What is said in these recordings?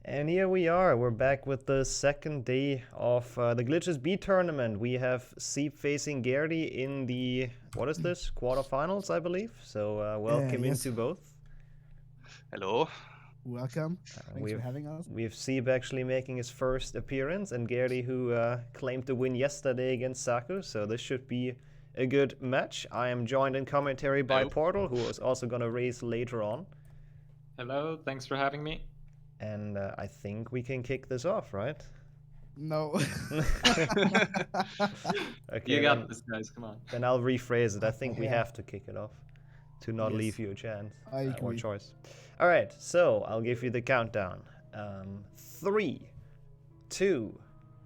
And here we are. We're back with the second day of the Glitchless B tournament. We have Seep facing Gertie in the, what is this? Quarterfinals, I believe. So welcome Yes. into both. Hello. Welcome. Thanks for We've having us. we have Seep actually making his first appearance, and Gertie who claimed the win yesterday against Saku. So this should be a good match. I am joined in commentary by Hello. Portal, who is also gonna race later on. Hello, thanks for having me. And I think we can kick this off, right? No. Okay, You got this, guys. Come on. Then I'll rephrase it. I think we Yeah. have to kick it off to not Yes. leave you a chance I or agree. choice. All right, so I'll give you the countdown. 3, 2,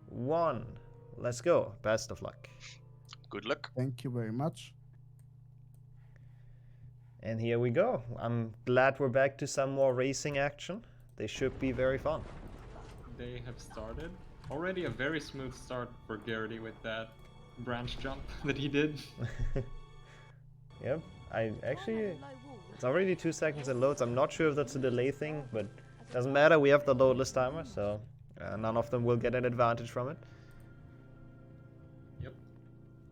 1. Let's go. Best of luck. Good luck. Thank you very much. And here we go. I'm glad we're back to some more racing action. They should be very fun. They have started. Already a very smooth start for Garrity with that branch jump that he did. Yep, I actually, it's already 2 seconds in loads. I'm not sure if that's a delay thing, but doesn't matter. We have the loadless timer, so none of them will get an advantage from it. Yep.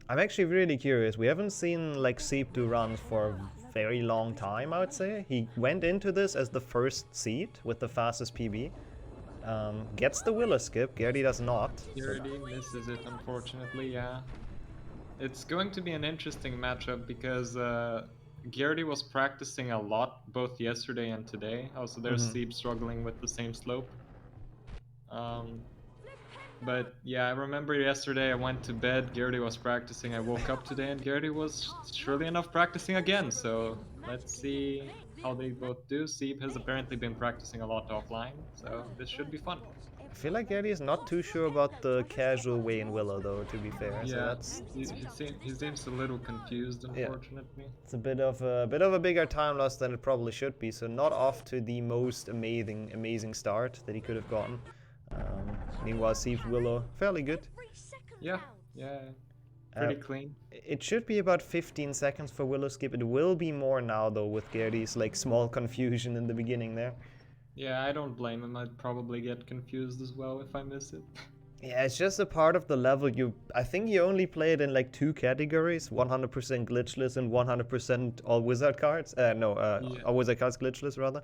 I'm actually really curious. We haven't seen like Seep do runs for a very long time, I would say. He went into this as the first seed with the fastest PB. Gets the Willow skip. Gertie does not. Garrity misses it, unfortunately, yeah. It's going to be an interesting matchup because Garrity was practicing a lot both yesterday and today. Also, there's Seep struggling with the same slope. But yeah, I remember yesterday I went to bed, Garrity was practicing, I woke up today and Garrity was surely enough practicing again, so let's see how they both do. Seep has apparently been practicing a lot offline, so this should be fun. I feel like Gertie is not too sure about the casual way in Willow, though, to be fair. So Yeah, that's he seems a little confused, unfortunately. it's a bit of a bigger time loss than it probably should be. So not off to the most amazing start that he could have gotten. Meanwhile, Seep Willow fairly good. Yeah, pretty clean. It should be about 15 seconds for Willow skip. It will be more now though with Gertie's like small confusion in the beginning there. Yeah, I don't blame him. I'd probably get confused as well if I miss it. Yeah, it's just a part of the level. I think you only play it in like 2 categories: 100% glitchless and 100% all wizard cards. All wizard cards glitchless rather.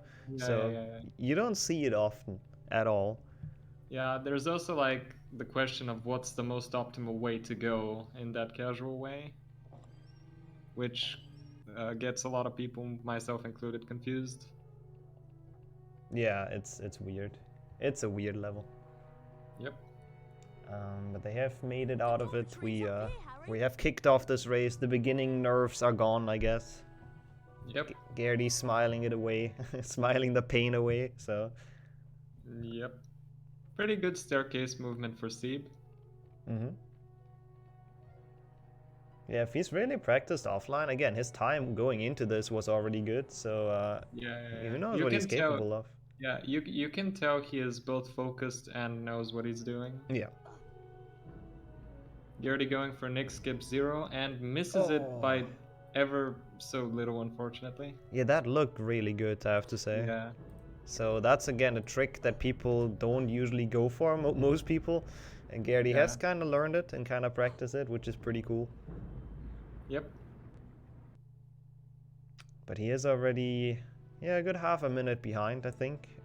You don't see it often at all. Yeah, there's also like the question of what's the most optimal way to go in that casual way, which gets a lot of people, myself included, confused. Yeah, it's weird. It's a weird level. Yep. But they have made it out of it. We have kicked off this race. The beginning nerves are gone, I guess. Yep. Gertie smiling it away, smiling the pain away. So. Yep. Pretty good staircase movement for Seep. Yeah, if he's really practiced offline, again, his time going into this was already good. So who knows what he's capable of. Yeah, you can tell he is both focused and knows what he's doing. Yeah. Gertie going for Nick skip 0 and misses it by ever so little, unfortunately. Yeah, that looked really good, I have to say. Yeah. So that's again a trick that people don't usually go for, most people. And Gertie has kind of learned it and kind of practiced it, which is pretty cool. Yep. But he is already, a good half a minute behind, I think.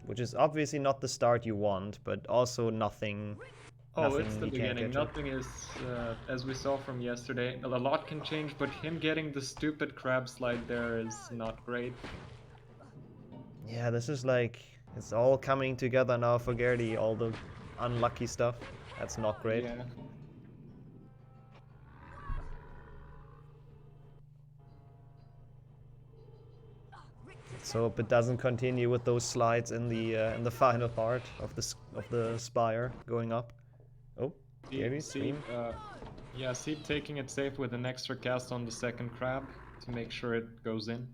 Which is obviously not the start you want, but also nothing. Oh, it's the beginning. Nothing is, as we saw from yesterday, a lot can change, but him getting the stupid crab slide there is not great. Yeah, this is like, it's all coming together now for Gertie, all the unlucky stuff. That's not great. Yeah. Let's hope it doesn't continue with those slides in the final part of the spire going up. Oh, Gertie, Seep taking it safe with an extra cast on the second crab to make sure it goes in.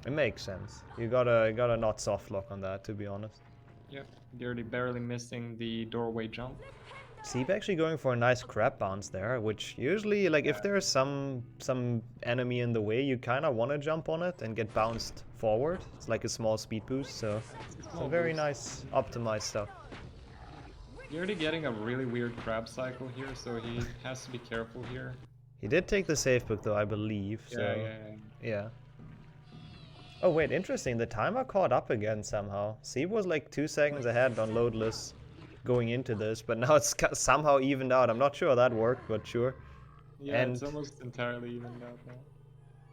It makes sense. You gotta not soft lock on that, to be honest. Yep, Gertie barely missing the doorway jump. Seep actually going for a nice crab bounce there, which usually, like, if there's some enemy in the way, you kind of want to jump on it and get bounced forward. It's like a small speed boost, so very nice optimized stuff. You're already getting a really weird crab cycle here, so he has to be careful here. He did take the safe book though, I believe. So yeah. Oh wait, interesting. The timer caught up again somehow. Seep was like 2 seconds ahead on loadless going into this, but now it's somehow evened out. I'm not sure how that worked, but sure. Yeah, it's almost entirely evened out now.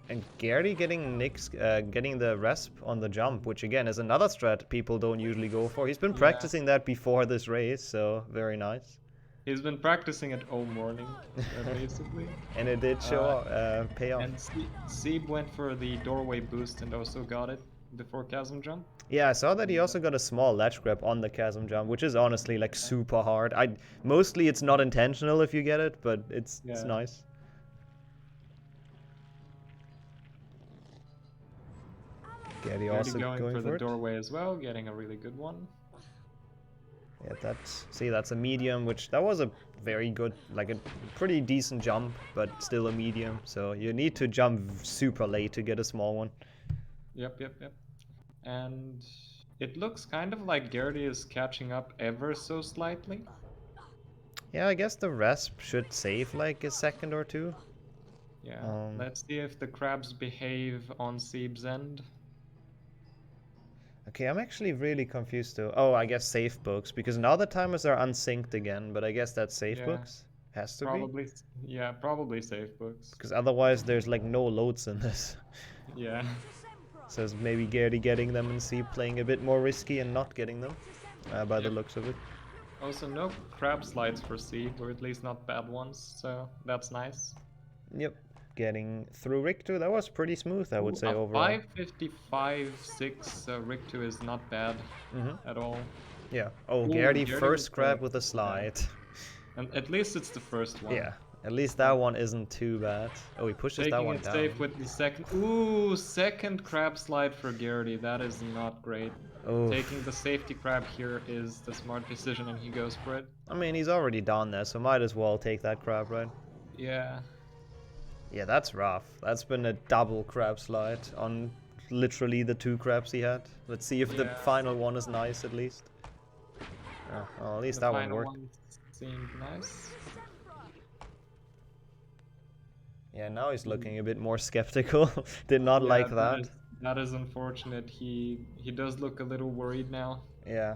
And Gary getting getting the resp on the jump, which again is another strat people don't usually go for. He's been practicing that before this race, so very nice. He's been practicing it all morning, basically. And it did show pay off. And Seep went for the doorway boost and also got it before chasm jump. Yeah, I saw that he also got a small ledge grab on the chasm jump, which is honestly like super hard. Mostly it's not intentional if you get it, but it's nice. Gary also going for the doorway as well, getting a really good one. Yeah, that's a medium, which that was a very good, like a pretty decent jump, but still a medium. So you need to jump super late to get a small one. Yep. And it looks kind of like Gertie is catching up ever so slightly. Yeah, I guess the resp should save like a second or two. Yeah, let's see if the crabs behave on Seep's end. Okay, I'm actually really confused though. Oh, I guess safe books, because now the timers are unsynced again, but I guess that's safe books. Has to be. Yeah, probably safe books. Because otherwise there's like no loads in this. Yeah. So it's maybe Gertie getting them and Seep playing a bit more risky and not getting them, by the looks of it. Also no crab slides for Seep, or at least not bad ones, so that's nice. Yep. Getting through Rick2, that was pretty smooth, I would say, overall. 555.6 Rick2 is not bad at all. Yeah. Oh, Gertie first grab with a slide. And at least it's the first one. Yeah. At least that one isn't too bad. Oh, he pushes that one down. Taking it safe with the second. Ooh, second crab slide for Gertie. That is not great. Oof. Taking the safety crab here is the smart decision, and he goes for it. I mean, he's already down there, so might as well take that crab, right? Yeah. Yeah, that's rough. That's been a double crab slide on literally the 2 crabs he had. Let's see if the final one is nice, at least. Oh, well, at least that one worked. One seemed nice. Yeah, now he's looking a bit more skeptical. Did not like that. That is unfortunate. He does look a little worried now. Yeah.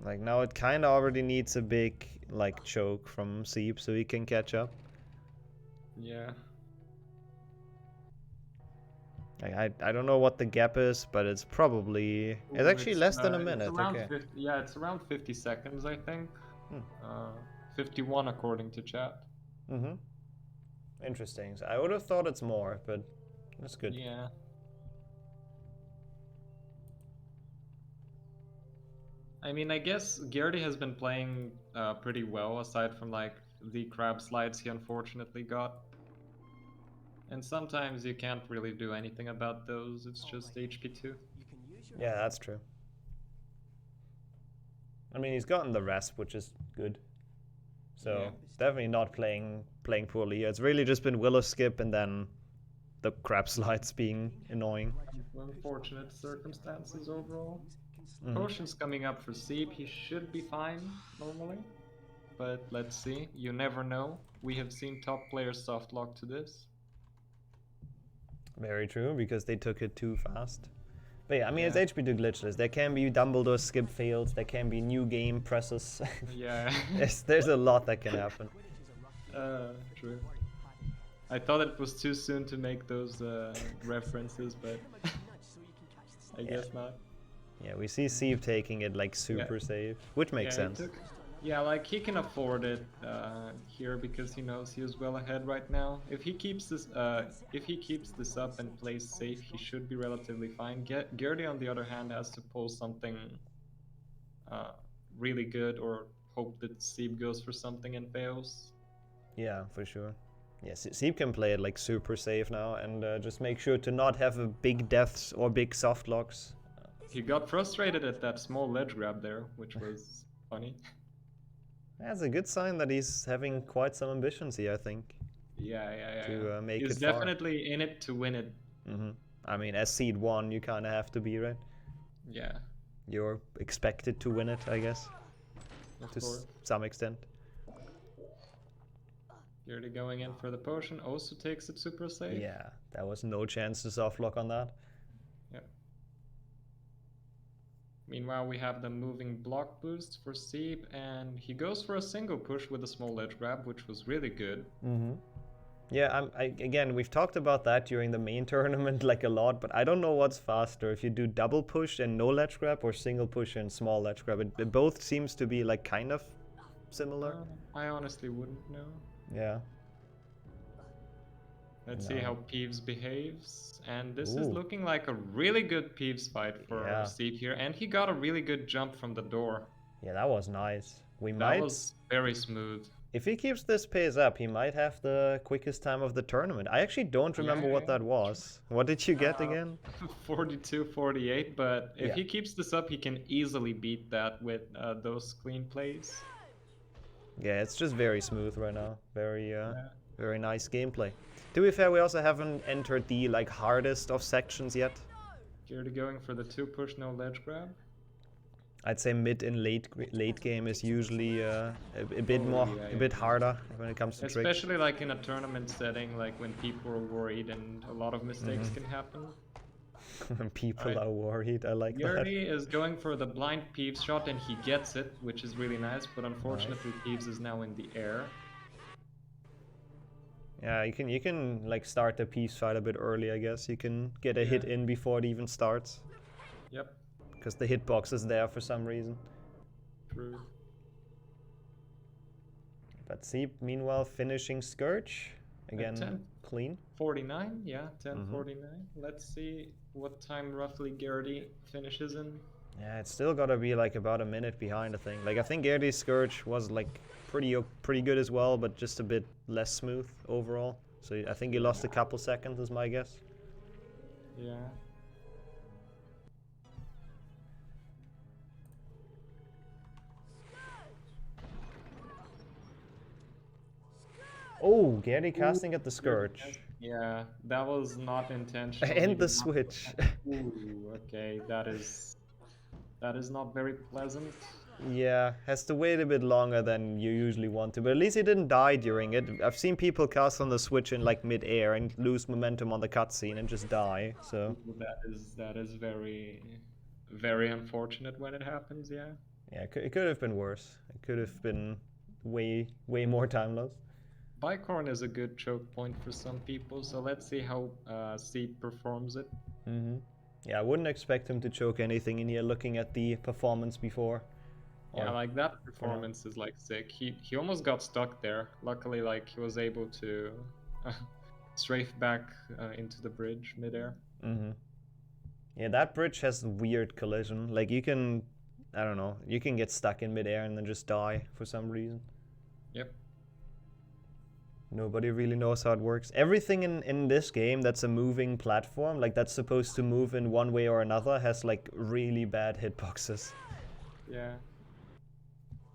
Like now it kind of already needs a big like choke from Seep so he can catch up. Yeah. Like, I don't know what the gap is, but it's probably... It's actually less than a minute. Okay. 50, yeah, it's around 50 seconds, I think. 51 according to chat. Interesting. So I would have thought it's more, but that's good. Yeah. I mean, I guess Gertie has been playing pretty well, aside from like the crab slides he unfortunately got. And sometimes you can't really do anything about those, it's just HP2. Yeah, that's true. I mean, he's gotten the resp, which is good. So, definitely not playing poorly. It's really just been willow skip and then the crab slides being annoying. Unfortunate circumstances overall. Potion's coming up for Seep, he should be fine, normally. But let's see, you never know. We have seen top players soft lock to this. Very true, because they took it too fast. But yeah, I mean, it's HP2 glitchless. There can be Dumbledore skip fails, there can be new game presses. Yeah. there's a lot that can happen. True. I thought it was too soon to make those references, but I guess not. Yeah, we see Seep taking it like super safe, which makes sense. Yeah, like he can afford it here because he knows he is well ahead right now. If he keeps this, up and plays safe, he should be relatively fine. Gertie, on the other hand, has to pull something really good or hope that Seep goes for something and fails. Yeah, for sure. Yeah, Seep can play it like super safe now and just make sure to not have a big deaths or big soft locks. He got frustrated at that small ledge grab there, which was funny. That's a good sign that he's having quite some ambitions here, I think, Yeah. to make He's it far. definitely in it to win it. I mean, as seed 1, you kind of have to be, right? Yeah. You're expected to win it, I guess, Of to course. some extent. Gary going in for the potion also takes it super safe. Yeah, there was no chance to softlock on that. Yep. Meanwhile, we have the moving block boost for Seep, and he goes for a single push with a small ledge grab, which was really good. Yeah, again, we've talked about that during the main tournament like a lot, but I don't know what's faster, if you do double push and no ledge grab or single push and small ledge grab. It both seems to be like kind of similar. I honestly wouldn't know. Yeah. Let's see how Peeves behaves. And this is looking like a really good Peeves fight for Seep here. And he got a really good jump from the door. Yeah, that was nice. That was very smooth. If he keeps this pace up, he might have the quickest time of the tournament. I actually don't remember what that was. What did you get again? 42-48, but if he keeps this up, he can easily beat that with those clean plays. Yeah, it's just very smooth right now. Very nice gameplay. To be fair, we also haven't entered the like hardest of sections yet. You're going for the 2-push, no ledge grab? I'd say mid and late game is usually a bit harder when it comes to tricks. Especially like in a tournament setting, like when people are worried and a lot of mistakes can happen. When people are worried, I like that. Yuri is going for the blind Peeves shot and he gets it, which is really nice, but unfortunately Peeves is now in the air. Yeah, you can like start the Peeves fight a bit early, I guess. You can get a hit in before it even starts. Yep. Because the hitbox is there for some reason. True. But Seep, meanwhile, finishing Scourge. Again, clean. 49, yeah, 10:49. Let's see what time roughly Garrity finishes in. Yeah, it's still gotta be like about a minute behind, I think. Like, I think Garrity's Scourge was like pretty good as well, but just a bit less smooth overall. So I think he lost a couple seconds, is my guess. Yeah. Oh, Garrity casting at the Scourge. Yeah, that was not intentional. And the switch. Ooh, okay, that is not very pleasant. Yeah, has to wait a bit longer than you usually want to, but at least he didn't die during it. I've seen people cast on the switch in like mid-air and lose momentum on the cutscene and just die, so... That is very, very unfortunate when it happens, yeah. Yeah, it could have been worse. It could have been way more time loss. Bicorn is a good choke point for some people, so let's see how Seed performs it. Yeah, I wouldn't expect him to choke anything in here looking at the performance before. Yeah, like that performance is like sick. He almost got stuck there. Luckily, like he was able to strafe back into the bridge midair. Yeah, that bridge has weird collision. Like you can, I don't know, you can get stuck in midair and then just die for some reason. Yep. Nobody really knows how it works. Everything in this game that's a moving platform, like that's supposed to move in one way or another, has like really bad hitboxes. Yeah.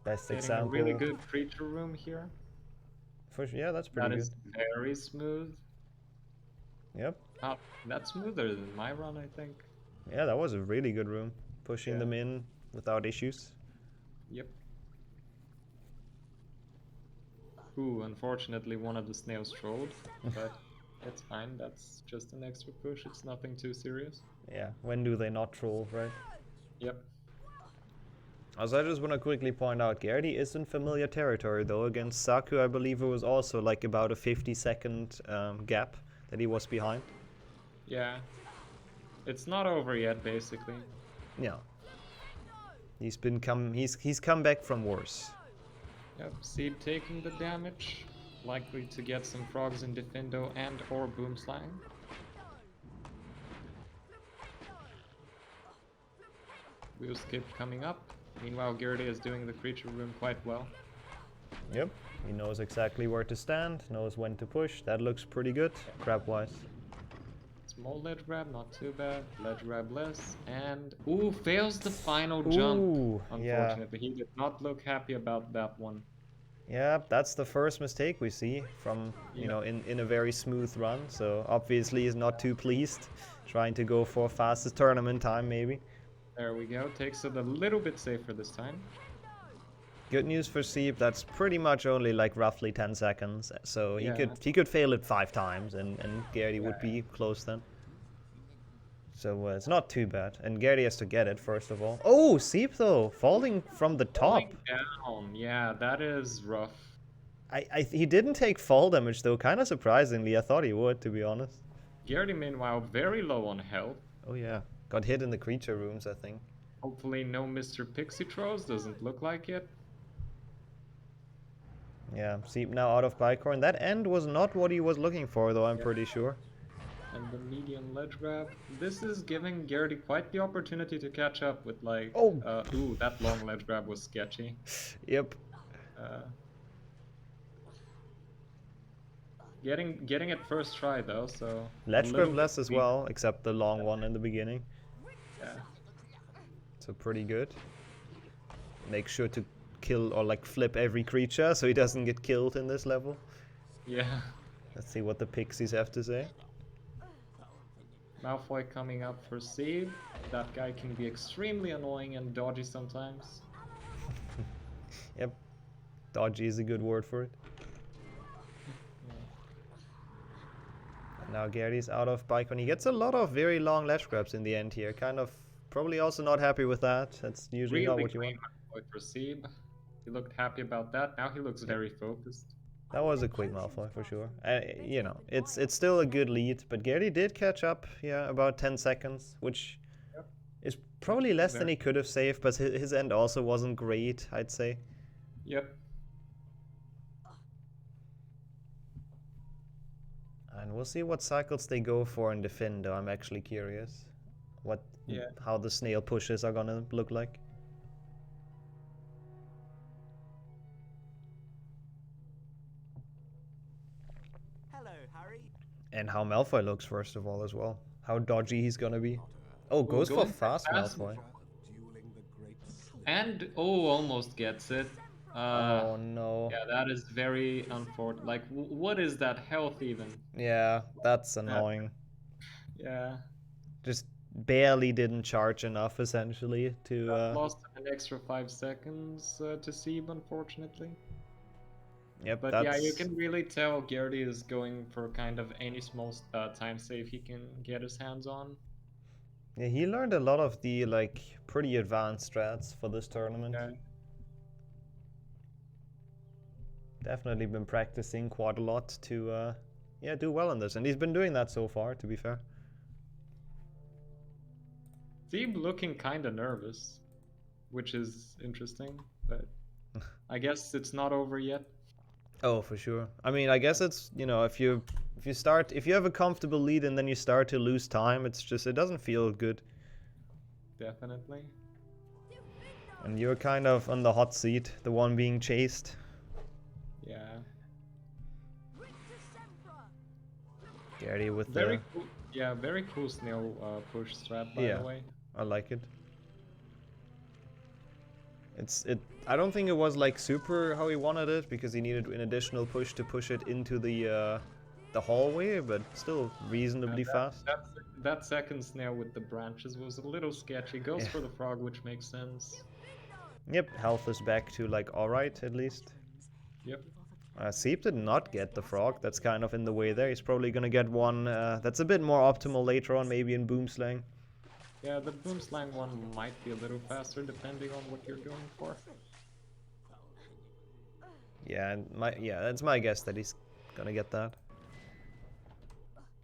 Best Getting example. a really good creature room here. Yeah, that's pretty good. That is very smooth. Yep. Oh, that's smoother than my run, I think. Yeah, that was a really good room. Pushing them in without issues. Yep. Ooh, unfortunately one of the snails trolled, but it's fine. That's just an extra push. It's nothing too serious. Yeah, when do they not troll, right? Yep. Also, I just want to quickly point out, Garrity is in familiar territory, though. Against Saku, I believe it was also like about a 50-second gap that he was behind. Yeah. It's not over yet, basically. Yeah. He's come back from worse. Yep, Seed taking the damage. Likely to get some frogs in Defendo and or Boomslang. Wheel skip coming up. Meanwhile, Garrity is doing the creature room quite well. Yep, he knows exactly where to stand, knows when to push. That looks pretty good, crab-wise. Small ledge grab, not too bad. Ledge grab less, and ooh, fails the final jump. Unfortunately, he did not look happy about that one. Yeah, that's the first mistake we see from, you know, in a very smooth run. So obviously he's not too pleased, trying to go for fastest tournament time maybe. There we go. Takes it a little bit safer this time. Good news for Seep, that's pretty much only like roughly 10 seconds. So Yeah. he could fail it 5 times and Gertie would be close then. So it's not too bad. And Gertie has to get it first of all. Oh, Seep though, falling from the top. Falling down. Yeah, that is rough. He didn't take fall damage though, kind of surprisingly. I thought he would, to be honest. Gertie, meanwhile, very low on health. Oh yeah, got hit in the creature rooms, I think. Hopefully no Mr. Pixie throws, doesn't look like it. Yeah, Seep now out of Bicorn. That end was not what he was looking for though, I'm pretty sure. And the medium ledge grab. This is giving Gertie quite the opportunity to catch up with like... Oh! Ooh, that long ledge grab was sketchy. Yep. Getting it first try though, so... Ledge grab less as well, except the long one in the beginning. Yeah. So pretty good. Make sure to kill or like flip every creature so he doesn't get killed in this level. Yeah. Let's see what the pixies have to say. Malfoy coming up for Seed. That guy can be extremely annoying and dodgy sometimes. Yep. Dodgy is a good word for it. And now Gertie's out of Bicorn. He gets a lot of very long ledge grabs in the end here. Kind of probably also not happy with that. That's usually not what you want. Malfoy for Seed. He looked happy about that. Now he looks very focused. That was a quick Malfoy for sure. You know, it's still a good lead, but Gertie did catch up, yeah, about 10 seconds, which is probably less than he could have saved, but his end also wasn't great, I'd say. Yep. And we'll see what cycles they go for in Defendo. I'm actually curious how the snail pushes are gonna look like. And how Malfoy looks, first of all, as well. How dodgy he's gonna be. Oh, goes for fast Malfoy. And, oh, almost gets it. Oh, no. Yeah, that is very unfortunate. Like, what is that health even? Yeah, that's annoying. Yeah. Just barely didn't charge enough, essentially, to... Lost an extra 5 seconds to Seeb, unfortunately. Yep, but yeah, you can really tell Gertie is going for kind of any small time save he can get his hands on. Yeah, he learned a lot of the like pretty advanced strats for this tournament. Yeah. Definitely been practicing quite a lot to do well in this, and he's been doing that so far, to be fair. Seeb looking kind of nervous, which is interesting, but I guess it's not over yet. Oh, for sure. I mean, I guess it's, you know, if you have a comfortable lead and then you start to lose time, it's just, it doesn't feel good. Definitely. And you're kind of on the hot seat, the one being chased. Yeah. Gertie with very cool. Yeah, very cool snail push strat, by the way. I like it. I don't think it was like super how he wanted it, because he needed an additional push to push it into the hallway, but still reasonably fast. That second snail with the branches was a little sketchy. Goes for the frog, which makes sense. Yep, health is back to like alright at least. Yep. Seep did not get the frog. That's kind of in the way there. He's probably gonna get one that's a bit more optimal later on, maybe in Boomslang. Yeah, the Boomslang one might be a little faster depending on what you're going for. Yeah, that's my guess that he's gonna get that.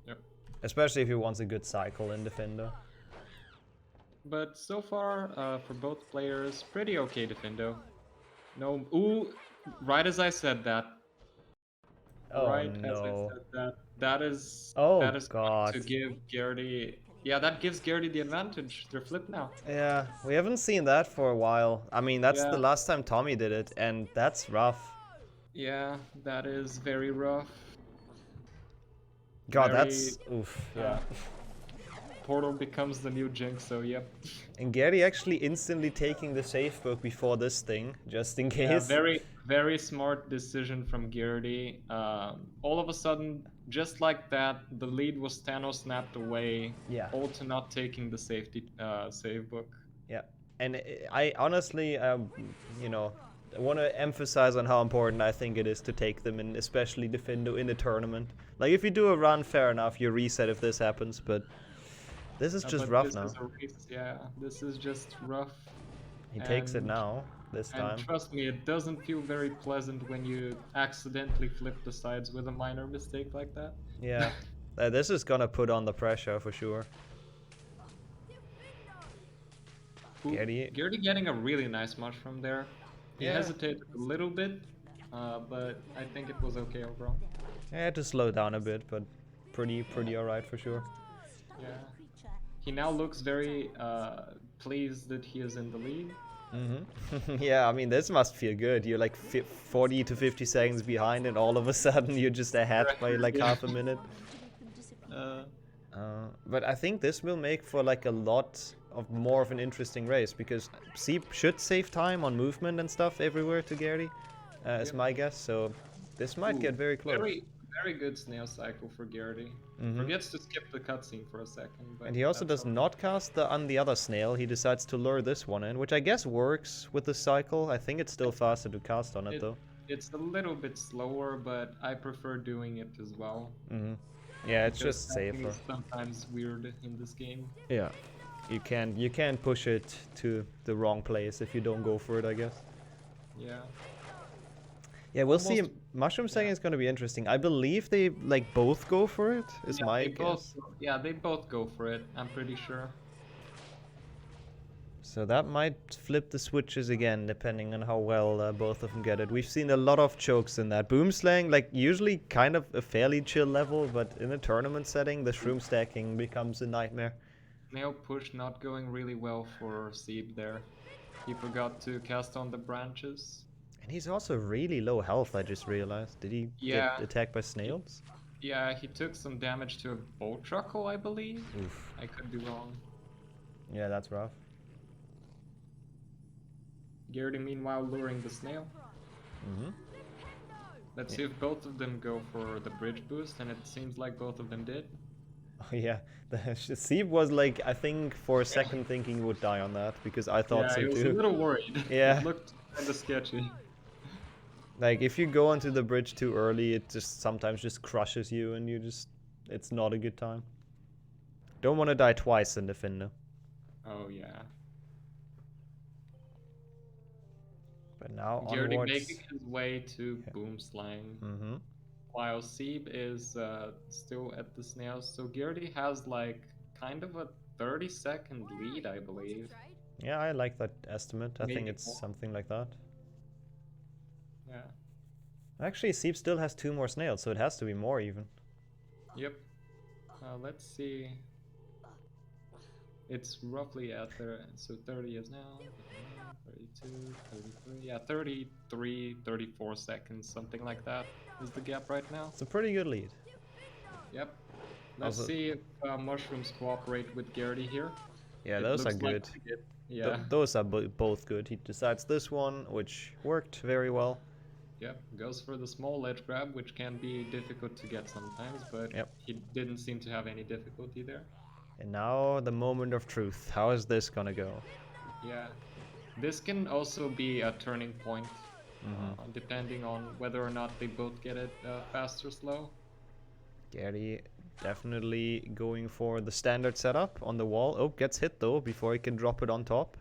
Yep. Especially if he wants a good cycle in Defendo. But so far, for both players, pretty okay Defendo. No, ooh, right as I said that. Oh, right no. as I said that. That is God. To give Gertie. Yeah, that gives Gertie the advantage. They're flipped now. Yeah, we haven't seen that for a while. I mean, that's the last time Tommy did it, and that's rough. Yeah, that is very rough. God, that's... oof, yeah. portal becomes the new jinx, so yep. And Gary actually instantly taking the safe book before this thing, just in case. Yeah, very smart decision from Geardy. All of a sudden, just like that, the lead was Thanos snapped away. Yeah. All to not taking the safety save book. Yeah, and I honestly, you know, I want to emphasize on how important I think it is to take them, and especially Defendo in a tournament. Like, if you do a run, fair enough, you reset if this happens, but this is just rough now. This is a race, yeah, this is just rough. He takes it now, this time. And trust me, it doesn't feel very pleasant when you accidentally flip the sides with a minor mistake like that. Yeah, this is gonna put on the pressure for sure. Geardy getting a really nice mushroom there. He Yeah. hesitated a little bit, but I think it was okay overall. I had to slow down a bit, but pretty alright for sure. Yeah. He now looks very pleased that he is in the lead. Yeah, I mean, this must feel good. You're like 40 to 50 seconds behind, and all of a sudden you're just ahead by like half a minute. But I think this will make for like a lot of more of an interesting race, because Seep should save time on movement and stuff everywhere to Gary, is my guess. So this might get very close. Very good snail cycle for Geardy. Forgets to skip the cutscene for a second. But and he also does not cast on the other snail. He decides to lure this one in, which I guess works with the cycle. I think it's still faster to cast on it though. It's a little bit slower, but I prefer doing it as well. Yeah, it's just safer. It's sometimes weird in this game. Yeah, you can't push it to the wrong place if you don't go for it, I guess. Yeah. Yeah, we'll see. Mushroom Stacking is going to be interesting. I believe they like both go for it. Is my guess. They both go for it. I'm pretty sure. So that might flip the switches again, depending on how well both of them get it. We've seen a lot of chokes in that. Boomslang, like usually kind of a fairly chill level, but in a tournament setting, the shroom stacking becomes a nightmare. Nail push not going really well for Seeb there. He forgot to cast on the branches. And he's also really low health, I just realized. Did he get attacked by snails? Yeah, he took some damage to a bow truckle, I believe. Oof. I could be wrong. Yeah, that's rough. Geardy meanwhile luring the snail. Let's see if both of them go for the bridge boost, and it seems like both of them did. Oh yeah, the Seeb was like, I think for a second thinking he would die on that, because I thought so too. Yeah, he was a little worried. Yeah. It looked kinda sketchy. Like, if you go onto the bridge too early, it just sometimes just crushes you, and it's not a good time. Don't want to die twice in Defender. Oh yeah. But now Geardy onwards... making his way to Boomslang. While Seeb is still at the snails. So Geardy has like kind of a 30-second lead, I believe. Yeah, I like that estimate. I think Maybe it's more. something like that. Yeah. Actually, Seeb still has 2 more snails, so it has to be more even. Yep. Let's see. It's roughly at there. So 30 is now. 32, 33. Yeah, 33, 34 seconds, something like that is the gap right now. It's a pretty good lead. Yep. Let's Also, see if mushrooms cooperate with Geardy here. yeah, It those are looks like good. they did. Yeah. Those are both good. He decides this one, which worked very well. Yep, goes for the small ledge grab, which can be difficult to get sometimes, but he didn't seem to have any difficulty there. And now the moment of truth. How is this gonna go? Yeah, this can also be a turning point, depending on whether or not they both get it fast or slow. Gary definitely going for the standard setup on the wall. Oh, gets hit though before he can drop it on top.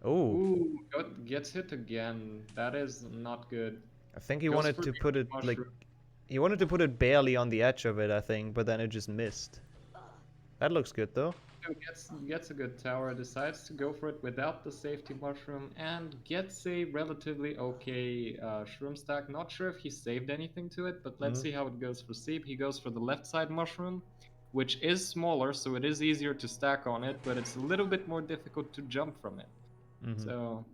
Oh. Ooh, gets hit again. That is not good. I think he Goes wanted for to the put it like... mushroom. He wanted to put it barely on the edge of it, I think, but then it just missed. That looks good though. Gets a good tower, decides to go for it without the safety mushroom, and gets a relatively okay shroom stack. Not sure if he saved anything to it, but let's see how it goes for Seeb. He goes for the left side mushroom, which is smaller, so it is easier to stack on it, but it's a little bit more difficult to jump from it. So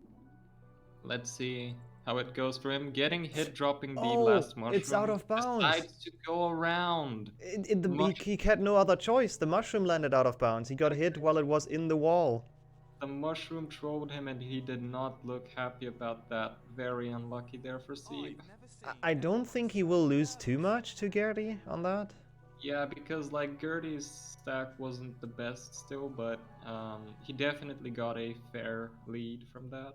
let's see how it goes for him. Getting hit, dropping the Oh, last mushroom. it's out of bounds. Decides to go around. He had no other choice. The mushroom landed out of bounds. He got hit while it was in the wall. The mushroom trolled him and he did not look happy about that. Very unlucky there for Seeb. I don't think he will lose too much to Gertie on that. Yeah, because like Gertie's stack wasn't the best still, but he definitely got a fair lead from that.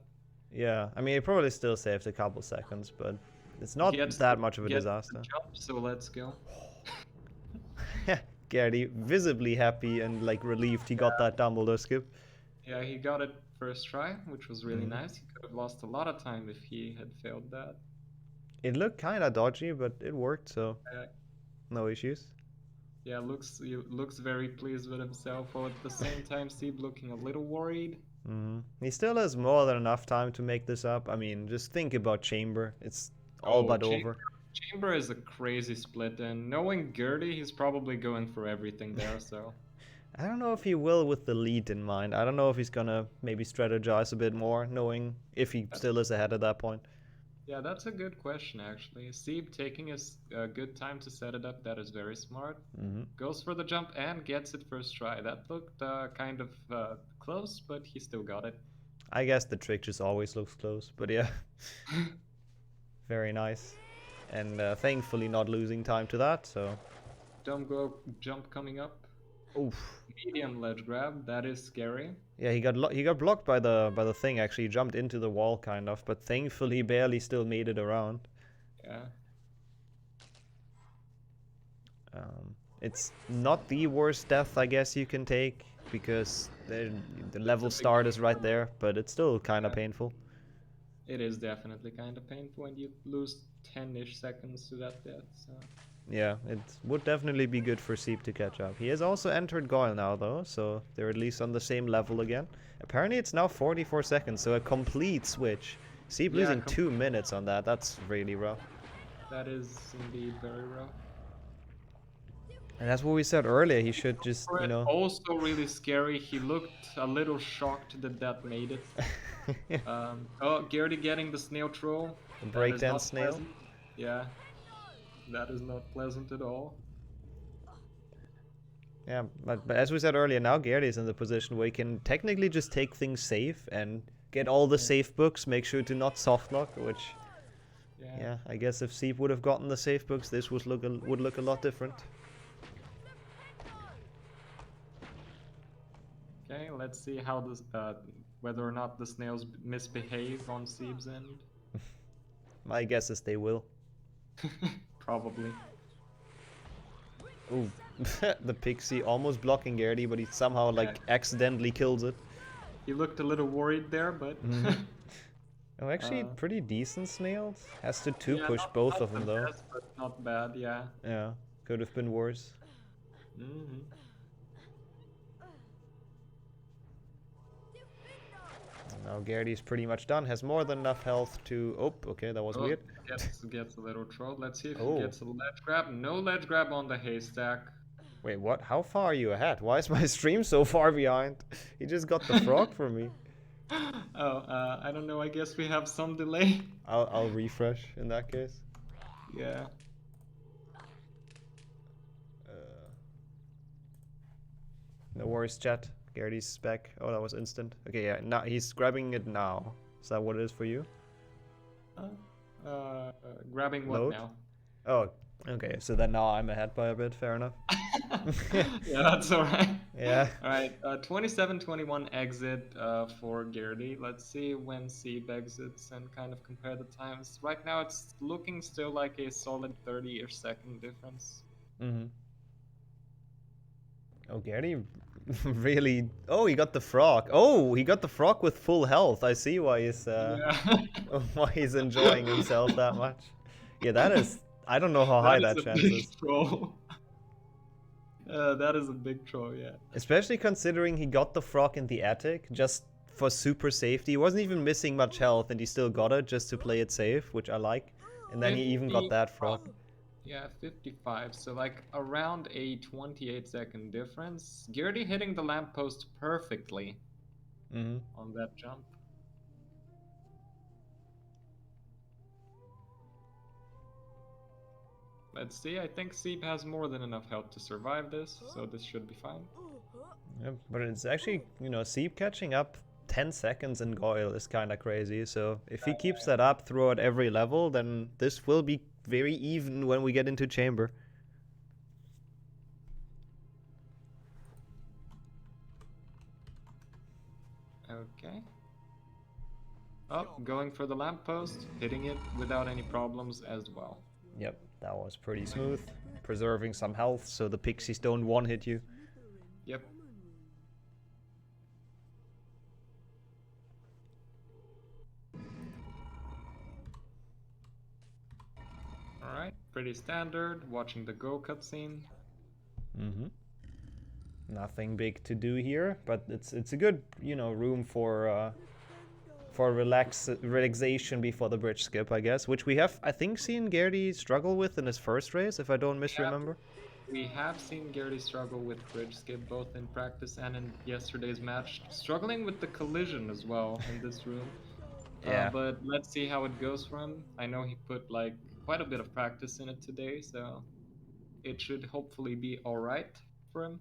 Yeah, I mean, he probably still saved a couple seconds, but it's not that much of a disaster. Jump, so let's go. Gertie visibly happy and like relieved he got that Dumbledore skip. Yeah, he got it first try, which was really nice. He could have lost a lot of time if he had failed that. It looked kind of dodgy, but it worked, so no issues. Yeah, he looks very pleased with himself, while at the same time Seeb looking a little worried. He still has more than enough time to make this up. I mean, just think about Chamber. It's all but over. Chamber is a crazy split, and knowing Gertie, he's probably going for everything there, so... I don't know if he will with the lead in mind. I don't know if he's gonna maybe strategize a bit more, knowing if he still is ahead at that point. Yeah, that's a good question, actually. Seeb taking his good time to set it up, that is very smart. Goes for the jump and gets it first try. That looked kind of close, but he still got it. I guess the trick just always looks close, but yeah. Very nice. And thankfully not losing time to that, so... Jump coming up. Oof. Medium ledge grab, that is scary. Yeah, he got blocked by the thing. Actually, he jumped into the wall kind of, but thankfully he barely still made it around. Yeah. It's not the worst death I guess you can take because the level start is right there, but it's still kind of painful. It is definitely kind of painful when you lose 10-ish seconds to that death. So. Yeah, it would definitely be good for Seeb to catch up. He has also entered Goyle now, though, so they're at least on the same level again. Apparently it's now 44 seconds, so a complete switch. Seeb losing 2 minutes on that, that's really rough. That is indeed very rough. And that's what we said earlier, he should just, you know... Also really scary, he looked a little shocked that made it. Oh, Gertie getting the snail troll. The breakdance snail? Pleasant. Yeah. That is not pleasant at all. Yeah, but as we said earlier, now Gertie is in the position where he can technically just take things safe and get all the safe books, make sure to not softlock, which... Yeah, I guess if Seeb would have gotten the safe books, this would look a lot different. Okay, let's see how this, whether or not the snails misbehave on Seeb's end. My guess is they will. Probably. Ooh, the pixie almost blocking Gertie, but he somehow like accidentally kills it. He looked a little worried there, but... Oh, actually pretty decent snails. Has to push both of them though. Best, but not bad, yeah. Yeah, could have been worse. Now Gertie's pretty much done, has more than enough health to... Oh, okay, that was weird. Gets a little troll. Let's see if he gets a ledge grab. No ledge grab on the haystack. Wait, what? How far are you ahead? Why is my stream so far behind? He just got the frog for me. Oh, I don't know. I guess we have some delay. I'll refresh in that case. Yeah. No worries, chat. Gertie's back. Oh, that was instant. Okay, yeah. Now he's grabbing it now. Is that what it is for you? Grabbing what now? Oh, okay. So then now I'm ahead by a bit. Fair enough. Yeah, that's alright. Yeah. Alright, 27-21 exit for Gertie. Let's see when Seeb exits and kind of compare the times. Right now it's looking still like a solid 30-ish second difference. Oh, Gertie really... Oh, he got the frog. Oh, he got the frog with full health. I see why he's why he's enjoying himself that much. Yeah, that is... I don't know how high that chance is. That is a big troll, yeah. Especially considering he got the frog in the attic just for super safety. He wasn't even missing much health and he still got it just to play it safe, which I like. And then he even got that frog. Yeah, 55, so like around a 28-second difference. Gertie hitting the lamppost perfectly on that jump. Let's see. I think Seep has more than enough health to survive this, so this should be fine. Yeah, but it's actually, you know, Seep catching up 10 seconds in Goyle is kind of crazy. So if he keeps that up throughout every level, then this will be very even when we get into Chamber. Okay. Oh, going for the lamppost, hitting it without any problems as well. Yep, that was pretty smooth. Preserving some health so the pixies don't one-hit you. Yep. Alright, pretty standard. Watching the Go cutscene. Mm-hmm. Nothing big to do here, but it's a good, you know, room for relaxation before the bridge skip, I guess, which we have, I think, seen Gertie struggle with in his first race, if I don't misremember. We have seen Gertie struggle with bridge skip both in practice and in yesterday's match, struggling with the collision as well in this room. Yeah. But let's see how it goes for him. I know he put like quite a bit of practice in it today, so it should hopefully be alright for him.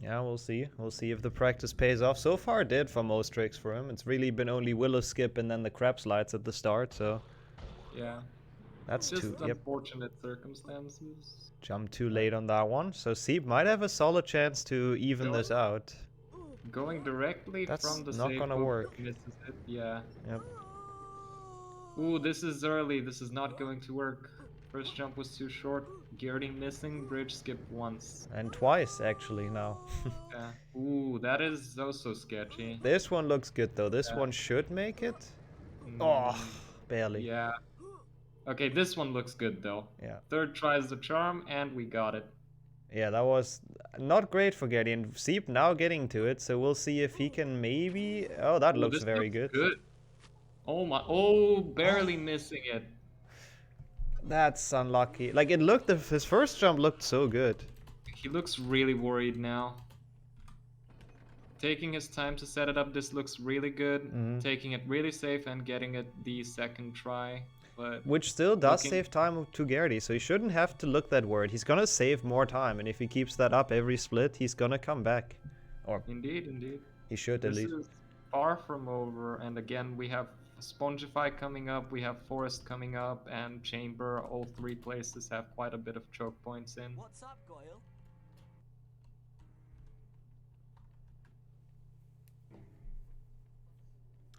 Yeah, we'll see. We'll see if the practice pays off. So far it did for most tricks for him. It's really been only Willow Skip and then the crab slides at the start, so... Yeah. That's just too... Yep. unfortunate circumstances. Jumped too late on that one. So Seep might have a solid chance to even this out. Going directly That's from the not safe gonna hook work. misses it. Yeah. Yep. Ooh, this is early. This is not going to work. First jump was too short. Gertie missing. Bridge skip once. And twice, actually, now. Yeah. Ooh, that is also sketchy. This one looks good, though. This Yeah. one should make it. Mm, Oh, barely. yeah. Okay, this one looks good, though. Yeah. Third try is the charm, and we got it. Yeah, that was not great for Gertie. And Seep now getting to it, so we'll see if he can maybe... Oh, that Ooh, looks this very looks good. Oh my... Oh, barely missing it. That's unlucky. Like, it looked... His first jump looked so good. He looks really worried now. Taking his time to set it up, this looks really good. Mhm. Taking it really safe and getting it the second try. But Which still does looking- save time to Gertie, so he shouldn't have to look that worried. He's gonna save more time, and if he keeps that up every split, he's gonna come back. Or indeed, indeed. he should, at This least. is far from over, and again we have Spongify coming up, we have Forest coming up, and Chamber. All three places have quite a bit of choke points in. What's up, Goyle?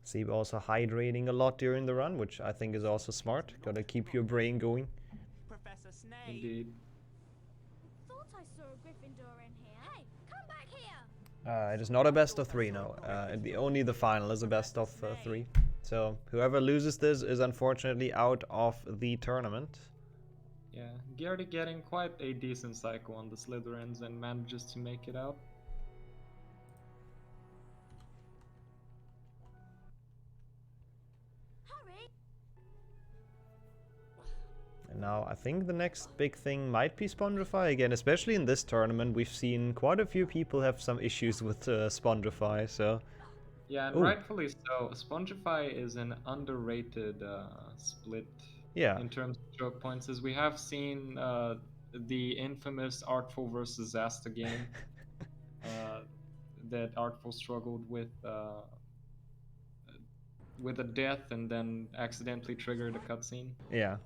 Seep also hydrating a lot during the run, which I think is also smart. Gotta keep your brain going. Professor Snape. Indeed. Thought I saw a Gryffindor in here. Hey, come back here! It is not a best of three, no. Only the final is a best of three. So whoever loses this is unfortunately out of the tournament. Yeah, Gertie getting quite a decent cycle on the Slytherins and manages to make it out. Hurry! And now I think the next big thing might be Spongify again, especially in this tournament. We've seen quite a few people have some issues with Spongify, so... Yeah, and Ooh. rightfully so. Spongify is an underrated split Yeah. in terms of choke points, as we have seen the infamous Artful versus Zasta game that Artful struggled with a death and then accidentally triggered a cutscene. Yeah.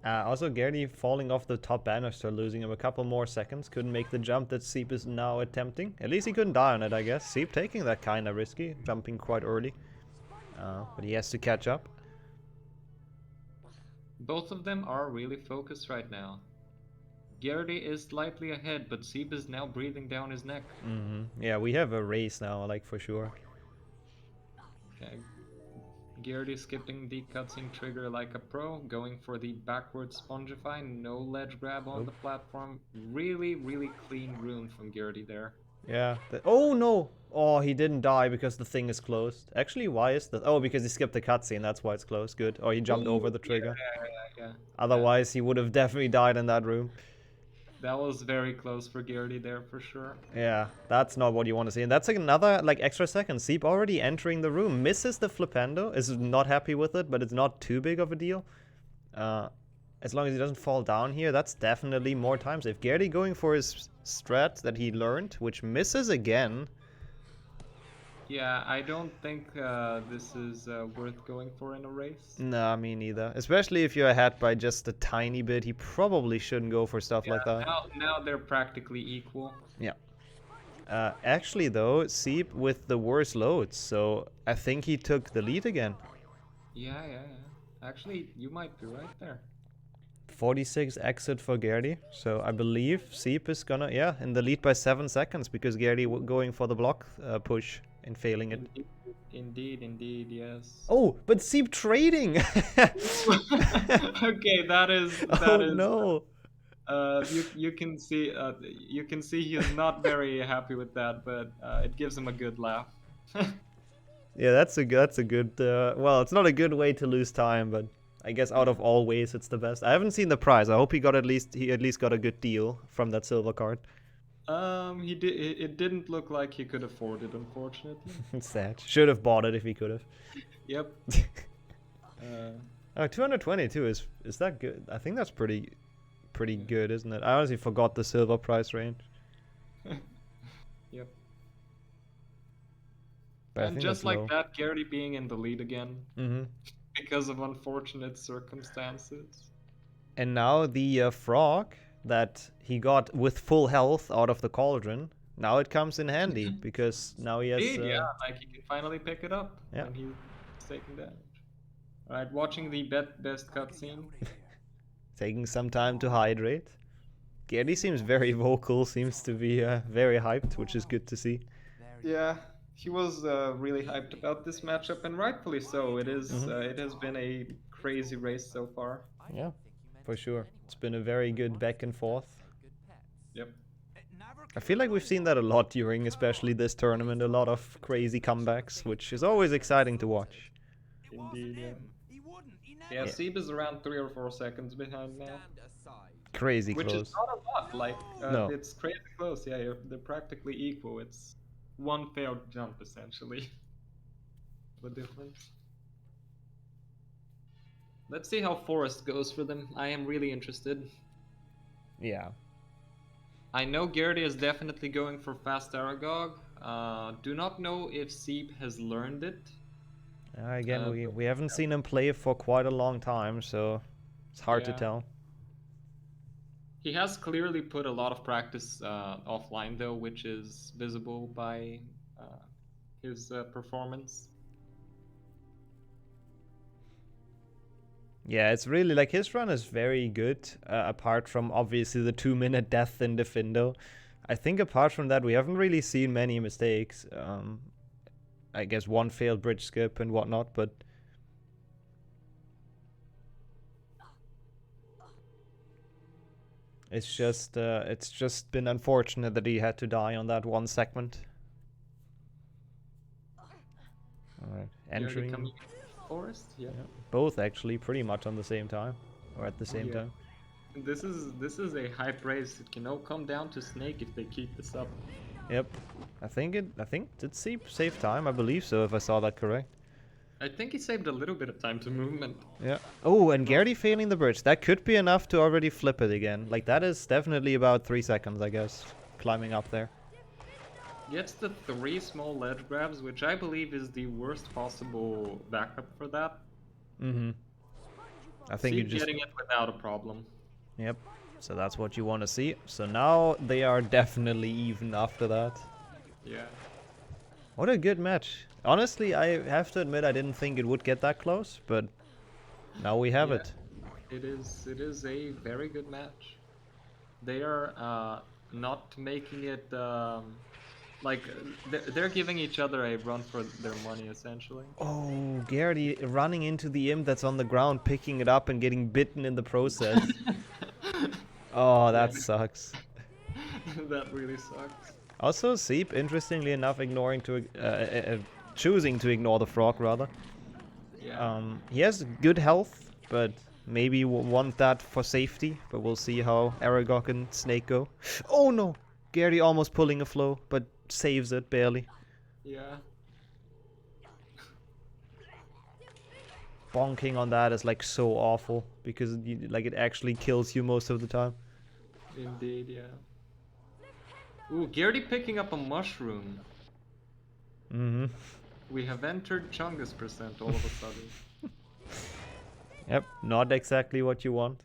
Also, Gertie falling off the top banister, losing him a couple more seconds. Couldn't make the jump that Seep is now attempting. At least he couldn't die on it, I guess. Seep taking that kind of risky, jumping quite early. But he has to catch up. Both of them are really focused right now. Gertie is slightly ahead, but Seep is now breathing down his neck. Yeah, we have a race now, like, for sure. Okay. Gertie skipping the cutscene trigger like a pro, going for the backward Spongify, no ledge grab on the platform. Really, really clean rune from Gertie there. Yeah. Oh, no! Oh, he didn't die because the thing is closed. Actually, why is that? Oh, because he skipped the cutscene, that's why it's closed. Good. Or he jumped over the trigger. Yeah. Otherwise, he would have definitely died in that room. That was very close for Gertie there for sure. Yeah, that's not what you want to see. And that's another, like, extra second. Seep already entering the room. Misses the flipendo. Is not happy with it, but it's not too big of a deal. as long as he doesn't fall down here, that's definitely more time save. Gertie going for his strat that he learned, which misses again. Yeah, I don't think this is worth going for in a race. Nah, me neither. Especially if you're ahead by just a tiny bit, he probably shouldn't go for stuff like that. Now they're practically equal. Yeah. Actually, though, Seep with the worst loads, so I think he took the lead again. Yeah. Actually, you might be right there. 46 exit for Gertie, so I believe Seep is gonna, in the lead by 7 seconds because Gertie going for the block push and failing it. Indeed, yes. Oh, but Seep trading! Okay, that is. No. You can see he's not very happy with that, but it gives him a good laugh. Yeah, that's a good. Well, it's not a good way to lose time, but I guess out of all ways, it's the best. I haven't seen the prize. I hope he at least got a good deal from that silver card. He did. It didn't look like he could afford it, unfortunately. It's sad. Should have bought it if he could have. Yep. 222 is that good? I think that's pretty good, isn't it? I honestly forgot the silver price range. Yep. But And just like that, Gertie being in the lead again. Mm-hmm. Because of unfortunate circumstances. And now the frog that he got with full health out of the cauldron, now it comes in handy because now he has... Yeah, like he can finally pick it up when he's taking damage. Alright, watching the best cutscene. Taking some time to hydrate. Gertie seems very vocal, seems to be very hyped, which is good to see. Yeah, he was really hyped about this matchup, and rightfully so. It is. It has been a crazy race so far. Yeah, for sure. It's been a very good back and forth. Yep. I feel like we've seen that a lot during especially this tournament, a lot of crazy comebacks, which is always exciting to watch. Indeed, yeah. Yeah, Seeb is around 3 or 4 seconds behind now. Crazy close. Which is not a lot, like, no. It's crazy close, yeah, they're practically equal. It's one failed jump, essentially. The difference. Let's see how Forest goes for them. I am really interested. Yeah. I know Gertie is definitely going for Fast Aragog. Do not know if Seep has learned it. Again, we haven't seen him play for quite a long time, so it's hard to tell. He has clearly put a lot of practice offline, though, which is visible by his performance. Yeah, it's really like his run is very good, apart from obviously the 2-minute death in the Findo. I think apart from that, we haven't really seen many mistakes. I guess one failed bridge skip and whatnot, but it's just been unfortunate that he had to die on that one segment. Alright, entering Forest, yeah. Both actually pretty much on the same time, or at the same time. This is a hype race. It can all come down to Snake if they keep this up. Yep, I think did Seep save time? I believe so, if I saw that correct. I think he saved a little bit of time to movement. Yeah. Oh, and Gertie failing the bridge. That could be enough to already flip it again. Like, that is definitely about 3 seconds, I guess, climbing up there. Gets the 3 small ledge grabs, which I believe is the worst possible backup for that. Mm-hmm. I think you just... getting it without a problem. Yep. So that's what you want to see. So now they are definitely even after that. Yeah. What a good match. Honestly, I have to admit I didn't think it would get that close, but now we have it. It is a very good match. They are not making it like they're giving each other a run for their money, essentially. Oh, Gertie running into the imp that's on the ground, picking it up and getting bitten in the process. Oh, that sucks. That really sucks. Also, Seep, interestingly enough, choosing to ignore the frog, rather. Yeah. He has good health, but maybe want that for safety. But we'll see how Aragog and Snake go. Oh no! Gertie almost pulling a flow, but saves it barely. Yeah. bonking on that is like so awful because like it actually kills you most of the time. Indeed, yeah. Ooh, Gertie picking up a mushroom. Mm-hmm. We have entered Chungus % all of a sudden. Yep, not exactly what you want.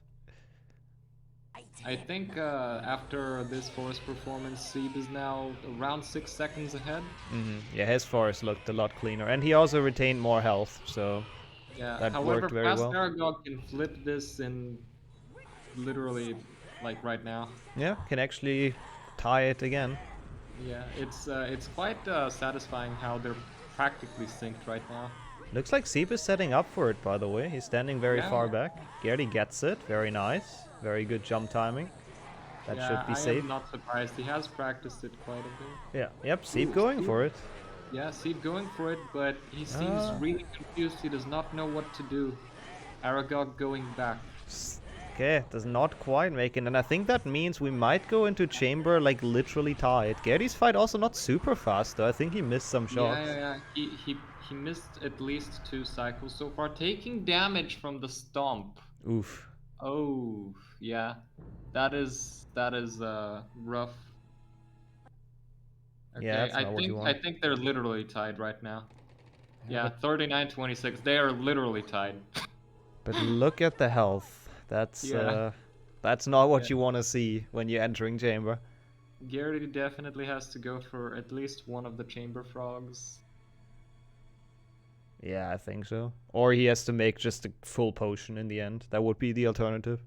I think after this forest performance, Sieb is now around 6 seconds ahead. Mm-hmm. Yeah, his forest looked a lot cleaner, and he also retained more health, so Yeah, that however, worked very Fast well. Aragog can flip this in literally like right now. Yeah, can actually tie it again. Yeah, it's quite satisfying how they're practically synced right now. Looks like Sieb is setting up for it, by the way. He's standing very Yeah. far back. Gertie gets it. Very nice. Very good jump timing. That should be I safe. am not surprised. He has practiced it quite a bit. Yeah. Yep, Sieb going for it. Yeah, Sieb going for it, but he seems really confused. He does not know what to do. Aragog going back. Okay, does not quite make it, and I think that means we might go into chamber like literally tied. Gertie's fight also not super fast though. I think he missed some shots. Yeah. He missed at least 2 cycles so far, taking damage from the stomp. Oof. Oh, yeah. That is rough. Okay, Yeah, that's not what you want. I think they're literally tied right now. Yeah, 39-26. They are literally tied. But look at the health. That's not what you want to see when you're entering chamber. Gertie definitely has to go for at least one of the chamber frogs. Yeah, I think so. Or he has to make just a full potion in the end. That would be the alternative.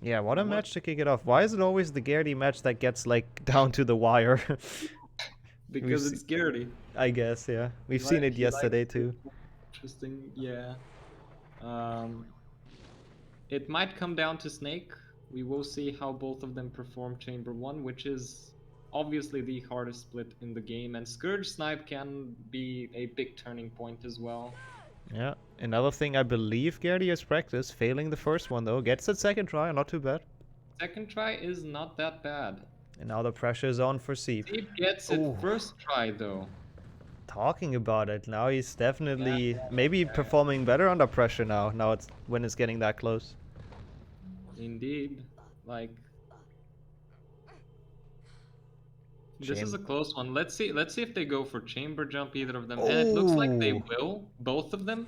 Yeah, what a match to kick it off. Why is it always the Gertie match that gets like down to the wire? Because it's Gertie. I guess, yeah. We've seen it yesterday too. Interesting, yeah. It might come down to Snake. We will see how both of them perform Chamber 1, which is obviously the hardest split in the game, and Scourge Snipe can be a big turning point as well. Yeah, another thing I believe Gertie has practiced, failing the first one though, gets it second try, not too bad. Second try is not that bad. And now the pressure is on for Sieb. Sieb gets it first try though. Talking about it, now he's definitely maybe performing better under pressure now. Now it's when it's getting that close. Indeed, like this is a close one. Let's see if they go for chamber jump, either of them, and it looks like they will, both of them.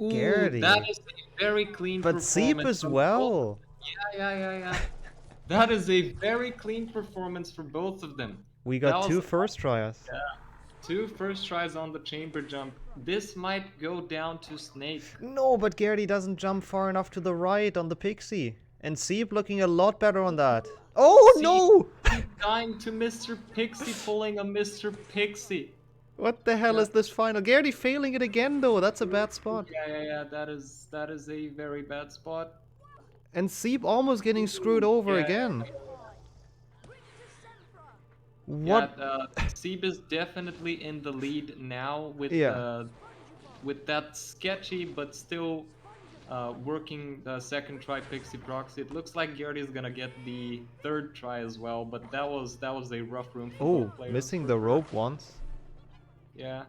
Ooh, Gertie. that is a very clean But performance. Sieb as well. Yeah. That is a very clean performance for both of them. We got 2 first tries. Yeah. 2 first tries on the chamber jump. This might go down to Snake. No, but Gertie doesn't jump far enough to the right on the Pixie. And Sieb looking a lot better on that. Oh Sieb no! Dying to Mr. Pixie, pulling a Mr. Pixie. What the hell is this final? Gertie failing it again though, that's a bad spot. Yeah, that is a very bad spot. And Sieb almost getting screwed over again. What? Yeah, Sieb is definitely in the lead now with that sketchy but still working second try Pixie proxy. It looks like Gertie is gonna get the third try as well, but that was a rough room for both players. Missing the rope once. Yeah.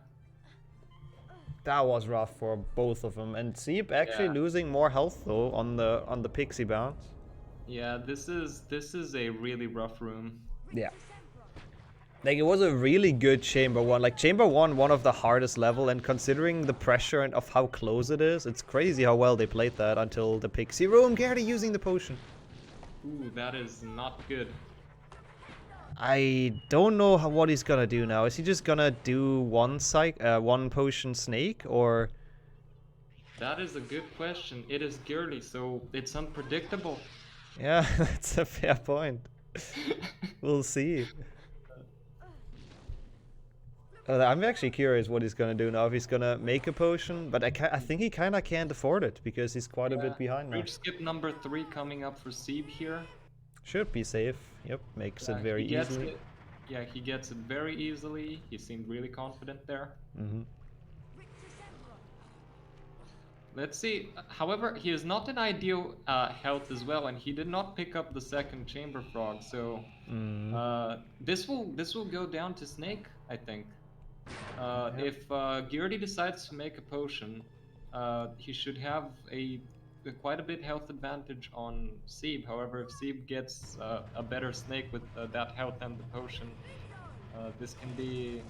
That was rough for both of them, and Sieb actually losing more health though on the Pixie bounce. Yeah, this is a really rough room. Yeah. Like, it was a really good Chamber 1. Like, Chamber 1, one of the hardest level, and considering the pressure and of how close it is, it's crazy how well they played that until the Pixie room. Gertie using the potion. Ooh, that is not good. I don't know what he's gonna do now. Is he just gonna do one potion snake, or? That is a good question. It is Gertie, so it's unpredictable. Yeah, that's a fair point. We'll see. I'm actually curious what he's gonna do now. If he's gonna make a potion, but I think he kind of can't afford it because he's quite a bit behind now. Bridge skip number 3 coming up for Sieb here. Should be safe. Yep, makes it very easily. Yeah, he gets it very easily. He seemed really confident there. Let's see. However, he is not in ideal health as well, and he did not pick up the second chamber frog. So this will go down to Snake. I think. If Geardy decides to make a potion, he should have quite a bit health advantage on Seeb. However, if Seeb gets a better snake with that health and the potion, this can be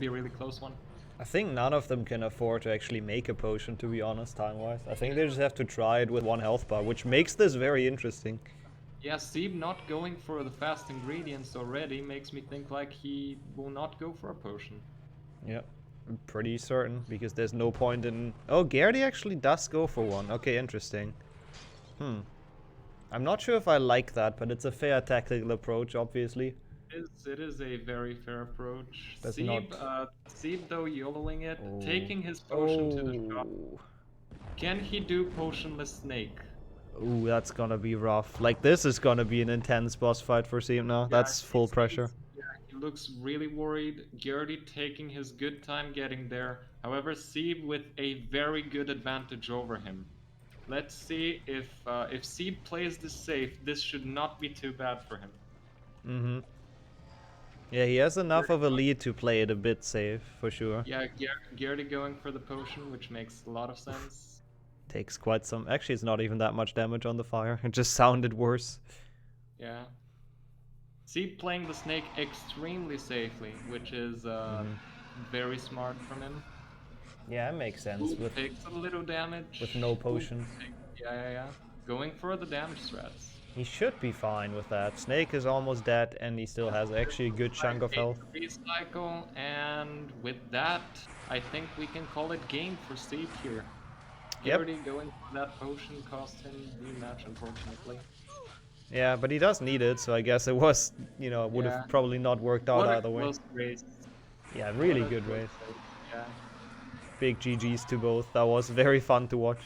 a really close one. I think none of them can afford to actually make a potion, to be honest, time-wise. I think they just have to try it with 1 health bar, which makes this very interesting. Yeah, Seeb not going for the fast ingredients already makes me think like he will not go for a potion. Yep, I'm pretty certain, because there's no point in... Oh, Geardy actually does go for one. Okay, interesting. I'm not sure if I like that, but it's a fair tactical approach, obviously. It is a very fair approach. That's Seeb though YOLOing it, taking his potion to the shop. Can he do potionless snake? Ooh, that's gonna be rough. Like, this is gonna be an intense boss fight for Seeb now. That's full pressure. Yeah, he looks really worried. Geardy taking his good time getting there. However, Seeb with a very good advantage over him. Let's see if Seeb plays this safe, this should not be too bad for him. Yeah, he has enough of a lead to play it a bit safe, for sure. Yeah, Geardy going for the potion, which makes a lot of sense. Takes quite some... Actually, it's not even that much damage on the fire. It just sounded worse. Yeah. Seeb playing the snake extremely safely, which is very smart from him. Yeah, it makes sense. With takes a little damage. With no potion. Yeah. Going for the damage strats. He should be fine with that. Snake is almost dead, and he still has actually a good chunk of health. Recycle, and with that, I think we can call it game for Seeb here. Already going for that potion cost him the match, unfortunately. Yeah, but he does need it, so I guess it was, you know, would have probably not worked out either way. Race. Yeah, really good race. Yeah. Big GGs to both. That was very fun to watch.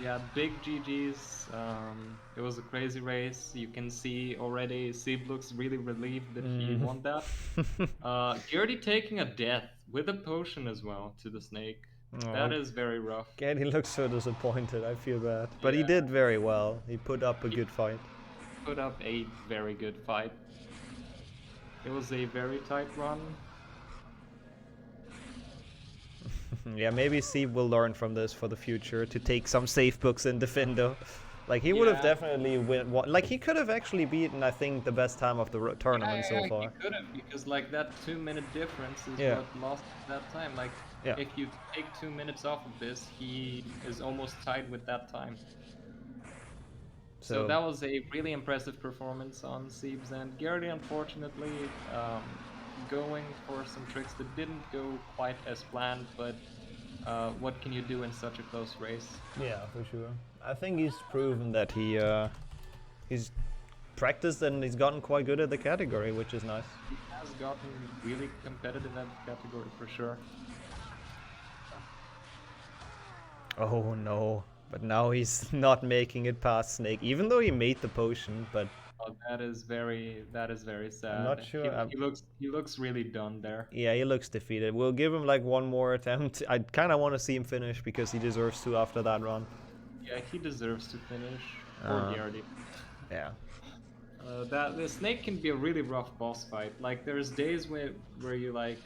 Yeah, big GGs. It was a crazy race. You can see already Seeb looks really relieved that he won that. Geardy taking a death with a potion as well to the snake. That is very rough. He looks so disappointed. I feel bad. But he did very well. He put up a good fight. Put up a very good fight. It was a very tight run. Yeah, maybe Seeb will learn from this for the future to take some safe books in Defendo. Like, he would have definitely like, he could have actually beaten, I think, the best time of the tournament so far. He could have, because like that 2-minute difference is what lost that time. Like, if you take 2 minutes off of this, he is almost tied with that time. So that was a really impressive performance on Seeb's end. Geardy, unfortunately, going for some tricks that didn't go quite as planned, but what can you do in such a close race? Yeah, for sure. I think he's proven that he's practiced and he's gotten quite good at the category, which is nice. He has gotten really competitive at the category for sure. Oh no, but now he's not making it past Snake, even though he made the potion, but... Oh, that is very sad. I'm not sure. He looks really done there. Yeah, he looks defeated. We'll give him like one more attempt. I kind of want to see him finish because he deserves to after that run. Yeah, he deserves to finish. Or Geardy. Yeah. The snake can be a really rough boss fight. Like, there's days where you like,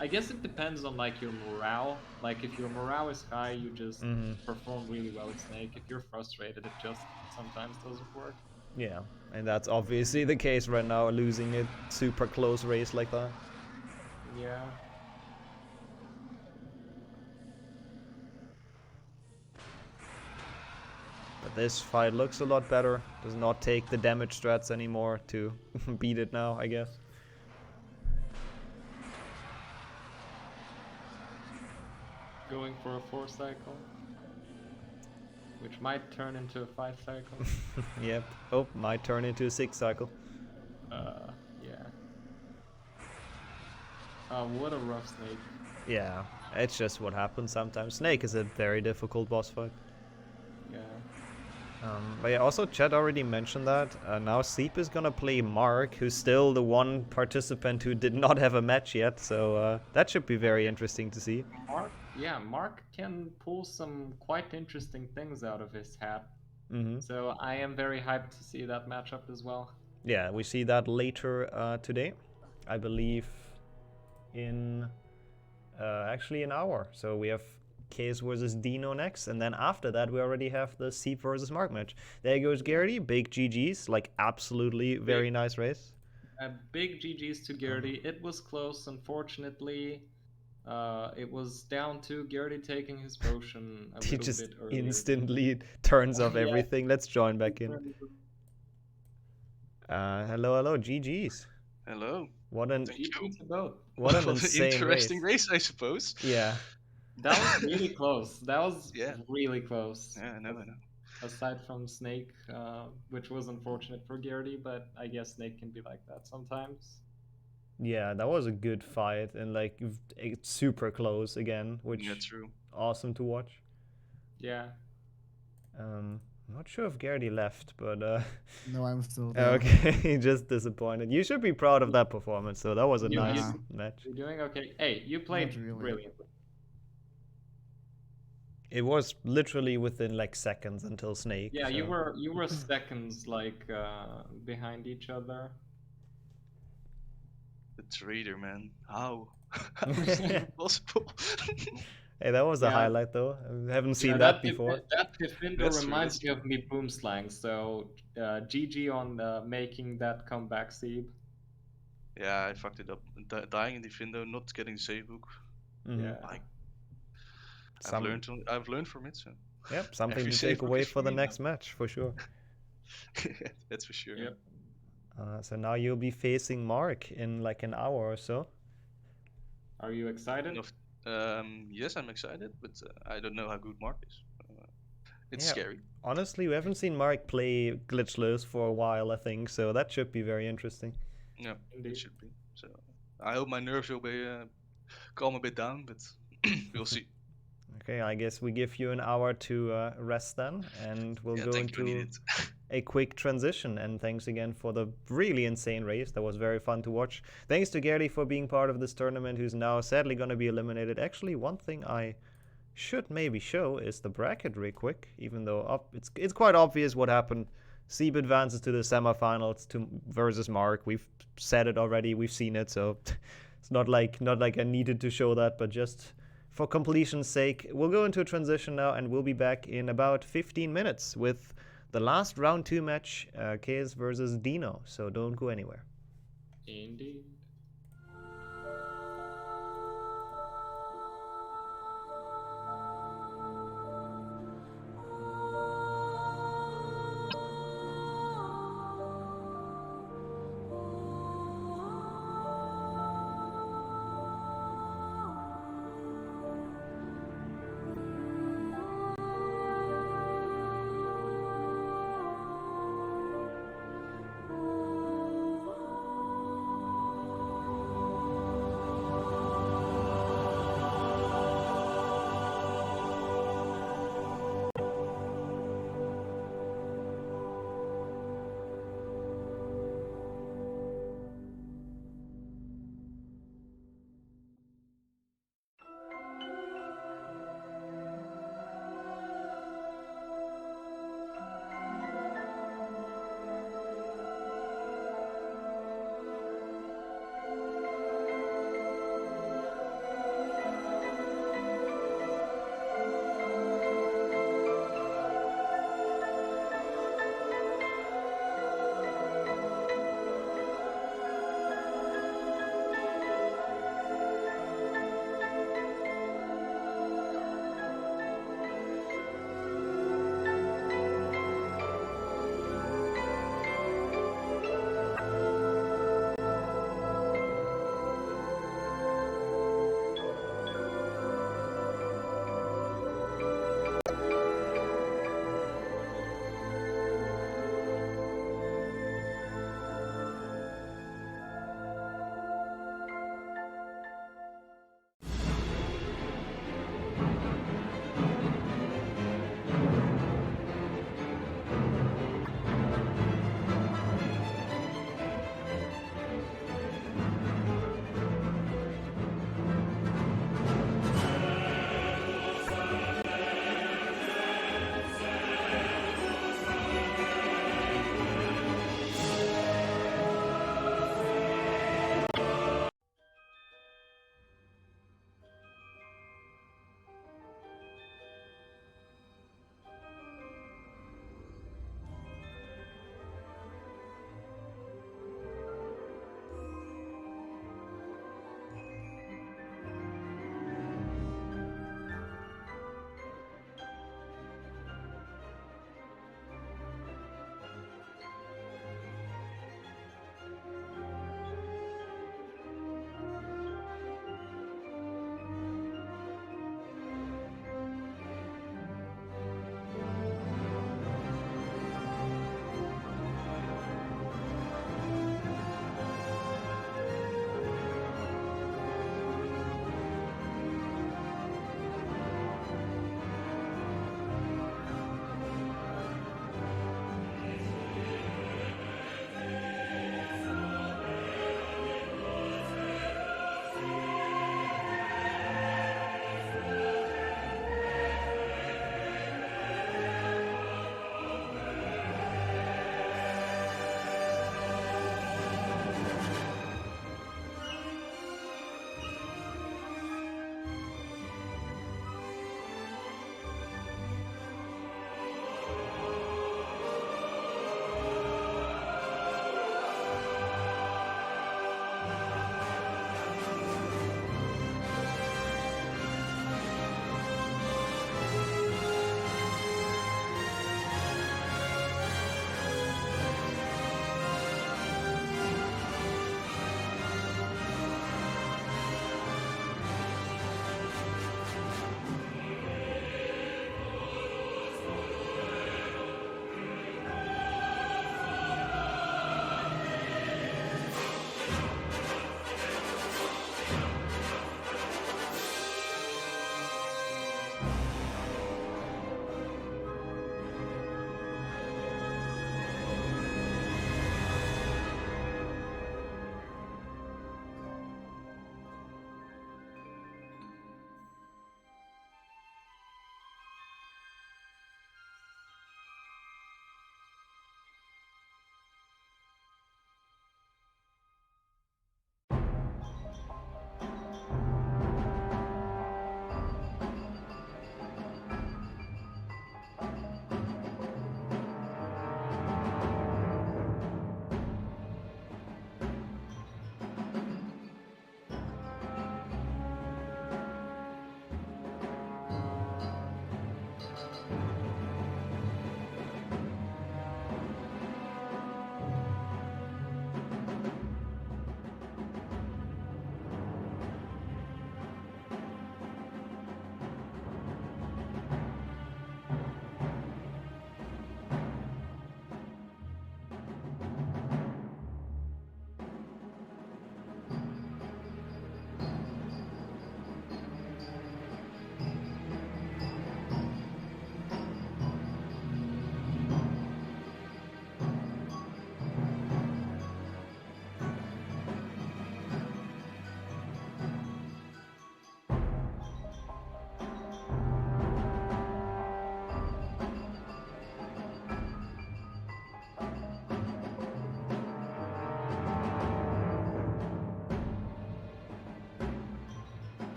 I guess it depends on like your morale. Like, if your morale is high, you just perform really well with snake. If you're frustrated, it just sometimes doesn't work. Yeah, and that's obviously the case right now, losing a super close race like that. Yeah. But this fight looks a lot better. Does not take the damage strats anymore to beat it now, I guess. Going for a 4 cycle. Which might turn into a 5 cycle. Yep. Oh, might turn into a 6 cycle. Yeah. What a rough snake. Yeah, it's just what happens sometimes. Snake is a very difficult boss fight. Yeah. But yeah, also Chad already mentioned that. Now Seep is gonna play Mark, who's still the one participant who did not have a match yet. So that should be very interesting to see. Mark can pull some quite interesting things out of his hat. So I am very hyped to see that matchup as well. Yeah, we see that later today. I believe in actually an hour. So we have Case versus Dino next, and then after that we already have the Seep versus Mark match. There goes Garrity, big GGs, like absolutely very nice race. Big GGs to Garrity. It was close, unfortunately. It was down to Garrity taking his potion a He little just bit earlier. instantly turns off Yeah. everything. Let's join back in. Hello, GGs. Hello. What an What an insane interesting race, I suppose. Yeah. That was really close. That was Yeah. really close. Yeah, I know. Aside from Snake, which was unfortunate for Garrity, but I guess Snake can be like that sometimes. Yeah, that was a good fight, and like it's super close again, which Yeah, true. Awesome to watch. Yeah. I'm not sure if Garrity left, but No, I'm still there. okay, just disappointed. You should be proud of that performance, though. That was a nice match. You're doing okay. Hey, you played really. brilliantly. It was literally within like seconds until Snake. Yeah, so. you were seconds like behind each other. The traitor, man. How? How is that possible? Hey, that was a highlight, though. I haven't seen that before. That defender reminds me of me Boom Slang, so GG on making that comeback, Seeb. Yeah, I fucked it up. Dying in Defendo, not getting save book. Yeah. I've learned from it. So. Yep, something to take away for the next match, for sure. That's for sure. Yep. So now you'll be facing Mark in like an hour or so. Are you excited? Yes, I'm excited, but I don't know how good Mark is. It's scary. Honestly, we haven't seen Mark play Glitchless for a while, I think, so that should be very interesting. Yeah, it should be. So I hope my nerves will be calm a bit down, but we'll see. Okay, I guess we give you an hour to rest then, and we'll go into a quick transition. And thanks again for the really insane race. That was very fun to watch. Thanks to Garrity for being part of this tournament, who's now sadly going to be eliminated. Actually, one thing I should maybe show is the bracket real quick, even though it's quite obvious what happened. Seeb advances to the semifinals versus Mark. We've said it already. We've seen it, so it's not like I needed to show that, but just for completion's sake, we'll go into a transition now, and we'll be back in about 15 minutes with the last round 2 match, Case versus Dino. So don't go anywhere. Indeed.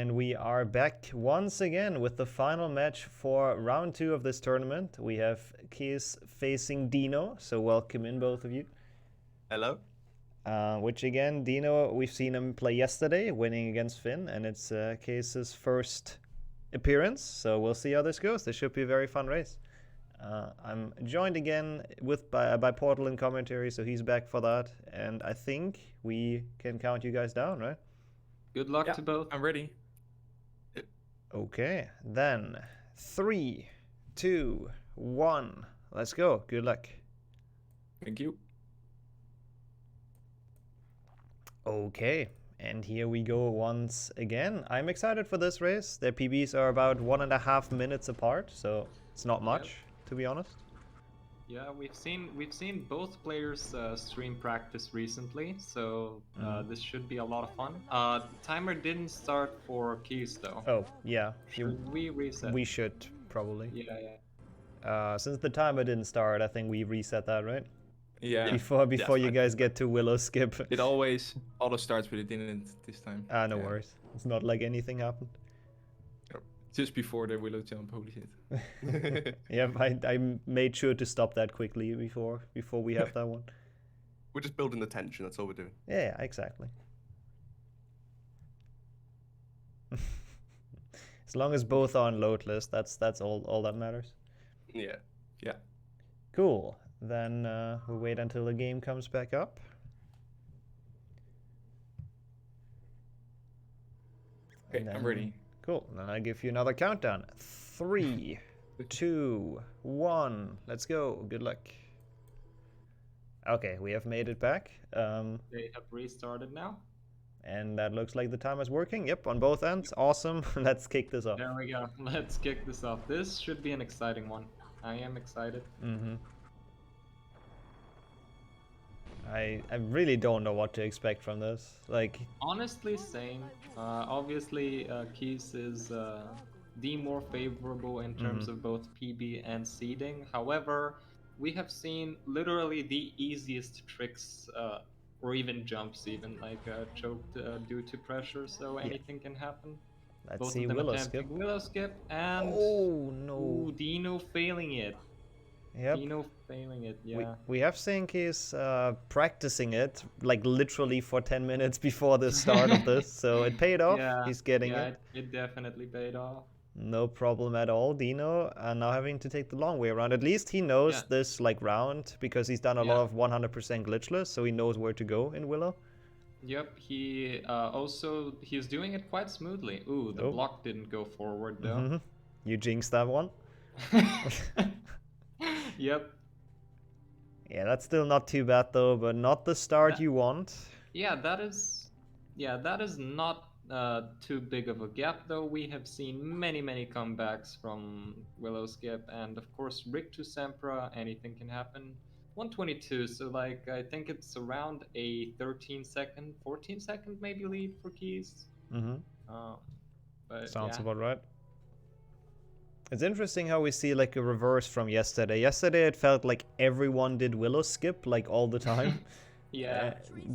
And we are back once again with the final match for round 2 of this tournament. We have Keys facing Dino, so welcome in both of you. Hello. Which again, Dino, we've seen him play yesterday, winning against Finn, and it's Keys' first appearance, so we'll see how this goes. This should be a very fun race. I'm joined again by Portal in commentary, so he's back for that, and I think we can count you guys down, right? Good luck to both. I'm ready. Okay, then 3, 2, 1, let's go. Good luck. Thank you. Okay, and here we go once again. I'm excited for this race. Their PBs are about 1.5 minutes apart, so it's not much, to be honest. Yeah, we've seen both players stream practice recently, so this should be a lot of fun. The timer didn't start for Keys though. Oh, yeah. Should we reset? We should, probably. Yeah. Since the timer didn't start, I think we reset that, right? Yeah. Before you guys get to Willow skip. It always auto starts, but it didn't this time. No worries. It's not like anything happened. Just before the Willow jump, holy shit. Yeah, I made sure to stop that quickly before we have that one. We're just building the tension, that's all we're doing. Yeah, exactly. As long as both are on load list, that's all that matters. Yeah. Cool. Then we wait until the game comes back up. Okay, I'm ready. Cool. Then I give you another countdown. 3, 2, 1. Let's go. Good luck. Okay, we have made it back. They have restarted now. And that looks like the timer is working. Yep, on both ends. Awesome. Let's kick this off. There we go. Let's kick this off. This should be an exciting one. I am excited. I really don't know what to expect from this. Like, honestly, same. Obviously, Keys is the more favorable in terms of both PB and seeding. However, we have seen literally the easiest tricks, or even jumps, even like choked due to pressure. So anything can happen. Let's Both see of them Willow attempting skip. Willow skip and Oh no! ooh, Dino failing it. Yep. Dino failing it. Yeah. We have seen Keys practicing it like literally for 10 minutes before the start of this, so it paid off. Yeah, He's getting it. It definitely paid off. No problem at all. Dino now having to take the long way around. At least he knows this like round because he's done a lot of 100% glitchless, so he knows where to go in Willow. Yep, he he's doing it quite smoothly. Ooh, the block didn't go forward though. You jinxed that one. Yep. Yeah, that's still not too bad though, but not the start you want. Yeah, that is not too big of a gap though. We have seen many comebacks from Willow skip, and of course Rick to Sempra, anything can happen. 122, so like I think it's around a 14 second maybe lead for Keys. But sounds about right. It's interesting how we see like a reverse from yesterday. Yesterday it felt like everyone did Willow skip like all the time. Yeah.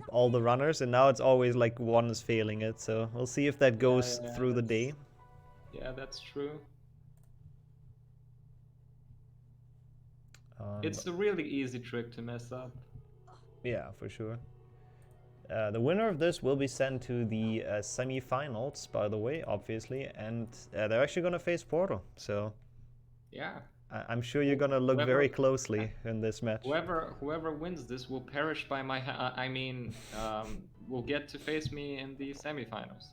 All the runners, and now it's always like one is failing it. So we'll see if that goes through the day. Yeah, that's true. It's a really easy trick to mess up. Yeah, for sure. The winner of this will be sent to the semi-finals, by the way, obviously, and they're actually going to face Portal. So yeah, I'm sure you're going to look very closely in this match. Whoever wins this will perish by my will get to face me in the semi-finals.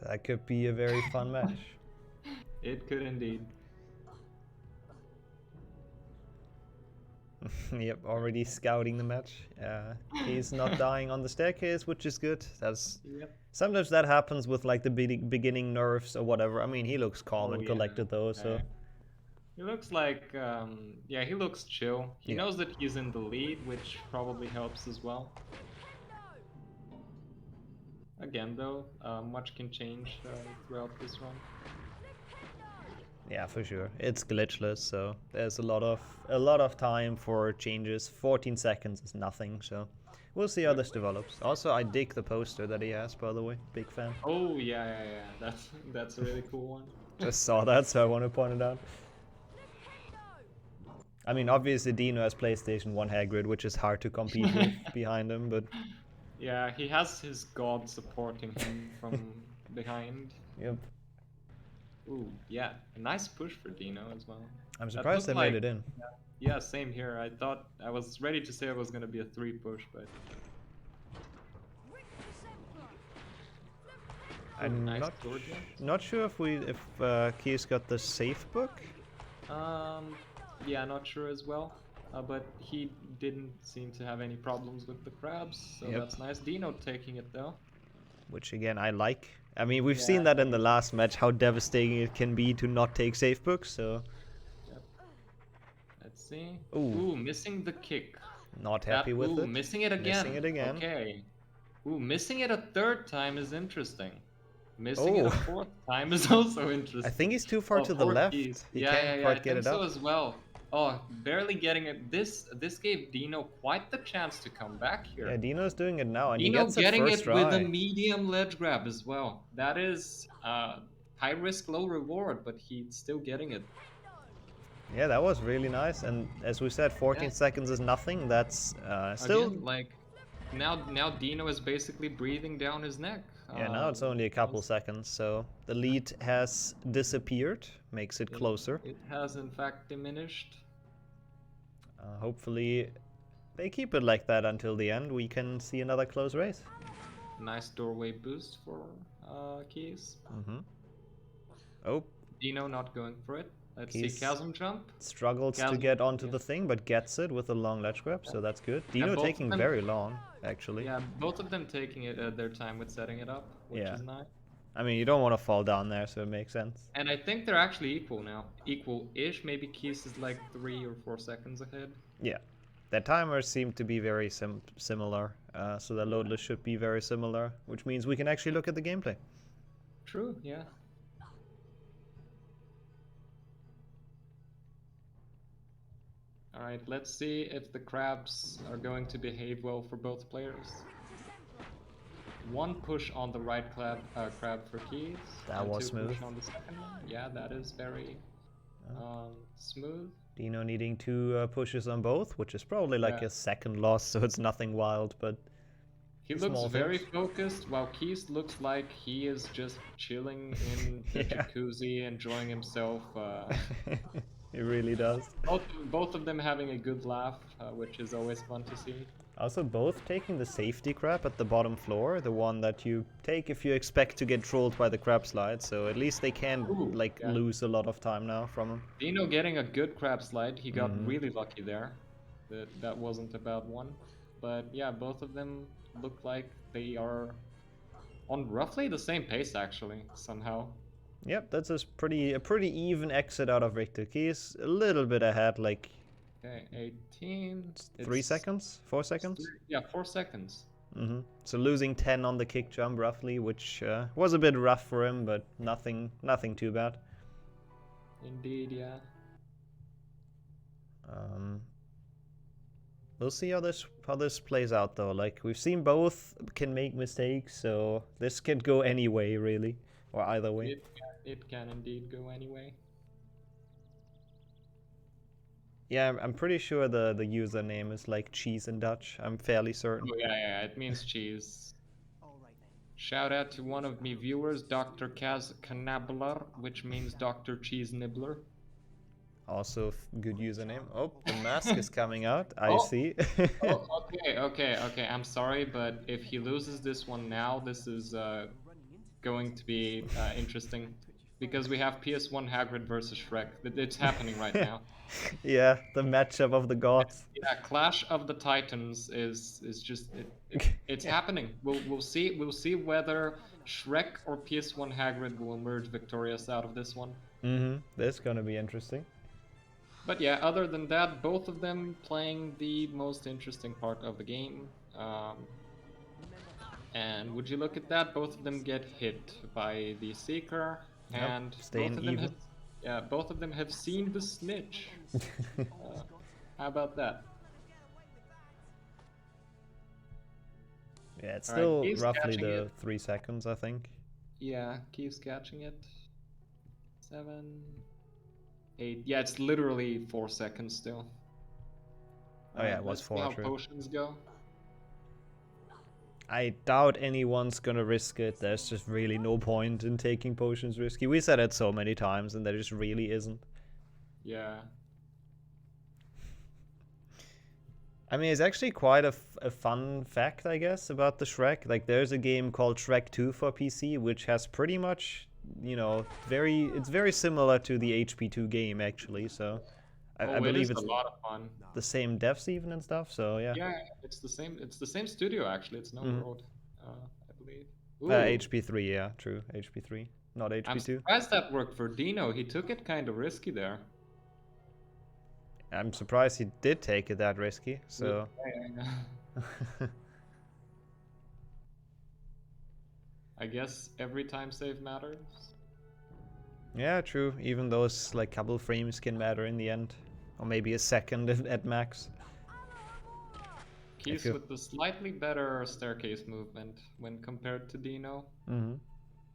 That could be a very fun match. It could indeed. Yep, already scouting the match. He's not dying on the staircase, which is good. That's sometimes that happens with like the beginning nerfs or whatever. I mean, he looks calm and collected though, so he looks like he looks chill. He knows that he's in the lead, which probably helps as well. Again, though, much can change throughout this run. Yeah, for sure. It's glitchless, so there's a lot of time for changes. 14 seconds is nothing, so We'll see how this develops. Also, I dig the poster that he has, by the way. Big fan. Oh yeah. That's a really cool one. Just saw that, so I want to point it out. I mean, obviously Dino has PlayStation 1 Hagrid, which is hard to compete with behind him, but... Yeah, he has his god supporting him from behind. Yep. Ooh, yeah, a nice push for Dino as well. I'm surprised they made it in. Yeah, same here. I was ready to say it was gonna be a 3 push, but... I'm nice not sure if Keys got the safe book. Yeah, not sure as well. But he didn't seem to have any problems with the crabs, so that's nice. Dino taking it though. Which again, I like. I mean, we've seen that in the last match, how devastating it can be to not take safe books, so... Yep. Let's see. Ooh, missing the kick. Not happy with it. Missing it again. Missing it again. Okay. Ooh, missing it a 3rd time is interesting. Missing it a 4th time is also interesting. I think he's too far to the left. Keys. He can't quite get it up. I think so as well. Oh, barely getting it. This gave Dino quite the chance to come back here. Yeah, Dino's doing it now, and Dino he gets it getting first it try. with a medium ledge grab as well. That is high risk, low reward, but he's still getting it. Yeah, that was really nice. And as we said, 14 seconds is nothing. That's still... Again, like, now Dino is basically breathing down his neck. Yeah, now it's only a couple seconds, so the lead has disappeared, makes it closer. It has in fact diminished. Hopefully they keep it like that until the end. We can see another close race. Nice doorway boost for Keys. Oh. Dino not going for it. Let's Keys see, chasm jump. Struggles to get onto the thing, but gets it with a long ledge grab, so that's good. Dino taking very long, actually. Yeah, both of them taking it their time with setting it up, which is nice. I mean, you don't want to fall down there, so it makes sense. And I think they're actually equal now. Equal-ish, maybe Keys is like 3 or 4 seconds ahead. Yeah. Their timers seem to be very similar, so the loadless should be very similar, which means we can actually look at the gameplay. True, yeah. Alright, let's see if the crabs are going to behave well for both players. 1 push on the right crab for Keys. That was smooth. Push on the second one. Yeah, that is very smooth. Dino needing 2 pushes on both, which is probably like a second loss, so it's nothing wild, but... He looks very focused, while Keys looks like he is just chilling in the jacuzzi, enjoying himself. He really does. Both of them having a good laugh, which is always fun to see. Also, both taking the safety crab at the bottom floor, the one that you take if you expect to get trolled by the crab slide, so at least they can lose a lot of time now from him. Dino getting a good crab slide, he got really lucky there. That wasn't a bad one. But yeah, both of them look like they are on roughly the same pace actually, somehow. Yep, that's a pretty even exit out of Victor. Keys a little bit ahead, like... Okay, 18... 3 seconds? 4 seconds? Yeah, 4 seconds. So losing 10 on the kick jump roughly, which was a bit rough for him, but nothing too bad. Indeed, yeah. We'll see how this plays out though. Like, we've seen both can make mistakes, so this could go any way really, or either way. It can indeed go anyway. Yeah, I'm pretty sure the username is like cheese in Dutch. I'm fairly certain. Oh yeah, it means cheese. Shout out to one of me viewers, Dr. Kaz Kanabler, which means Dr. Cheese Nibbler. Also good username. Oh, the mask is coming out. I see. Okay. I'm sorry, but if he loses this one now, this is going to be interesting. Because we have PS1 Hagrid versus Shrek. It's happening right now. Yeah, the matchup of the gods. Yeah, Clash of the Titans is just it's happening. We'll see whether Shrek or PS1 Hagrid will emerge victorious out of this one. This is gonna be interesting. But yeah, other than that, both of them playing the most interesting part of the game. And would you look at that? Both of them get hit by the Seeker. And both of them have seen the snitch. How about that? Yeah, it's Alright, still he's roughly catching the it. 3 seconds, I think. Yeah, keeps catching it. 7, 8. Yeah, it's literally 4 seconds still. Oh yeah, it was let's see 4, how true. potions go. I doubt anyone's gonna risk it. There's just really no point in taking potions risky. We said it so many times, and there just really isn't. Yeah. I mean, it's actually quite a fun fact, I guess, about the Shrek. Like, there's a game called Shrek 2 for PC, which has pretty much, you know, it's very similar to the HP2 game, actually. So, I believe it's a lot of fun. the same devs even and stuff. So yeah. Yeah, it's the same. It's the same studio actually. It's no world, I believe. Ooh, HP3, yeah, true. HP3, not HP2. I'm surprised that worked for Dino. He took it kind of risky there. I'm surprised he did take it that risky. So. Yeah. I guess every time save matters. Yeah, true. Even those like couple frames can matter in the end, or maybe a second at max. Keys with the slightly better staircase movement when compared to Dino.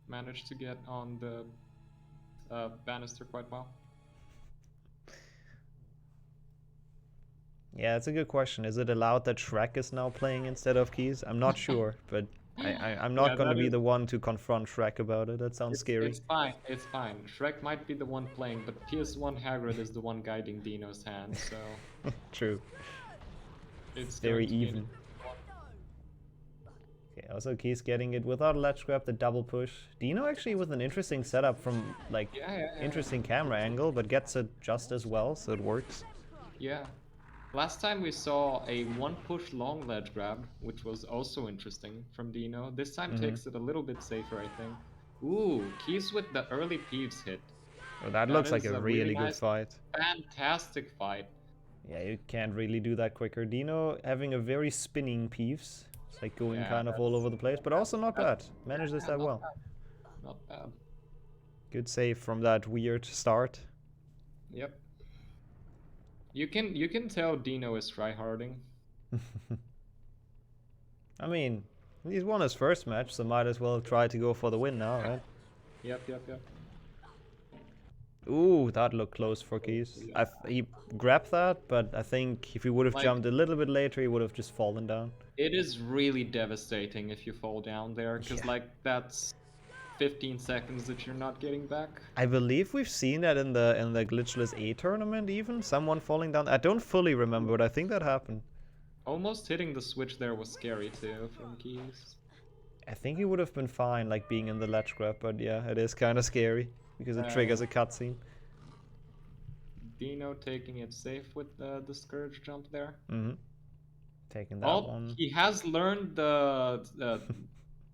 Managed to get on the banister quite well. Yeah, it's a good question. Is it allowed that Shrek is now playing instead of Keys? I'm not sure, but I'm not gonna be the one to confront Shrek about it. That sounds scary. It's fine. It's fine. Shrek might be the one playing, but PS1 Hagrid is the one guiding Dino's hand. So true. It's very even. Okay, also Keys getting it without a ledge grab, the double push. Dino actually with an interesting setup from like interesting camera angle, but gets it just as well, so it works. Yeah. Last time we saw a one push long ledge grab, which was also interesting from Dino. This time takes it a little bit safer, I think. Ooh, Keys with the early Peeves hit. Oh, that looks like a really good fight. Fantastic fight. Yeah, you can't really do that quicker. Dino having a very spinning Peeves. It's like going kind of all over the place, but also not bad. Manages that well. Not bad. Good save from that weird start. Yep. You can tell Dino is tryharding. I mean, he's won his first match, so might as well try to go for the win now, right? Yep. Ooh, that looked close for Keys. He grabbed that, but I think if he would have jumped a little bit later, he would have just fallen down. It is really devastating if you fall down there, because like that's 15 seconds that you're not getting back. I believe we've seen that in the Glitchless A tournament even, someone falling down. I don't fully remember, but I think that happened. Almost hitting the switch there was scary too from Keys. I think he would have been fine, like being in the ledge grab, but yeah, it is kind of scary because it triggers a cutscene. Dino taking it safe with the Scourge jump there. Taking that one. He has learned the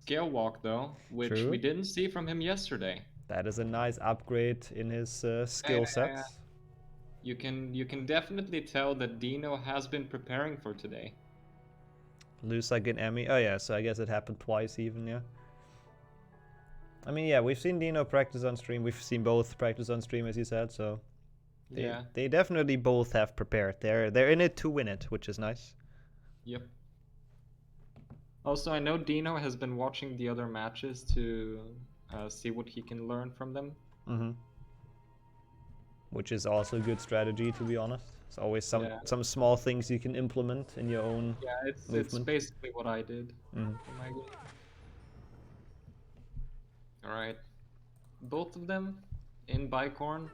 scale walk though, which we didn't see from him yesterday. That is a nice upgrade in his skill sets. You can definitely tell that Dino has been preparing for today. Lose like an Emmy. Oh yeah, so I guess it happened twice even, yeah. I mean, yeah, we've seen Dino practice on stream. We've seen both practice on stream, as you said, so they definitely both have prepared. They're in it to win it, which is nice. Yep. Also, I know Dino has been watching the other matches to see what he can learn from them. Which is also a good strategy, to be honest. It's always some small things you can implement in your own it's basically what I did in my game. Alright. Both of them in Bicorn.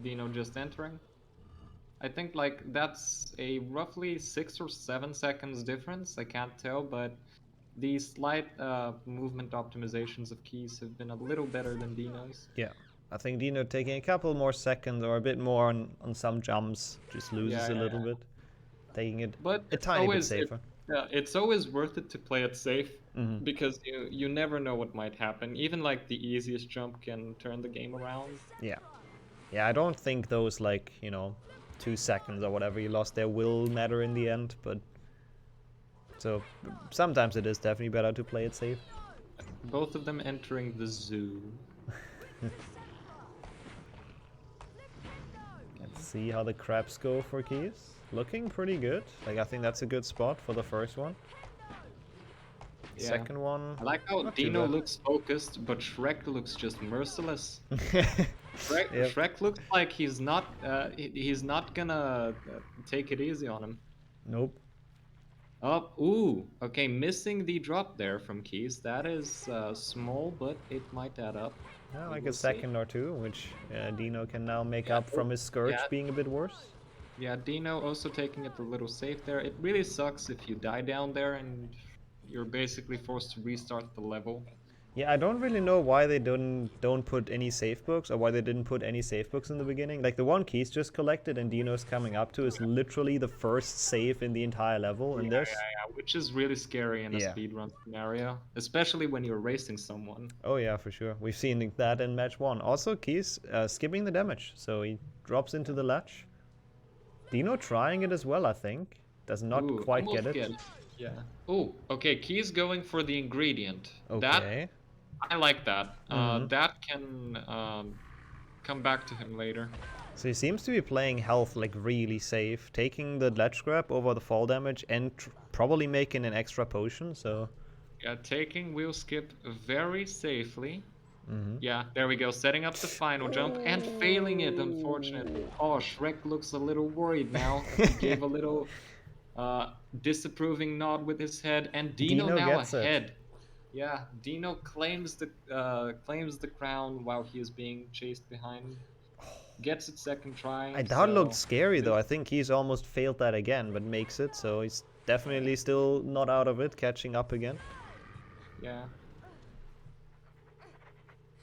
Dino just entering. I think like that's a roughly 6 or 7 seconds difference. I can't tell, but the slight movement optimizations of Keys have been a little better than Dino's. Yeah. I think Dino taking a couple more seconds or a bit more on some jumps just loses a little bit. Taking it a tiny bit safer. It's always worth it to play it safe because you never know what might happen. Even like the easiest jump can turn the game around. Yeah. Yeah, I don't think those 2 seconds or whatever you lost there will matter in the end, but so sometimes it is definitely better to play it safe. Both of them entering the zoo. Let's see how the crabs go for Keys. Looking pretty good. I think that's a good spot for the first one. Yeah. Second one. I like how not too Dino bad. looks focused, but Shrek looks just merciless. Shrek, Yep. Shrek looks like he's not gonna take it easy on him. Nope. Oh, ooh, okay, missing the drop there from Keys. That is small, but it might add up. Yeah, We like will a see. second or two, which Dino can now make Yeah, up from his Scourge yeah. being a bit worse. Yeah, Dino also taking it a little safe there. It really sucks if you die down there and you're basically forced to restart the level. Yeah, I don't really know why they don't put any safe books, or why they didn't put any safe books in the beginning. Like the one Keys just collected and Dino's coming up to is literally the first save in the entire level, and there's Which is really scary in a Yeah. speedrun scenario, especially when you're racing someone. Oh yeah, for sure. We've seen that in match 1. Also, Keys skipping the damage, so he drops into the latch. Dino trying it as well, I think. Does not Ooh, quite almost get it. Yeah. Oh, okay, Keys going for the ingredient. Okay. That, I like that. Mhm. That can come back to him later. So he seems to be playing health like really safe, taking the ledge grab over the fall damage and probably making an extra potion, so... Yeah, taking wheel skip very safely. Mhm. Yeah, there we go, setting up the final jump and failing it, unfortunately. Oh, Shrek looks a little worried now. He gave a little disapproving nod with his head, and Dino now gets it. ahead. Yeah, Dino claims the crown while he is being chased behind. Gets it second try. That looked scary though. I think he's almost failed that again, but makes it, so he's definitely still not out of it, catching up again. Yeah.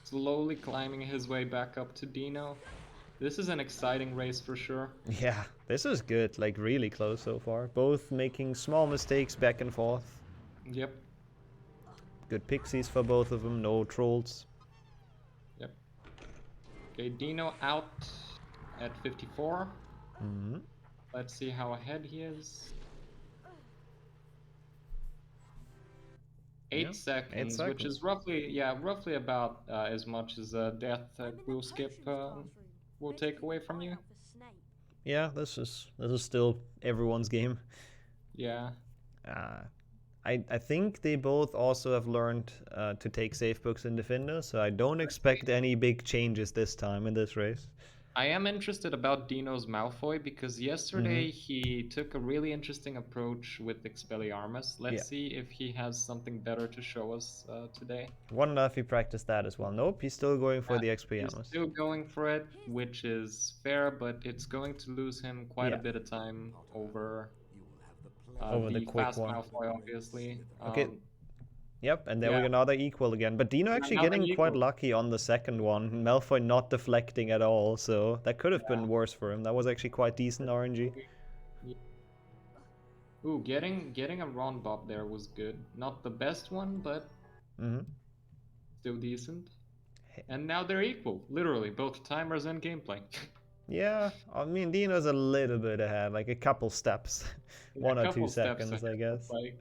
Slowly climbing his way back up to Dino. This is an exciting race for sure. Yeah, this is good, like really close so far. Both making small mistakes back and forth. Yep. Good pixies for both of them, no trolls. Yep. Okay, Dino out at 54. Mhm. Let's see how ahead he is. 8 Yeah, seconds, 8 which is roughly about as much as death wheel skip will take away from you. Yeah, this is still everyone's game. Yeah. I think they both also have learned to take safe books in Defender, so I don't expect any big changes this time in this race. I am interested about Dino's Malfoy because yesterday he took a really interesting approach with Expelliarmus. Let's see if he has something better to show us today. Wonder if he practiced that as well. Nope, he's still going for the He's Expelliarmus. still going for it, which is fair, but it's going to lose him quite a bit of time over the quick fast one. Malfoy, obviously. Okay. Yep, and there we go, another equal again. But Dino actually Another getting quite equal. lucky on the second one. Malfoy not deflecting at all, so that could have been worse for him. That was actually quite decent RNG. Ooh, getting a Ron Bob there was good. Not the best one, but still decent. And now they're equal, literally, both timers and gameplay. Yeah, I mean, Dino's a little bit ahead, like a couple steps. One or 2 seconds, I guess. Like,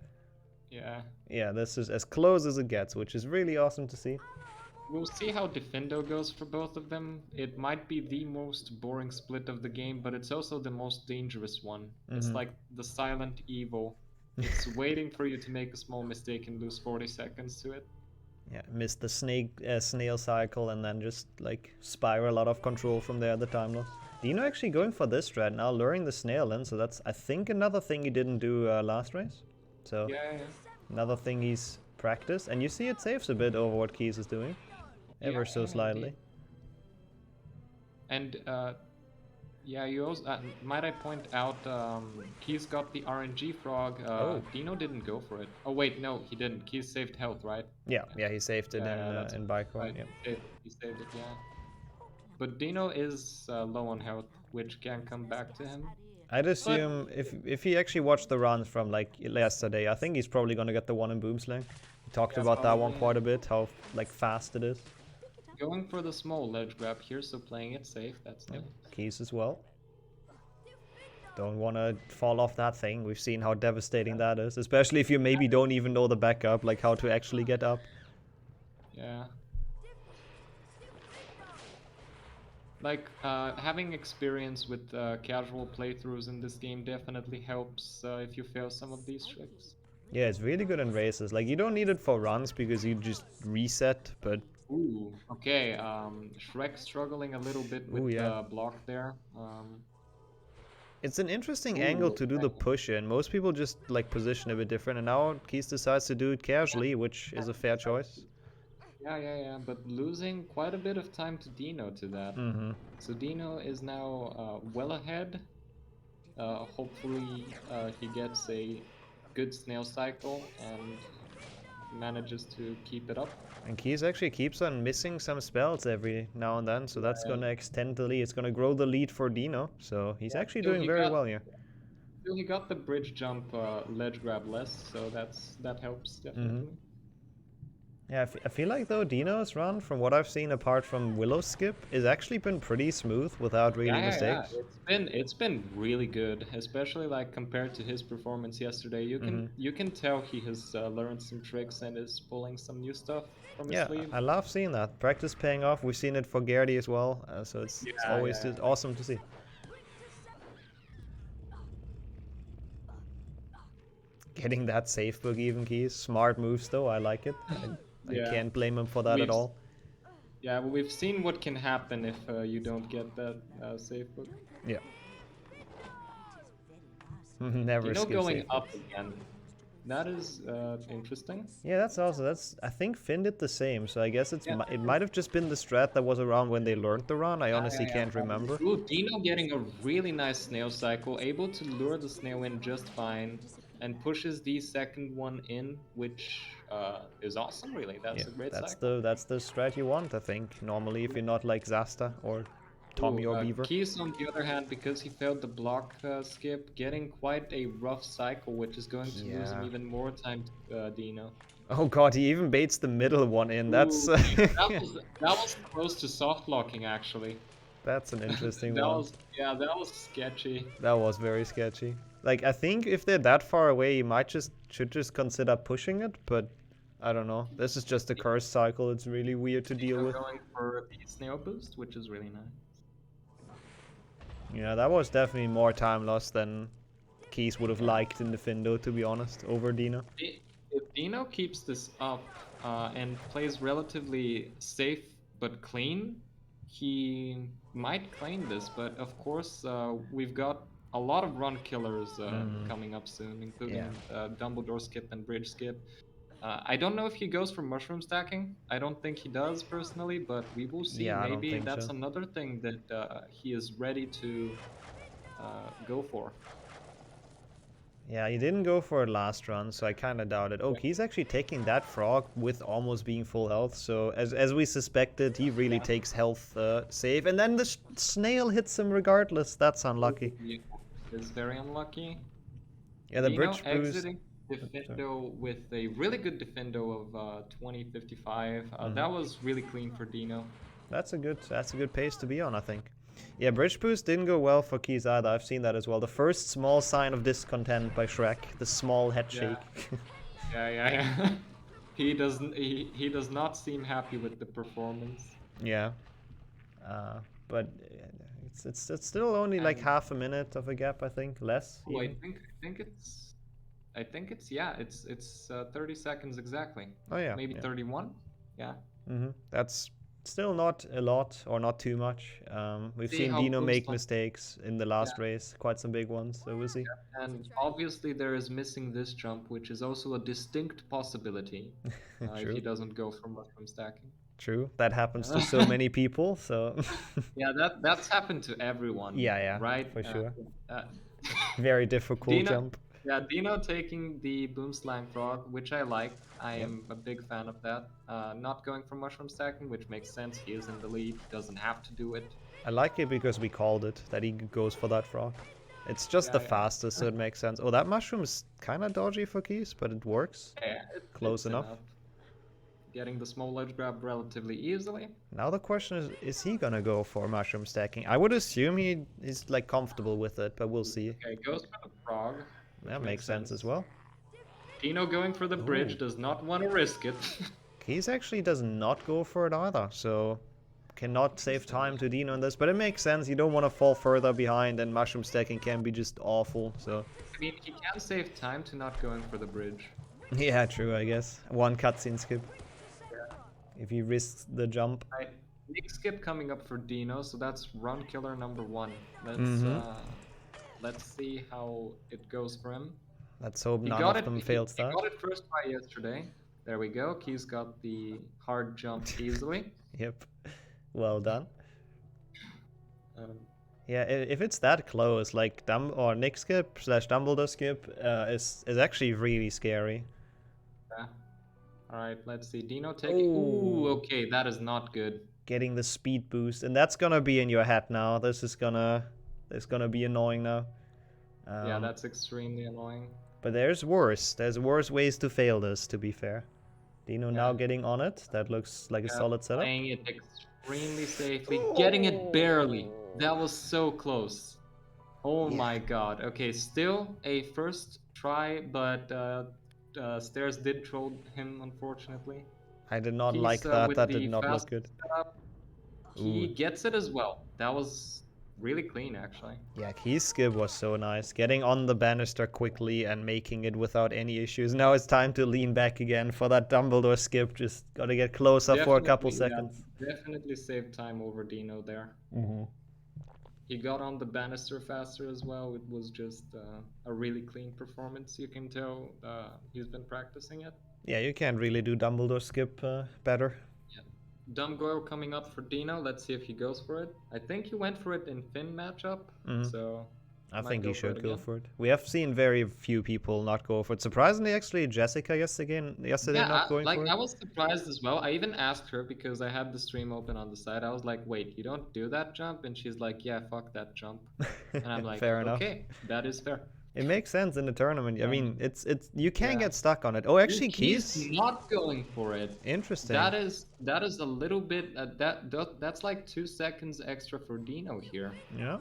yeah. Yeah, this is as close as it gets, which is really awesome to see. We'll see how Defendo goes for both of them. It might be the most boring split of the game, but it's also the most dangerous one. It's like the silent evil. It's waiting for you to make a small mistake and lose 40 seconds to it. Yeah, missed the snail cycle and then just like spiral out of control from there, the time loss. Dino actually going for this strat now, luring the snail in, so that's I think another thing he didn't do last race. So another thing he's practiced, and you see it saves a bit over what Keys is doing, ever so slightly. And yeah, you also might I point out Keys got the RNG frog. Dino didn't go for it. Oh wait, no, he didn't. Keys saved health, right? Yeah, he saved it in bike ride. Right. He saved it, yeah. But Dino is low on health, which can come back to him. I'd assume if he actually watched the runs from like yesterday, I think he's probably gonna get the one in Boomslang. We talked about that one quite a bit, how like fast it is. Going for the small ledge grab here, so playing it safe, that's nice. Keys as well. Don't want to fall off that thing. We've seen how devastating that is, especially if you maybe don't even know the backup, like how to actually get up. Yeah. Like, having experience with casual playthroughs in this game definitely helps if you fail some of these tricks. Yeah, it's really good in races. Like, you don't need it for runs because you just reset, but... Ooh, okay. Shrek struggling a little bit with the block there. It's an interesting angle to do the push in. Most people just like position a bit different, and now Keys decides to do it casually, which is a fair choice. Yeah, but losing quite a bit of time to Dino to that. So Dino is now well ahead. Hopefully he gets a good snail cycle and manages to keep it up. And Keys actually keeps on missing some spells every now and then, so that's gonna extend the lead. It's gonna grow the lead for Dino, so he's actually doing very well here. Still, he got the bridge jump ledge grab less, so that helps definitely. Yeah, I feel like though Dino's run, from what I've seen apart from Willow's skip, has actually been pretty smooth without really mistakes. Yeah. It's been really good, especially like compared to his performance yesterday. You can tell he has learned some tricks and is pulling some new stuff from his sleeve. I love seeing that. Practice paying off. We've seen it for Gardy as well, so it's always just awesome to see. Getting that safe book even, Keys. Smart moves though, I like it. I can't blame him for that at all. Yeah, well, we've seen what can happen if you don't get that safe book. Yeah. Never skip going safe up again. That is interesting. Yeah, that's I think Finn did the same, so I guess it might have just been the strat that was around when they learned the run. I honestly can't remember. Ooh, Dino getting a really nice snail cycle, able to lure the snail in just fine, and pushes the second one in, which is awesome, really. That's a great cycle. That's the strat you want, I think, normally, if you're not like Zasta or Tommy or Beaver. Keys, on the other hand, because he failed the block skip, getting quite a rough cycle, which is going to lose him even more time to Dino. Oh god, he even baits the middle one in. That's that was close to soft locking, actually. That's an interesting one. That was sketchy. That was very sketchy. Like, I think if they're that far away, you should just consider pushing it, but I don't know. This is just a curse cycle. It's really weird to deal with. Going for the snail boost, which is really nice. Yeah, that was definitely more time lost than Keys would have liked in the Findo, to be honest, over Dino. If Dino keeps this up and plays relatively safe but clean, he might claim this, but of course we've got a lot of run killers coming up soon, including Dumbledore skip and bridge skip. I don't know if he goes for mushroom stacking. I don't think he does personally, but we will see. Yeah, maybe that's another thing that he is ready to go for. Yeah, he didn't go for it last run, so I kind of doubt it. Oh, he's actually taking that frog with almost being full health, so as we suspected, he really takes health save, and then the snail hits him regardless. That's unlucky. It's very unlucky. Yeah, the Dino bridge boost. exiting Defendo with a really good Defendo of 20-55. That was really clean for Dino. That's a good pace to be on, I think. Yeah, bridge boost didn't go well for Keys either. I've seen that as well. The first small sign of discontent by Shrek, the small head shake. Yeah. He does not seem happy with the performance. Yeah, but it's still only like half a minute of a gap, I think, less. Oh, I think it's 30 seconds exactly. Oh yeah, maybe 31. Yeah. That's still not a lot or not too much. We've seen Dino make mistakes in the last race, quite some big ones, so we'll see. And obviously there is missing this jump, which is also a distinct possibility if he doesn't go for mushroom stacking. True, that happens to so many people, so... Yeah, that's happened to everyone. Yeah, right? For sure. Very difficult jump. Yeah, Dino taking the boom slang frog, which I like. I am a big fan of that. Not going for mushroom stacking, which makes sense. He is in the lead. He doesn't have to do it. I like it because we called it, that he goes for that frog. It's just the fastest, so it makes sense. Oh, that mushroom is kind of dodgy for Keys, but it works. Yeah, Close enough. Getting the small ledge grab relatively easily. Now the question is he gonna go for mushroom stacking? I would assume he's like comfortable with it, but we'll see. Okay, goes for the frog. That makes sense as well. Dino going for the bridge, does not want to risk it. Keys actually does not go for it either, so cannot save time to Dino on this, but it makes sense. You don't want to fall further behind, and mushroom stacking can be just awful, so... I mean, he can save time to not going for the bridge. Yeah, true, I guess. One cutscene skip. If he risks the jump. Right. Big skip coming up for Dino, so that's run killer number 1. Let's see how it goes for him. Let's hope He none got of it. them He fails that. got it first try yesterday. There we go. Keys got the hard jump easily. Yep. Well done. Um, Yeah, if it's that close, like Nick skip / Dumbledore skip is actually really scary. yeah. All right, let's see. Dino taking. Ooh, okay, that is not good. Getting the speed boost, and that's gonna be in your head now. This is gonna be annoying now. Yeah, that's extremely annoying. But there's worse. There's worse ways to fail this, to be fair. Dino now getting on it. That looks like a solid setup. Playing it extremely safely. Getting it barely. That was so close. Oh my god. Okay, still a first try, but Stairs did troll him, unfortunately. I did not like that. That did not look good. Setup, he gets it as well. That was really clean, actually. Yeah, Key's skip was so nice. Getting on the banister quickly and making it without any issues. Now it's time to lean back again for that Dumbledore skip. Just gotta get closer for a couple seconds. Definitely saved time over Dino there. He got on the banister faster as well. It was just a really clean performance. You can tell he's been practicing it. Yeah, you can't really do Dumbledore skip better. Dumb Goyle coming up for Dino. Let's see if he goes for it. I think he went for it in Finn matchup, so I think he should go for it. We have seen very few people not go for it. Surprisingly, actually, Jessica yesterday not going for it. I was surprised as well. I even asked her because I had the stream open on the side. I was like, "Wait, you don't do that jump?" And she's like, "Yeah, fuck that jump." And I'm like, Fair enough. "Okay, that is fair." It makes sense in the tournament. I mean, it's you can get stuck on it. Oh, actually, He's not going for it. Interesting. That is a little bit that's like 2 seconds extra for Dino here. Yeah.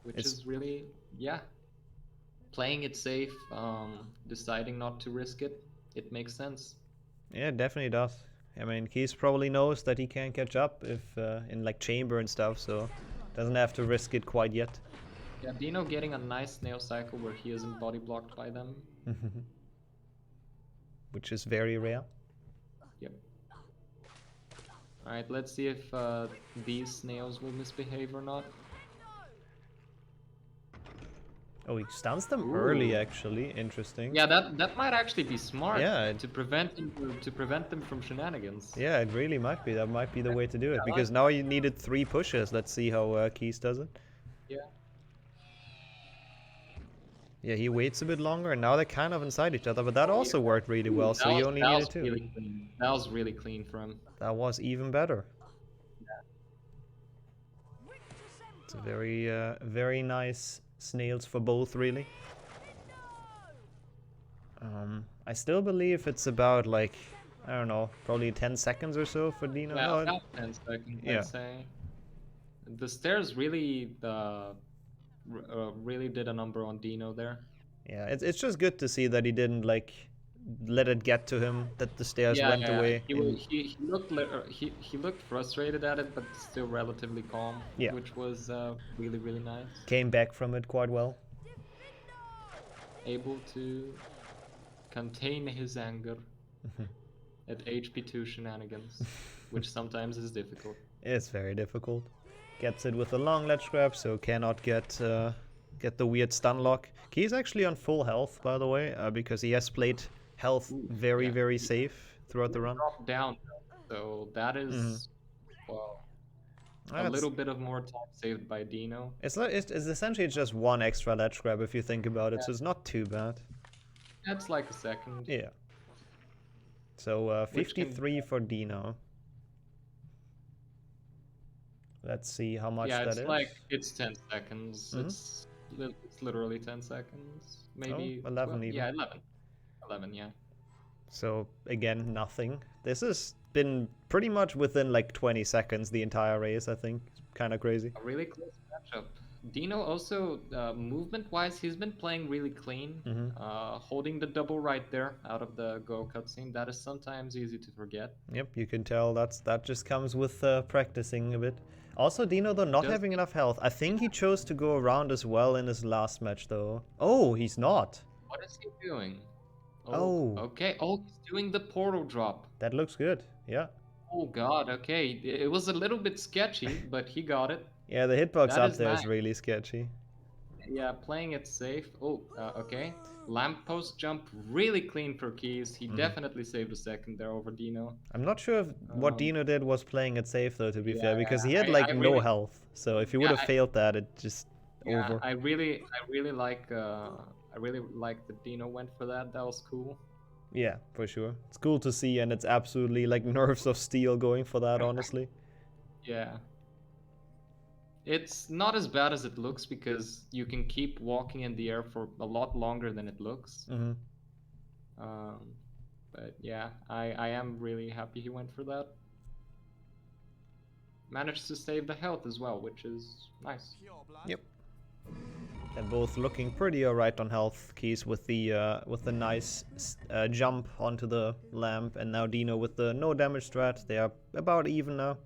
Which is really playing it safe, deciding not to risk it. It makes sense. Yeah, it definitely does. I mean, Keys probably knows that he can't catch up if in like chamber and stuff, so doesn't have to risk it quite yet. Yeah, Dino getting a nice snail cycle where he isn't body blocked by them. Which is very rare. Yep. Alright, let's see if these snails will misbehave or not. Oh, he stuns them early, actually. Interesting. Yeah, that might actually be smart. Yeah, to prevent them from shenanigans. Yeah, it really might be. That might be the way to do it, because now you needed 3 pushes. Let's see how Keys does it. Yeah. Yeah, he waits a bit longer, and now they're kind of inside each other, but that also worked really well, so you only needed 2. Really clean. That was really clean for him. That was even better. It's a very nice snails for both, really. I still believe it's about, like, I don't know, probably 10 seconds or so for Dino. Yeah, about 10 seconds, I'd say. The stairs really really did a number on Dino there. Yeah, it's just good to see that he didn't like let it get to him, that the stairs went away. He looked frustrated at it, but still relatively calm, which was really nice. Came back from it quite well. Able to contain his anger at HP2 shenanigans, which sometimes is difficult. It's very difficult. Gets it with a long ledge grab, so cannot get the weird stun lock. He's actually on full health, by the way, because he has played health very safe throughout the run. Drop down, so that is well, a little bit of more time saved by Dino. It's essentially just 1 extra ledge grab if you think about it, so it's not too bad. That's like a second. Yeah. So 53 for Dino. Let's see how much that is. Yeah, it's 10 seconds. It's literally 10 seconds. Maybe 11 even. Yeah, 11. 11, yeah. So again, nothing. This has been pretty much within like 20 seconds the entire race, I think. Kind of crazy. A really close matchup. Dino also, movement-wise, he's been playing really clean. Holding the double right there out of the Go cutscene. That is sometimes easy to forget. Yep, you can tell that just comes with practicing a bit. Also, Dino, though, not Does having he? enough health. I think he chose to go around as well in his last match, though. Oh, he's not. What is he doing? Oh. Okay. Oh, he's doing the portal drop. That looks good. Yeah. Oh god, okay. It was a little bit sketchy, but he got it. Yeah, the hitbox That up is there is nice. really sketchy. Yeah, playing it safe. Oh, okay. Lamppost jump, really clean for Keys. He definitely saved a second there over Dino. I'm not sure if what Dino did was playing it safe, though, to be fair, because he had I like no really- health. So if he would have failed that, it just Yeah, over. I really like that Dino went for that. That was cool. Yeah, for sure. It's cool to see, and it's absolutely like nerves of steel going for that, honestly. Yeah. It's not as bad as it looks because you can keep walking in the air for a lot longer than it looks. Mm-hmm. But yeah, I am really happy he went for that. Managed to save the health as well, which is nice. Yep. They're both looking pretty alright on health. Keys with the nice jump onto the lamp, and now Dino with the no damage strat. They are about even now.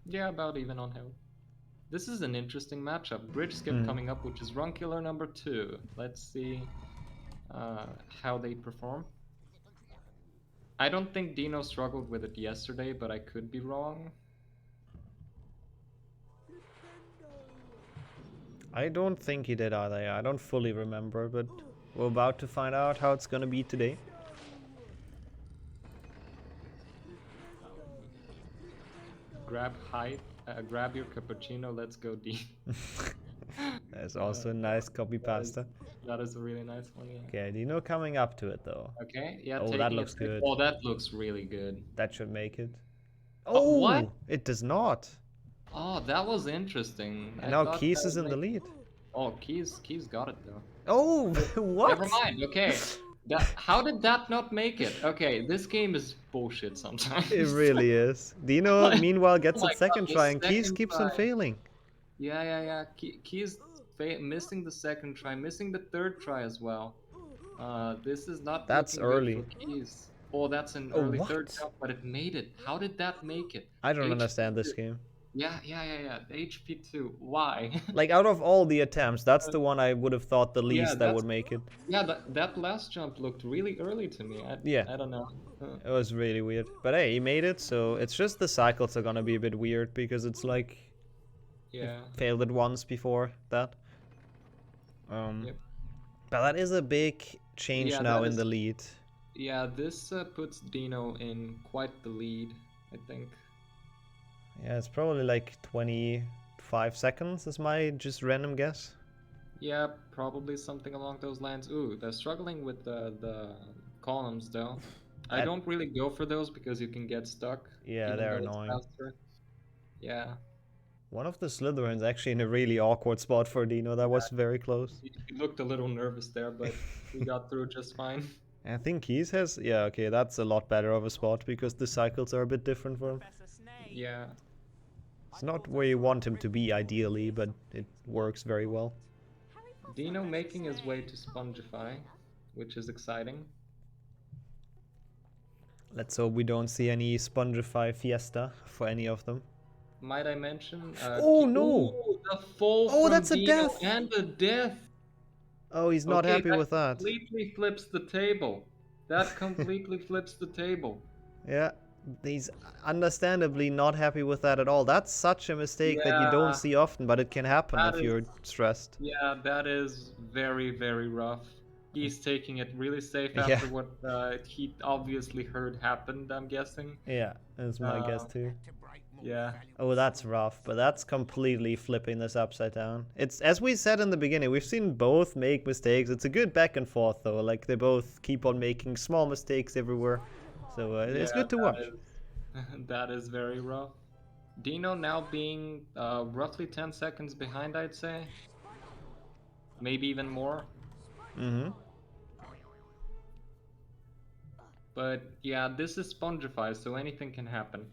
Yeah, about even on health. This is an interesting matchup. Bridge skip coming up, which is run killer number 2. Let's see how they perform. I don't think Dino struggled with it yesterday, but I could be wrong. I don't think he did either. Yeah, I don't fully remember, but we're about to find out how it's gonna be today. Grab height, grab your cappuccino, let's go D. There's also a nice copy pasta. That is a really nice one, yeah. Okay, Dino coming up to it though. Okay, yeah, Oh, that taking looks it- good. Oh, that looks really good. That should make it. Oh, what? It does not. Oh, that was interesting. And I now thought Keys that is in would the make- lead. Oh, Keys got it though. Oh, what? Never mind. Okay, how did that not make it? Okay, this game is bullshit sometimes. It really is. Dino, meanwhile, gets Oh my it second God, try, the and Keys second keeps on try. failing. Yeah. Keys missing the second try, missing the third try as well. This is not. That's looking good early. for Keys. Oh, that's an Oh, early third what? jump, but it made it. How did that make it? I don't HP2. understand this game. Yeah. HP2. Why? Like, out of all the attempts, that's the one I would have thought the least that that's- would make it. Yeah, that last jump looked really early to me. I don't know. It was really weird. But hey, he made it, so it's just the cycles are gonna be a bit weird, because it's like, Yeah. failed it once before that. Yep. But that is a big change Yeah, now that in is- the lead. Yeah, this puts Dino in quite the lead, I think. Yeah, it's probably like 25 seconds is my just random guess. Yeah, probably something along those lines. Ooh, they're struggling with the columns though. I That- don't really go for those because you can get stuck. Yeah, even they're though it's annoying. faster. Yeah, One of the Slytherins actually in a really awkward spot for Dino. That was very close. he looked a little nervous there, but he got through just fine. I think Keys has... Yeah, okay, that's a lot better of a spot because the cycles are a bit different for him. Professor Snape. Yeah, It's not where you want him to be ideally, but it works very well. Dino making his way to Spongify, which is exciting. Let's hope we don't see any Spongify Fiesta for any of them. Might I mention? Oh, no! Ooh, the fall Oh, from that's a Dino death! and the death. Oh, he's not Okay, happy with that. Completely flips the table. That completely flips the table. Yeah, he's understandably not happy with that at all. That's such a mistake that you don't Yeah. see often, but it can happen That if you're is- stressed. Yeah, that is very, very rough. He's taking it really safe Yeah. after what he obviously heard happened, I'm guessing. Yeah, that's my guess Uh, too. Yeah. Oh, that's rough, but that's completely flipping this upside down. It's, as we said in the beginning, we've seen both make mistakes. It's a good back and forth though, like they both keep on making small mistakes everywhere. So it's Yeah, good to that watch. is- that is very rough. Dino now being roughly 10 seconds behind, I'd say. Maybe even more. Mm-hmm. But yeah, this is Spongify, so anything can happen.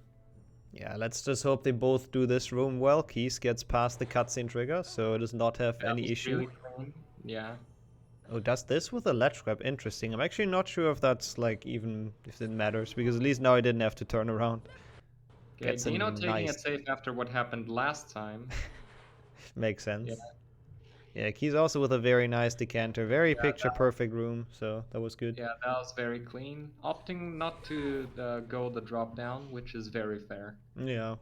Yeah, let's just hope they both do this room well. Keys gets past the cutscene trigger, so it does not have That any was issue. really clean. Yeah. Oh, does this with a ledge grab? Interesting. I'm actually not sure if that's like even if it matters, because at least now I didn't have to turn around. Okay, Gets a Dino taking nice... it safe after what happened last time. Makes sense. Yeah. Yeah, Keys also with a very nice decanter. Very Yeah, picture-perfect room, so that was good. Yeah, that was very clean. Opting not to go the drop down, which is very fair. Yeah,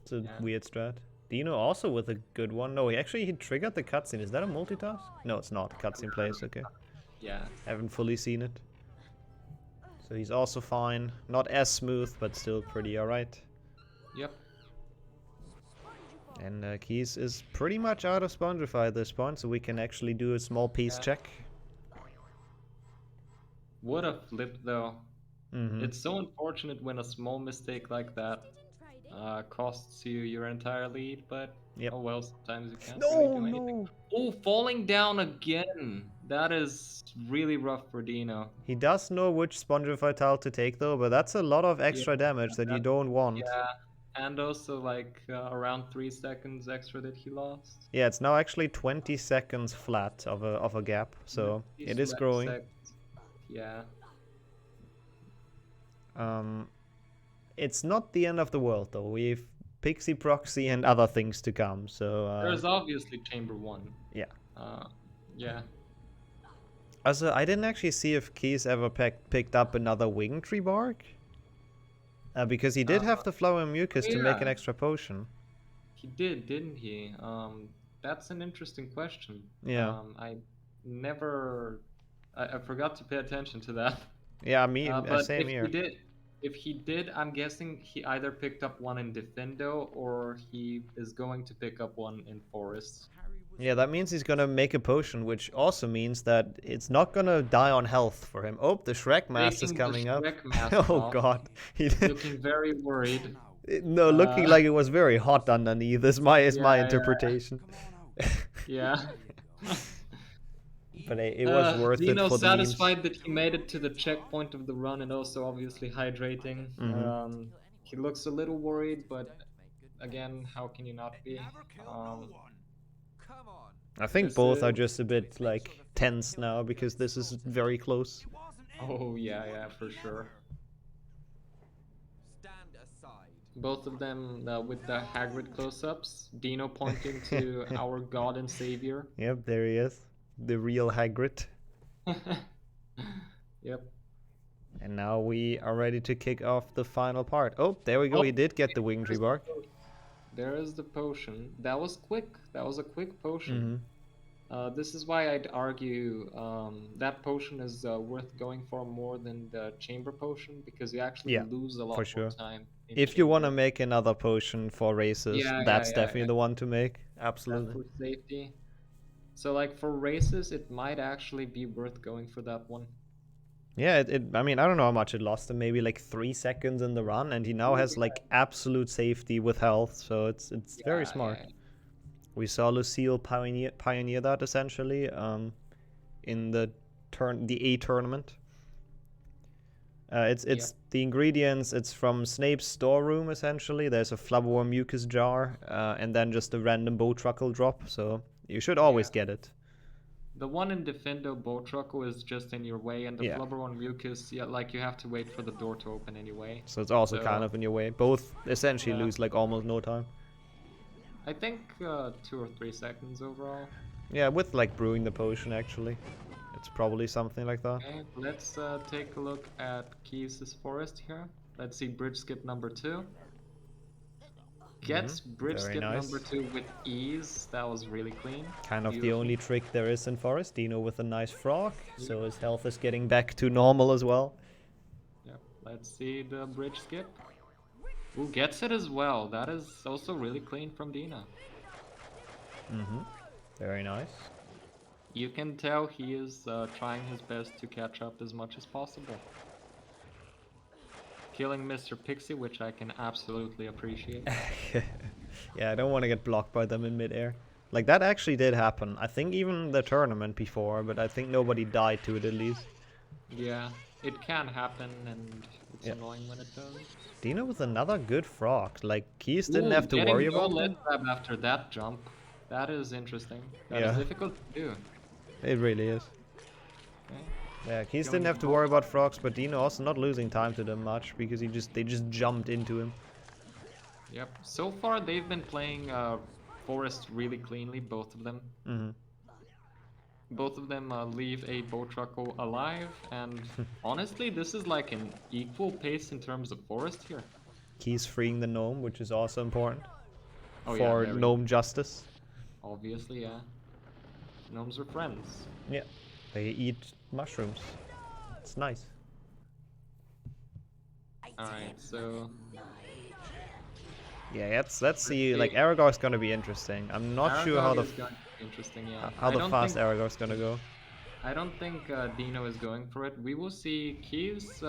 it's a weird strat. Dino also with a good one. No, he triggered the cutscene. Is that a multitask? No, it's not. Cutscene plays, okay. Yeah. Haven't fully seen it. So he's also fine. Not as smooth, but still pretty alright. Yep. And Keys is pretty much out of Spongify at this point, so we can actually do a small piece check. What a flip, though. Mm-hmm. It's so unfortunate when a small mistake like that costs you your entire lead, but oh well, sometimes you can't really do anything. Oh, falling down again. That is really rough for Dino. He does know which Spongify tile to take, though, but that's a lot of extra damage that you don't want. Yeah. And also like around 3 seconds extra that he lost. Yeah, it's now actually 20 seconds flat of a gap, so it is growing. Yeah. It's not the end of the world though. We've Pixie Proxy and other things to come, so there's obviously Chamber 1. Yeah. Yeah. Also, I didn't actually see if Keys ever picked up another Wing Tree Bark. Because he did have the Flower Mucus to make an extra potion. He did, didn't he? That's an interesting question. Yeah. I forgot to pay attention to that. Yeah, me, but same here. If he did, I'm guessing he either picked up one in Defendo or he is going to pick up one in Forest. Yeah, that means he's gonna make a potion, which also means that it's not gonna die on health for him. Oh, the Shrek Mask is coming up. Oh god. Looking very worried. No, looking like it was very hot underneath is my interpretation. Yeah. But it was worth it Dino for the satisfied that he made it to the checkpoint of the run and also obviously hydrating. Mm-hmm. He looks a little worried, but again, how can you not be? I think both are just a bit like tense now because this is very close. Oh yeah, for sure. Both of them with the Hagrid close-ups. Dino pointing to our god and savior. Yep, there he is. The real Hagrid. Yep. And now we are ready to kick off the final part. Oh, there we go. He did get the Wing Tree Bark. There is the potion. That was quick. That was a quick potion. Mm-hmm. This is why I'd argue that potion is worth going for more than the chamber potion because you actually lose a lot more time. If you want to make another potion for races, that's definitely the one to make. Absolutely. For safety. So like for races, it might actually be worth going for that one. Yeah, I mean, I don't know how much it lost him, maybe like 3 seconds in the run, and he now has like absolute safety with health, so it's very smart. Yeah. We saw Lucille pioneer that essentially in the A tournament. It's the ingredients. It's from Snape's storeroom essentially. There's a Flubberworm Mucus jar, and then just a random Bowtruckle drop. So you should always get it. The one in Defendo Bowtruckle is just in your way, and the Flubberworm Mucus, like you have to wait for the door to open anyway. So it's also kind of in your way. Both essentially lose like almost no time. I think 2 or 3 seconds overall. Yeah, with like brewing the potion actually. It's probably something like that. Okay, let's take a look at Keys' Forest here. Let's see bridge skip number 2. Gets bridge skip number 2 with ease. That was really clean. Kind of the only trick there is in Forest. Dino with a nice frog, so his health is getting back to normal as well. Yep, let's see the bridge skip. Who gets it as well? That is also really clean from Dino. Very nice. You can tell he is trying his best to catch up as much as possible. Killing Mr. Pixie, which I can absolutely appreciate. Yeah, I don't want to get blocked by them in midair. Like, that actually did happen. I think even the tournament before, but I think nobody died to it at least. Yeah, it can happen, and it's annoying when it does. Dino with another good frog. Like, Keys didn't have to worry about it. Getting grab after that jump. That is interesting. That is difficult to do. It really is. Okay. Yeah, Keys didn't have to worry about frogs, but Dino also not losing time to them much because they just jumped into him. Yep. So far, they've been playing Forest really cleanly, both of them. Mm-hmm. Both of them leave a Bowtruckle alive, and honestly, this is like an equal pace in terms of Forest here. Keys freeing the gnome, which is also important Oh, for yeah, gnome justice. Obviously, yeah. Gnomes are friends. Yeah, they eat mushrooms. It's nice. Alright, so... Yeah, let's see. Like, Aragorn's gonna be interesting. I'm not sure how the interesting, yeah. how the fast Aragorn's gonna go. I don't think Dino is going for it. We will see Keys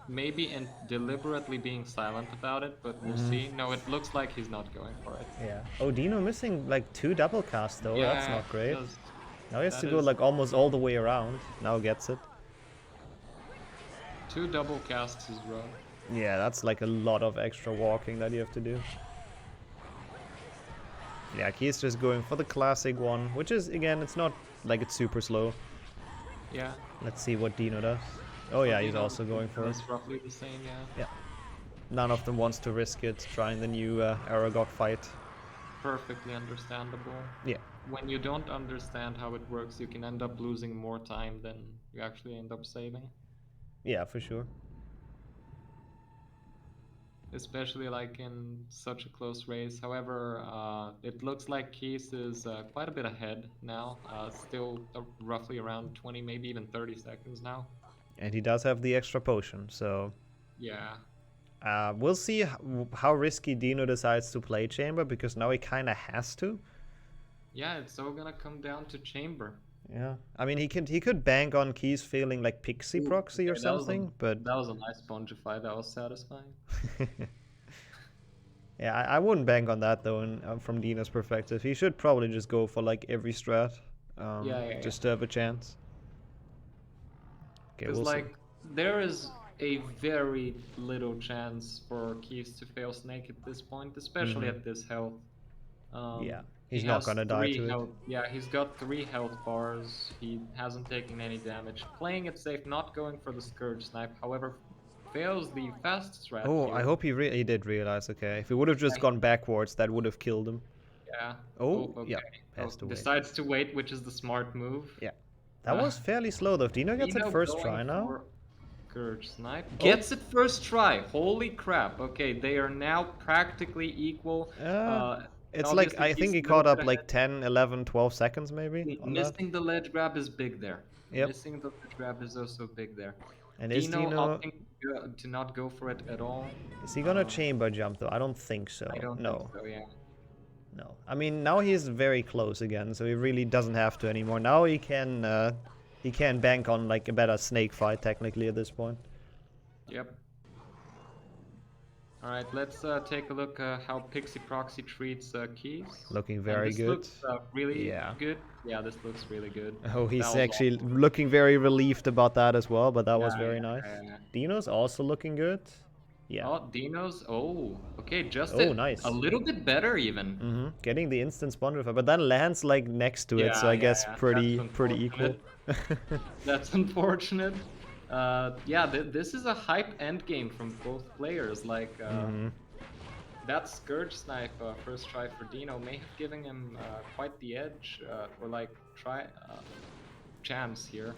maybe deliberately being silent about it, but we'll see. No, it looks like he's not going for it. Yeah. Oh, Dino missing like 2 double casts though. Yeah, that's not great. Now he has to that go is- like almost all the way around. Now gets it. 2 double casts is rough. Yeah, that's like a lot of extra walking that you have to do. Yeah, he's just going for the classic one, which is, again, it's not like it's super slow. Yeah. Let's see what Dino does. Oh yeah, he's also going for it. It's roughly the same, yeah. Yeah. None of them wants to risk it, trying the new Aragog fight. Perfectly understandable. Yeah. When you don't understand how it works, you can end up losing more time than you actually end up saving. Yeah, for sure. Especially like in such a close race. However, it looks like Keys is quite a bit ahead now. Still roughly around 20, maybe even 30 seconds now. And he does have the extra potion, so... Yeah. We'll see how risky Dino decides to play Chamber, because now he kind of has to. Yeah, it's all gonna come down to Chamber. Yeah, I mean he could bank on Keys failing like Pixie Proxy or something, but that was a nice Spongify. That was satisfying. Yeah, I wouldn't bank on that though. From Dino's perspective, he should probably just go for like every strat, just to have a chance. Okay, Because we'll see. like there is a very little chance for Keys to fail Snake at this point, especially at this health. Yeah, he's he not has gonna die 3 to health. Yeah, he's got 3 health bars. He hasn't taken any damage. Playing it safe, not going for the Scourge Snipe. However, fails the fast strat. Oh, here. I hope he did realize. Okay, if he would have just gone backwards, that would have killed him. Yeah. Oh, okay. yeah, has to wait. Decides to wait, which is the smart move. Yeah, that was fairly slow though. Dino gets Dino it first going try now. for Scourge Snipe. Gets it first try. Holy crap. Okay, they are now practically equal. It's like, obviously I think he's he a caught little up bit like ahead. 10, 11, 12 seconds maybe on that. Missing the ledge grab is big there. Yep. Missing the ledge grab is also big there. And is Dino Dino... opting to not go for it at all. Is he gonna chamber jump though? I don't think so. I don't no. think so, yeah. No. I mean, now he's very close again, so he really doesn't have to anymore. Now he can bank on like a better snake fight technically at this point. Yep. Alright, let's take a look how Pixie Proxy treats Keys. Looking And very this good. Looks, really Yeah. good. Yeah, this looks really good. Oh, he's That was actually awesome. looking very relieved about that as well, but that was Yeah, very yeah, nice. yeah. Dino's also looking good. Yeah. Oh, Dino's. Oh, okay, just Nice. a little bit better even. Getting the instant spawn revive, but then lands like next to it, so I guess pretty equal. That's unfortunate. This is a hype end game from both players. Like that Scourge Snipe first try for Dino may have given him quite the edge, or like chance here.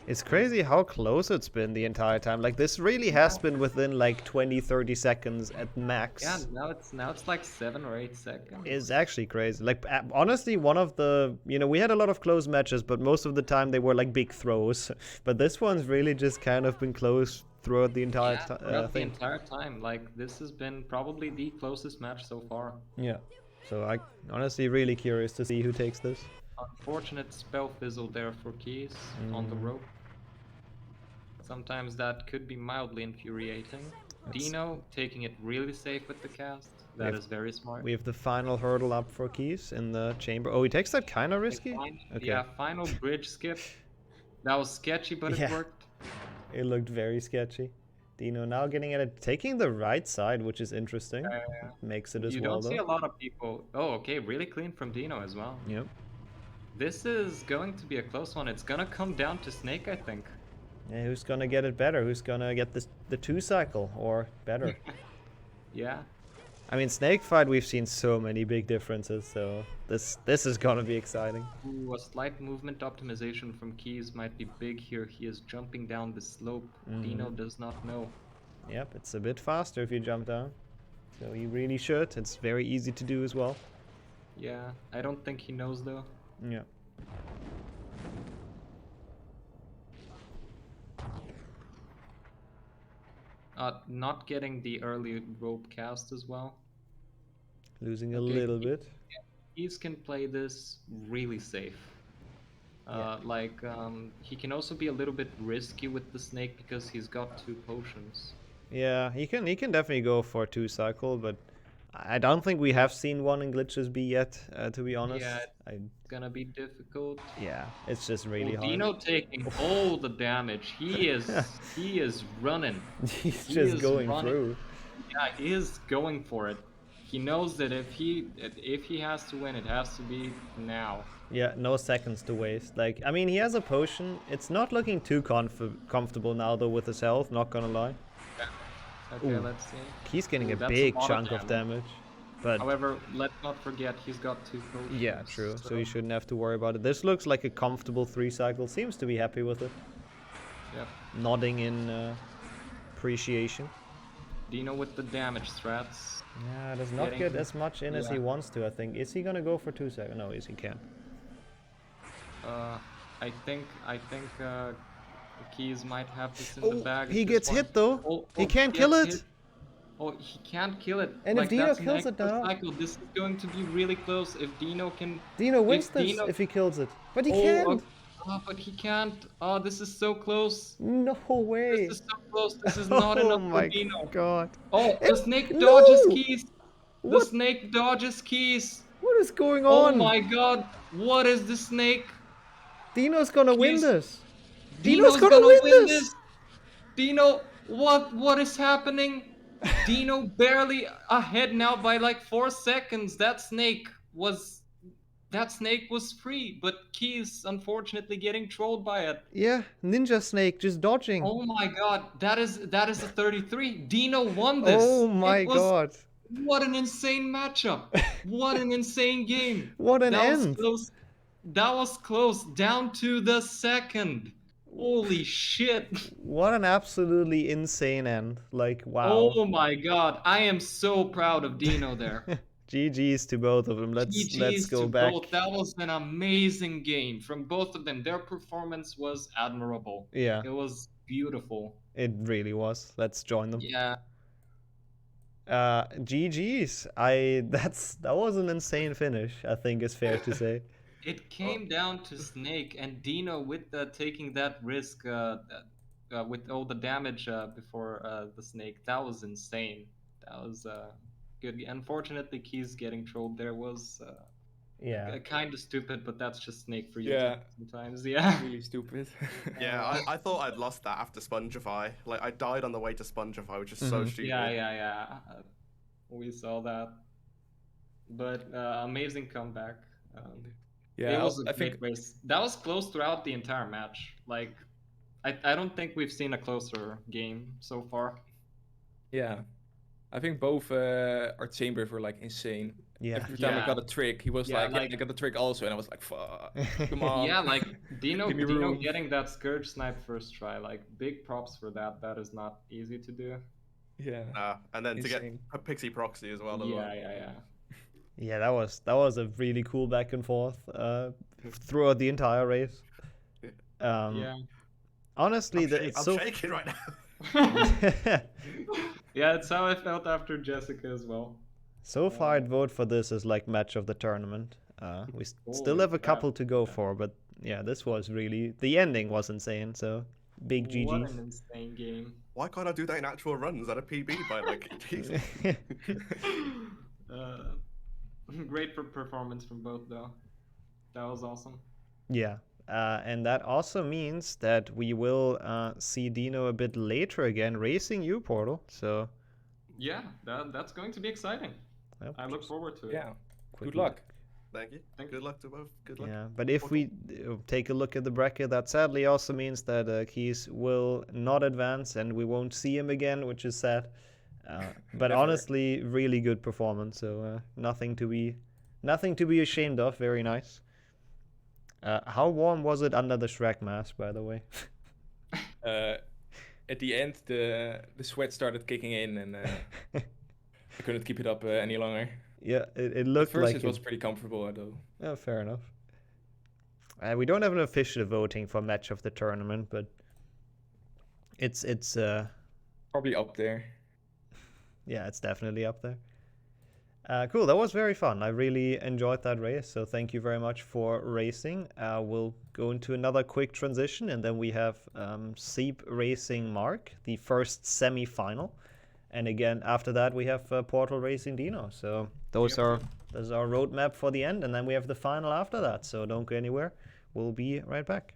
It's crazy how close it's been the entire time. Like this really has been within like 20-30 seconds at max. Yeah, now it's like 7 or 8 seconds. It's actually crazy. Like honestly, one of the, we had a lot of close matches, but most of the time they were like big throws. But this one's really just kind of been close throughout the entire throughout the thing. entire time. Like this has been probably the closest match so far. Yeah. So I honestly really curious to see who takes this. Unfortunate spell fizzle there for Keys on the rope. Sometimes that could be mildly infuriating. Dino taking it really safe with the cast. That is very smart. We have the final hurdle up for Keys in the chamber. Oh, he takes that kind of risky? Okay. Yeah, final bridge skip. That was sketchy, but it worked. It looked very sketchy. Dino now getting at it, taking the right side, which is interesting. Makes it as well, though. You don't see a lot of people... Oh, okay, really clean from Dino as well. Yep. This is going to be a close one. It's gonna come down to Snake, I think. Yeah, who's gonna get it better? Who's gonna get the 2 cycle or better? Yeah. I mean, Snake Fight, we've seen so many big differences, so this is gonna be exciting. Ooh, a slight movement optimization from Keys might be big here. He is jumping down the slope. Dino does not know. Yep, it's a bit faster if you jump down. So you really should. It's very easy to do as well. Yeah, I don't think he knows though. Yeah. Not getting the early rope cast as well. Losing a Okay, little bit. Keys can play this really safe. He can also be a little bit risky with the snake because he's got 2 potions. Yeah, he can definitely go for 2 cycle, but I don't think we have seen one in Glitchless B yet, to be honest. Yeah, it's gonna be difficult. Yeah, it's just really hard. Dino taking all the damage. He is running. He's just going through. Yeah, he is going for it. He knows that if he has to win, it has to be now. Yeah, no seconds to waste. Like, I mean, he has a potion. It's not looking too comfortable now, though, with his health, not gonna lie. Okay, Ooh. let's see. He's getting a That's big lot chunk of damage. But however, let's not forget he's got 2 potions. yeah, true. So you shouldn't have to worry about it. This looks like a comfortable 3 cycle. Seems to be happy with it. Yep. Nodding in appreciation. Dino with the damage strats. Yeah, does not get as much in as he wants to, I think. Is he gonna go for 2 seconds? No, he can't. I think Keys might have this in the bag. He gets hit though. He can't kill it. Hit. Oh, he can't kill it. And if Dino kills it now, this is going to be really close. If Dino can, Dino wins this if he kills it. But he can't. But he can't. Oh, this is so close. No way. This is so close. This is not enough for Dino. Oh my god. Oh, the snake dodges No! Keys. The What? snake dodges Keys. What is going Oh on? my god. What is the snake? Dino's gonna win Keys- this. Dino's gonna win this. Dino, what is happening? Dino barely ahead now by like 4 seconds. That snake was free, but Keys unfortunately getting trolled by it. Yeah, Ninja Snake just dodging. Oh my god, that is a 33. Dino won this. Oh my god. What an insane matchup. What an insane game. What an That end. was close. That was close, down to the second. Holy shit. What an absolutely insane end. Like, wow. Oh my god, I am so proud of Dino there. GG's to both of them. Let's GG's go to back. both. That was an amazing game from both of them. Their performance was admirable. Yeah, It was beautiful. it really was. Let's join them. Yeah. GG's. That was an insane finish, I think is fair to say. It came down to Snake and Dino with taking that risk with all the damage before the Snake. That was insane. That was good. Unfortunately, Keys getting trolled there was Yeah. kind of stupid, but that's just Snake for you Yeah. sometimes. Yeah. Really stupid. Yeah, I thought I'd lost that after Spongify. Like, I died on the way to Spongify, which is so stupid. Yeah. We saw that. But amazing comeback. Yeah, It was a I great think race. That was close throughout the entire match. Like, I don't think we've seen a closer game so far. yeah, I think both our chambers were like insane. Yeah. Every time Yeah. I got a trick, he was Yeah, like, like- I got the trick also, and I was like, fuck, come on. Yeah, like Dino Give me room. getting that Scourge snipe first try. Like, big props for that. That is not easy to do. Yeah. And then to get Insane. a Pixie Proxy as well. Yeah. Yeah, that was a really cool back and forth throughout the entire race. Yeah. Honestly, I'm it's so shaking right now. Yeah, it's how I felt after Jessica as well. so far I'd vote for this as like match of the tournament. We still Holy have a crap. couple to go for, but yeah, this was really the ending was insane. So big What GG's. an insane game. Why can't I do that in actual runs at a PB by like? Jesus. Great performance from both though. That was awesome. Yeah, and that also means that we will see Dino a bit later again racing you, Portal. So Yeah, that's going to be exciting. well, I look forward to it. Yeah. quick Good luck. Thank you. Thank Good luck to both. Good luck. Yeah, but if we take a look at the bracket, that sadly also means that Keys will not advance and we won't see him again, which is sad. But honestly, really good performance. So nothing to be ashamed of. Very nice. How warm was it under the Shrek mask, by the way? At the end, the sweat started kicking in, and I couldn't keep it up any longer. Yeah, it looked like it was pretty comfortable, though. Yeah, fair enough. We don't have an official voting for match of the tournament, but it's probably up there. Yeah, it's definitely up there. Cool, that was very fun. I really enjoyed that race, so thank you very much for racing. We'll go into another quick transition, and then we have Seep racing Mark, the first semi-final. And again, after that, we have Portal racing Dino. So those are our roadmap for the end, and then we have the final after that. So don't go anywhere. We'll be right back.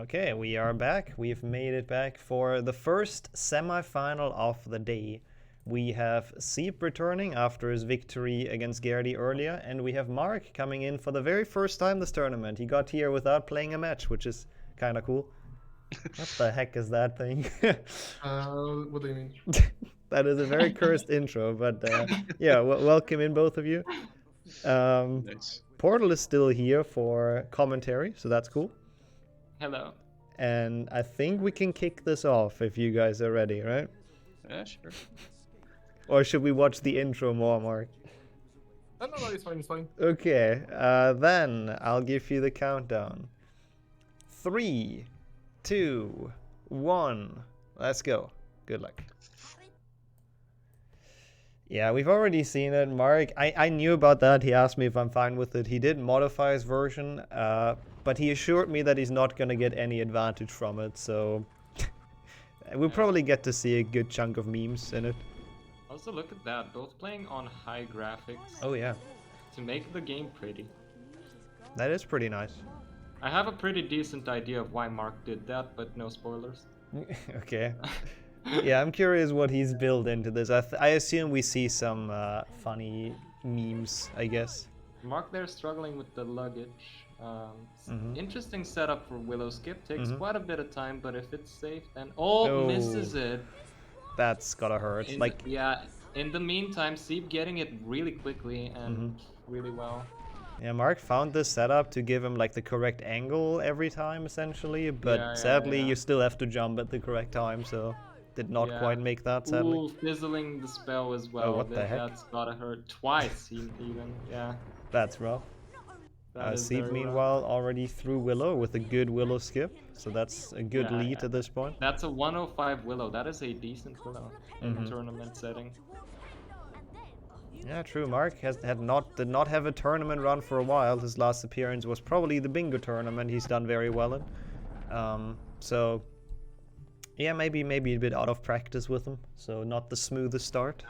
Okay, we are back. We've made it back for the first semi-final of the day. We have Seep returning after his victory against Gerdy earlier, and we have Mark coming in for the very first time this tournament. He got here without playing a match, which is kind of cool. What the heck is that thing? What do you mean? That is a very cursed intro, but yeah, welcome in both of you. Nice. Portal is still here for commentary, so that's cool. Hello. And I think we can kick this off if you guys are ready, right? Yeah, sure. Or should we watch the intro more, Mark? No, it's fine, it's fine. Okay, then I'll give you the countdown. 3, 2, 1. Let's go. Good luck. Yeah, we've already seen it. Mark, I knew about that. He asked me if I'm fine with it. He did modify his version, but he assured me that he's not going to get any advantage from it, so we'll probably get to see a good chunk of memes in it. Also, look at that. Both playing on high graphics. Oh, yeah. To make the game pretty. That is pretty nice. I have a pretty decent idea of why Mark did that, but no spoilers. Okay. Yeah, I'm curious what he's built into this. I assume we see some funny memes, I guess. Mark there struggling with the luggage. Interesting setup for Willow Skip. Takes quite a bit of time, but if it's safe, then... Oh, misses it. That's gotta hurt. Yeah, in the meantime, Seep getting it really quickly and really well. Yeah, Mark found this setup to give him like the correct angle every time, essentially, but sadly you still have to jump at the correct time, so did not quite make that, sadly. Ooh, fizzling the spell as well. Oh, what the heck? That's gotta hurt twice, even, yeah. That's rough. Seep, meanwhile, already through Willow with a good Willow skip, so that's a good lead at this point. That's a 105 Willow. That is a decent Willow in a tournament setting. Yeah, true. Mark did not have a tournament run for a while. His last appearance was probably the bingo tournament he's done very well in. So yeah, maybe a bit out of practice with him, so not the smoothest start.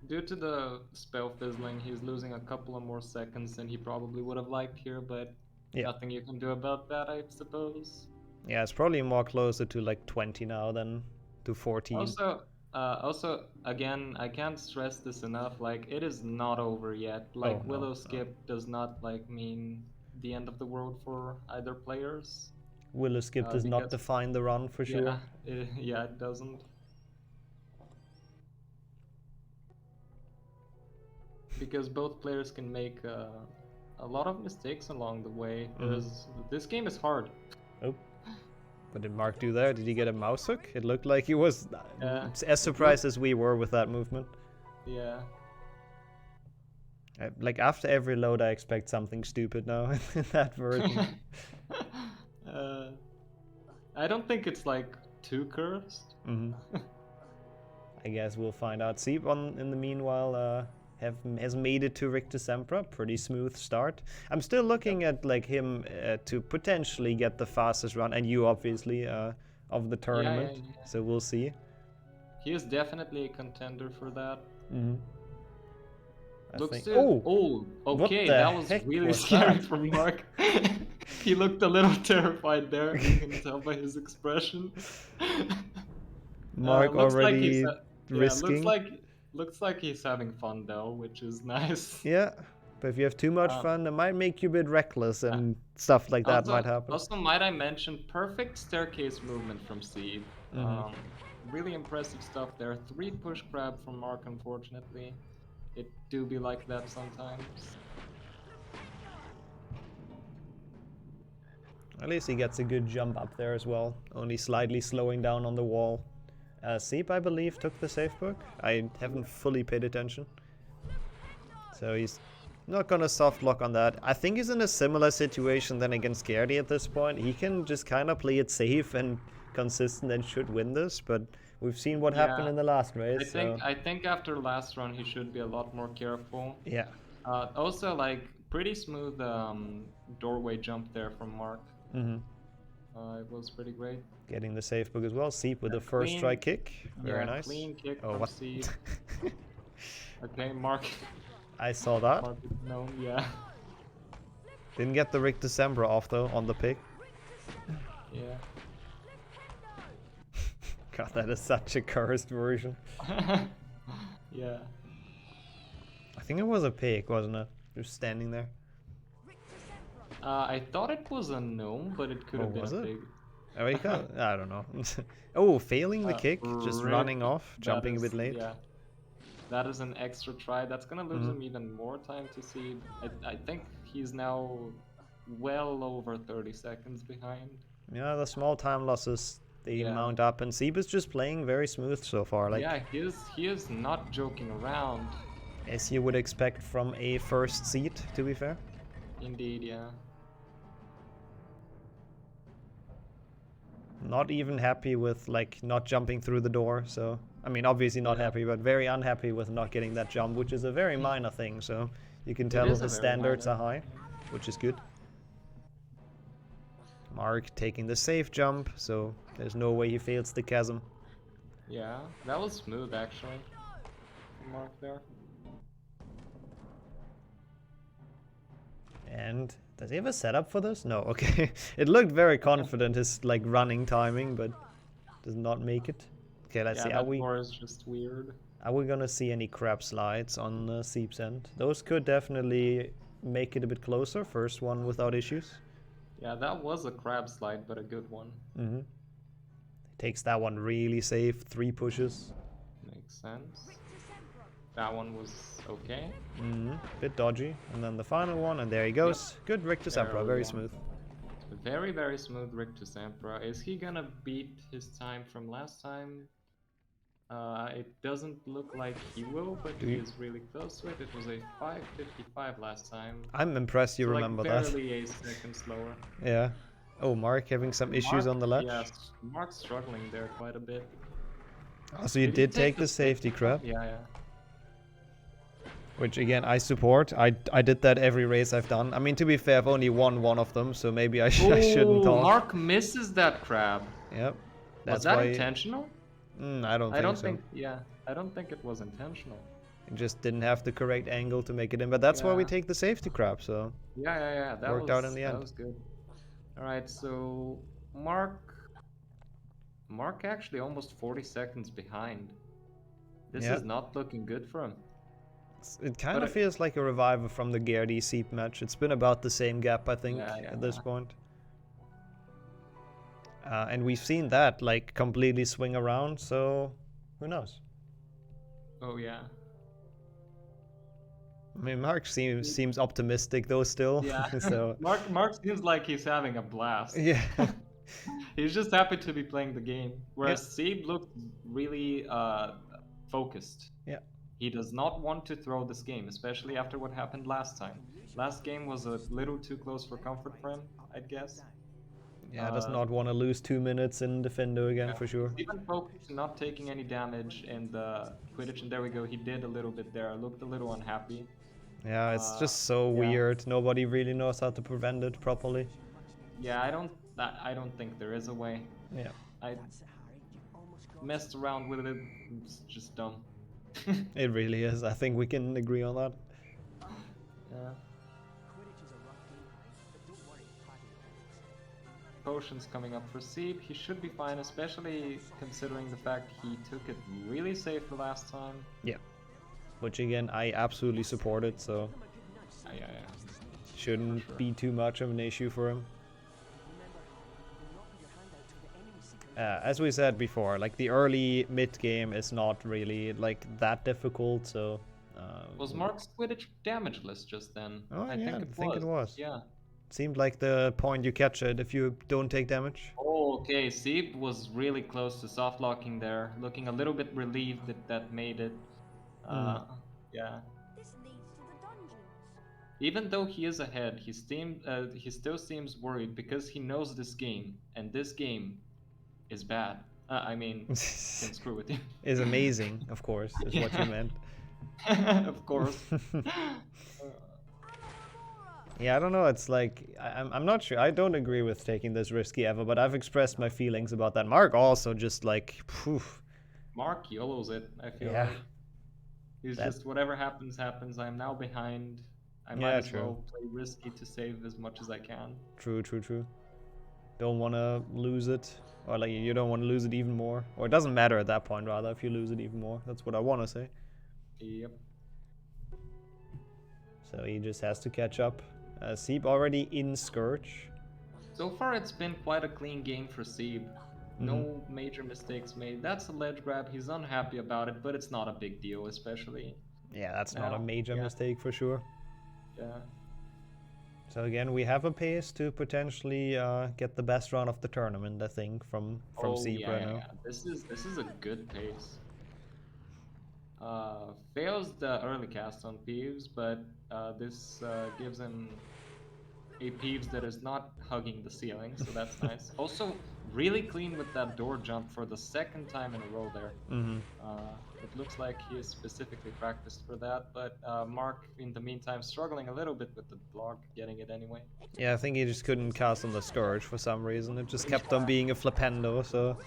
Due to the spell fizzling, he's losing a couple of more seconds than he probably would have liked here, but nothing you can do about that, I suppose. Yeah, it's probably more closer to like 20 now than to 14. Also, again, I can't stress this enough, like, it is not over yet. Like, Willow Skip does not, like, mean the end of the world for either players. Willow Skip does not define the run, for sure. Yeah, it doesn't. Because both players can make a lot of mistakes along the way. This game is hard. Oh. What did Mark do there? Did he get a mouse hook? It looked like he was as surprised as we were with that movement. Yeah. Like after every load I expect something stupid now in that version. I don't think it's like too cursed. I guess we'll find out. Seep in the meanwhile has made it to Richter Sempra. Pretty smooth start. I'm still looking at like him to potentially get the fastest run, and you obviously of the tournament. Yeah. So we'll see. He is definitely a contender for that. Looks okay, that was really scary for Mark. He looked a little terrified there. You can tell by his expression. Mark already risking. Looks like he's having fun though, which is nice. Yeah, but if you have too much fun, it might make you a bit reckless and stuff like that might happen. Also, might I mention, perfect staircase movement from Seed. Really impressive stuff there. 3 push grab from Mark, unfortunately. It do be like that sometimes. At least he gets a good jump up there as well, only slightly slowing down on the wall. Seep, I believe, took the safe book. I haven't fully paid attention. So he's not gonna soft lock on that. I think he's in a similar situation than against Gerdy at this point. He can just kind of play it safe and consistent and should win this, but we've seen what happened in the last race. I think after last run he should be a lot more careful. Yeah. Also, like, pretty smooth doorway jump there from Mark. It was pretty great. Getting the safe book as well. Seep with the first try kick. Very nice. Clean kick from Seep. Okay, Mark. I saw that. Mark, no, yeah. Didn't get the Richter Sempra off though on the pick. Yeah. God, that is such a cursed version. Yeah. I think it was a pig, wasn't it? Just standing there. I thought it was a gnome, but it could Oh, have been was a it? pig. Oh, you can't, I don't know. Oh, failing the kick, just Rip, running off, that jumping a is- bit late. Yeah. That is an extra try. That's gonna lose Mhm. him even more time to see. I think he's now well over 30 seconds behind. Yeah, the small time losses, they Yeah. mount up, and Sieb is just playing very smooth so far, like Yeah, he is not joking around. as you would expect from a first seed, to be fair. Indeed, yeah. Not even happy with like not jumping through the door, so I mean obviously not Yeah. happy, but very unhappy with not getting that jump, which is a very minor thing, so you can tell is a his very standards minor. are high, which is good. Mark taking the safe jump, so there's no way he fails the chasm. Yeah, that was smooth actually. Mark there. And does he have a setup for this? No, okay. It looked very confident, his like running timing, but does not make it. Okay, let's Yeah, see. that door is just weird. Are we gonna see any crab slides on Sieb's end? Those could definitely make it a bit closer. First one without issues. Yeah, that was a crab slide, but a good one. Mm-hmm. Takes that one really safe. 3 pushes. Makes sense. That one was okay. Mm-hmm. Bit dodgy. And then the final one, and there he goes. Good Richter There Sempra, we very go. smooth. Very, very smooth Richter Sampra. Is he gonna beat his time from last time? It doesn't look like he will, but he is really close to it. It was a 5:55 last time. I'm impressed you So, remember like, that. barely a second slower. Yeah. Oh, Mark having some issues on the ledge. Yes, Mark's struggling there quite a bit. Oh, so you did take the safety crab, Yeah, yeah. which again I support. I did that every race I've done. I mean, to be fair, I've only won one of them, so maybe I shouldn't Ooh, talk. Mark misses that crab. Yep. Was That's that why. intentional? I don't think so. Yeah, I don't think it was intentional. It just didn't have the correct angle to make it in, but that's why we Yeah. take the safety crab. So Yeah. That Worked was, out in the that end. was good. All right, so Mark actually almost 40 seconds behind. This Yeah. is not looking good for him. it kind But of feels like a revival from the Gerdy Seep match. It's been about the same gap, I think, Yeah, at this yeah. point. And we've seen that like completely swing around. So who knows? Oh yeah. I mean, Mark seems optimistic though still. Yeah. So Mark seems like he's having a blast. yeah. He's just happy to be playing the game. Whereas Seeb looked really focused. Yeah. He does not want to throw this game, especially after what happened last time. Last game was a little too close for comfort for him, I'd guess. Yeah, does not want to lose 2 minutes in Defendo again for sure. Even focused, not taking any damage in the Quidditch, and there we go. He did a little bit there. Looked a little unhappy. Yeah, it's just so yeah. weird. Nobody really knows how to prevent it properly. Yeah, I don't think there is a way. Yeah. I messed around with it. It's just dumb. It really is. I think we can agree on that. Yeah. Potions coming up for Seep. He should be fine, especially considering the fact he took it really safe the last time. Yeah. Which again, I absolutely support it, so Yeah. shouldn't be too much of an issue for him. As we said before, like the early mid game is not really like that difficult, so. Was Mark's Quidditch damageless just then? Oh, I yeah, think it was. Yeah. Seemed like the point you catch it if you don't take damage. Oh, okay. Seep was really close to soft locking there, looking a little bit relieved that that made it. Yeah. This leads to the dungeons. Even though he is ahead, he still seems worried because he knows this game, and this game is bad. I mean, can screw with you. Is amazing, of course, is what you meant. Of course. Yeah, I don't know. It's like I'm not sure. I don't agree with taking this risky ever, but I've expressed my feelings about that. Mark also just like, poof. Mark YOLOs it, I feel Yeah. like. He's just whatever happens, happens. I'm now behind. I might Yeah, as true. well play risky to save as much as I can. True. don't want to lose it. Or like you don't want to lose it even more. Or it doesn't matter at that point, rather, if you lose it even more. That's what I want to say. Yep. So he just has to catch up. Seep already in Scourge. So far it's been quite a clean game for Seeb. No major mistakes made. That's a ledge grab. He's unhappy about it, but it's not a big deal, especially. Yeah, that's not a major mistake for sure. Yeah. So again, we have a pace to potentially get the best run of the tournament, I think, from Seep right now. Yeah. This is a good pace. Fails the early cast on Peeves, but this gives him a Peeves that is not hugging the ceiling, so that's nice. Also, really clean with that door jump for the second time in a row there. It looks like he is specifically practiced for that, but Mark, in the meantime, struggling a little bit with the block, getting it anyway. Yeah, I think he just couldn't cast on the Scourge for some reason. It just kept on being a flipendo, so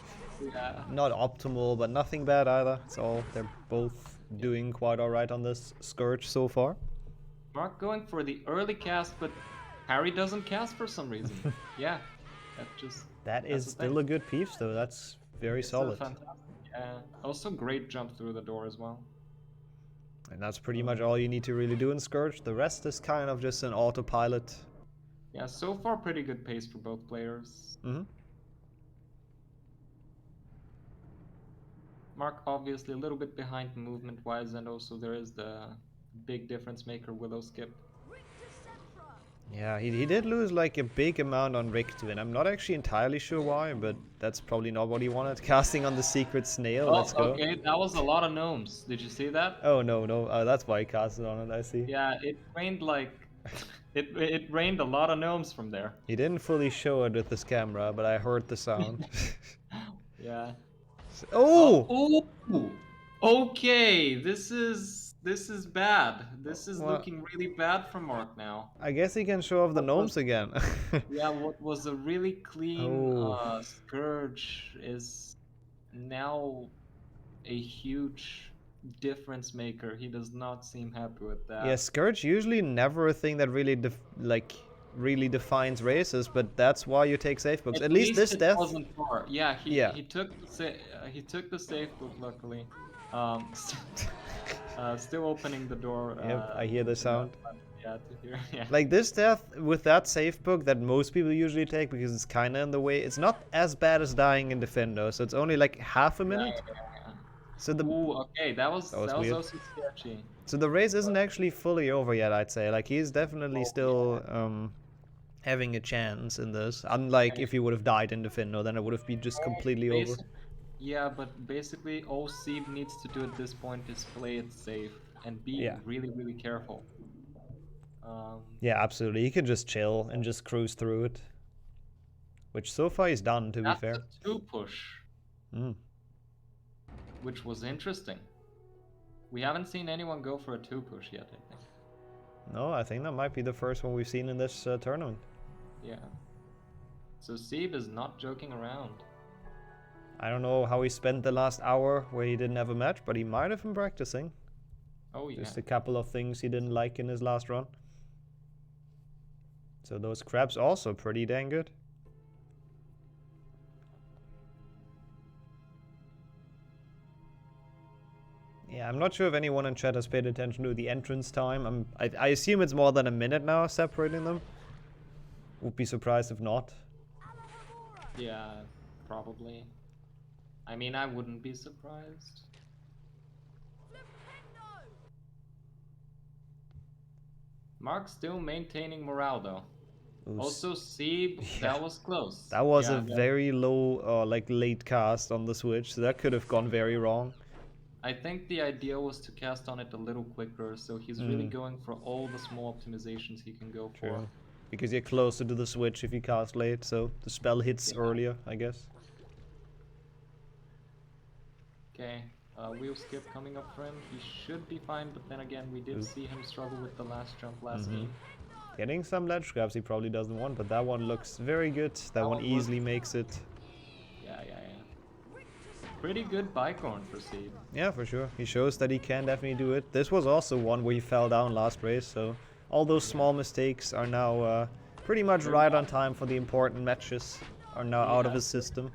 not optimal, but nothing bad either. It's all, they're both doing quite alright on this Scourge so far. Mark going for the early cast, but Harry doesn't cast for some reason. Yeah, that is still a good Peeves though. That's very solid. Yeah. Also great jump through the door as well. And that's pretty much all you need to really do in Scourge. The rest is kind of just an autopilot. Yeah, so far pretty good pace for both players. Mark obviously a little bit behind movement wise, and also there is the big difference maker Willow skip. Yeah, he did lose like a big amount on Rick to win. I'm not actually entirely sure why, but that's probably not what he wanted. Casting on the secret snail, let's go. Okay, that was a lot of gnomes. Did you see that? Oh no, that's why he casted on it, I see. Yeah, it rained like... it rained a lot of gnomes from there. He didn't fully show it with this camera, but I heard the sound. Yeah. Oh! Oh! Okay, this is bad. This is looking really bad for Mark now. I guess he can show off the gnomes again. Yeah, what was a really clean Scourge is now a huge difference maker. He does not seem happy with that. Yeah, Scourge usually never a thing that really really defines races, but that's why you take safe books. At least this death wasn't far. Yeah, he took the safe book luckily. Still opening the door. Yep, I hear the sound. Yeah, to hear. Yeah. Like this death with that safe book that most people usually take because it's kind of in the way. It's not as bad as dying in Defendo, so it's only like half a minute. Yeah. So the okay, that was weird. also sketchy. So the race isn't actually fully over yet, I'd say. Like he's definitely still having a chance in this. Unlike if he would have died in Defendo, then it would have been just completely over. Yeah, but basically all Seeb needs to do at this point is play it safe and be really, really careful. Yeah, absolutely. He can just chill and just cruise through it. Which so far he's done, to be fair. That's a 2-push. Which was interesting. We haven't seen anyone go for a 2-push yet, I think. No, I think that might be the first one we've seen in this tournament. Yeah. So Seeb is not joking around. I don't know how he spent the last hour where he didn't have a match, but he might have been practicing. Oh yeah. Just a couple of things he didn't like in his last run. So those crabs also pretty dang good. Yeah, I'm not sure if anyone in chat has paid attention to the entrance time. I assume it's more than a minute now separating them. Would be surprised if not. Yeah, probably. I mean, I wouldn't be surprised. Mark's still maintaining morale though. Also, Seeb, that was close. That was a very low, like late cast on the switch, so that could have gone very wrong. I think the idea was to cast on it a little quicker, so he's really going for all the small optimizations he can go for. Because you're closer to the switch if you cast late, so the spell hits earlier, I guess. Okay, wheel skip coming up for him. He should be fine, but then again, we did see him struggle with the last jump last game. Getting some ledge grabs he probably doesn't want, but that one looks very good. That one easily makes it. Yeah. Pretty good bicorn for Seeb. Yeah, for sure. He shows that he can definitely do it. This was also one where he fell down last race, so all those small mistakes are now pretty much right on time for the important matches. are now out of his system.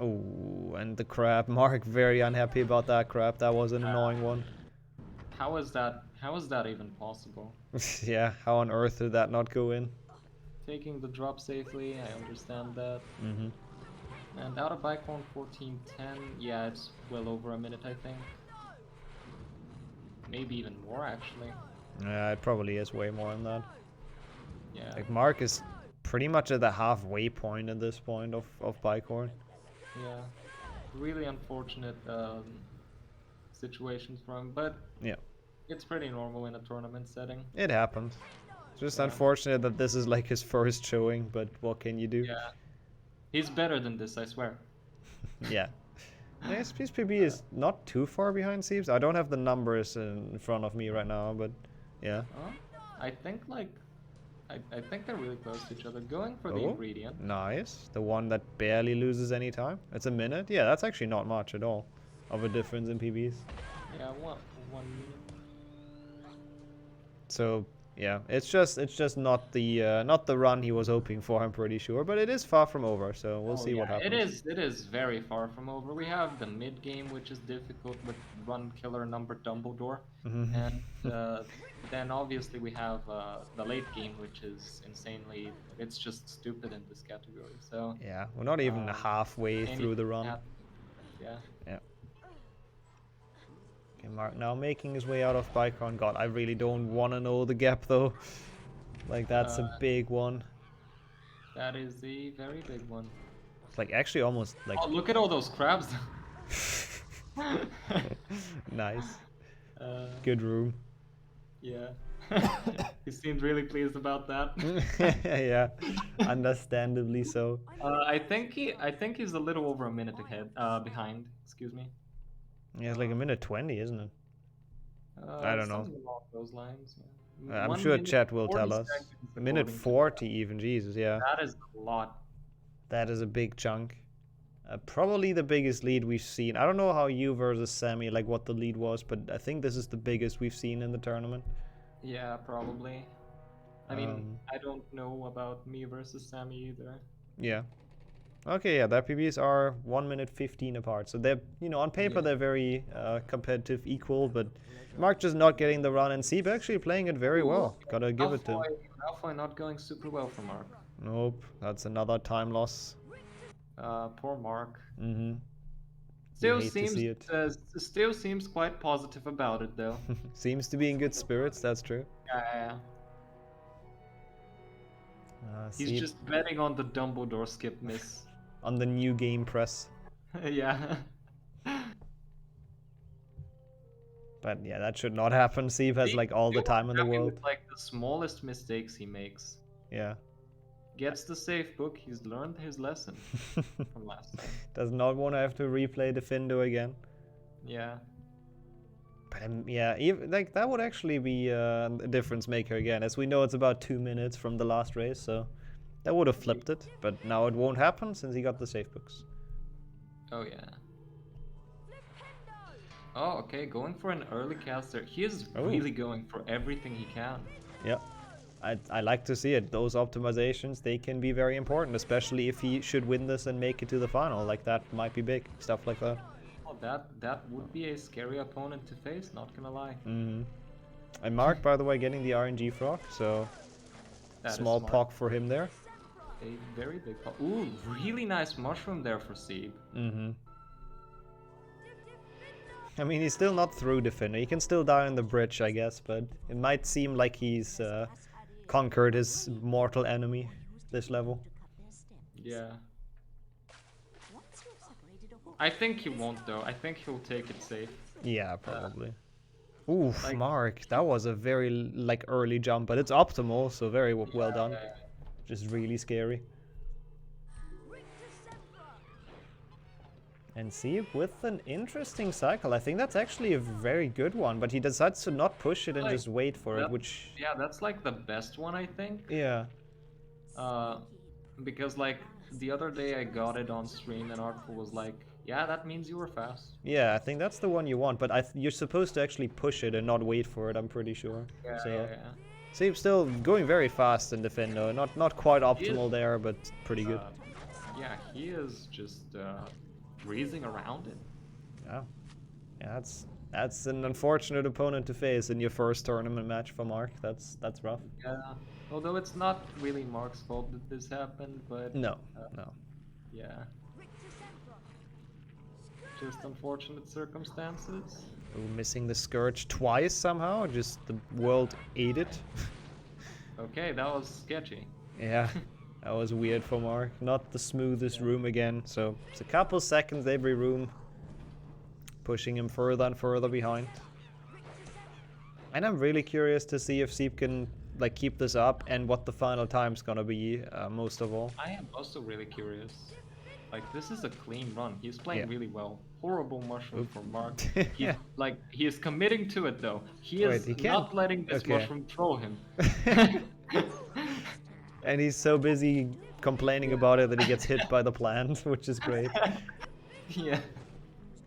Oh, and the crab. Mark very unhappy about that crab. That was an annoying one. How is that even possible? Yeah, how on earth did that not go in? Taking the drop safely, I understand that. Mm-hmm. And out of Bicorn 14:10, yeah, it's well over a minute, I think. Maybe even more, actually. Yeah, it probably is way more than that. Yeah. Like, Mark is pretty much at the halfway point at this point of Bicorn. Yeah. Really unfortunate situations for him, but yeah, it's pretty normal in a tournament setting. It happens. It's just unfortunate that this is like his first showing, but what can you do? Yeah. He's better than this, I swear. Yeah. His PB is not too far behind Siebes. I don't have the numbers in front of me right now, but yeah. I think I think they're really close to each other. Going for the ingredient. Nice. The one that barely loses any time. It's a minute. Yeah, that's actually not much at all of a difference in PBs. Yeah, one minute. So yeah, it's just not the run he was hoping for, I'm pretty sure, but it is far from over, so we'll see what happens. It is very far from over. We have the mid game, which is difficult with run killer number Dumbledore, and then obviously we have the late game, which is insanely. It's just stupid in this category. So yeah, we're not even halfway through the run. Yeah. Yeah. Mark now making his way out of Bicorn. God, I really don't want to know the gap though. Like, that's a big one. That is a very big one. It's like actually almost like... Oh, look at all those crabs. Nice. Good room. Yeah. He seemed really pleased about that. Yeah, understandably so. I think he's a little over a minute behind. Excuse me. Yeah, it's like a minute 20, isn't it? I don't know. Along those lines, yeah. I'm sure chat will tell us. A minute 40 even, Jesus, yeah. That is a lot. That is a big chunk. Probably the biggest lead we've seen. I don't know how you versus Sammy, like what the lead was, but I think this is the biggest we've seen in the tournament. Yeah, probably. I mean, I don't know about me versus Sammy either. Yeah. Okay, yeah, their PBs are 1 minute 15 apart. So they're, you know, on paper they're very competitive, equal, but Mark just not getting the run, and Sieb actually playing it very well. Gotta give it to him. Malfoy not going super well for Mark. Nope, that's another time loss. Poor Mark. Mm-hmm. Still seems quite positive about it though. Seems to be in good spirits, that's true. Yeah. He's just betting on the Dumbledore skip miss. On the new game press. Yeah. But yeah, that should not happen. Sieb has like all the time in the world. With, like the smallest mistakes he makes. Yeah. Gets the safe book. He's learned his lesson from last time. Does not want to have to replay the Findo again. Yeah. But yeah, even, like that would actually be a difference maker again, as we know it's about 2 minutes from the last race, so that would have flipped it. But now it won't happen since he got the safe books. Oh yeah. Oh, okay, going for an early caster. He is really going for everything he can. Yeah. I like to see it. Those optimizations, they can be very important, especially if he should win this and make it to the final. Like, that might be big. Stuff like that. Oh, that would be a scary opponent to face, not gonna lie. Mm-hmm. And Mark, by the way, getting the RNG frog, so small POC for him there. A very big POC. Ooh, really nice mushroom there for Sieb. Mm-hmm. I mean, he's still not through Defender. He can still die on the bridge, I guess, but it might seem like he's conquered his mortal enemy this level. Yeah. I think he won't, though. I think he'll take it safe. Yeah, probably. Oof, like, Mark, that was a very like early jump, but it's optimal, so very well done. Just really scary. And Sieb with an interesting cycle. I think that's actually a very good one, but he decides to not push it and just wait for it, which... Yeah, that's like the best one, I think. Yeah. Because like the other day I got it on stream and Artful was like, yeah, that means you were fast. Yeah, I think that's the one you want, but you're supposed to actually push it and not wait for it, I'm pretty sure. Yeah, so, yeah. Seep still going very fast in defend though. Not quite optimal there, but pretty good. Yeah, he is just breezing around it. Yeah. Yeah, that's an unfortunate opponent to face in your first tournament match for Mark. That's rough. Yeah. Although it's not really Mark's fault that this happened, but No. Yeah. Just unfortunate circumstances. Ooh, missing the Scourge twice somehow. Just the world ate it. Okay, that was sketchy. Yeah. That was weird for Mark. Not the smoothest room again. So it's a couple seconds every room, pushing him further and further behind. And I'm really curious to see if Seep can like keep this up and what the final time's gonna be. Most of all. I am also really curious. Like, this is a clean run. He's playing really well. Horrible mushroom for Mark. He's like, he is committing to it though. He is not letting this mushroom troll him. And he's so busy complaining about it that he gets hit by the plant, which is great. Yeah.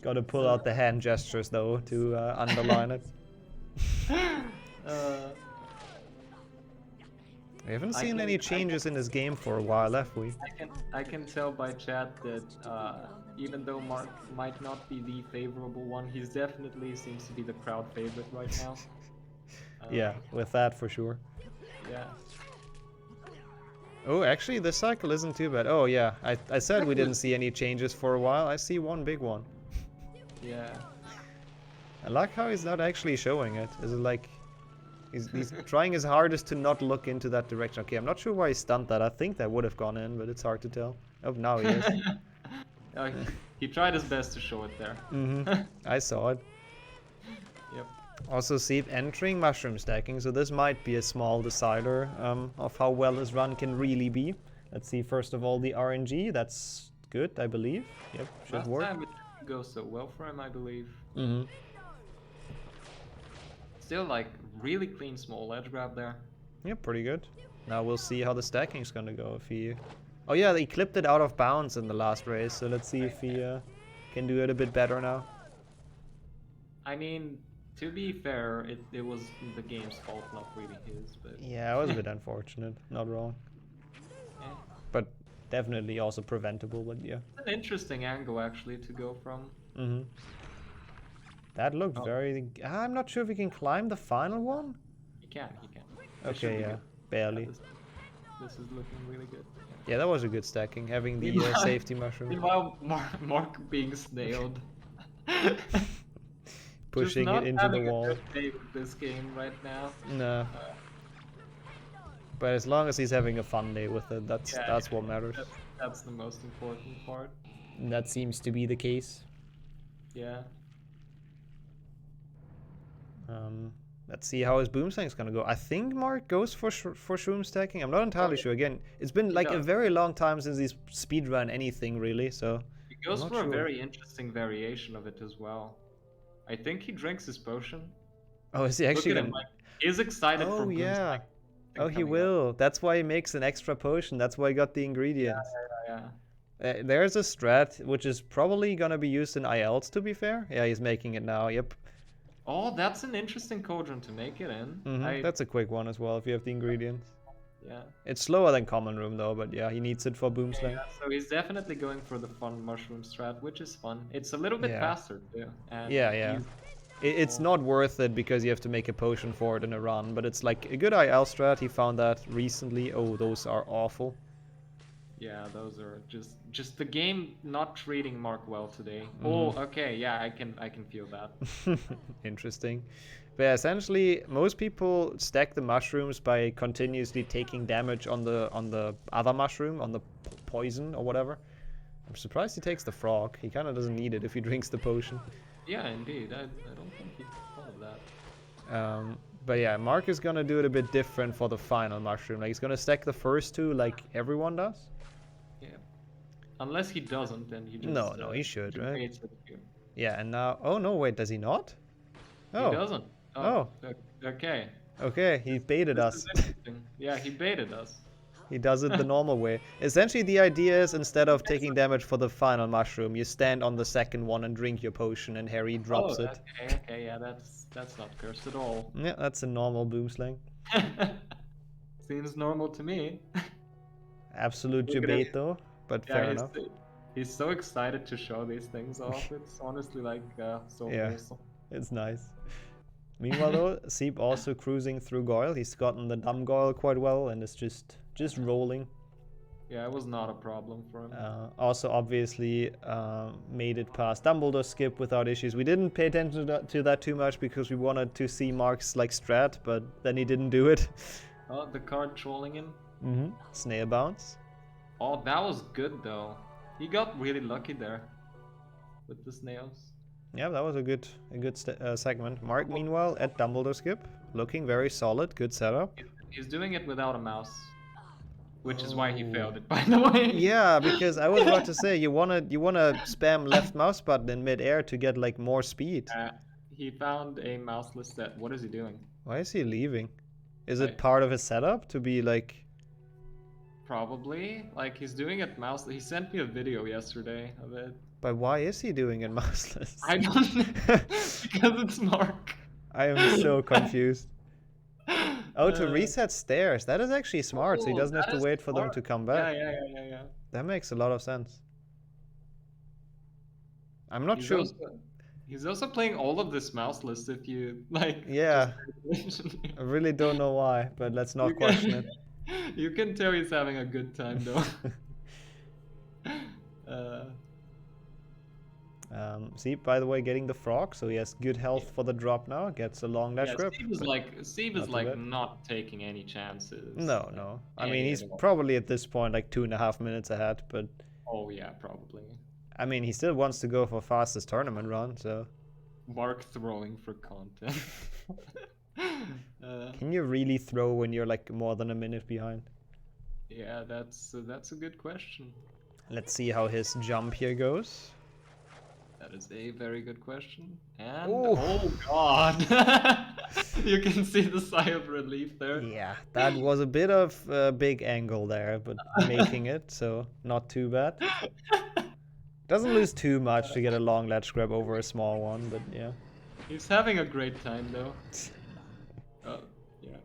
Gotta pull out the hand gestures though to underline it. We haven't seen any changes in his game for a while, have we? I can tell by chat that even though Mark might not be the favorable one, he definitely seems to be the crowd favorite right now. Yeah, with that for sure. Yeah. Oh, actually, this cycle isn't too bad. Oh, yeah, I said we didn't see any changes for a while. I see one big one. Yeah. I like how he's not actually showing it. Is it like... He's trying his hardest to not look into that direction. Okay, I'm not sure why he stunned that. I think that would have gone in, but it's hard to tell. Oh, now he is. He tried his best to show it there. I saw it. Yep. Also, Seep entering mushroom stacking, so this might be a small decider of how well his run can really be. Let's see, first of all, the RNG. That's good, I believe. Yep, should work. Last time it didn't go so well for him, I believe. Still, like, really clean small edge grab there. Yeah, pretty good. Now we'll see how the stacking's gonna go if he... Oh yeah, he clipped it out of bounds in the last race, so let's see if he can do it a bit better now. I mean, to be fair, it was the game's fault, not really his, but... Yeah, it was a bit unfortunate, not wrong. Yeah. But definitely also preventable, but yeah. It's an interesting angle, actually, to go from. That looked very... I'm not sure if he can climb the final one? He can. Okay, yeah, barely. This is looking really good. Yeah, that was a good stacking, having the safety mushroom. Meanwhile, Mark being snailed. Pushing it into the wall. Just not having a good day with this game right now. No. But as long as he's having a fun day with it, that's what matters. That's the most important part. And that seems to be the case. Yeah. Let's see how his boomslang's gonna go. I think Mark goes for shroom stacking. I'm not entirely sure. Again, it's been like a very long time since he's speedrun anything really, so... He goes for a very interesting variation of it as well. I think he drinks his potion. Oh, is he actually gonna... Like, he's excited for yeah. Oh, he will. That's why he makes an extra potion. That's why he got the ingredients. Yeah. There's a strat, which is probably gonna be used in ILs, to be fair. Yeah, he's making it now, yep. Oh, that's an interesting cauldron to make it in. That's a quick one as well, if you have the ingredients. Yeah. It's slower than common room though, but yeah, he needs it for boomslang. Yeah, so he's definitely going for the fun mushroom strat, which is fun. It's a little bit faster too. And yeah. It's not worth it because you have to make a potion for it in a run, but it's like a good IL strat. He found that recently. Oh, those are awful. Yeah, those are just the game not treating Mark well today. Oh, okay, yeah, I can feel that. Interesting. But yeah, essentially, most people stack the mushrooms by continuously taking damage on the other mushroom, on the poison or whatever. I'm surprised he takes the frog. He kind of doesn't need it if he drinks the potion. Yeah, indeed. I don't think he thought of that. But yeah, Mark is gonna do it a bit different for the final mushroom. Like he's gonna stack the first two like everyone does. Yeah. Unless he doesn't, then he just... No, he should, right? It. Yeah, and now... Oh, no, wait, does he not? Oh. He doesn't. Oh. Okay. Okay, he baited us. Yeah, he baited us. He does it the normal way. Essentially, the idea is instead of taking damage for the final mushroom, you stand on the second one and drink your potion, and Harry drops it. Okay, yeah, that's not cursed at all. Yeah, that's a normal boomslang. Seems normal to me. Absolute Look at debate him. though, but Yeah, fair enough. he's so excited to show these things off. It's honestly like so Yeah. wholesome. It's nice. Meanwhile though, Seep also cruising through Goyle. He's gotten the dumb Goyle quite well and is just rolling. Yeah, it was not a problem for him. Also obviously made it past Dumbledore skip without issues. We didn't pay attention to that too much because we wanted to see Mark's like strat, but then he didn't do it. Oh, the card trolling him. Snail bounce. Oh, that was good though. He got really lucky there with the snails. Yeah, that was a good segment. Mark, meanwhile, at Dumbledore skip, looking very solid, good setup. He's doing it without a mouse, which is why he failed it, by the way. Yeah, because I was about to say you wanna spam left mouse button in mid-air to get like more speed. He found a mouseless set. What is he doing? Why is he leaving? Is it part of his setup to be like? Probably. Like he's doing it mouse. He sent me a video yesterday of it. But why is he doing it mouseless? I don't know. Because it's Mark. I am so confused. Oh, to reset stairs. That is actually smart, so he doesn't have to wait for them to come back. Yeah. That makes a lot of sense. I'm not sure. He's also playing all of this mouseless if you like. Yeah. I really don't know why, but let's not question it. You can tell he's having a good time though. See, by the way, getting the frog, so he has good health for the drop now. Gets a long dash grip. Steve is not taking any chances. No. I mean, he's probably at this point like 2.5 minutes ahead, but. Oh yeah, probably. I mean, he still wants to go for fastest tournament run, so. Mark throwing for content. Can you really throw when you're like more than a minute behind? Yeah, that's a good question. Let's see how his jump here goes. That is a very good question. And oh god, you can see the sigh of relief there. Yeah, that was a bit of a big angle there, but making it, so not too bad. Doesn't lose too much to get a long ledge grab over a small one, but yeah. He's having a great time though. Yeah.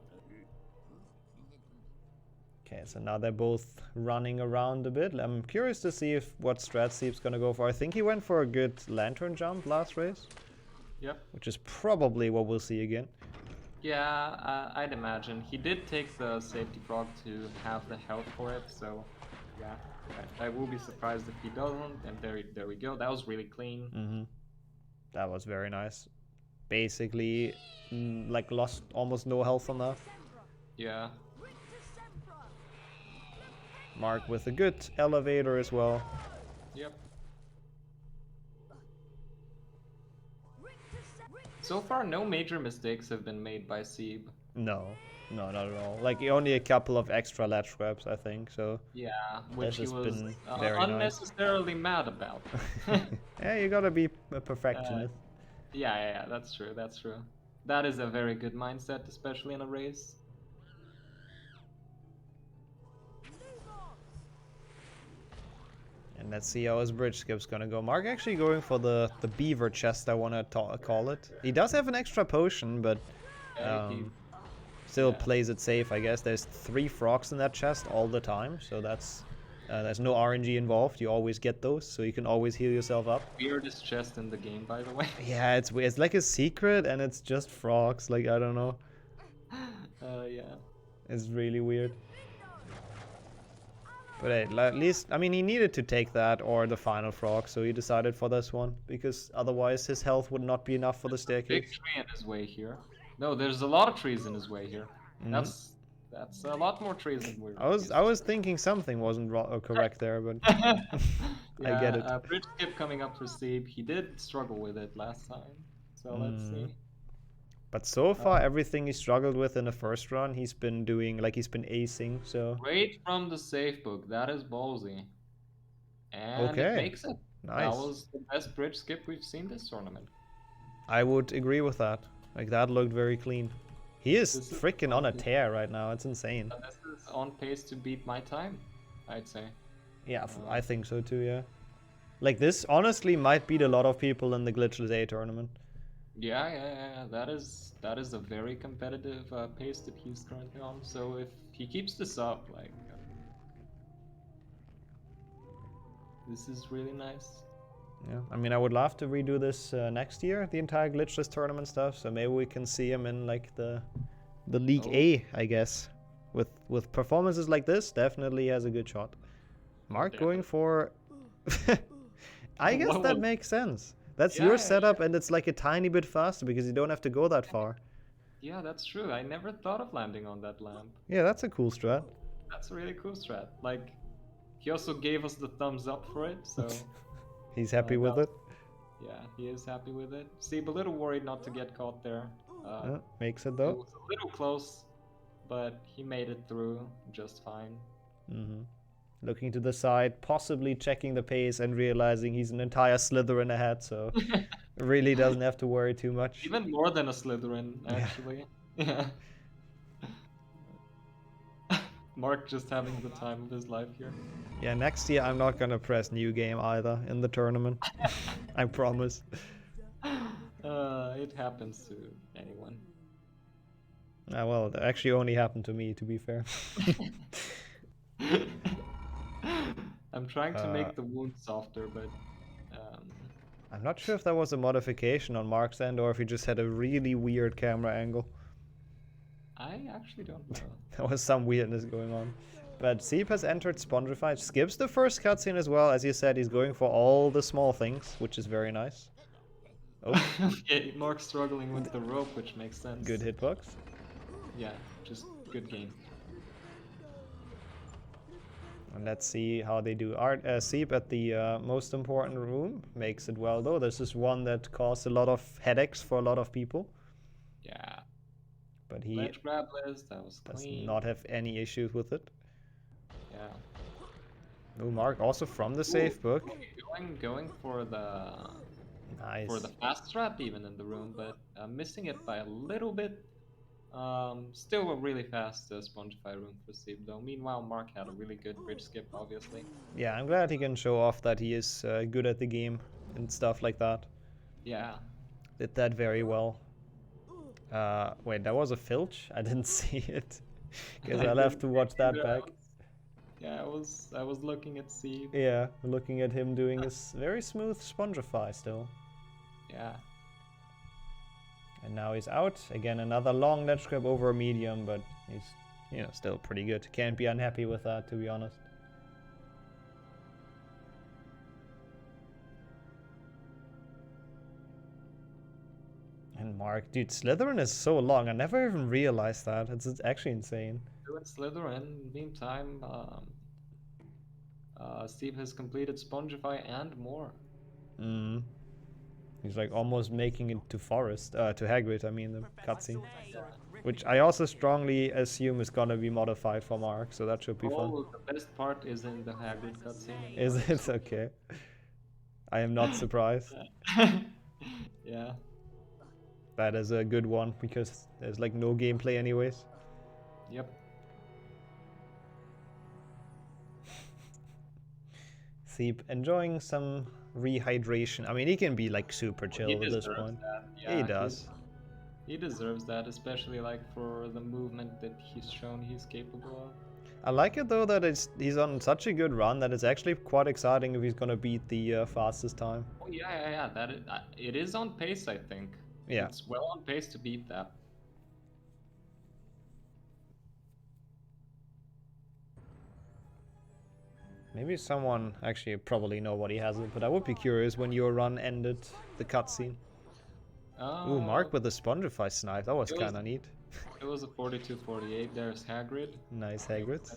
Okay, so now they're both running around a bit. I'm curious to see what strat Seep's gonna go for. I think he went for a good lantern jump last race. Yep. Which is probably what we'll see again. Yeah, I'd imagine. He did take the safety frog to have the health for it, so yeah. I will be surprised if he doesn't, and there we go. That was really clean. That was very nice. Basically, like lost almost no health on that. Yeah. Mark with a good elevator as well. Yep. So far, no major mistakes have been made by Seeb. No, not at all. Like only a couple of extra ledge grabs, I think. So yeah, which he was been very unnecessarily mad about. Yeah, you gotta be a perfectionist. Yeah, that's true. That's true. That is a very good mindset, especially in a race. And let's see how his bridge skip's gonna go. Mark actually going for the beaver chest, I wanna call it. He does have an extra potion, but still plays it safe, I guess. There's 3 frogs in that chest all the time, so that's there's no RNG involved. You always get those, so you can always heal yourself up. Weirdest chest in the game, by the way. Yeah, it's like a secret, and it's just frogs. Like I don't know. Yeah. It's really weird. But hey, at least, I mean, he needed to take that or the final frog, so he decided for this one, because otherwise his health would not be enough for the staircase. Big tree in his way here. No, there's a lot of trees in his way here. That's a lot more trees than we're. I was thinking something wasn't correct there, but I get it. Bridge skip coming up for Seeb. He did struggle with it last time, so let's see. But so far, everything he struggled with in the first run, he's been doing, like he's been acing, so... Straight from the safe book, that is ballsy. And it makes it. Nice. That was the best bridge skip we've seen this tournament. I would agree with that. Like, that looked very clean. He is freaking on a tear right now, it's insane. This is on pace to beat my time, I'd say. Yeah, I think so too, yeah. Like, this honestly might beat a lot of people in the Glitchless A tournament. Yeah. That is a very competitive pace that he's currently on. So if he keeps this up, like, this is really nice. Yeah, I mean, I would love to redo this next year, the entire Glitchless tournament stuff. So maybe we can see him in like the League A, I guess. With performances like this, definitely has a good shot. Mark going for... I guess that makes sense. That's your setup, and it's like a tiny bit faster because you don't have to go that far. Yeah, that's true. I never thought of landing on that lamp. Yeah, that's a cool strat. That's a really cool strat. Like, he also gave us the thumbs up for it, so... He's happy with it? Yeah, he is happy with it. Steve, a little worried not to get caught there. Makes it though. It was a little close, but he made it through just fine. Looking to the side, possibly checking the pace and realizing he's an entire Slytherin ahead, so really doesn't have to worry too much. Even more than a Slytherin, actually. Yeah. Mark just having the time of his life here. Yeah, next year I'm not gonna press new game either in the tournament. I promise. It happens to anyone. Well, it actually only happened to me, to be fair. I'm trying to make the wound softer, but... I'm not sure if that was a modification on Mark's end or if he just had a really weird camera angle. I actually don't know. There was some weirdness going on. But Seep has entered Spongify, skips the first cutscene as well. As you said, he's going for all the small things, which is very nice. Oh. Okay, Mark's struggling with the rope, which makes sense. Good hitbox. Yeah, just good game. And let's see how they do. Seep at the most important room makes it well, though. This is one that caused a lot of headaches for a lot of people. Yeah. But he Ledge grab list, that was clean. does not have any issues with it. Yeah. Oh, Mark also from the safe book. Going for the fast strat even in the room, but missing it by a little bit. Still a really fast Spongify room for Steve though. Meanwhile, Mark had a really good bridge skip, obviously. Yeah, I'm glad he can show off that he is good at the game and stuff like that. Yeah. Did that very well. Wait, that was a filch? I didn't see it. Guess I'll have to watch that back. Yeah, I was looking at Steve. Yeah, looking at him doing his very smooth Spongify still. Yeah. And now he's out. Again, another long ledge grab over a medium, but he's, you know, still pretty good. Can't be unhappy with that, to be honest. And Mark, dude, Slytherin is so long. I never even realized that. It's actually insane. Doing Slytherin. Meantime, Steve has completed Spongify and more. He's like almost making it to Forest, to Hagrid, I mean, the cutscene. Which I also strongly assume is gonna be modified for Mark, so that should be fun. The best part is in the Hagrid cutscene. Is it? Okay. I am not surprised. Yeah. That is a good one, because there's like no gameplay anyways. Yep. Seep enjoying some rehydration. I mean, he can be like super chill at this point. Yeah, he does. He deserves that, especially like for the movement that he's shown he's capable of. I like it though that he's on such a good run that it's actually quite exciting if he's gonna beat the fastest time. Oh yeah. It is on pace, I think. Yeah. It's well on pace to beat that. Maybe someone actually probably know what he has it, but I would be curious when your run ended the cutscene. Ooh, Mark with the Spongify snipe. That was kind of neat. It was a 42-48. There's Hagrid. Nice Hagrid.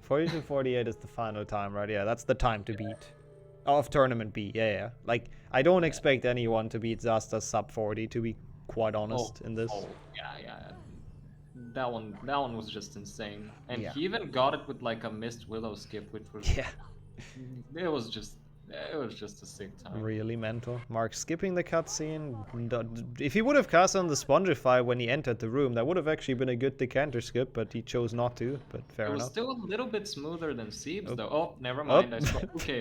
42-48 is the final time, right? Yeah, that's the time to beat. Of Tournament B, yeah. Like, I don't expect anyone to beat Zasta sub 40, to be quite honest, in this. Oh, yeah. That one was just insane. And he even got it with like a missed Willow skip, which was... Yeah. It was just It was just a sick time. Really mental. Mark skipping the cutscene. If he would have cast on the Spongify when he entered the room, that would have actually been a good decanter skip, but he chose not to. But fair It was enough. still a little bit smoother than Siebes, Oh. though. Oh, never mind. I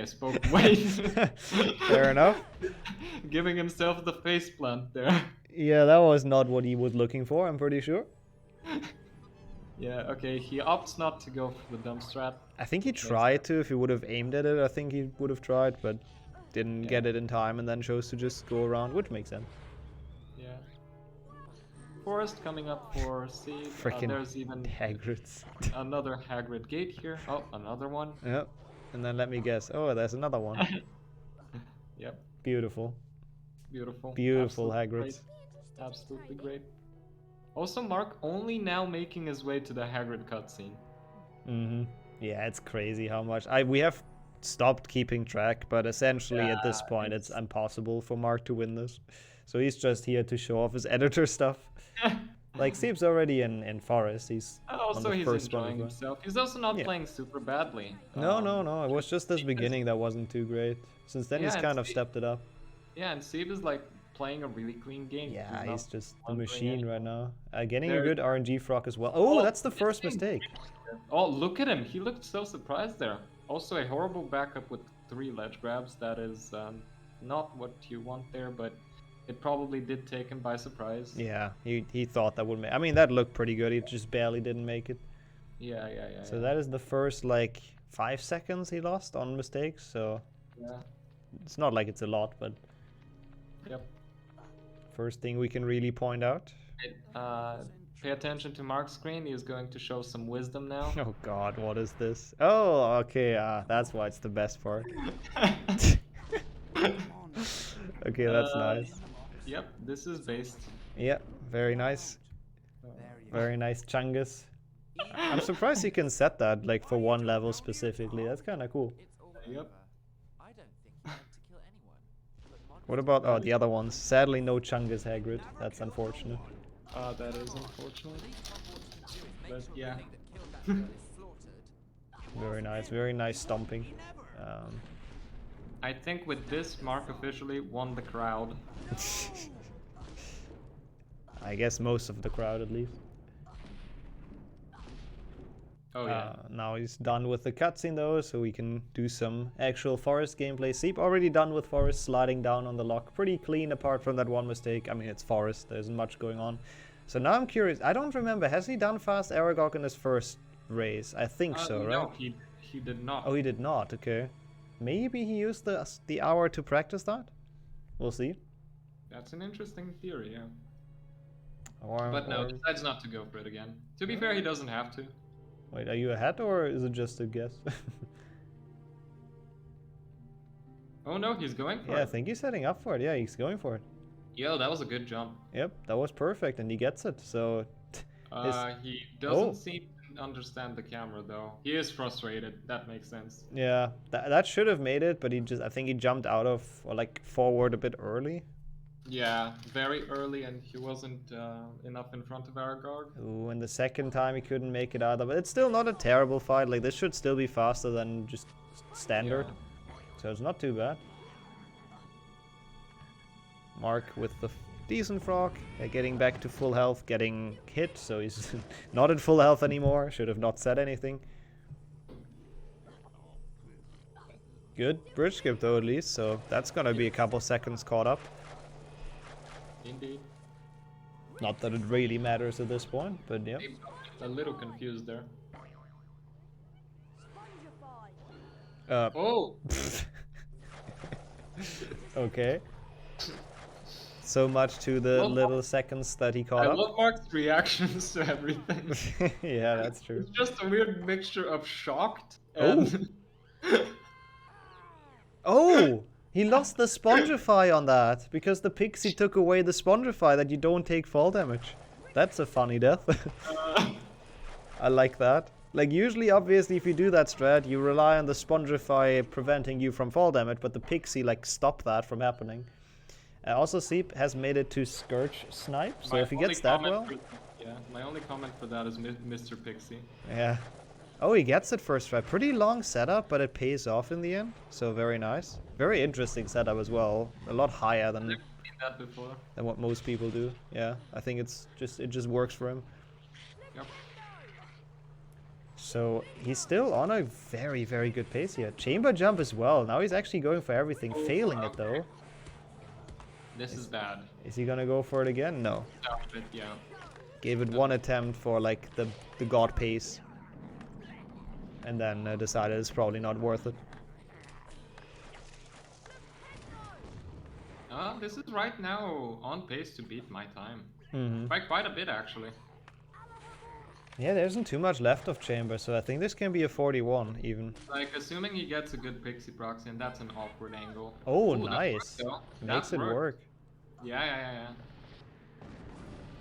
spoke way. Fair enough. Giving himself the face plant there. Yeah, that was not what he was looking for, I'm pretty sure. Yeah, okay, he opts not to go for the dump strat. I think he tried to. If he would have aimed at it, I think he would have tried, but didn't get it in time and then chose to just go around, which makes sense. Yeah. Forest coming up for Sieb. Frickin' There's even Hagrid's. another Hagrid gate here. Oh, another one. Yep. And then let me guess. Oh, there's another one. Yep, Beautiful. beautiful. Beautiful Absolutely Hagrid's. great. Absolutely great. Also, Mark only now making his way to the Hagrid cutscene. Mm-hmm. Yeah, it's crazy how much. We have stopped keeping track, but essentially at this point it's impossible for Mark to win this. So he's just here to show off his editor stuff. Like Steve's already in Forest. He's Also, on the he's first enjoying Spongify. himself. He's also not Yeah. playing super badly. No. It was just this beginning that wasn't too great. Since then he's Yeah, kind and of stepped it up. Yeah, and Sieb is like playing a really clean game. Yeah, not he's just the wandering machine anywhere. right now. Getting There- a good RNG frog as well. Oh, Oh, that's the first mistake. Oh, look at him. He looked so surprised there. Also, a horrible backup with 3 ledge grabs. That is not what you want there, but it probably did take him by surprise. Yeah, he thought that would make. I mean, that looked pretty good. He just barely didn't make it. Yeah. So that is the first like 5 seconds he lost on mistakes. So Yeah. it's not like it's a lot, but Yep. first thing we can really point out. Pay attention to Mark's screen. He is going to show some wisdom now. Oh God, what is this? Oh, okay. That's why it's the best part. Okay, that's nice. Yep, this is based. Yeah, very nice. Very nice, Chungus. I'm surprised you can set that like for one level specifically. That's kind of cool. Yep. What about the other ones? Sadly, no Chungus Hagrid. That's unfortunate. That is unfortunate. But yeah. Very nice stomping. I think with this, Mark officially won the crowd. I guess most of the crowd at least. Oh yeah. Now he's done with the cutscene though, so we can do some actual Forest gameplay. Seep already done with Forest, sliding down on the lock. Pretty clean apart from that one mistake. I mean, it's Forest, there isn't much going on. So now I'm curious, I don't remember, has he done fast Aragog in his first race? I think so, right? No, he did not. Oh, he did not, okay. Maybe he used the hour to practice that? We'll see. That's an interesting theory, yeah. Or, But no, decides not to go for it again. To be fair, he doesn't have to. Wait, are you ahead or is it just a guess? Oh no, he's going for Yeah, I it. think he's setting up for it. Yeah, he's going for it. Yo, that was a good jump. Yep, that was perfect, and he gets it. So, He doesn't seem to understand the camera though. He is frustrated. That makes sense. yeah, that should have made it, but I think he jumped out of or like forward a bit early. Yeah, very early, and he wasn't enough in front of Aragog. Ooh, and the second time he couldn't make it either. But it's still not a terrible fight. Like this should still be faster than just standard. So it's not too bad. Mark with the decent frog, getting back to full health, getting hit, so he's not at full health anymore. Should have not said anything. Good bridge skip though at least, so that's gonna be a couple seconds caught up. Indeed. Not that it really matters at this point, but yeah. A little confused there. Spongify. Oh! Okay. So much to the little seconds that he caught I up. love Mark's reactions to everything. Yeah, that's true. It's just a weird mixture of shocked and... Oh! He lost the Spongify on that, because the Pixie took away the Spongify that you don't take fall damage. That's a funny death. I like that. Like, usually, obviously, if you do that strat, you rely on the Spongify preventing you from fall damage, but the Pixie, like, stopped that from happening. Also, Seep has made it to Scourge Snipe, so if he gets that well... Yeah, my only comment for that is Mr. Pixie. Yeah. Oh, he gets it first try. Pretty long setup, but it pays off in the end. So very nice. Very interesting setup as well. A lot higher than that before. Than what most people do. Yeah, I think it just works for him. Yep. So he's still on a very, very good pace here. Chamber jump as well. Now he's actually going for everything, failing it though. This is bad. Is he gonna go for it again? No. Yeah. Gave it one attempt for like the god pace. And then decided it's probably not worth it. This is right now on pace to beat my time. Mm-hmm. By quite a bit actually. Yeah, there isn't too much left of Chamber, so I think this can be a 41 even. Like, assuming he gets a good pixie proxy, and that's an awkward angle. Oh, Ooh, nice. Makes it work. Yeah.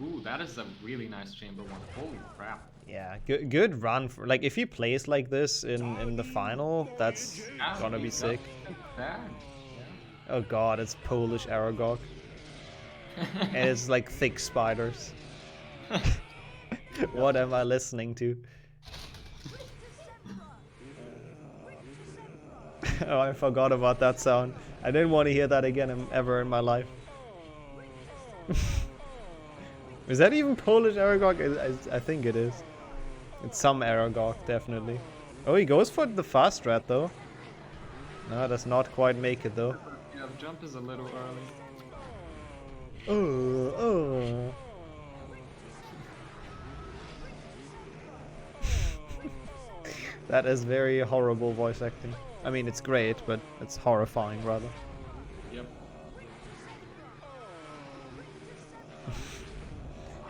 Ooh, that is a really nice Chamber one. Holy crap. Yeah, good run. For, like, if he plays like this in the final, that's gonna be sick. Bad. Oh god, it's Polish Aragog. And it's like thick spiders. What am I listening to? Oh, I forgot about that sound. I didn't want to hear that again ever in my life. Is that even Polish Aragog? I think it is. It's some Aragog, definitely. Oh, he goes for the fast strat though. No, does not quite make it though. Yeah, the jump is a little early. Oh. That is very horrible voice acting. I mean, it's great, but it's horrifying rather. Yep.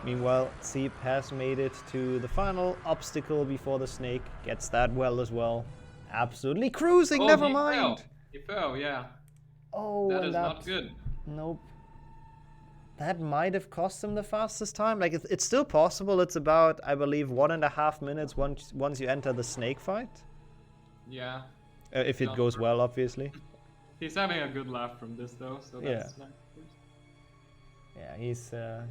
Meanwhile, Seep has made it to the final obstacle before the snake. Gets that well as well. Absolutely cruising, Oh, never he mind! Fell. He fell, yeah. Oh, that is not good. Nope. That might have cost him the fastest time. Like, it's still possible. It's about, I believe, 1.5 minutes once you enter the snake fight. Yeah. If it goes well, obviously. He's having a good laugh from this, though, so that's nice. Yeah,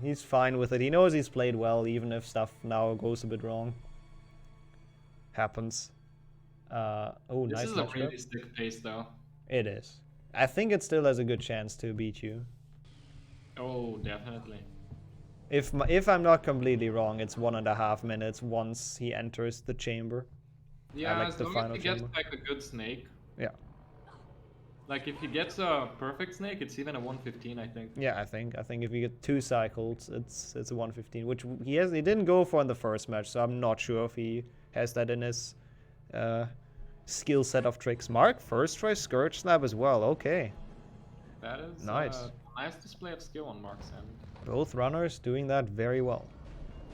he's fine with it. He knows he's played well, even if stuff now goes a bit wrong. Happens. Oh, this nice. This is a really sick pace, though. It is. I think it still has a good chance to beat you. Oh, definitely. If I'm not completely wrong, it's 1.5 minutes once he enters the chamber. Yeah, like as the long final as he gets chamber. like a good snake. Yeah. Like if he gets a perfect snake, it's even a 115, I think. Yeah, I think if you get 2 cycles, it's a 115, which he didn't go for in the first match, so I'm not sure if he has that in his skill set of tricks. Mark, first try Scourge Snap as well. Okay. That is nice. Nice display of skill on Mark's end. Both runners doing that very well.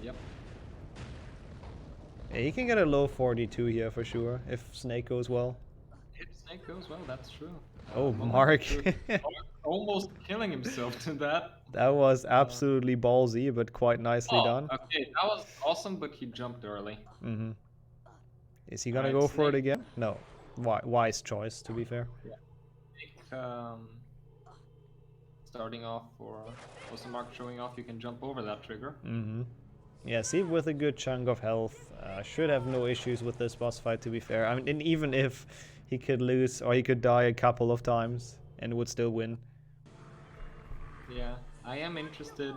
Yep. Yeah, he can get a low 42 here for sure if Snake goes well. If Snake goes well, that's true. Oh, Mark. Almost killing himself to that. That was absolutely ballsy, but quite nicely done. Okay, that was awesome, but he jumped early. Mm-hmm. Is he gonna go for it again? No. Wise choice, to be fair. Yeah. I think, starting off for also Mark showing off, you can jump over that trigger. Mm-hmm. Yeah, see, with a good chunk of health, should have no issues with this boss fight, to be fair. I mean, even if he could lose or he could die a couple of times and would still win. Yeah, I am interested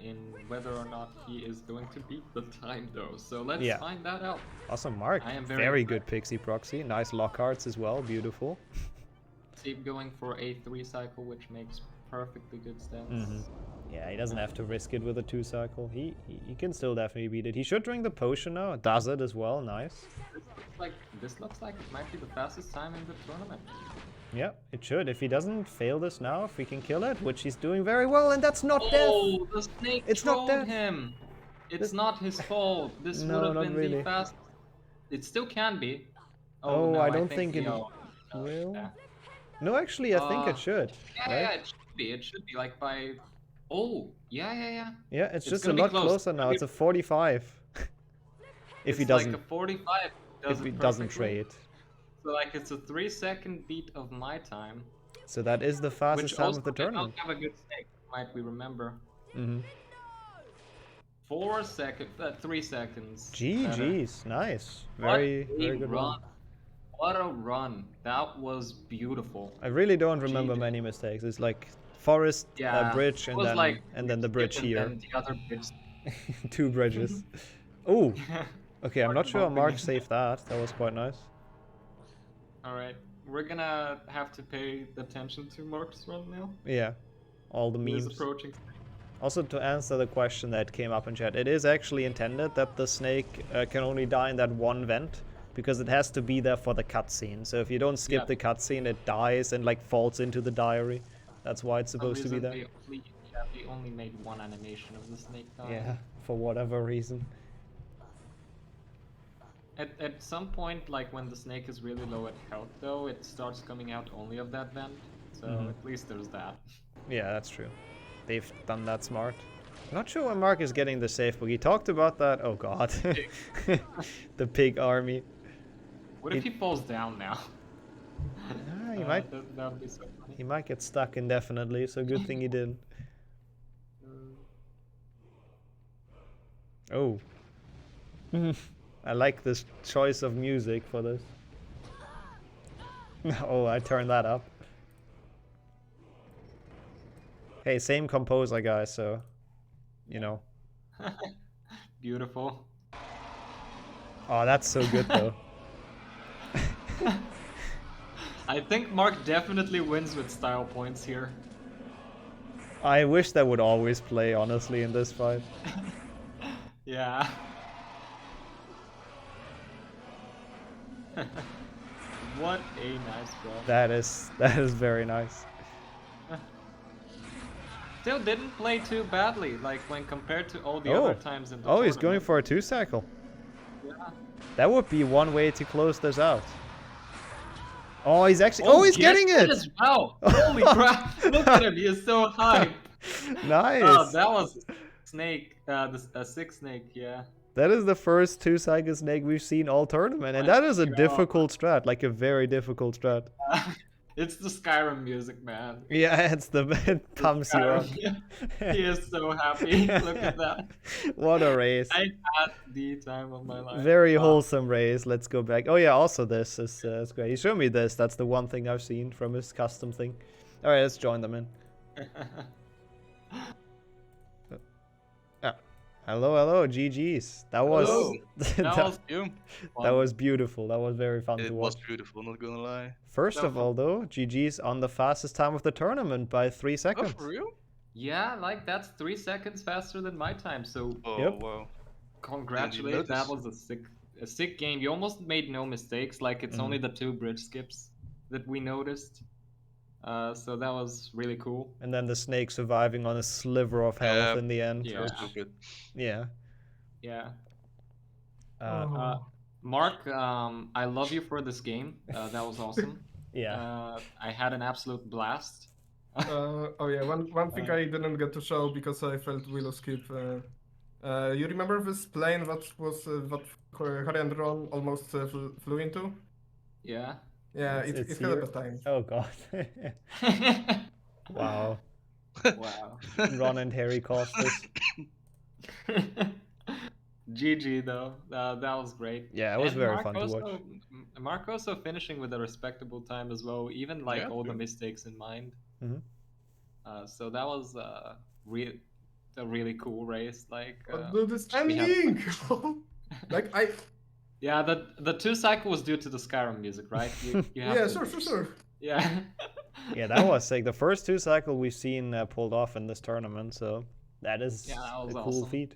in whether or not he is going to beat the time though, so let's find that out. Awesome, Mark. I am very good pixie proxy. Nice Lockharts as well, beautiful. Keep going for a 3 cycle, which makes perfectly good stance. Mm-hmm. Yeah, he doesn't have to risk it with a 2 cycle. He can still definitely beat it. He should drink the potion now. Does it as well. Nice. This looks like it might be the fastest time in the tournament. Yeah, it should. If he doesn't fail this now, if he can kill it, which he's doing very well, and that's not death. Oh, the snake trolled him. It's not his fault. This would have been the fastest. It still can be. Oh, no, I don't think it will. Yeah. No, actually, I think it should. Yeah, it should be. It should be like by... Oh, yeah. Yeah, it's just a lot closer now. It's a 45. If he doesn't... Like a 45. If he doesn't trade. So like it's a 3-second beat of my time. So that is the fastest time of the tournament. Which also have a good snake, might we remember. Mm-hmm. 3 seconds. GG's, nice. What Very a good run. run. What a run. That was beautiful. I really don't remember GG. many mistakes. It's like forest, it bridge, was like and then the bridge skip and here. then the other bridge. 2 bridges. Oh, okay. I'm Mark not sure bumping Mark it. saved that. That was quite nice. Alright, we're gonna have to pay attention to Mark's run now. Yeah, all the He's memes. approaching. Also, to answer the question that came up in chat, it is actually intended that the snake can only die in that one vent, because it has to be there for the cutscene. So if you don't skip the cutscene, it dies and like falls into the diary. That's why it's supposed to be there. They only made one animation of the snake dying. Yeah, for whatever reason. At some point, like when the snake is really low at health, though, it starts coming out only of that vent. So at least there's that. Yeah, that's true. They've done that smart. I'm not sure when Mark is getting the safe book. He talked about that. Oh god. The pig army. What if he falls down now? He might. That would be so funny. He might get stuck indefinitely. So good thing he didn't. Oh. I like this choice of music for this. Oh, I turned that up. Hey, same composer, guys, so, you know. Beautiful. Oh, that's so good, though. I think Mark definitely wins with style points here. I wish that would always play, honestly, in this fight. Yeah. What a nice run. That is very nice. Still didn't play too badly, like when compared to all the other times in the Oh, he's going tournament. for a 2-cycle. Yeah. That would be one way to close this out. Oh, he's actually... Oh, he's getting it! As well. Holy crap! Look at him, he is so hyped. Nice! Oh, that was snake, a 6 snake, yeah. That is the first 2-cycle snake we've seen all tournament, and that is a difficult strat, like a very difficult strat. It's the Skyrim music, man. Yeah, it pumps you up. He is so happy. Look at that. What a race. I had the time of my life. Very wholesome race. Let's go back. Oh yeah, also this is it's great. He showed me this. That's the one thing I've seen from his custom thing. All right, let's join them in. Hello, GG's. That was that was beautiful. That was very fun to watch. It was beautiful, not gonna lie. First of all, though, GG's on the fastest time of the tournament by 3 seconds. Oh, for real? Yeah, like that's 3 seconds faster than my time. So wow. Congratulations. That was a sick game. You almost made no mistakes. Like it's only the 2 bridge skips that we noticed. So that was really cool. And then the snake surviving on a sliver of health in the end. Yeah. Good. Yeah. Yeah. Mark, I love you for this game. That was awesome. Yeah. I had an absolute blast. Oh yeah, one thing I didn't get to show because I felt we'll skip. You remember this plane that Harry and Ron almost flew into? Yeah. Yeah, it had a bad time. Oh god. Wow. Wow. Ron and Harry caused this. GG though, that was great. Yeah, it was And very Mark fun to also, watch. Mark also finishing with a respectable time as well, even like all the mistakes in mind. Mhm. So that was a really cool race. Like Do this ending! Like I. Yeah, the 2-cycle was due to the Skyrim music, right? You have Yeah, to... sure. Yeah. Yeah, that was like the first 2-cycle we've seen pulled off in this tournament, so that is was a cool awesome. feat.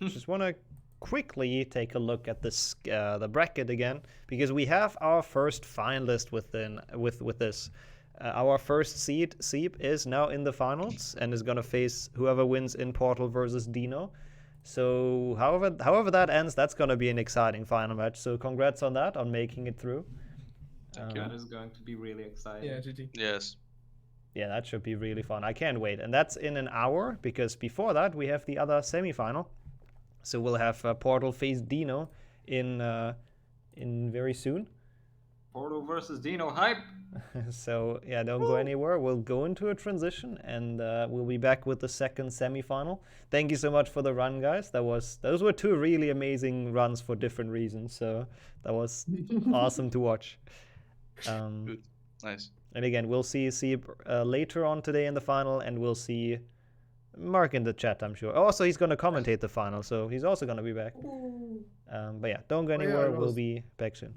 Just want to quickly take a look at this the bracket again, because we have our first finalist with this. Our first seed, Seep, is now in the finals and is gonna face whoever wins in Portal versus Dino. So however that ends, that's gonna be an exciting final match. So congrats on that, on making it through. That is going to be really exciting. Yeah, GG. Yes. Yeah, that should be really fun. I can't wait. And that's in an hour, because before that we have the other semi-final. So we'll have Portal face Dino in very soon. Portal versus Dino, hype! So yeah, don't go anywhere. We'll go into a transition, and we'll be back with the second semifinal. Thank you so much for the run, guys. Those were two really amazing runs for different reasons. So that was awesome to watch. Good. Nice. And again, we'll see later on today in the final, and we'll see Mark in the chat, I'm sure. Also, he's going to commentate the final, so he's also going to be back. But yeah, don't go anywhere. We'll be back soon.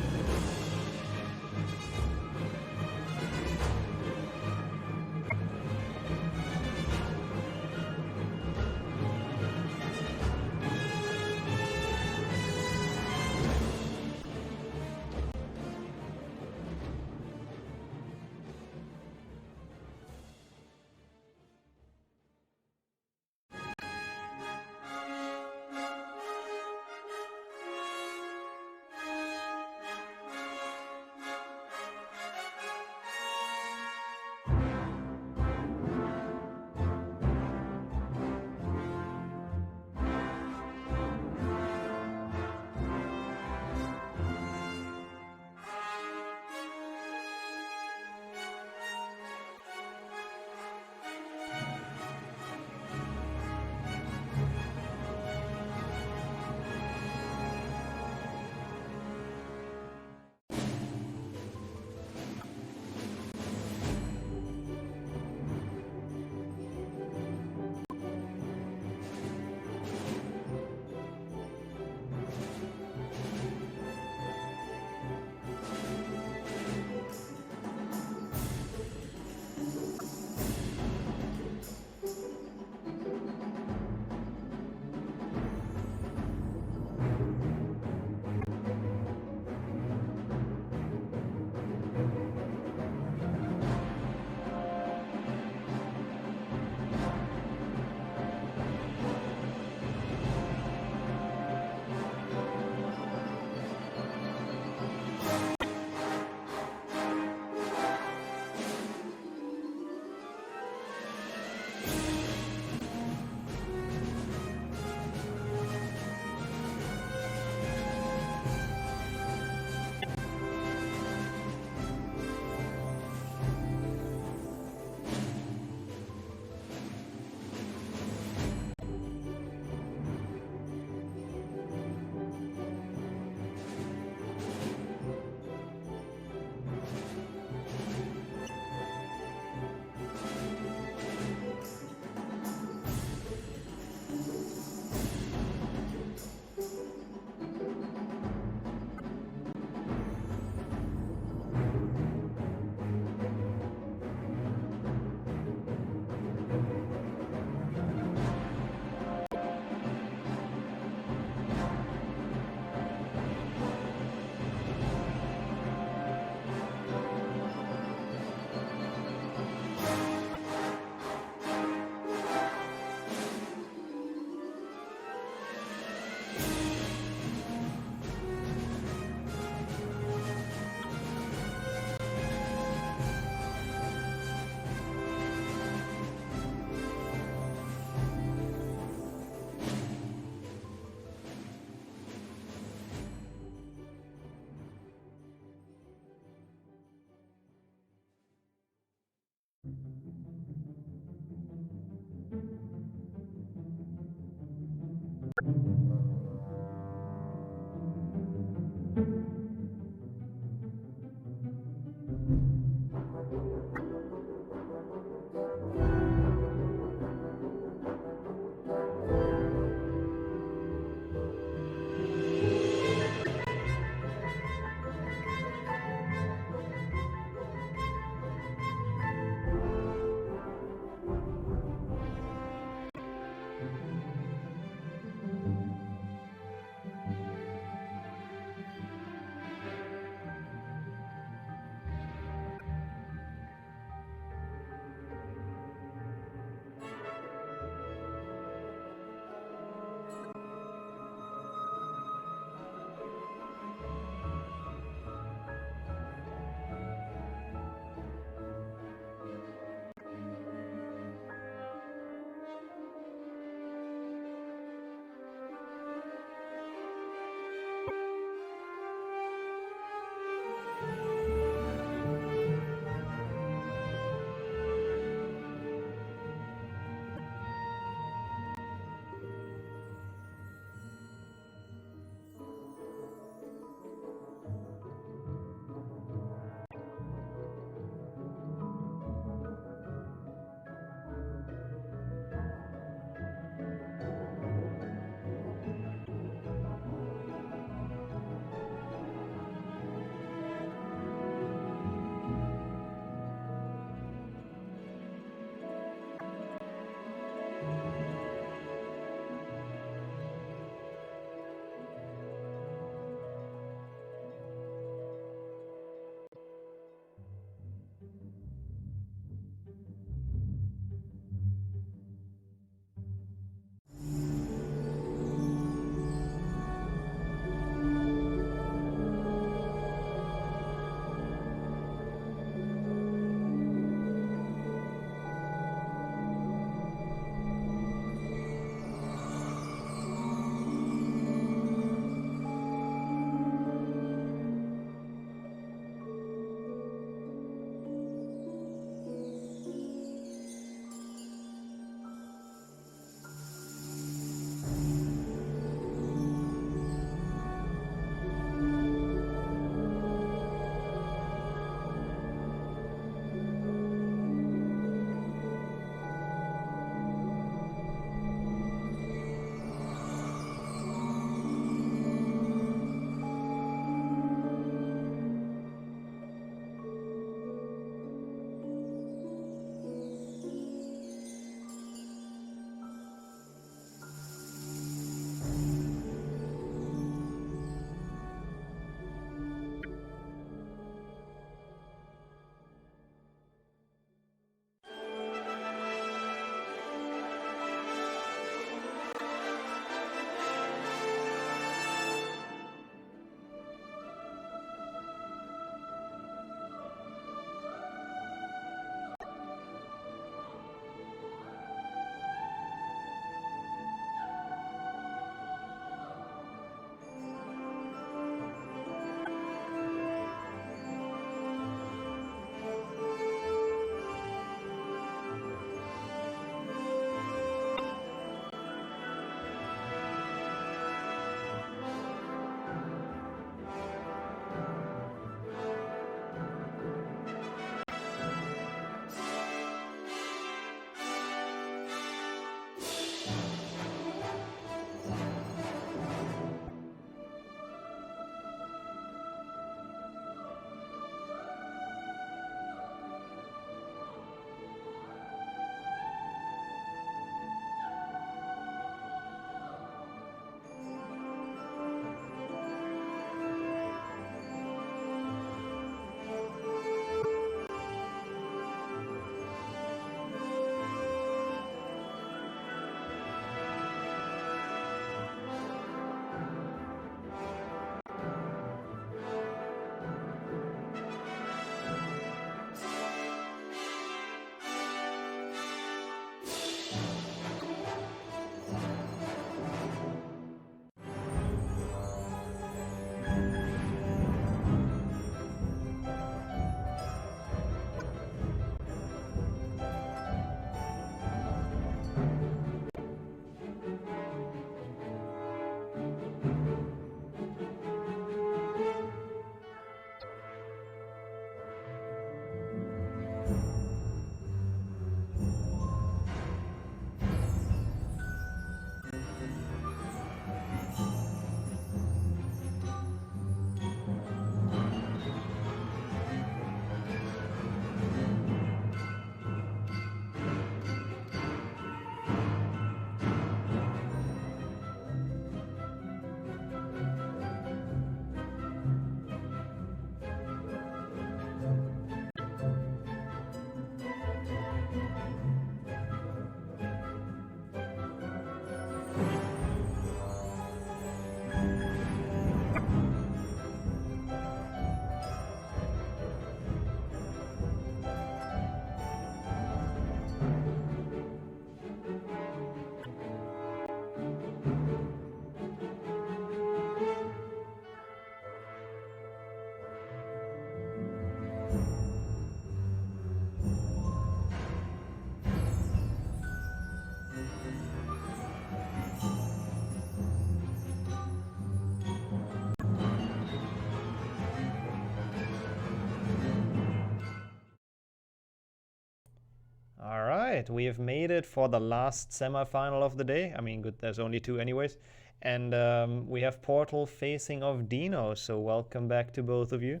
right, we have made it for the last semi-final of the day. I mean, good, there's only 2 anyways. And we have Portal facing off Dino, so welcome back to both of you.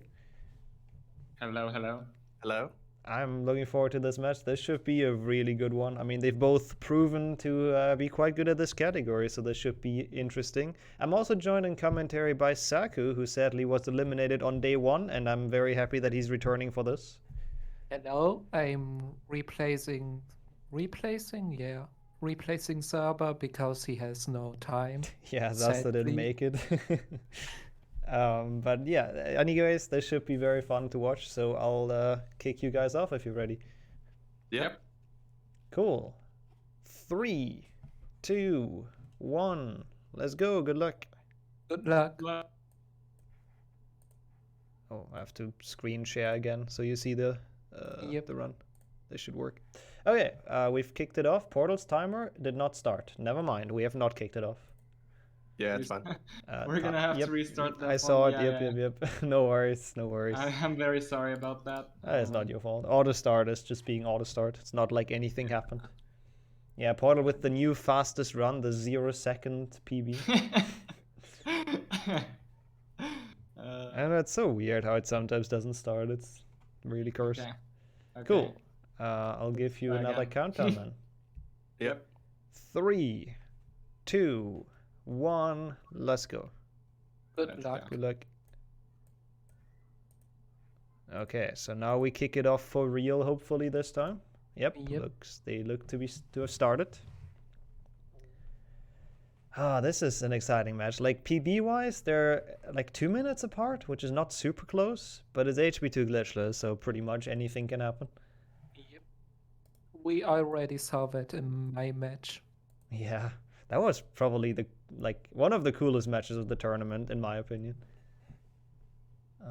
Hello, hello. Hello. I'm looking forward to this match. This should be a really good one. I mean, they've both proven to be quite good at this category, so this should be interesting. I'm also joined in commentary by Saku, who sadly was eliminated on day 1, and I'm very happy that he's returning for this. Hello, I'm replacing Serber because he has no time. Yeah, Zasta didn't make it. But yeah, anyways, this should be very fun to watch, so I'll kick you guys off if you're ready. Yep. Cool. 3, 2, 1. Let's go. Good luck. Good luck. Oh, I have to screen share again so you see the run. This should work. Okay, we've kicked it off. Portal's timer did not start. Never mind, we have not kicked it off. Yeah, it's fine. We're gonna have to restart that. I saw it. Yep. No worries. I'm very sorry about that. It's not your fault. Auto start is just being auto start. It's not like anything happened. Yeah, Portal with the new fastest run, the 0-second PB. And it's so weird how it sometimes doesn't start. It's really cursed. Okay. Cool. I'll give you another countdown then. Yep. 3, 2, 1. Let's go. Good luck. Good luck. Okay, so now we kick it off for real, hopefully this time. Yep. They look to have started. This is an exciting match. Like PB wise, they're like 2 minutes apart, which is not super close, but it's HB2 glitchless, so pretty much anything can happen. Yep. We already saw that in my match. Yeah, that was probably one of the coolest matches of the tournament, in my opinion.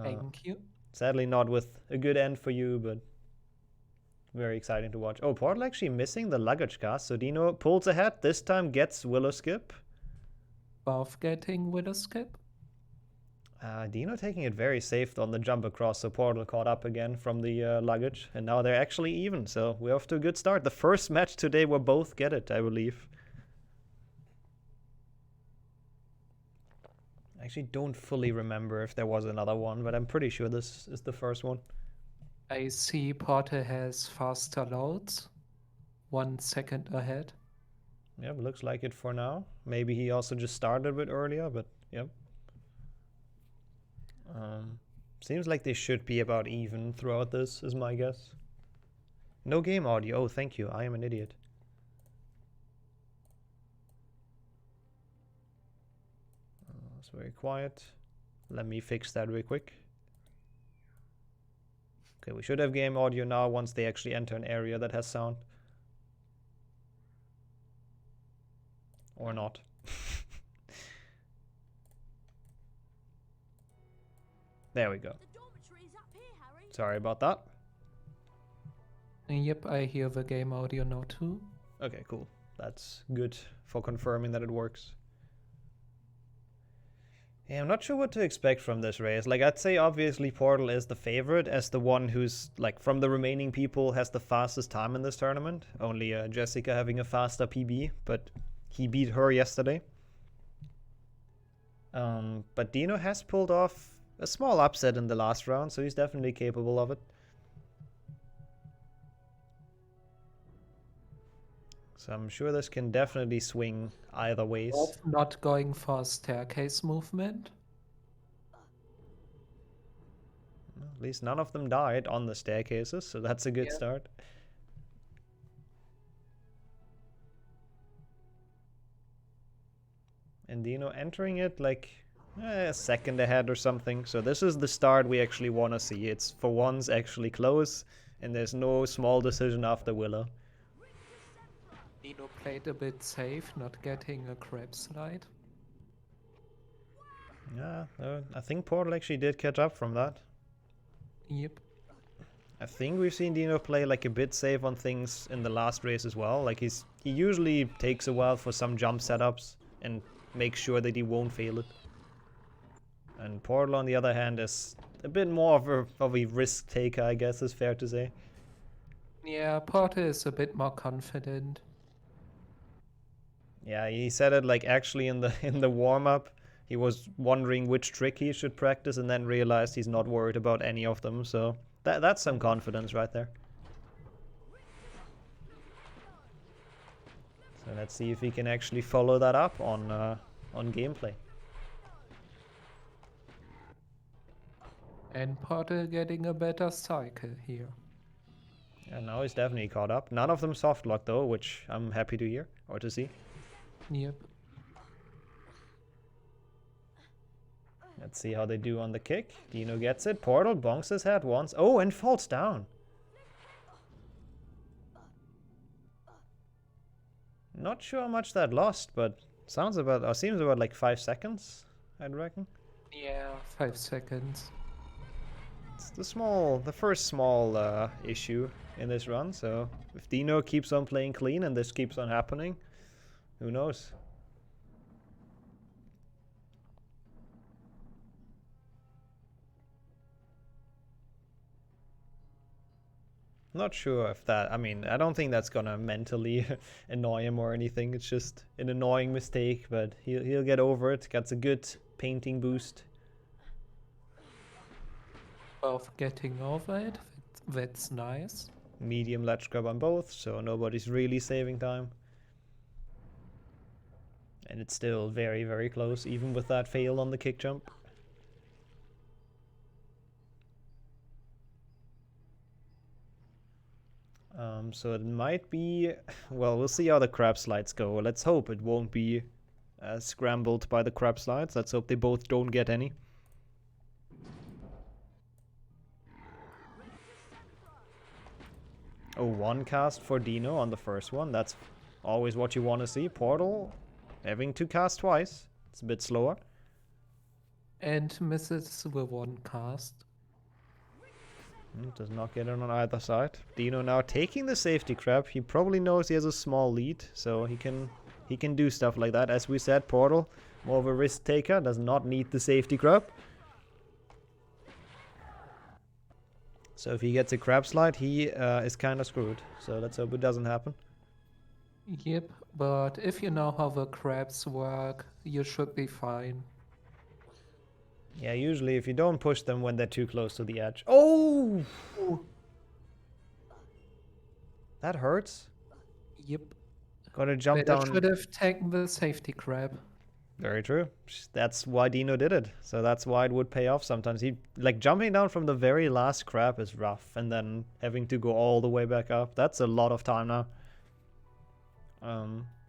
Thank you. Sadly, not with a good end for you, but very exciting to watch. Oh, Portal actually missing the luggage cast, so Dino pulls ahead. This time gets Willow Skip. Both getting Willow Skip. Dino taking it very safe on the jump across, so Portal caught up again from the luggage, and now they're actually even, so we're off to a good start. The first match today where both get it, I believe. I actually don't fully remember if there was another one, but I'm pretty sure this is the first one. I see Portal has faster loads. 1 second ahead. Yep, looks like it for now. Maybe he also just started a bit earlier, but yep. Seems like they should be about even throughout this, is my guess. No game audio. Oh, thank you. I am an idiot. It's very quiet. Let me fix that real quick. Okay, we should have game audio now once they actually enter an area that has sound. Or not. There we go. Sorry about that. Yep, I hear the game audio now too. Okay, cool. That's good for confirming that it works. Yeah, I'm not sure what to expect from this race. Like, I'd say obviously Portal is the favorite as the one who's, like, from the remaining people has the fastest time in this tournament. Only Jessica having a faster PB, but he beat her yesterday. But Dino has pulled off a small upset in the last round, so he's definitely capable of it. So I'm sure this can definitely swing either ways. Not going for a staircase movement. At least none of them died on the staircases, so that's a good start. And Dino entering it like a second ahead or something. So this is the start we actually want to see. It's for once actually close, and there's no small decision after Willow. Dino played a bit safe, not getting a crab slide. Yeah, I think Portal actually did catch up from that. Yep. I think we've seen Dino play like a bit safe on things in the last race as well. Like he usually takes a while for some jump setups and makes sure that he won't fail it. And Portal on the other hand is a bit more of a risk taker, I guess is fair to say. Yeah, Porter is a bit more confident. Yeah, he said it like actually in the warm-up. He was wondering which trick he should practice and then realized he's not worried about any of them. So that's some confidence right there. So let's see if he can actually follow that up on gameplay. And Porter getting a better cycle here. And now he's definitely caught up. None of them soft lock though, which I'm happy to hear or to see. Yep. Let's see how they do on the kick. Dino gets it. Portal bonks his head once. Oh, and falls down. Not sure how much that lost, but seems about like 5 seconds, I'd reckon. Yeah, 5 seconds. It's the first small issue in this run. So if Dino keeps on playing clean and this keeps on happening, who knows? Not sure if that, I mean, I don't think that's gonna mentally annoy him or anything. It's just an annoying mistake, but he'll get over it. Gets a good painting boost. Both getting over it, that's nice. Medium ledge grab on both, so nobody's really saving time. And it's still very, very close, even with that fail on the kick jump. So it might be, well, we'll see how the crab slides go. Let's hope it won't be scrambled by the crab slides. Let's hope they both don't get any. Oh, one cast for Dino on the first one. That's always what you want to see. Portal having to cast twice. It's a bit slower. And misses the one cast. Does not get it on either side. Dino now taking the safety crab. He probably knows he has a small lead, so he can do stuff like that. As we said, Portal, more of a risk taker, does not need the safety crab. So if he gets a crab slide, he is kind of screwed. So let's hope it doesn't happen. Yep, but if you know how the crabs work, you should be fine. Yeah, usually if you don't push them when they're too close to the edge. Oh! That hurts. Yep. Gotta jump Better down. should have taken the safety crab. Very true. That's why Dino did it. So that's why it would pay off sometimes. He, like, jumping down from the very last crab is rough, and then having to go all the way back up. That's a lot of time now.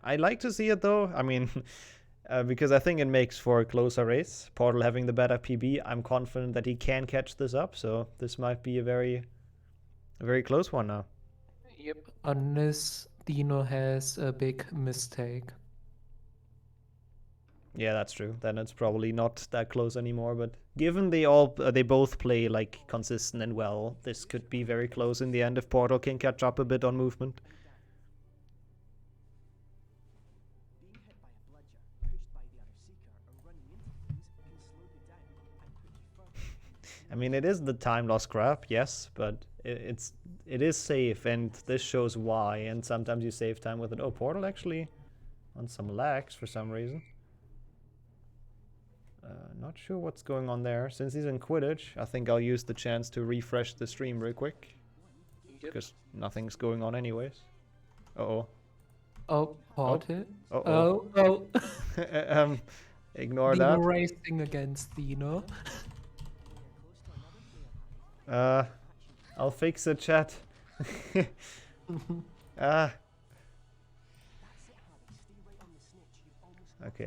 I like to see it though. I mean, because I think it makes for a closer race. Portal having the better PB, I'm confident that he can catch this up. So this might be a very close one now. Yep. Unless Dino has a big mistake. Yeah, that's true. Then it's probably not that close anymore. But given they both play like consistent and well, this could be very close in the end if Portal can catch up a bit on movement. I mean, it is the time loss grab, yes, but it is safe, and this shows why. And sometimes you save time with it. Oh, Portal actually on some lags for some reason. Not sure what's going on there. Since he's in Quidditch, I think I'll use the chance to refresh the stream real quick. Because nothing's going on anyways. Uh-oh. Oh, Portal. Uh-oh. Oh. Ignore Dino that. racing against Dino. I'll fix it, chat. Okay, I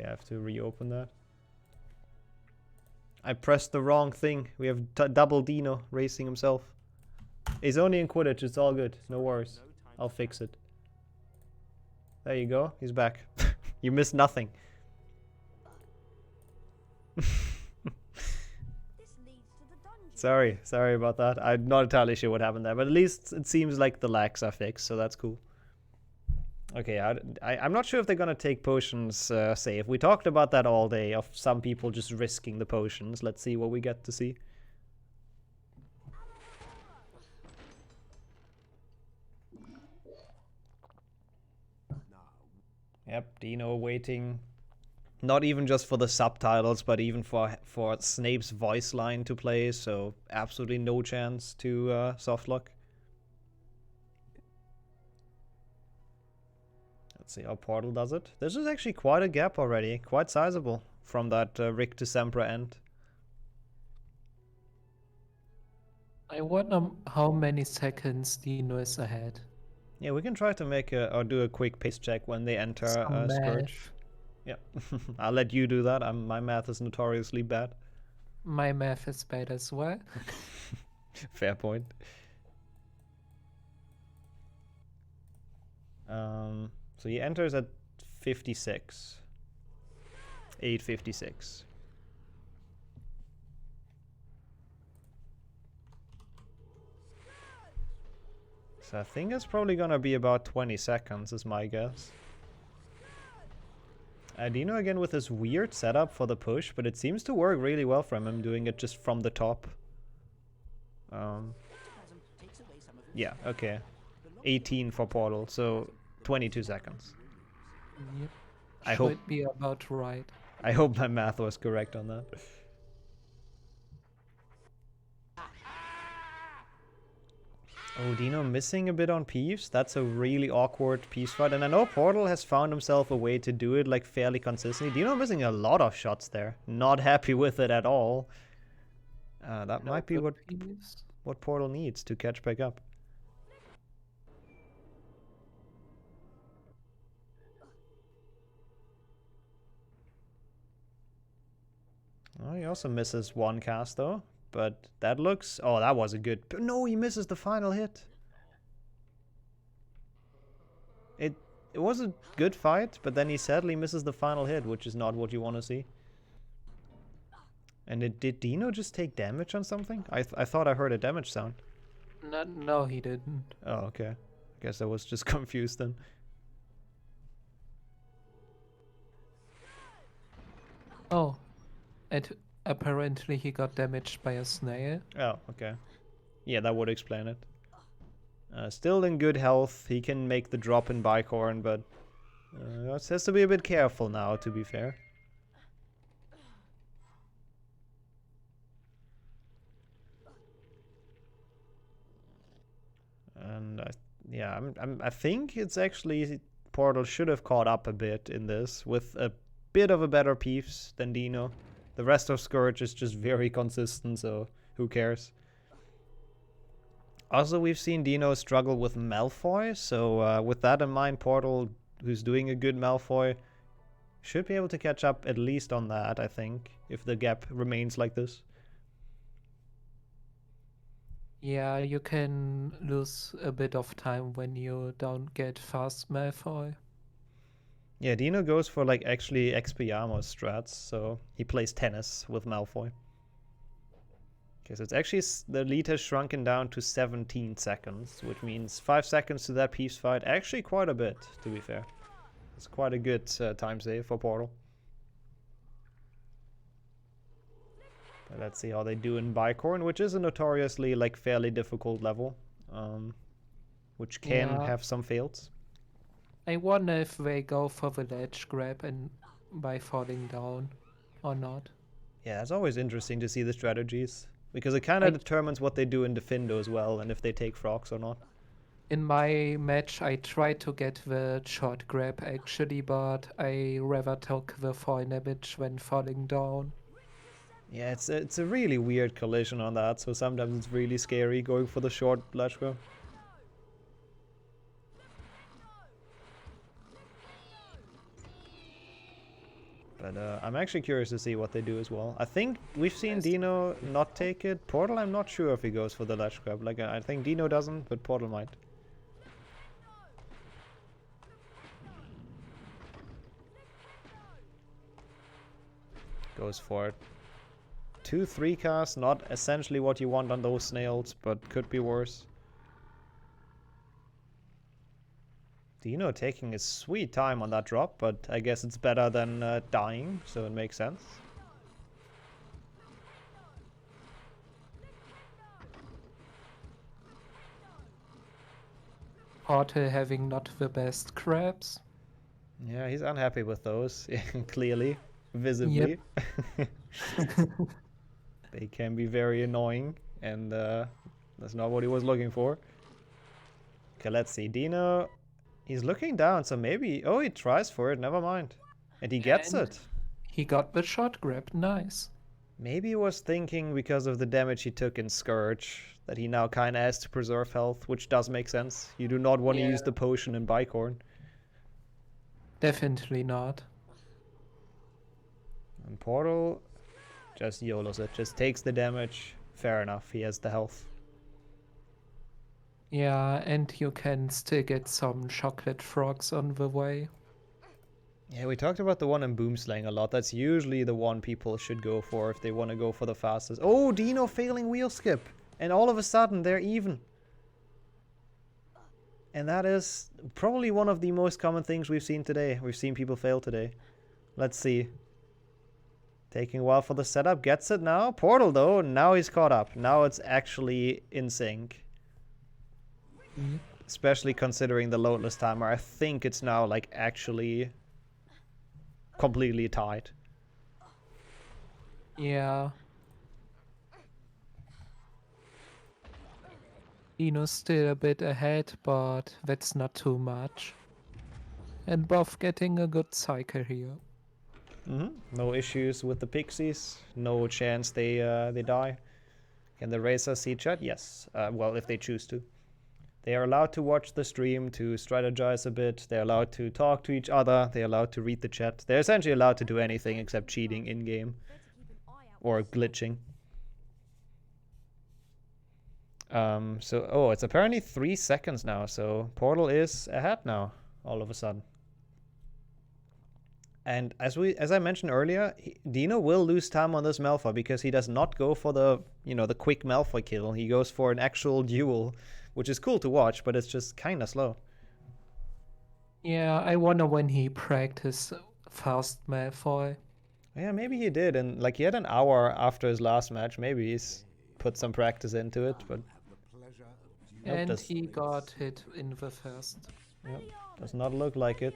have to reopen that. I pressed the wrong thing. We have double Dino racing himself. He's only in Quidditch, it's all good. No worries. I'll fix it. There you go, he's back. You missed nothing. Sorry about that. I'm not entirely sure what happened there, but at least it seems like the lags are fixed, so that's cool. Okay, I'm not sure if they're gonna take potions safe. We talked about that all day, of some people just risking the potions. Let's see what we get to see. Yep, Dino waiting. Not even just for the subtitles, but even for Snape's voice line to play, so absolutely no chance to softlock. Let's see how Portal does it. This is actually quite a gap already, quite sizable from that Rick to Sempra end. I wonder how many seconds Dino is ahead. Yeah, we can try to make or do a quick pace check when they enter Scourge. Yeah, I'll let you do that. My math is notoriously bad. My math is bad as well. Fair point. So he enters at 56. 8:56. So I think it's probably gonna be about 20 seconds is my guess. Dino again with this weird setup for the push, but it seems to work really well from him doing it just from the top. Yeah, okay. 18 for Portal, so 22 seconds. Yep. I hope Should be about right. I hope my math was correct on that. Oh, Dino missing a bit on Peeves. That's a really awkward Peeves fight. And I know Portal has found himself a way to do it like fairly consistently. Dino missing a lot of shots there. Not happy with it at all. That might be what Portal needs to catch back up. Oh, he also misses one cast though. But that looks... Oh, that was a good... No, he misses the final hit. It was a good fight, but then he sadly misses the final hit, which is not what you want to see. And did Dino just take damage on something? I thought I heard a damage sound. No, he didn't. Oh, okay. I guess I was just confused then. Oh, and apparently he got damaged by a snail. Oh, okay. Yeah, that would explain it. Still in good health. He can make the drop in Bicorn, but has to be a bit careful now, to be fair. And I think it's actually Portal should have caught up a bit in this with a bit of a better Peeves than Dino. The rest of Scourge is just very consistent, so who cares? Also, we've seen Dino struggle with Malfoy, so with that in mind, Portal, who's doing a good Malfoy, should be able to catch up at least on that, I think, if the gap remains like this. Yeah, you can lose a bit of time when you don't get fast Malfoy. Yeah, Dino goes for like actually Expelliarmus strats, so he plays tennis with Malfoy. Okay, so it's actually, the lead has shrunken down to 17 seconds, which means 5 seconds to that Peeves fight. Actually quite a bit, to be fair. It's quite a good time save for Portal. But let's see how they do in Bicorn, which is a notoriously like fairly difficult level, which can have some fails. I wonder if they go for the ledge grab and by falling down or not. Yeah, it's always interesting to see the strategies, because it kind of determines what they do in Defendo as well, and if they take frogs or not. In my match, I tried to get the short grab actually, but I rather took the fall damage when falling down. Yeah, it's a really weird collision on that, so sometimes it's really scary going for the short ledge grab. But I'm actually curious to see what they do as well. I think we've seen Dino not take it. Portal, I'm not sure if he goes for the ledge grab. Like, I think Dino doesn't, but Portal might. Goes for it. 2-3 cast, not essentially what you want on those snails, but could be worse. Dino taking his sweet time on that drop, but I guess it's better than dying, so it makes sense. Portal having not the best crabs. Yeah, he's unhappy with those, clearly, visibly. They can be very annoying, and that's not what he was looking for. Okay, let's see. Dino, he's looking down, so maybe... Oh, he tries for it, never mind. And he gets it. He got the shot grab, nice. Maybe he was thinking because of the damage he took in Scourge, that he now kind of has to preserve health, which does make sense. You do not want to use the potion in Bicorn. Definitely not. And Portal just YOLOs it, just takes the damage. Fair enough, he has the health. Yeah, and you can still get some chocolate frogs on the way. Yeah, we talked about the one in Boomslang a lot. That's usually the one people should go for if they want to go for the fastest. Oh, Dino failing wheel skip. And all of a sudden, they're even. And that is probably one of the most common things we've seen today. We've seen people fail today. Let's see. Taking a while for the setup. Gets it now. Portal, though. Now he's caught up. Now it's actually in sync. Especially considering the loadless timer. I think it's now, like, actually completely tied. Yeah. Dino's still a bit ahead, but that's not too much. And both getting a good cycle here. No issues with the pixies. No chance they die. Can the Racer see chat? Yes. Well, if they choose to. They are allowed to watch the stream, to strategize a bit. They're allowed to talk to each other. They're allowed to read the chat. They're essentially allowed to do anything except cheating in-game. Or glitching. Oh, it's apparently 3 seconds now, so Portal is ahead now, all of a sudden. And as I mentioned earlier, Dino will lose time on this Malfoy because he does not go for the, the quick Malfoy kill. He goes for an actual duel, which is cool to watch, but it's just kind of slow. Yeah, I wonder when he practiced fast Malfoy. Yeah, maybe he did, and like he had an hour after his last match. Maybe he's put some practice into it, but... And he got hit in the first. Yep, does not look like it.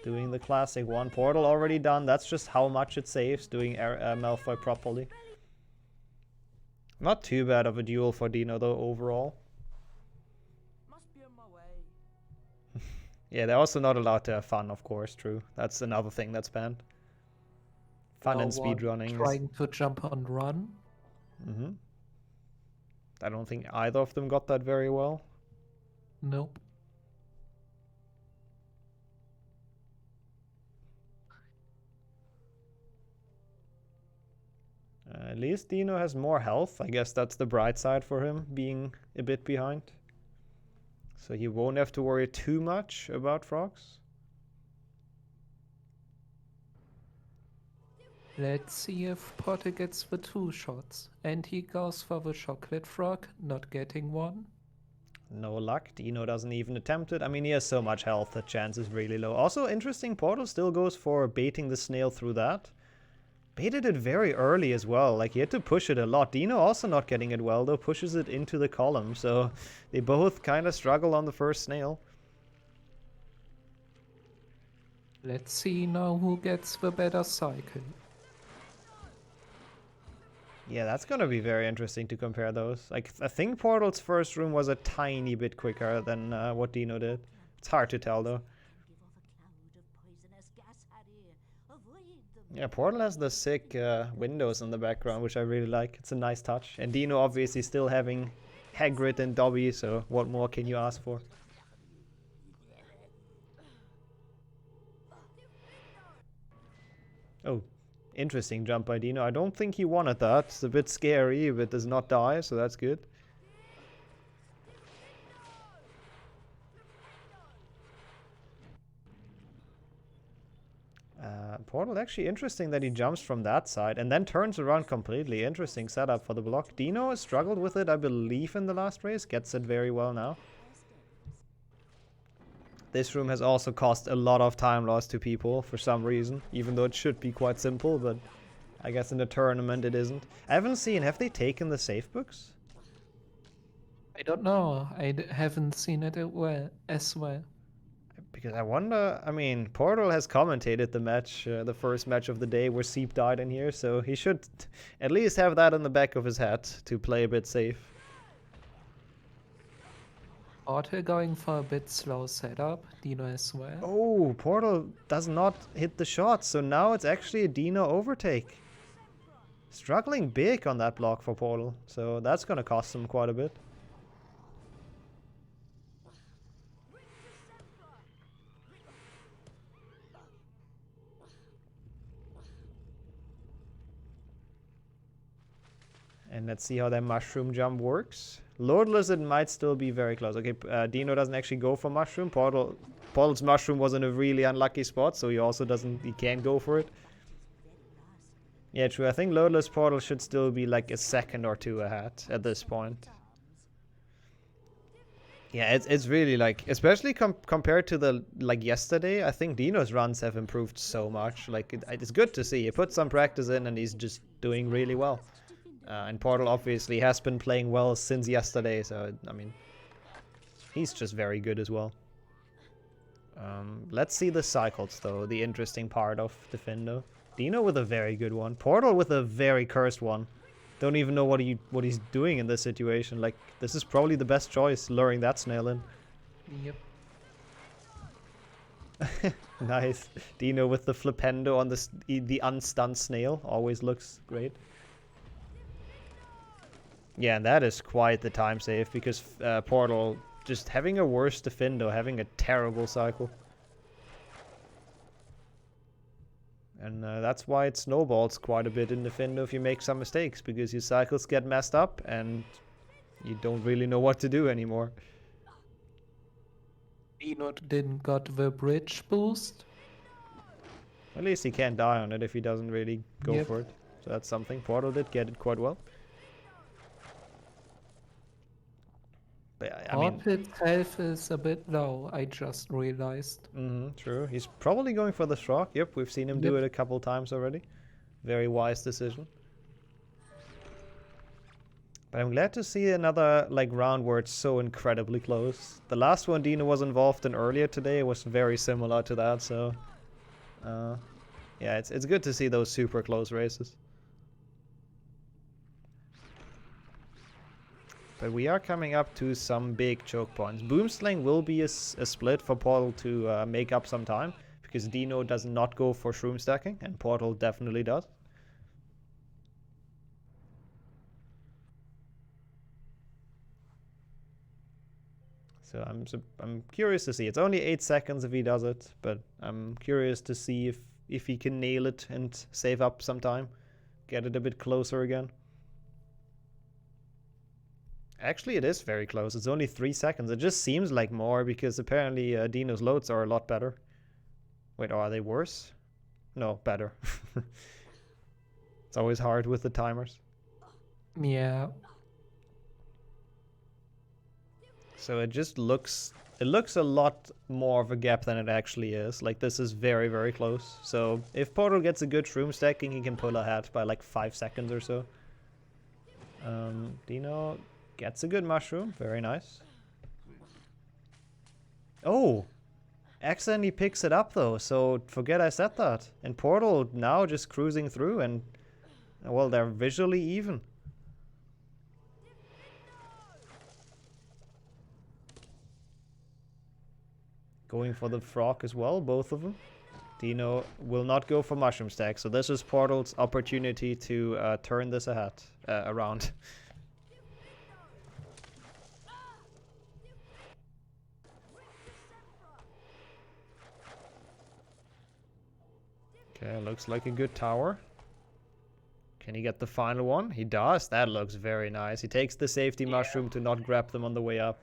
Doing the classic one. Portal already done. That's just how much it saves doing Malfoy properly. Not too bad of a duel for Dino though overall. Must be on my way. Yeah, they're also not allowed to have fun, of course, true. That's another thing that's banned. Fun and speedrunning. Trying to jump on run. I don't think either of them got that very well. Nope. At least Dino has more health. I guess that's the bright side for him, being a bit behind. So he won't have to worry too much about frogs. Let's see if Potter gets the 2 shots. And he goes for the chocolate frog, not getting one. No luck. Dino doesn't even attempt it. I mean, he has so much health, the chance is really low. Also, interesting, Portal still goes for baiting the snail through that. Baited it very early as well. Like, he had to push it a lot. Dino also not getting it well, though. Pushes it into the column. So they both kind of struggle on the first snail. Let's see now who gets the better cycle. Yeah, that's going to be very interesting to compare those. Like, I think Portal's first room was a tiny bit quicker than what Dino did. It's hard to tell, though. Yeah, Portal has the sick windows in the background, which I really like. It's a nice touch. And Dino obviously still having Hagrid and Dobby, so what more can you ask for? Oh, interesting jump by Dino. I don't think he wanted that. It's a bit scary, but does not die, so that's good. Portal, actually interesting that he jumps from that side and then turns around completely. Interesting setup for the block. Dino has struggled with it, I believe, in the last race. Gets it very well now. This room has also cost a lot of time loss to people for some reason, even though it should be quite simple, but I guess in the tournament it isn't. I haven't seen, have they taken the safe books? I don't know. I haven't seen it as well. Because I wonder, I mean, Portal has commentated the match, the first match of the day where Seep died in here, so he should at least have that in the back of his head to play a bit safe. Portal going for a bit slow setup, Dino as well. Oh, Portal does not hit the shot, so now it's actually a Dino overtake. Struggling big on that block for Portal, so that's gonna cost him quite a bit. And let's see how that mushroom jump works. Loadless, it might still be very close. Okay, Dino doesn't actually go for mushroom. Portal's mushroom was in a really unlucky spot, so he can't go for it. Yeah, true. I think Loadless Portal should still be like a second or two ahead at this point. Yeah, it's really like, especially compared to the yesterday, I think Dino's runs have improved so much. Like it's good to see. He put some practice in and he's just doing really well. And Portal obviously has been playing well since yesterday, so I mean, he's just very good as well. Let's see the cycles though, the interesting part of Defendo. Dino with a very good one. Portal with a very cursed one. Don't even know what he's doing in this situation. Like, this is probably the best choice, luring that snail in. Yep. Nice. Dino with the flipendo on the unstunned snail. Always looks great. Yeah, and that is quite the time save, because Portal just having a worse Defendo, having a terrible cycle. And that's why it snowballs quite a bit in Defendo if you make some mistakes, because your cycles get messed up and you don't really know what to do anymore. Dino didn't got the bridge boost. At least he can't die on it if he doesn't really go Yep. for it. So that's something. Portal did get it quite well. But I mean, Portal's health is a bit low, I just realized. True. He's probably going for the shock. Yep, we've seen him do it a couple times already. Very wise decision. But I'm glad to see another round where it's so incredibly close. The last one Dino was involved in earlier today was very similar to that, so yeah, it's good to see those super close races. But we are coming up to some big choke points. Boomslang will be a split for Portal to make up some time, because Dino does not go for shroom stacking, and Portal definitely does. So I'm curious to see. It's only 8 seconds if he does it, but I'm curious to see if he can nail it and save up some time, get it a bit closer again. Actually, it is very close. It's only 3 seconds. It just seems like more, because apparently Dino's loads are a lot better. Wait, are they worse? No, better. It's always hard with the timers. Yeah. So it just looks a lot more of a gap than it actually is. Like, this is very, very close. So if Portal gets a good shroom stacking, he can pull ahead by 5 seconds or so. Dino gets a good mushroom. Very nice. Oh! Accidentally picks it up though, so forget I said that. And Portal now just cruising through, and well, they're visually even. Going for the frog as well, both of them. Dino will not go for mushroom stack, so this is Portal's opportunity to turn this around. Okay, looks like a good tower. Can he get the final one? He does. That looks very nice. He takes the safety mushroom to not grab them on the way up.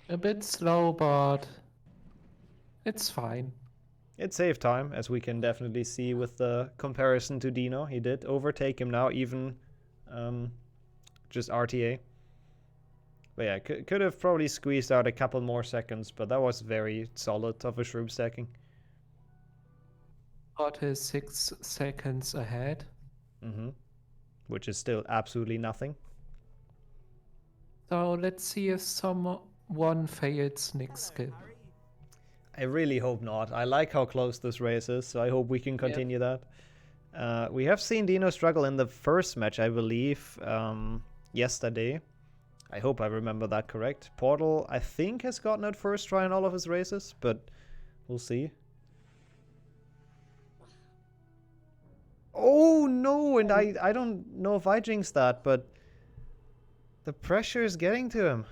A bit slow, but it's fine. It saved time, as we can definitely see with the comparison to Dino. He did overtake him now, even just RTA. But yeah, could have probably squeezed out a couple more seconds, but that was very solid of a shroom stacking. Portal is 6 seconds ahead. Which is still absolutely nothing. So let's see if some one failed sneak skip. I really hope not. I like how close this race is, so I hope we can continue that. We have seen Dino struggle in the first match, I believe, yesterday. I hope I remember that correct. Portal, I think, has gotten it first try in all of his races, but we'll see. Oh no, and I don't know if I jinxed that, but the pressure is getting to him.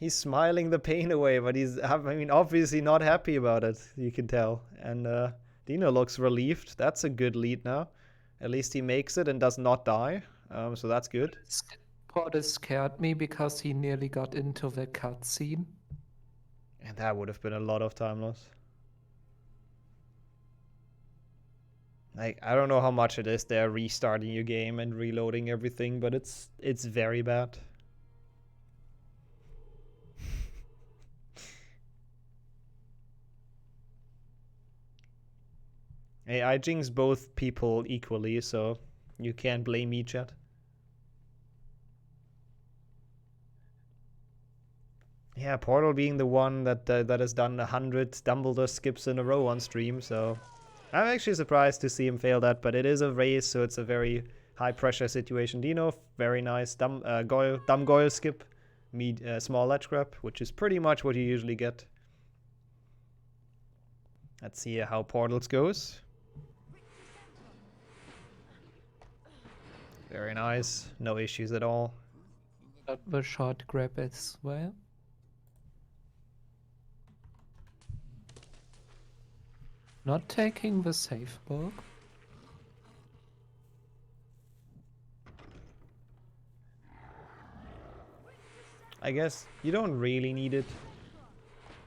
He's smiling the pain away, but he's, I mean, obviously not happy about it, you can tell. And Dino looks relieved. That's a good lead now. At least he makes it and does not die, so that's good. Portal scared me because he nearly got into the cutscene. And that would have been a lot of time loss. Like, I don't know how much it is there restarting your game and reloading everything, but it's very bad. Hey, I jinx both people equally, so you can't blame me, chat. Yeah, Portal being the one that has done 100 Dumbledore skips in a row on stream, so I'm actually surprised to see him fail that, but it is a race, so it's a very high pressure situation. Dino, very nice dumb Goyle skip, small ledge grab, which is pretty much what you usually get. Let's see how Portals goes. Very nice, no issues at all. Got the short grab as well. Not taking the safe block. I guess you don't really need it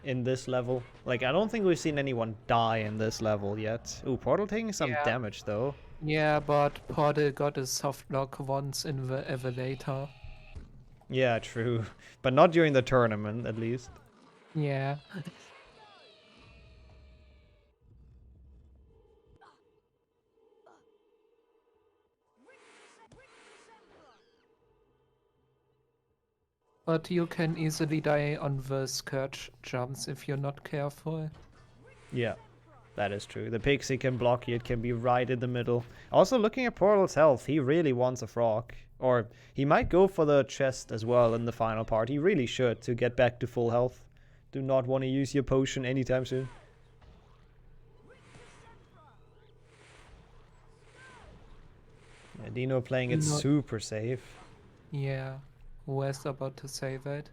in this level. Like, I don't think we've seen anyone die in this level yet. Ooh, Portal taking some damage though. Yeah, but Portal got a soft lock once in the elevator. Yeah, true. But not during the tournament, at least. Yeah. But you can easily die on the scourge jumps if you're not careful. Yeah, that is true. The Pixie can block you, it can be right in the middle. Also, looking at Portal's health, he really wants a frog. Or he might go for the chest as well in the final part. He really should to get back to full health. Do not want to use your potion anytime soon. Yeah, Dino playing it super safe. Yeah. Who was about to say that?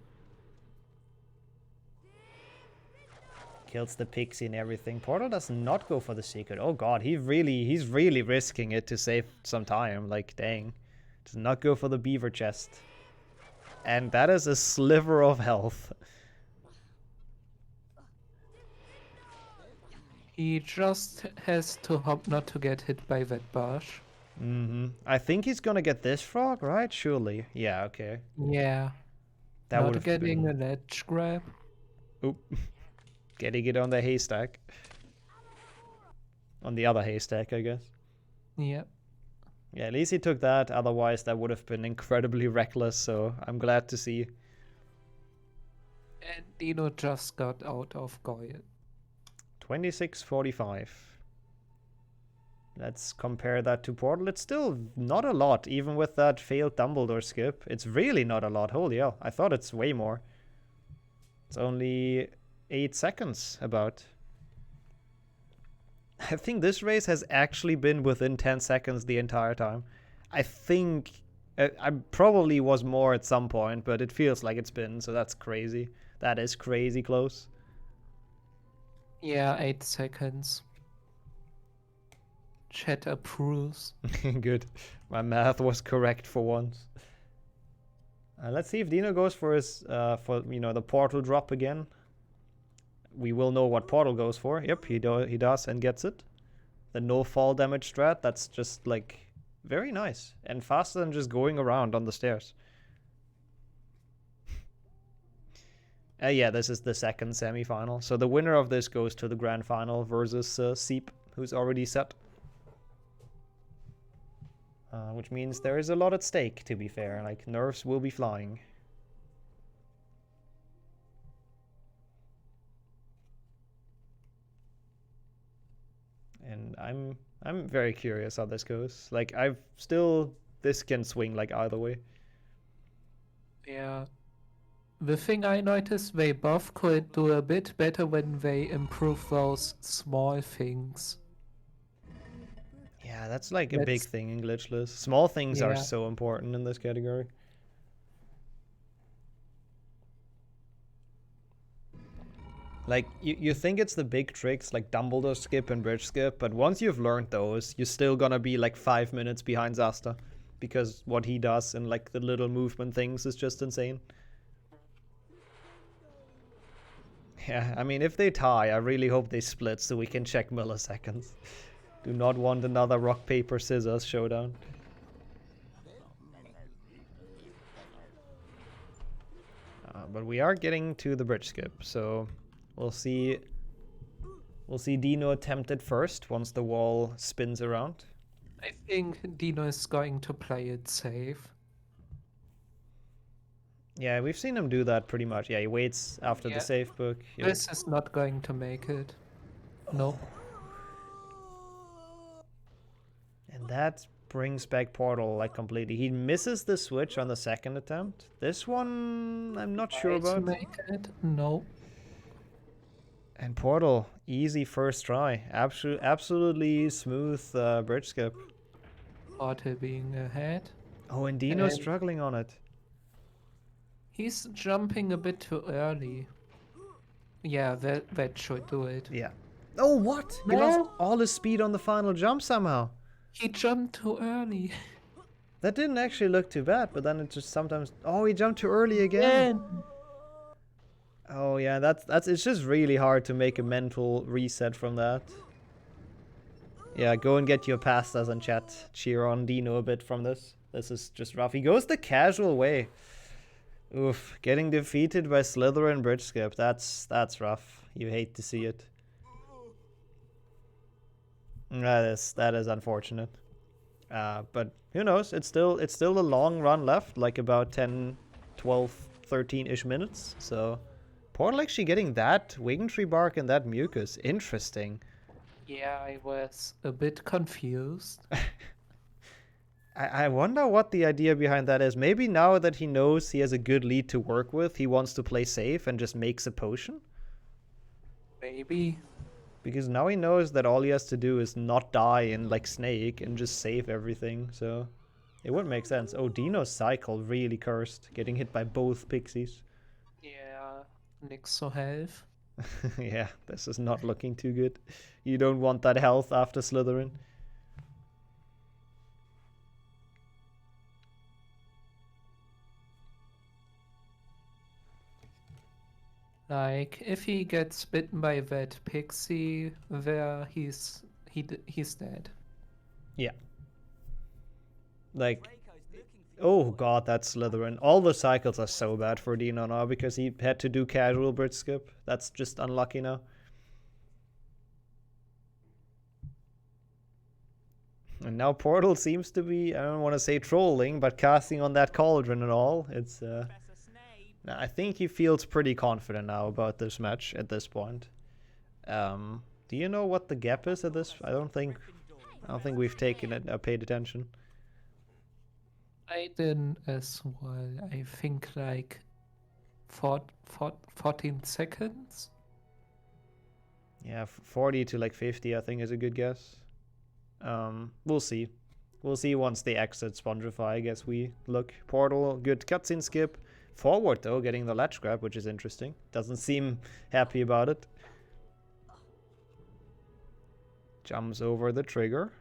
Kills the Pixie and everything. Portal does not go for the secret. Oh god, he's really risking it to save some time. Like, dang. Does not go for the beaver chest. And that is a sliver of health. He just has to hope not to get hit by that bush. I think he's gonna get this frog, right? Surely. Yeah, okay. Yeah. That would not getting a ledge grab. Oop. Getting it on the haystack. On the other haystack, I guess. Yep. Yeah, at least he took that. Otherwise, that would have been incredibly reckless, so I'm glad to see. And Dino just got out of Goyle. 26-45. Let's compare that to Portal. It's still not a lot, even with that failed Dumbledore skip. It's really not a lot. Holy hell. I thought it's way more. It's only 8 seconds, about. I think this race has actually been within 10 seconds the entire time. I think... I probably was more at some point, but it feels like it's been, so that's crazy. That is crazy close. Yeah, 8 seconds. Chat approves. Good. My math was correct for once. Let's see if Dino goes for his, the Portal drop again. We will know what Portal goes for. Yep, he does and gets it. The no fall damage strat, that's just, like, very nice. And faster than just going around on the stairs. Yeah, this is the second semi-final. So the winner of this goes to the grand final versus Seep, who's already set. Which means there is a lot at stake, to be fair. Like, nerfs will be flying. And I'm very curious how this goes. Like, this can swing like either way. Yeah. The thing I noticed, they both could do a bit better when they improve those small things. Yeah, that's like a big thing in Glitchless. Small things are Yeah. so important in this category. Like, you think it's the big tricks like Dumbledore skip and bridge skip, but once you've learned those, you're still gonna be like 5 minutes behind Zasta. Because what he does and like the little movement things is just insane. Yeah, I mean, if they tie, I really hope they split so we can check milliseconds. Do not want another rock, paper, scissors showdown. But we are getting to the bridge skip, so we'll see Dino attempt it first once the wall spins around. I think Dino is going to play it safe. Yeah, we've seen him do that pretty much. Yeah, he waits after the safe book. Yeah. This is not going to make it. No. And that brings back Portal like completely. He misses the switch on the second attempt. This one, I'm not sure about. Make it? No. And Portal, easy first try. Absolutely smooth bridge skip. Portal being ahead. Oh, and Dino's struggling on it. He's jumping a bit too early. Yeah, that should do it. Yeah. Oh, what? He lost all his speed on the final jump somehow. He jumped too early. That didn't actually look too bad, but then it just sometimes... Oh, he jumped too early again. Oh yeah, it's just really hard to make a mental reset from that. Yeah, go and get your pastas and chat. Cheer on Dino a bit from this. This is just rough. He goes the casual way. Oof, getting defeated by Slytherin bridge skip. That's rough. You hate to see it. That is unfortunate. But who knows? It's still a long run left, like about 10, 12, 13-ish minutes. So Portal actually getting that Wingtree bark and that mucus. Interesting. Yeah, I was a bit confused. I wonder what the idea behind that is. Maybe now that he knows he has a good lead to work with, he wants to play safe and just makes a potion? Maybe. Because now he knows that all he has to do is not die in like Snake and just save everything, so it would make sense. Oh, Dino's cycle really cursed, getting hit by both pixies. Yeah, nix to health. Yeah, this is not looking too good. You don't want that health after Slytherin. Like, if he gets bitten by that pixie, he's dead. Yeah. Like, oh god, that's Slytherin. All the cycles are so bad for Dino now because he had to do casual bridge skip. That's just unlucky now. And now Portal seems to be, I don't want to say trolling, but casting on that cauldron and all. It's I think he feels pretty confident now about this match at this point. Do you know what the gap is at this? I don't think we've taken it, paid attention. I didn't as well. I think like 14 seconds. Yeah, 40 to like 50, I think is a good guess. We'll see. We'll see once they exit Spongify. I guess we look. Portal, good cutscene skip. Forward though, getting the ledge grab, which is interesting. Doesn't seem happy about it. Jumps over the trigger.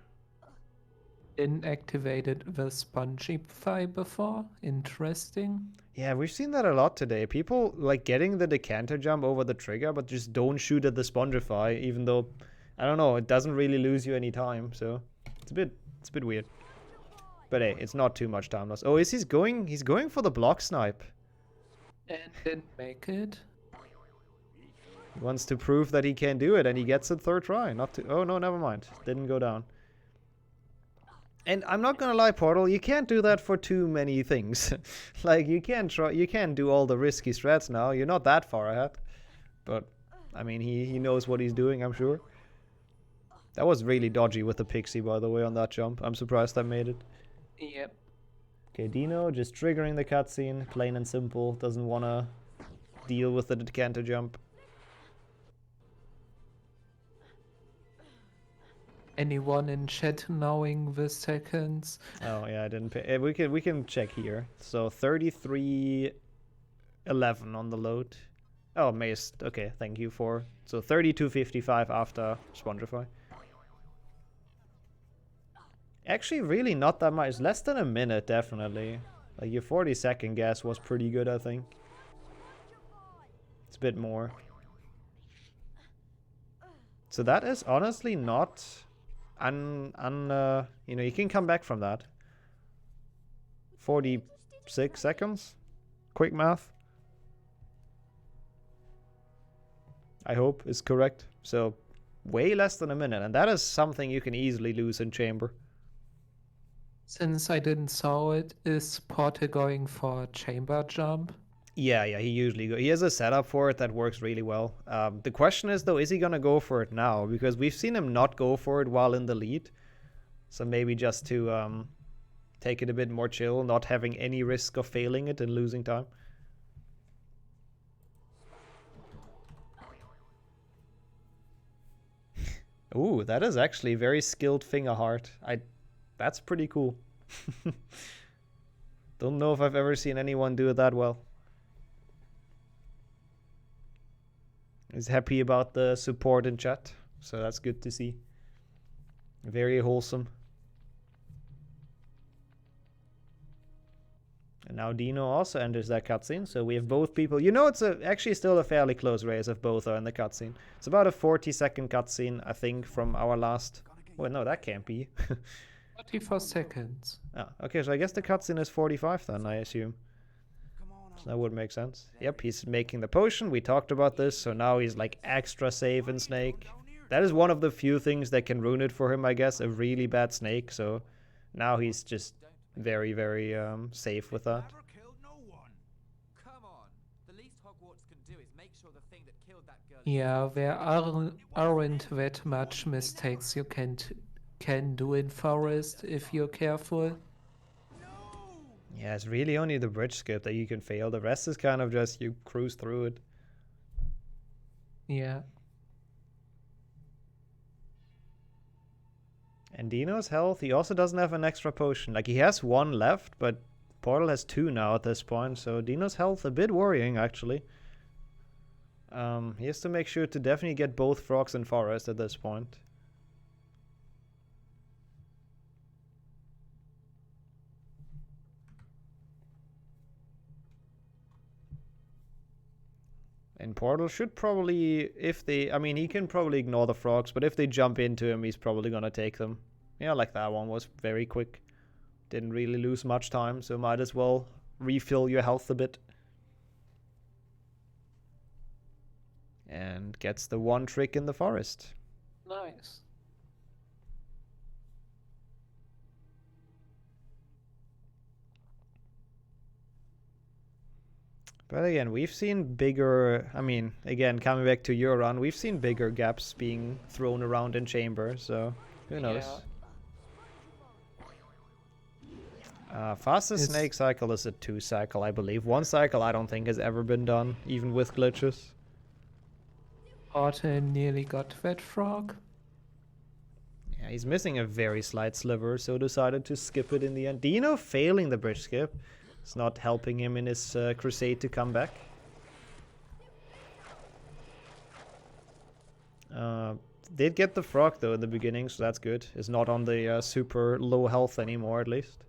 Didn't activated the Spongify before. Interesting. Yeah, we've seen that a lot today. People like getting the decanter jump over the trigger, but just don't shoot at the Spongify, even though, I don't know, it doesn't really lose you any time. So it's a bit weird. But hey, it's not too much time loss. Oh, he's going for the block snipe. And didn't make it. He wants to prove that he can do it, and he gets it third try. Oh no, never mind. Didn't go down. And I'm not gonna lie, Portal, you can't do that for too many things. Like, you can't do all the risky strats now. You're not that far ahead. But, I mean, he knows what he's doing, I'm sure. That was really dodgy with the Pixie, by the way, on that jump. I'm surprised I made it. Yep. Okay, Dino just triggering the cutscene, plain and simple. Doesn't want to deal with the decanter jump. Anyone in chat knowing the seconds? Oh yeah, I didn't pay. We can check here. So 33:11 on the load. Oh, Mace. Okay, thank you for. So 32:55 after Spongify. Actually, really not that much. Less than a minute, definitely. Like, your 40-second guess was pretty good, I think. It's a bit more. So that is honestly not... you know, you can come back from that. 46 seconds? Quick math. I hope is correct. So, way less than a minute. And that is something you can easily lose in chamber. Since I didn't saw it, is Porter going for a chamber jump? Yeah, he usually goes. He has a setup for it that works really well. The question is, though, is he going to go for it now? Because we've seen him not go for it while in the lead. So maybe just to take it a bit more chill, not having any risk of failing it and losing time. Ooh, that is actually very skilled finger heart. That's pretty cool. Don't know if I've ever seen anyone do it that well. He's happy about the support in chat, so that's good to see. Very wholesome. And now Dino also enters that cutscene, so we have both people. You know, it's actually still a fairly close race if both are in the cutscene. It's about a 40-second cutscene, I think, from our last... Well, no, that can't be. 34 seconds. Ah, okay, so I guess the cutscene is 45 then, I assume. So that would make sense. Yep, he's making the potion. We talked about this, so now he's like extra safe in Snake. That is one of the few things that can ruin it for him, I guess. A really bad Snake, so now he's just very, very safe with that. Yeah, there aren't that much mistakes you can do in Forest if you're careful. Yeah, it's really only the bridge skip that you can fail. The rest is kind of just you cruise through it. Yeah. And Dino's health, he also doesn't have an extra potion. Like, he has one left, but Portal has two now at this point. So Dino's health a bit worrying, actually. He has to make sure to definitely get both frogs in Forest at this point. And Portal should probably, if they... I mean, he can probably ignore the frogs, but if they jump into him, he's probably gonna take them. Yeah, like that one was very quick. Didn't really lose much time, so might as well refill your health a bit. And gets the one trick in the forest. Nice. But again, we've seen bigger... I mean, again, coming back to your run, we've seen bigger gaps being thrown around in chamber, so who knows. Yeah. Fastest snake cycle is a 2 cycle, I believe. 1 cycle I don't think has ever been done, even with glitches. Porter nearly got that frog. Yeah, he's missing a very slight sliver, so decided to skip it in the end. Dino failing the bridge skip. It's not helping him in his crusade to come back. Did get the frog though in the beginning, so that's good. Is not on the super low health anymore, at least.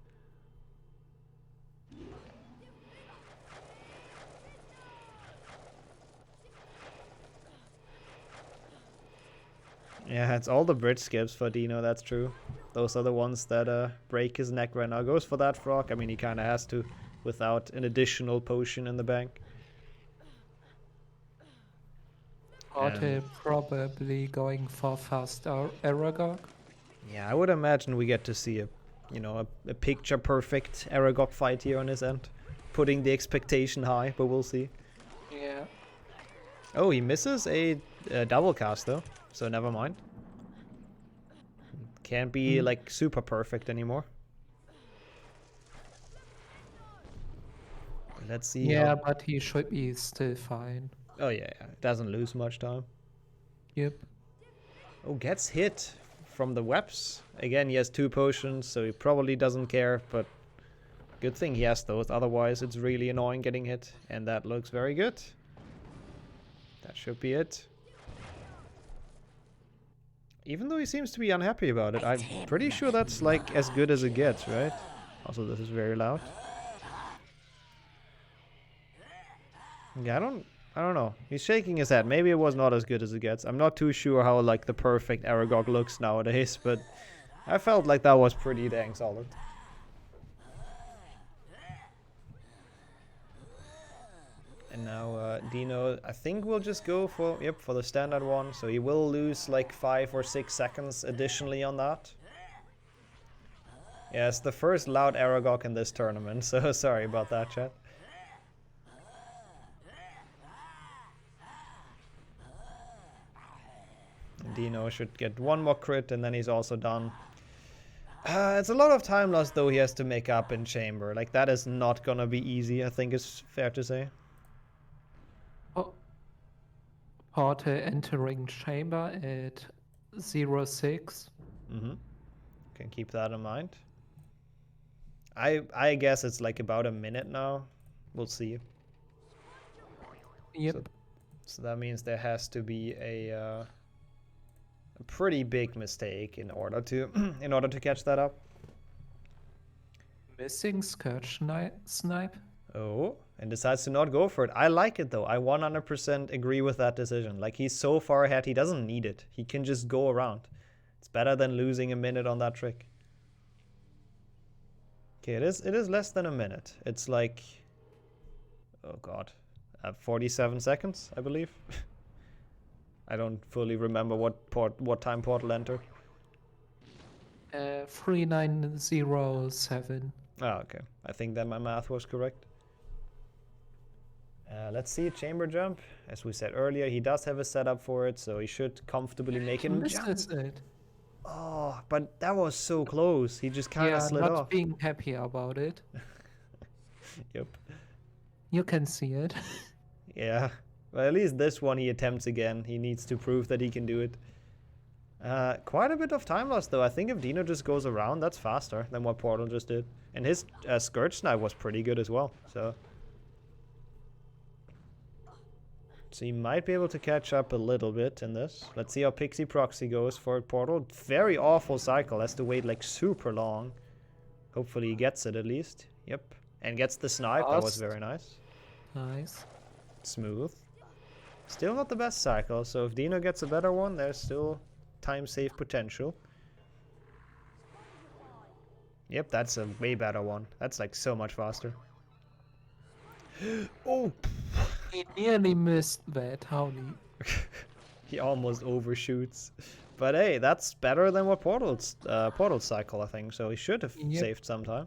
Yeah, it's all the bridge skips for Dino, that's true. Those are the ones that break his neck right now. Goes for that frog. I mean, he kind of has to without an additional potion in the bank. Porter probably going for fast Aragog. Yeah, I would imagine we get to see a you know, a picture-perfect Aragog fight here on his end. Putting the expectation high, but we'll see. Yeah. Oh, he misses a double cast though, so never mind. Can't be like super perfect anymore. Let's see. Yeah, but he should be still fine. Oh yeah, doesn't lose much time. Yep. Oh, gets hit from the webs. Again, he has 2 potions, so he probably doesn't care, but good thing he has those, otherwise it's really annoying getting hit. And that looks very good. That should be it. Even though he seems to be unhappy about it, I'm pretty sure that's like as good as it gets, right? Also, this is very loud. Yeah, I don't know. He's shaking his head. Maybe it was not as good as it gets. I'm not too sure how like the perfect Aragog looks nowadays, but I felt like that was pretty dang solid. And now Dino, I think we'll just go for the standard one. So he will lose like 5 or 6 seconds additionally on that. Yeah, it's the first loud Aragog in this tournament, so sorry about that, chat. Dino should get 1 more crit and then he's also done. It's a lot of time lost though he has to make up in chamber. Like that is not gonna be easy, I think it's fair to say. Oh. Portal entering chamber at 06. Can keep that in mind. I guess it's like about a minute now. We'll see. Yep. So that means there has to be a pretty big mistake in order to catch that up. Missing Scourge Snipe. Oh, and decides to not go for it. I like it though. I 100% agree with that decision. Like he's so far ahead, he doesn't need it. He can just go around. It's better than losing a minute on that trick. Okay, it is less than a minute. It's like, oh god, 47 seconds, I believe. I don't fully remember what time Portal entered. 3907. Oh, okay. I think that my math was correct. Let's see, chamber jump. As we said earlier, he does have a setup for it, so he should comfortably make it. It. Oh, but that was so close. He just kind of slid off. Not being happy about it. Yep. You can see it. Yeah. Well, at least this one he attempts again. He needs to prove that he can do it. Quite a bit of time lost though. I think if Dino just goes around, that's faster than what Portal just did. And his Scourge Snipe was pretty good as well. So he might be able to catch up a little bit in this. Let's see how Pixie Proxy goes for Portal. Very awful cycle. Has to wait like super long. Hopefully he gets it at least. Yep. And gets the snipe. That was very nice. Nice. Smooth. Still not the best cycle, so if Dino gets a better one, there's still time save potential. Yep, that's a way better one. That's like so much faster. Oh! He nearly missed that, Howley. He almost overshoots. But hey, that's better than what Portal's cycle, I think, so he should have saved some time.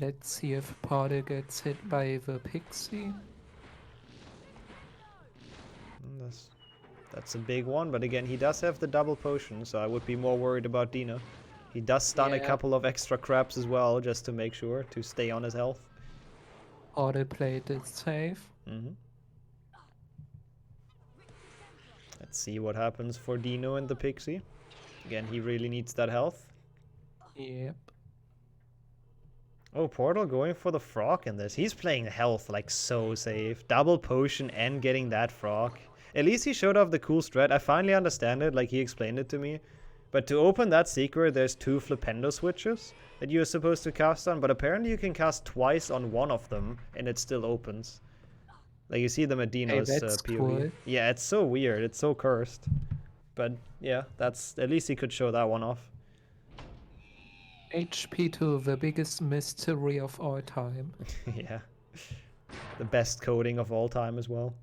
Let's see if Portal gets hit by the Pixie. That's a big one, but again, he does have the double potion, so I would be more worried about Dino. He does stun a couple of extra crabs as well, just to make sure, to stay on his health. Portal played it safe. Let's see what happens for Dino and the Pixie. Again, he really needs that health. Yep. Oh, Portal going for the frog in this. He's playing health like so safe. Double potion and getting that frog. At least he showed off the cool strat. I finally understand it, like he explained it to me. But to open that secret, there's 2 Flipendo switches that you're supposed to cast on. But apparently you can cast twice on one of them and it still opens. Like you see them at Dino's POV. Cool. Yeah, it's so weird. It's so cursed. But yeah, that's at least he could show that one off. HP2, the biggest mystery of all time. Yeah. The best coding of all time as well.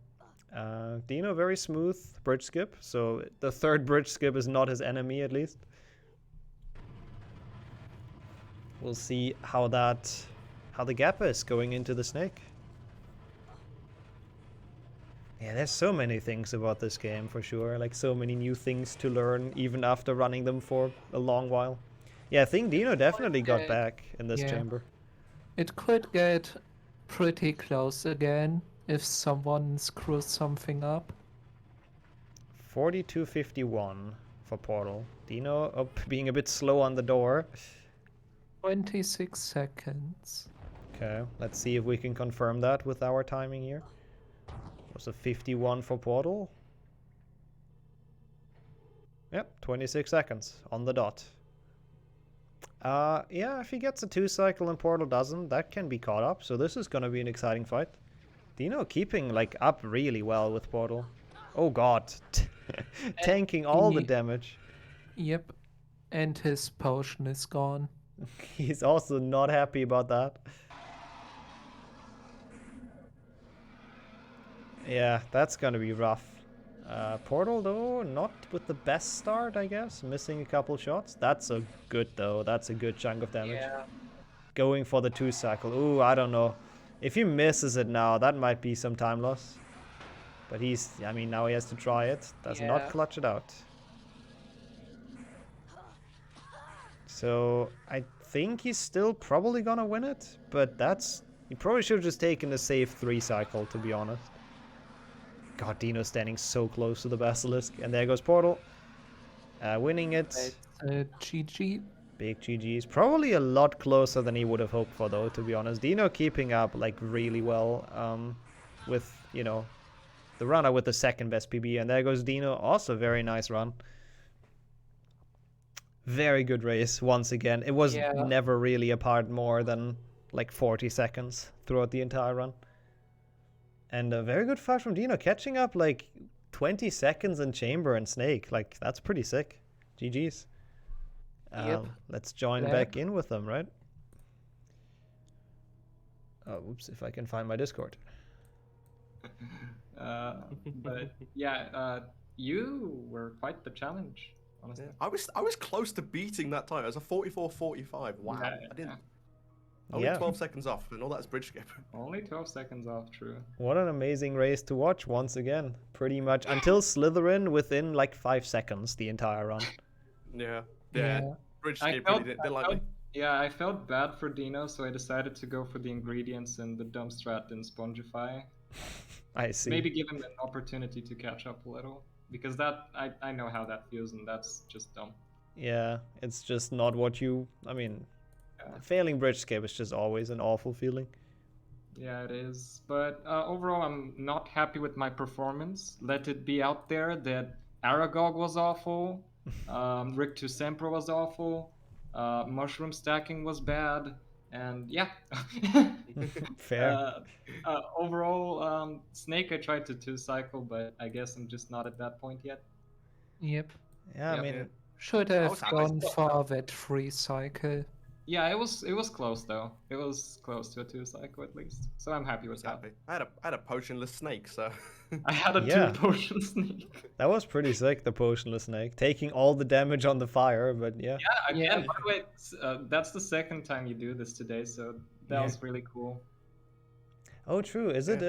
Dino, very smooth bridge skip, so the third bridge skip is not his enemy, at least. We'll see how the gap is going into the snake. Yeah, there's so many things about this game, for sure. Like, so many new things to learn, even after running them for a long while. Yeah, I think Dino definitely got back in this chamber. It could get pretty close again if someone screws something up. 42:51 for Portal. Dino up being a bit slow on the door. 26 seconds. Okay, let's see if we can confirm that with our timing here. Was a 51 for Portal. Yep, 26 seconds on the dot. Yeah, if he gets a 2-cycle and Portal doesn't, that can be caught up. So this is gonna be an exciting fight. Dino keeping like up really well with Portal. Oh god, tanking all the damage. Yep, and his potion is gone. He's also not happy about that. Yeah, that's gonna be rough. Portal though, not with the best start, I guess. Missing a couple shots. That's a good though. That's a good chunk of damage. Yeah. Going for the 2-cycle. Ooh, I don't know. If he misses it now, that might be some time loss. But I mean, now he has to try it. Does not clutch it out. So I think he's still probably gonna win it, but he probably should have just taken a safe 3-cycle, to be honest. God, Dino's standing so close to the Basilisk, and there goes Portal. Winning it. It's GG. Big GG's. Probably a lot closer than he would have hoped for, though, to be honest. Dino keeping up like really well with, you know, the runner with the second best PB, and there goes Dino. Also very nice run. Very good race once again. It was never really apart more than like 40 seconds throughout the entire run. And a very good fight from Dino, catching up like 20 seconds in chamber and snake. Like, that's pretty sick. GG's. Let's join back in with them, right? Oh, oops, if I can find my Discord. But yeah, you were quite the challenge, honestly. Yeah. I was close to beating that time. It was a 44:45. Wow. Yeah, I didn't. Only 12 seconds off, and all that's bridge skip. Only 12 seconds off, true. What an amazing race to watch once again. Pretty much until Slytherin within like 5 seconds the entire run. Yeah. Bridge skip didn't like me. Yeah, I felt bad for Dino, so I decided to go for the ingredients and the dump strat in Spongify. I see. Maybe give him an opportunity to catch up a little. Because I know how that feels, and that's just dumb. Yeah, it's just not what failing bridge skip is just always an awful feeling. Yeah, it is. But overall, I'm not happy with my performance. Let it be out there that Aragog was awful, Rick to Sempra was awful, mushroom stacking was bad, and yeah. Fair. Overall, Snake I tried to 2-cycle, but I guess I'm just not at that point yet. Yep. Yeah, I mean... Should have gone for that 3-cycle. Yeah, it was close though. It was close to a 2-cycle at least. So I'm happy with that. I had a potionless snake, so I had a 2-potion snake. That was pretty sick, the potionless snake. Taking all the damage on the fire, but yeah. Yeah, again, by the way, that's the second time you do this today, so that was really cool. Oh, true. Is it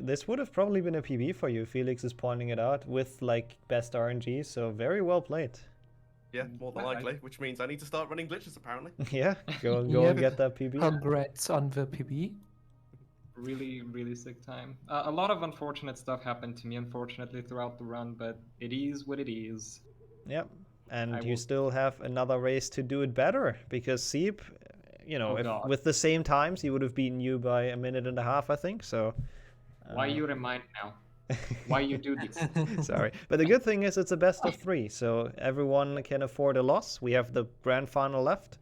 this would have probably been a PB for you. Felix is pointing it out with like best RNG, so very well played. Yeah, more than likely, which means I need to start running glitches apparently. Yeah, go and get that PB. Congrats on the PB. Really, really sick time. A lot of unfortunate stuff happened to me, unfortunately, throughout the run, but it is what it is. Yep, and you still have another race to do it better, because Seep, you know, with the same times, he would have beaten you by 1.5 minutes, I think, so... Why you remind now? Why you do this? Sorry, but the good thing is it's a best of 3, so everyone can afford a loss. We have the grand final left.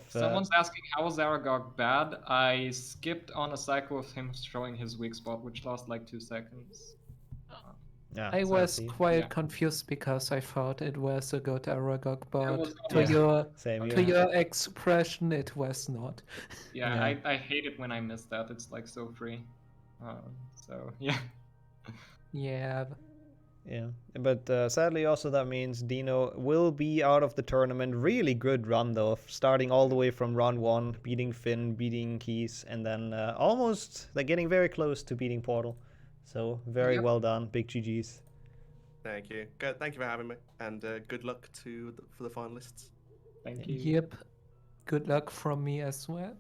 Someone's asking how was Aragog bad? I skipped on a cycle of him showing his weak spot, which lost like 2 seconds. Yeah, I was quite confused because I thought it was a good Aragog, but to your expression, it was not. Yeah, I hate it when I miss that. It's like so free. So yeah. Yeah. Yeah, but sadly also that means Dino will be out of the tournament. Really good run though, starting all the way from round 1, beating Finn, beating Keys, and then almost like getting very close to beating Portal. So very well done, big GGs. Thank you. Good. Thank you for having me, and good luck for the finalists. Thank you. Yep. Good luck from me as well.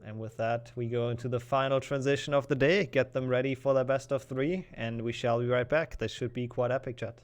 And with that, we go into the final transition of the day, get them ready for their best of 3, and we shall be right back. This should be quite epic, chat.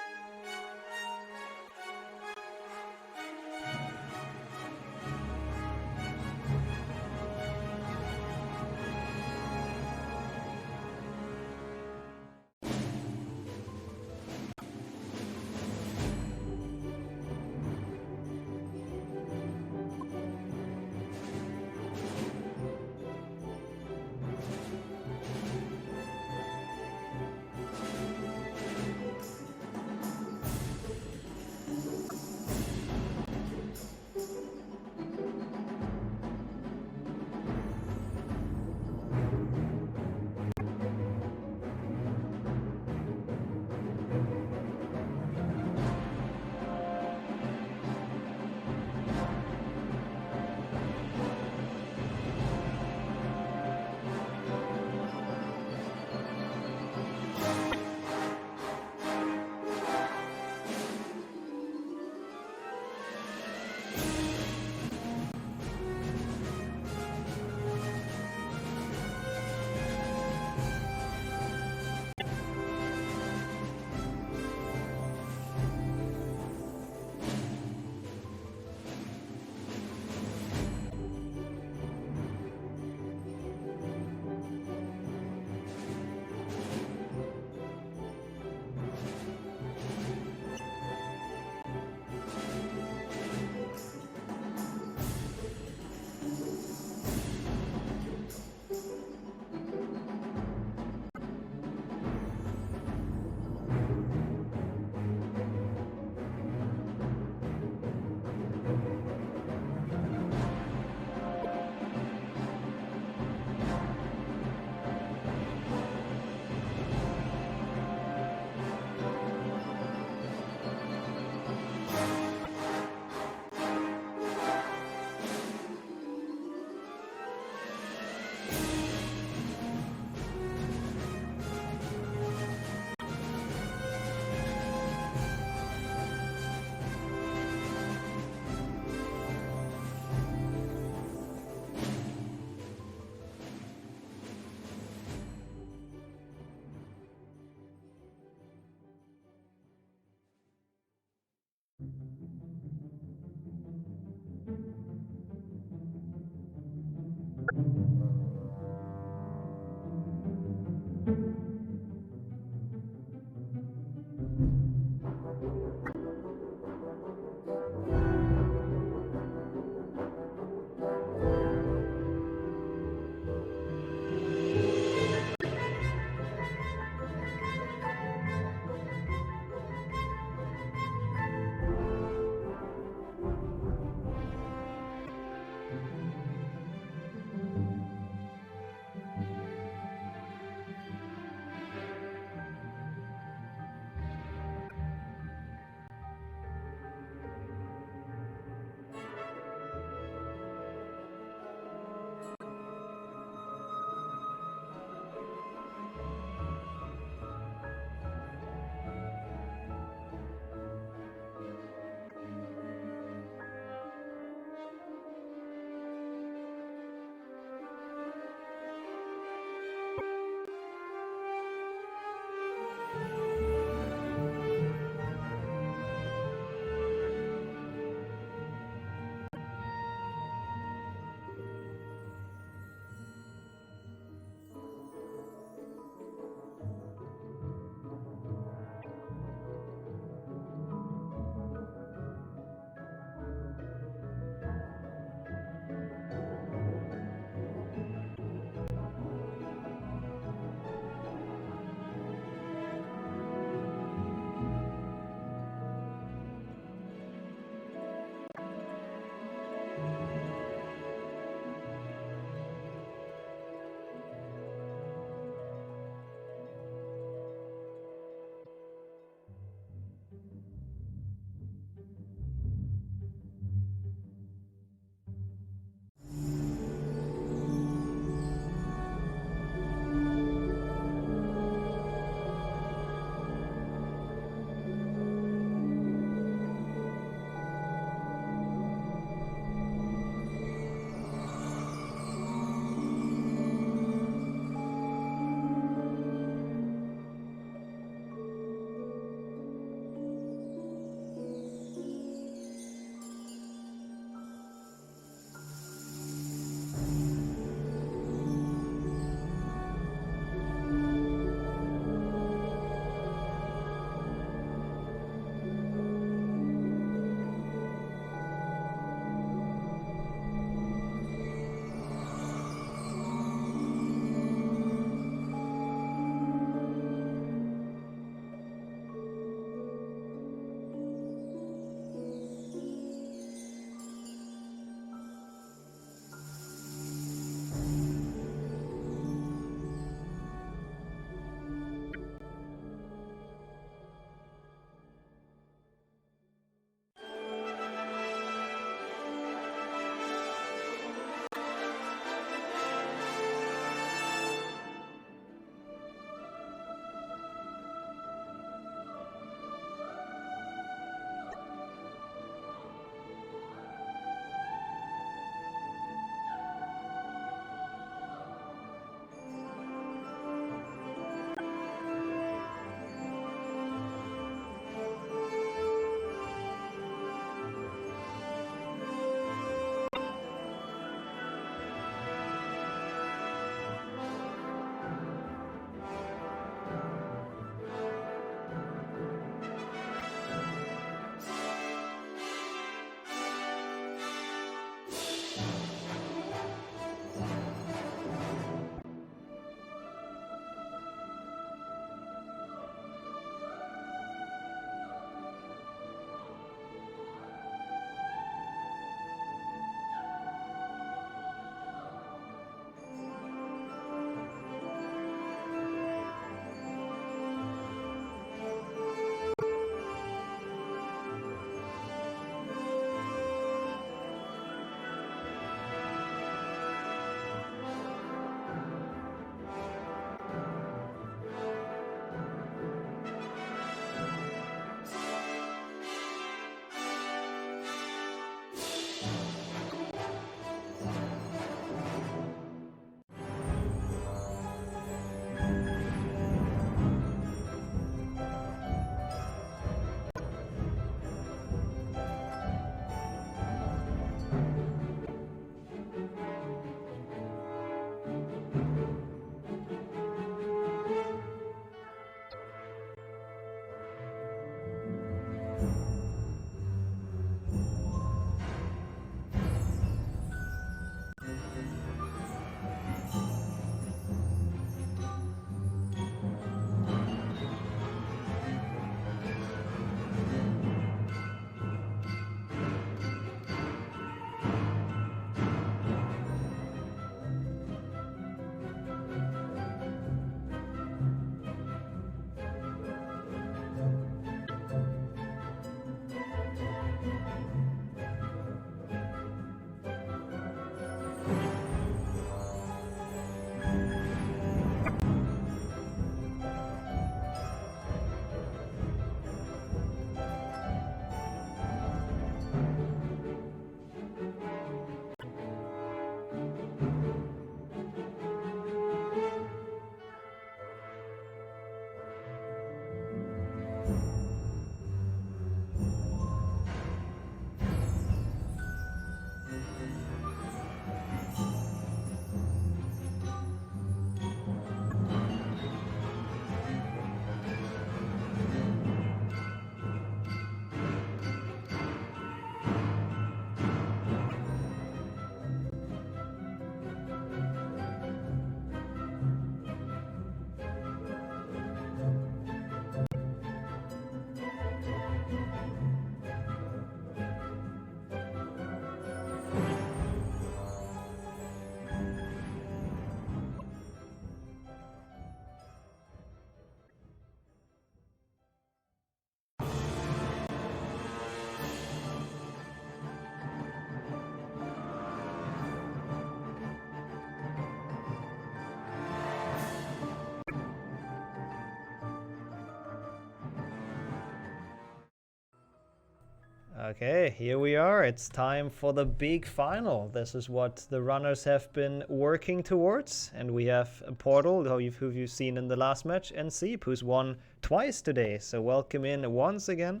Okay, here we are. It's time for the big final. This is what the runners have been working towards. And we have Portal, who you've seen in the last match, and Seep, who's won twice today. So welcome in once again.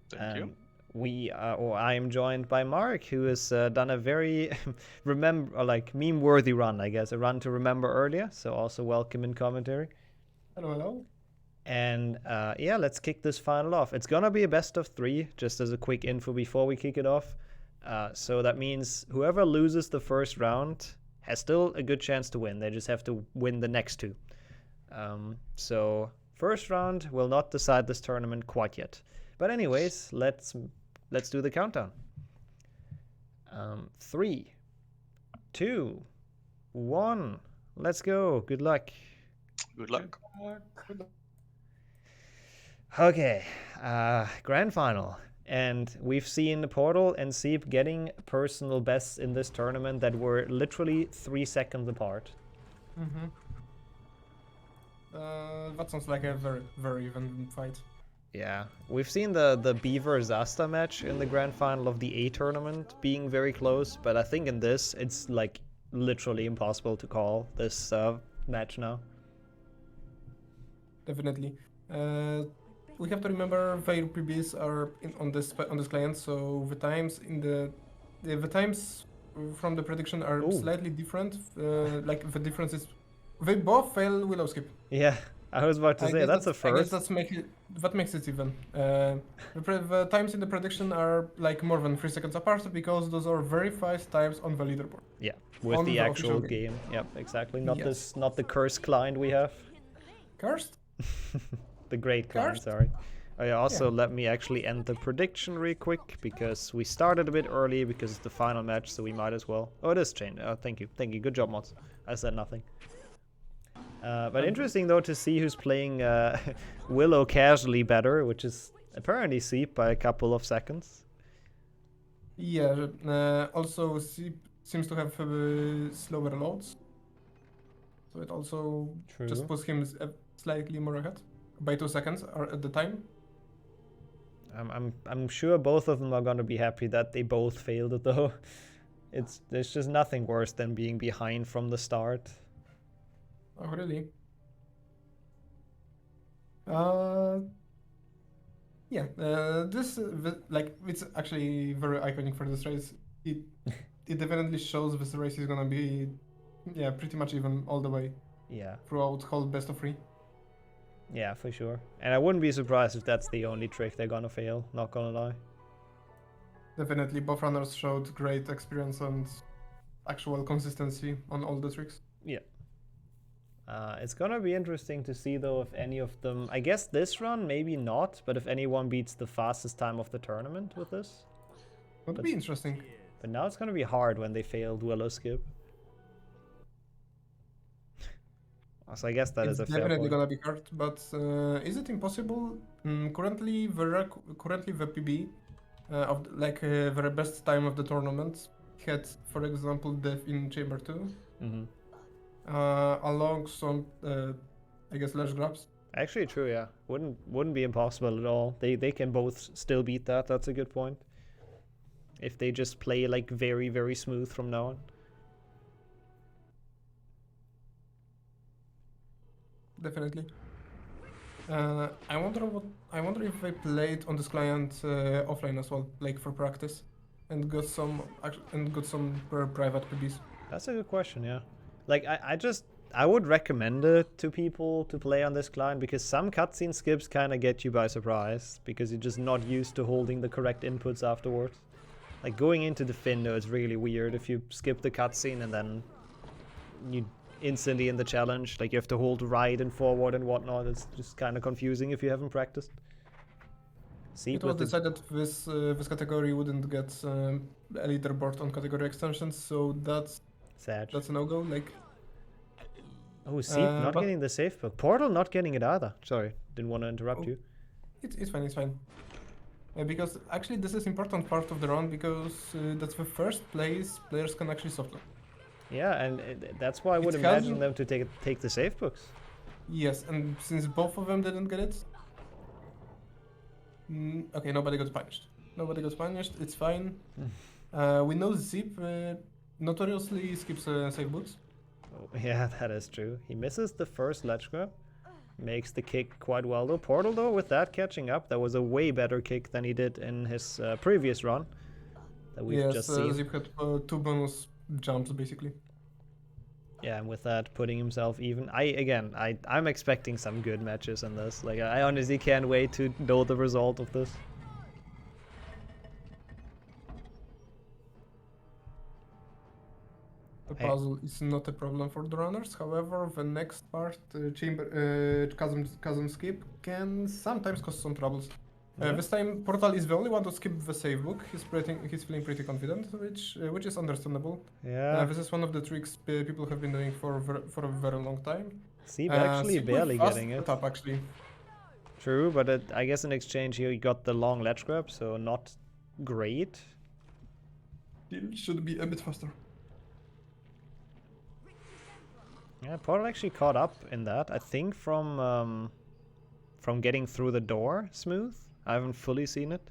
Thank you. I am joined by Mark, who has done a very meme-worthy run, I guess, a run to remember earlier. So also welcome in commentary. Hello, hello. And yeah, let's kick this final off. It's gonna be a best of 3, just as a quick info before we kick it off. So that means whoever loses the first round has still a good chance to win. They just have to win the next 2. So first round will not decide this tournament quite yet. But anyways, let's do the countdown. 3, 2, 1. Let's go. Good luck. Good luck. Okay, grand final. And we've seen Portal and Seep getting personal bests in this tournament that were literally 3 seconds apart. That sounds like a very, very even fight. Yeah, we've seen the Beaver Zasta match in the grand final of the A tournament being very close, but I think in this it's like literally impossible to call this match now. Definitely. We have to remember their PBs are on this client, so the times from the prediction are slightly different. Like the difference is they both fail Willow Skip. Yeah, I was about to say that's a first. I guess that makes it even. The times in the prediction are like more than 3 seconds apart because those are very fast times on the leaderboard. Yeah, with the actual game. Yep, exactly. Not the cursed client we have. Cursed? The great client, sorry. Let me actually end the prediction real quick because we started a bit early because it's the final match, so we might as well. Oh, it is changed. Thank you. Good job, mods. I said nothing. But interesting though to see who's playing Willow casually better, which is apparently Seep by a couple of seconds. Yeah, also Seep seems to have slower loads. So it also just puts him slightly more ahead by 2 seconds at the time. I'm sure both of them are gonna be happy that they both failed it though. There's just nothing worse than being behind from the start. Oh really? Yeah. It's actually very iconic for this race. It definitely shows this race is gonna be pretty much even all the way. Yeah. Throughout whole best of 3. Yeah, for sure. And I wouldn't be surprised if that's the only trick they're gonna fail, not gonna lie. Definitely, both runners showed great experience and actual consistency on all the tricks. Yeah. It's gonna be interesting to see though if any of them, I guess this run maybe not, but if anyone beats the fastest time of the tournament with this. Would be interesting. But now it's gonna be hard when they failed Willow Skip. So I guess that is a fair point. Definitely gonna be hard, but is it impossible? Currently the PB of the best time of the tournament had, for example, Death in Chamber 2, along some I guess ledge grabs. Actually, true, yeah. Wouldn't be impossible at all. They can both still beat that. That's a good point. If they just play like very, very smooth from now on. Definitely. I wonder if they played on this client offline as well, like for practice, and got some private PBs. That's a good question, yeah. Like I would recommend it to people to play on this client because some cutscene skips kind of get you by surprise because you're just not used to holding the correct inputs afterwards. Like going into the Findo is really weird if you skip the cutscene and then you instantly in the challenge, like you have to hold right and forward and whatnot. It's just kind of confusing if you haven't practiced. It was decided this category wouldn't get a leaderboard on category extensions, so that's sad. That's a no-go. Like, oh, Seep not getting the safe book. Portal not getting it either. Sorry, didn't want to interrupt you. It's fine. It's fine. Because actually this is important part of the round because that's the first place players can actually soft lock. Yeah, and that's why I would imagine them to take the safe books. Yes, and since both of them didn't get it, okay, nobody got punished. Nobody got punished. It's fine. We know Zip notoriously skips save boots. Oh, yeah, that is true. He misses the first ledge grab. Makes the kick quite well though. Portal though, with that catching up, that was a way better kick than he did in his previous run that we've just seen. Zip had 2 bonus jumps basically. Yeah, and with that putting himself even. I'm expecting some good matches in this. Like I honestly can't wait to know the result of this. The puzzle is not a problem for the runners. However, the next part, chasm skip, can sometimes cause some troubles. This time, Portal is the only one to skip the save book. He's feeling pretty confident, which is understandable. Yeah. This is one of the tricks people have been doing for a very long time. Seep actually barely getting it. Up, actually. True, but I guess in exchange he got the long ledge grab, so not great. It should be a bit faster. Yeah, Portal actually caught up in that. I think from getting through the door smooth. I haven't fully seen it.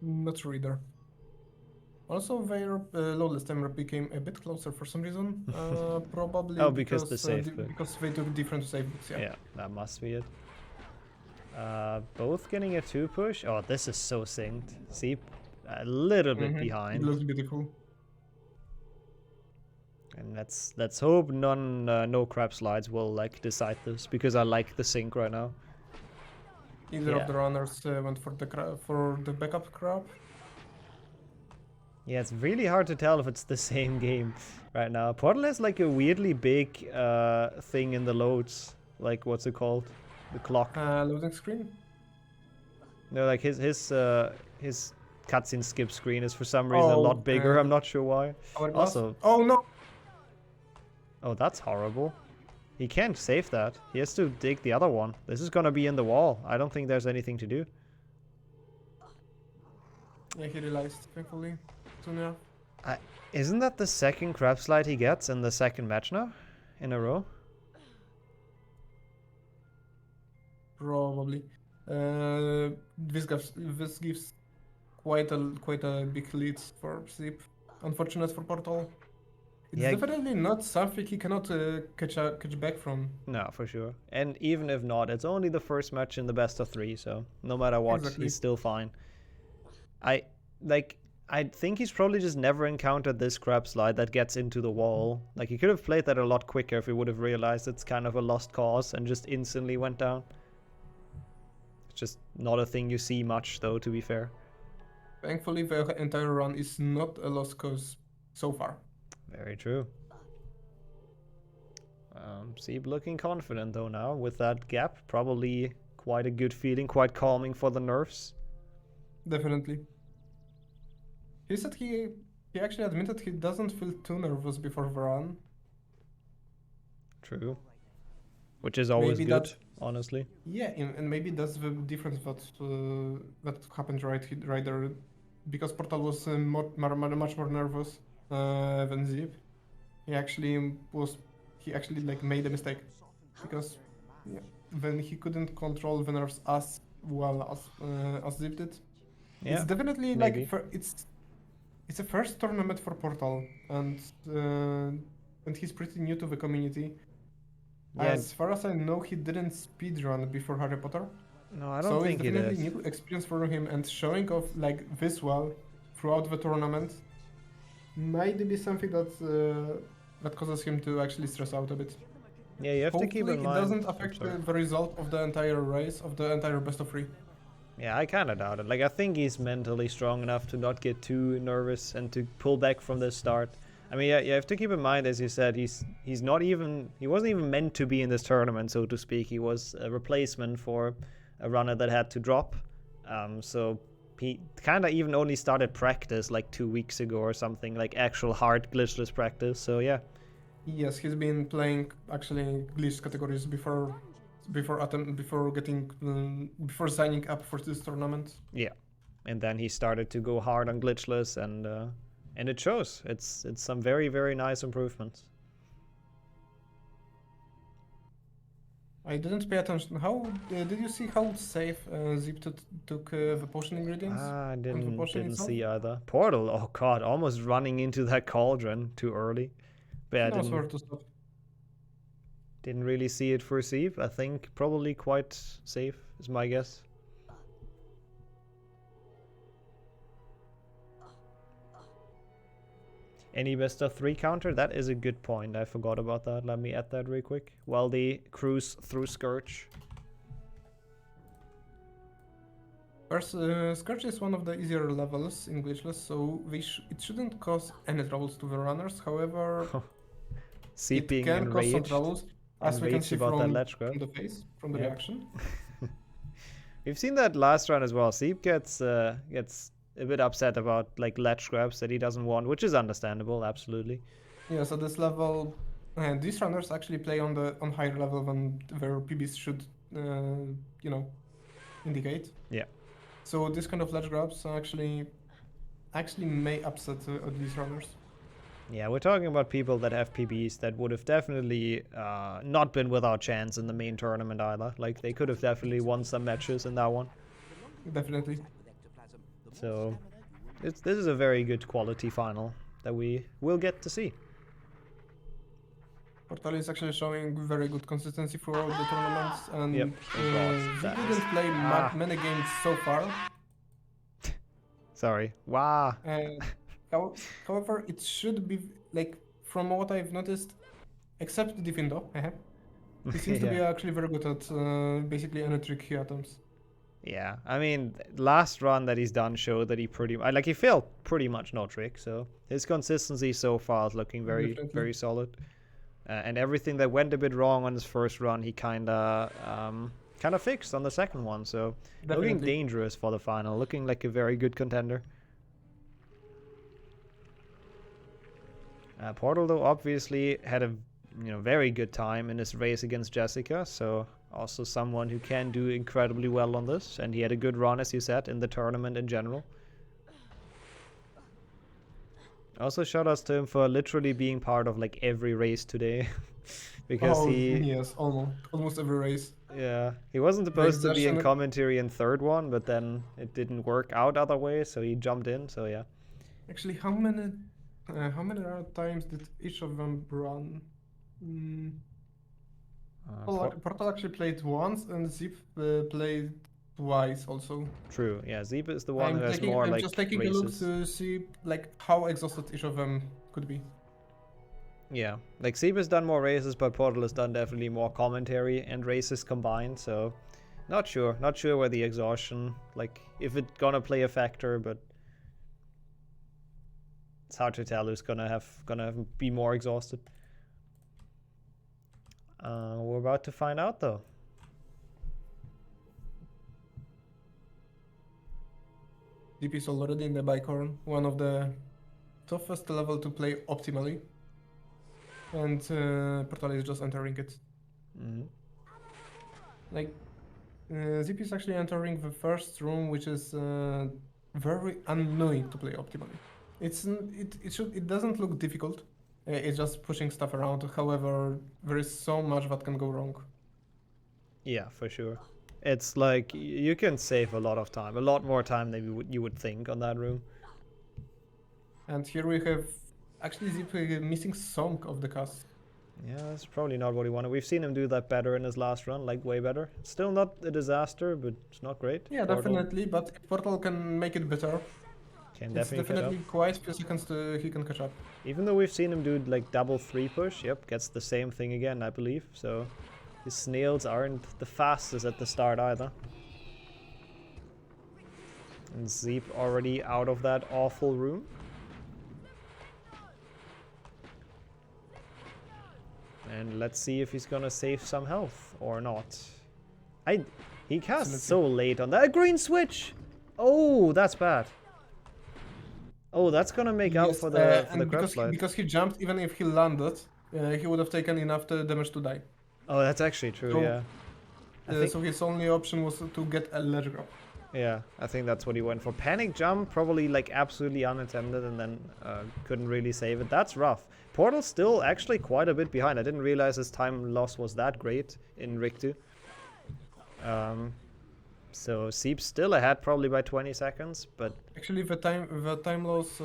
Not sure either. Also, their loadless timer became a bit closer for some reason. Probably because the save book. Because they took different save books. Yeah, that must be it. Both getting a 2 push. Oh, this is so synced. See, a little bit behind. It looks beautiful. And let's hope no crab slides will like decide this, because I like the sync right now. Either of the runners went for the backup crab. Yeah, it's really hard to tell if it's the same game right now. Portal has like a weirdly big thing in the loads. Like, what's it called? The clock. Loading screen? No, like his cutscene skip screen is for some reason a lot bigger. I'm not sure why. Also, oh no! Oh, that's horrible. He can't save that. He has to dig the other one. This is gonna be in the wall. I don't think there's anything to do. Yeah, he realized, thankfully. Soon enough. Isn't that the second crab slide he gets in the second match now? In a row? Probably. This gives quite a big lead for Zip. Unfortunate for Portal. It's definitely not something he cannot catch back from. No, for sure. And even if not, it's only the first match in the best of 3, so no matter what, he's still fine. I think he's probably just never encountered this crab slide that gets into the wall. Like, he could have played that a lot quicker if he would have realized it's kind of a lost cause and just instantly went down. It's just not a thing you see much, though, to be fair. Thankfully, the entire run is not a lost cause so far. Very true. Seeb looking confident though now with that gap. Probably quite a good feeling, quite calming for the nerves. Definitely. He said he actually admitted he doesn't feel too nervous before the run. True. Which is always maybe good, honestly. Yeah, and maybe that's the difference that happened right there, because Portal was much more nervous than Zip. He actually like made a mistake, because then he couldn't control the nerves as well as Zip did. Yeah, it's definitely maybe. Like it's a first tournament for Portal, and he's pretty new to the community. Yeah. As far as I know, he didn't speedrun before Harry Potter. No, I don't think he did. So it's definitely new experience for him, and showing off like this well throughout the tournament might be something that causes him to actually stress out a bit. Yeah, you have to keep in mind. It doesn't affect the result of the entire race, of the entire best of 3. Yeah, I kind of doubt it. Like, I think he's mentally strong enough to not get too nervous and to pull back from the start. I mean, yeah, you have to keep in mind, as you said, he wasn't even meant to be in this tournament, so to speak. He was a replacement for a runner that had to drop. So he kind of even only started practice like 2 weeks ago or something, like actual hard glitchless practice. So yeah. Yes, he's been playing actually glitch categories before signing up for this tournament. Yeah, and then he started to go hard on glitchless, and it shows. It's some very, very nice improvements. I didn't pay attention. How did you see how safe Zip took the potion ingredients? I and the didn't potion itself? see either. Portal, oh god, almost running into that cauldron too early. But I Knows where to stop. didn't really see it for Seep. I think probably quite safe is my guess. Any best of 3 counter? That is a good point. I forgot about that. Let me add that real quick. While they cruise through Scourge. First, Scourge is one of the easier levels in Glitchless, so it shouldn't cause any troubles to the runners. However, Seep it can cause some troubles, as we can see from the face, from the reaction. We've seen that last run as well. Seep gets a bit upset about like ledge grabs that he doesn't want, which is understandable, absolutely. Yeah, so this level, these runners actually play on higher level than their PBs should, indicate. Yeah. So this kind of ledge grabs actually may upset these runners. Yeah, we're talking about people that have PBs that would have definitely not been without chance in the main tournament either. Like, they could have definitely won some matches in that one. Definitely. So, this is a very good quality final that we will get to see. Portal is actually showing very good consistency throughout the tournaments, and yep. he didn't play many games so far. Sorry. Wow. However, it should be, like, from what I've noticed, except Diffindo, he seems to be actually very good at basically any trick he attempts. Yeah, I mean, last run that he's done showed that he he failed pretty much no trick, so his consistency so far is looking very solid. And everything that went a bit wrong on his first run, he kind of fixed on the second one, so looking dangerous for the final, looking like a very good contender. Portal, though, obviously had a very good time in his race against Jessica, so also someone who can do incredibly well on this, and he had a good run, as you said, in the tournament in general. Also, shout outs to him for literally being part of like every race today, because yes, almost every race. Yeah, he wasn't supposed to be in commentary in third one, but then it didn't work out other way, so he jumped in. So yeah. Actually, how many times did each of them run? Portal actually played once, and Zip played twice also. True. Yeah, Zip is the one who has more like I'm just taking races. a look to see like how exhausted each of them could be. Yeah, like Zip has done more races, but Portal has done definitely more commentary and races combined. So, not sure where the exhaustion, like if it's gonna play a factor, but it's hard to tell who's gonna be more exhausted. We're about to find out though. DP is already in the bicorn, one of the toughest level to play optimally. And Portal is just entering it. Like, Zip is actually entering the first room, which is very annoying to play optimally. It doesn't look difficult. It's just pushing stuff around. However, there is so much that can go wrong. Yeah, for sure. It's like you can save a lot of time, a lot more time than you would think on that room. And here we have actually Zip missing Song of the cast. Yeah, that's probably not what he wanted. We've seen him do that better in his last run, like way better. Still not a disaster, but it's not great. Yeah, Portal. Definitely, but if Portal can make it better, it's definitely quite a few seconds he can catch up. Even though we've seen him do like double 3 push, gets the same thing again, I believe. So his snails aren't the fastest at the start either. And Zip already out of that awful room. And let's see if he's gonna save some health or not. He cast so late on that. A green switch! Oh, that's bad. Oh, that's gonna make up for the grab slide. Because he jumped, even if he landed, he would have taken enough damage to die. Oh, that's actually true, so, yeah. So his only option was to get a ledge grab. Yeah, I think that's what he went for. Panic jump, probably like absolutely unattended, and then couldn't really save it. That's rough. Portal's still actually quite a bit behind. I didn't realize his time loss was that great in Rig 2. So Seep's still ahead probably by 20 seconds, but actually the time loss,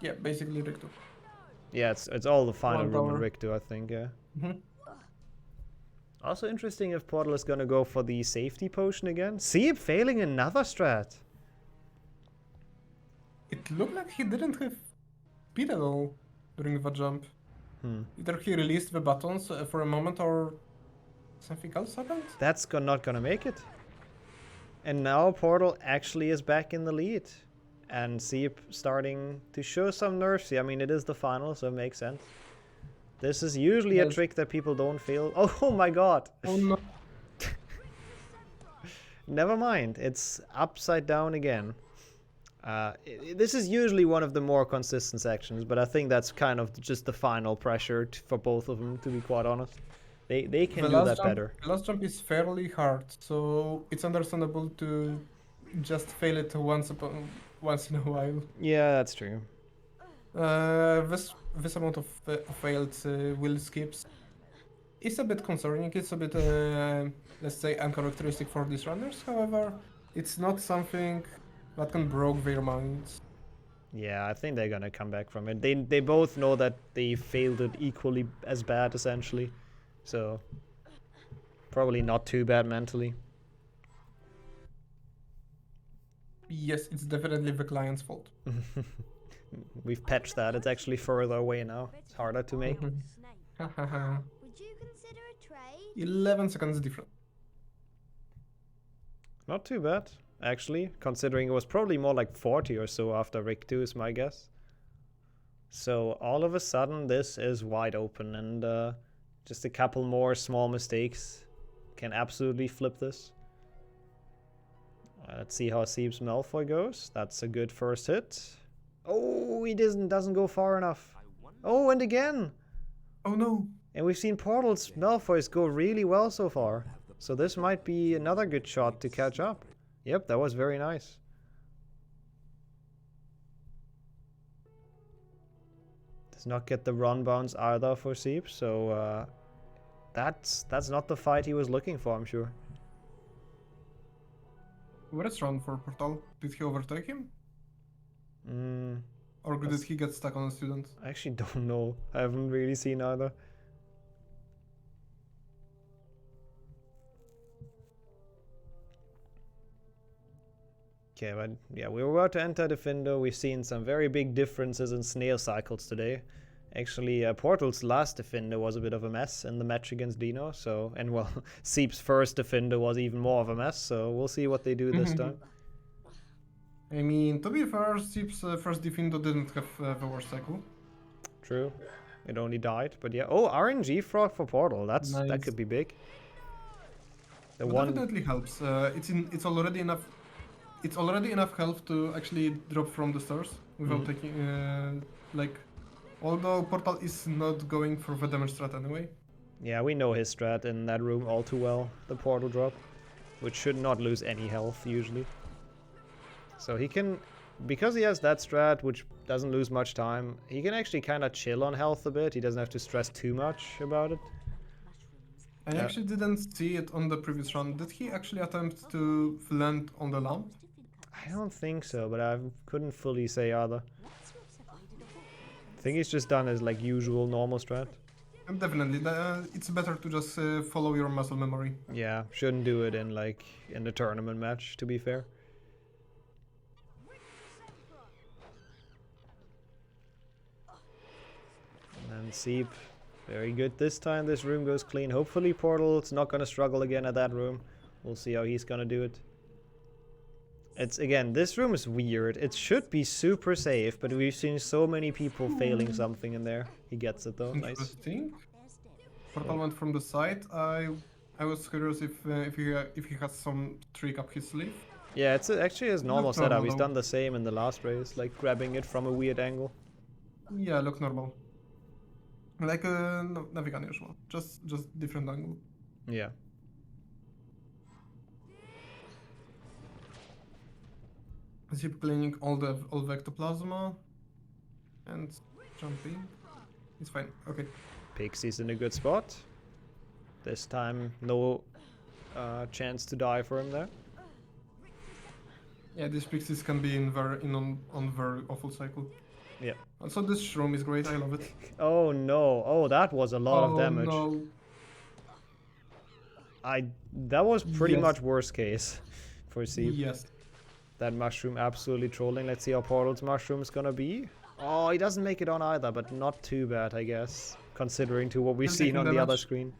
yeah, basically Rig 2. Yeah, it's all the final 1 room in tower. Rig 2, I think, yeah. Mhm. Also interesting if Portal is gonna go for the safety potion again. Seep failing another strat. It looked like he didn't have speed at all during the jump. Either he released the buttons for a moment or something else happened. That's not gonna make it. And now Portal actually is back in the lead. And Seep starting to show some nerves here. I mean, it is the final, so it makes sense. This is usually a trick that people don't fail. Oh my god! Oh no. Never mind, it's upside down again. This is usually one of the more consistent sections, but I think that's kind of just the final pressure for both of them, to be quite honest. They can do that better. The last jump is fairly hard, so it's understandable to just fail it once in a while. Yeah, that's true. This amount of failed will skips is a bit concerning. It's a bit, let's say, uncharacteristic for these runners. However, it's not something that can break their minds. Yeah, I think they're gonna come back from it. They both know that they failed it equally as bad, essentially. So, probably not too bad mentally. Yes, it's definitely the client's fault. We've patched that. It's actually further away now. It's harder to make. Would you consider a trade? 11 seconds different. Not too bad, actually, considering it was probably more like 40 or so after Rig 2 is my guess. So all of a sudden this is wide open, and just a couple more small mistakes can absolutely flip this. Let's see how Seep's Malfoy goes. That's a good first hit. Oh, he doesn't go far enough. Oh, and again! Oh no! And we've seen Portal's Malfoys go really well so far. So this might be another good shot to catch up. Yep, that was very nice. Does not get the run bounce either for Seep, so that's not the fight he was looking for, I'm sure. Where is run for Portal? Did he overtake him? Or did he get stuck on a student? I actually don't know. I haven't really seen either. Okay, but yeah, we were about to enter the Findo. We've seen some very big differences in snail cycles today. Actually, Portal's last Defender was a bit of a mess in the match against Dino, so, and well, Seep's first Defender was even more of a mess, so we'll see what they do this time. I mean, to be fair, Seep's first Defender didn't have the worst cycle. True. It only died, but yeah. Oh, RNG frog for Portal. That could be big. The one definitely helps. It's already enough. It's already enough health to actually drop from the stairs without taking like. Although Portal is not going for the damage strat anyway. Yeah, we know his strat in that room all too well. The Portal drop, which should not lose any health usually. So he can, because he has that strat, which doesn't lose much time, he can actually kind of chill on health a bit. He doesn't have to stress too much about it. I actually didn't see it on the previous run. Did he actually attempt to land on the lamp? I don't think so, but I couldn't fully say either. I think he's just done his like usual normal strat. Definitely, it's better to just follow your muscle memory. Yeah, shouldn't do it in like in the tournament match, to be fair. And Seep, very good this time. This room goes clean. Hopefully Portal's not gonna struggle again at that room. We'll see how he's gonna do it. It's again, this room is weird. It should be super safe, but we've seen so many people failing something in there. He gets it though. Nice. Interesting. Portal went from the side. I was curious if he has some trick up his sleeve. Yeah, it's actually his normal setup. He's done the same in the last race, like grabbing it from a weird angle. Yeah, look normal. Like nothing unusual. Just different angle. Yeah. Zip cleaning all the ectoplasma and jumping. It's fine. Okay. Pixie's in a good spot. This time, no chance to die for him there. Yeah, these pixies can be on very awful cycle. Yeah. Also, this shroom is great. I love it. Oh no! Oh, that was a lot of damage. No. That was pretty Yes. much worst case for Seep. Yes. That mushroom absolutely trolling. Let's see how Portal's mushroom is gonna be. Oh, he doesn't make it on either, but not too bad, I guess, considering to what we've Still seen on taking the other damage. screen.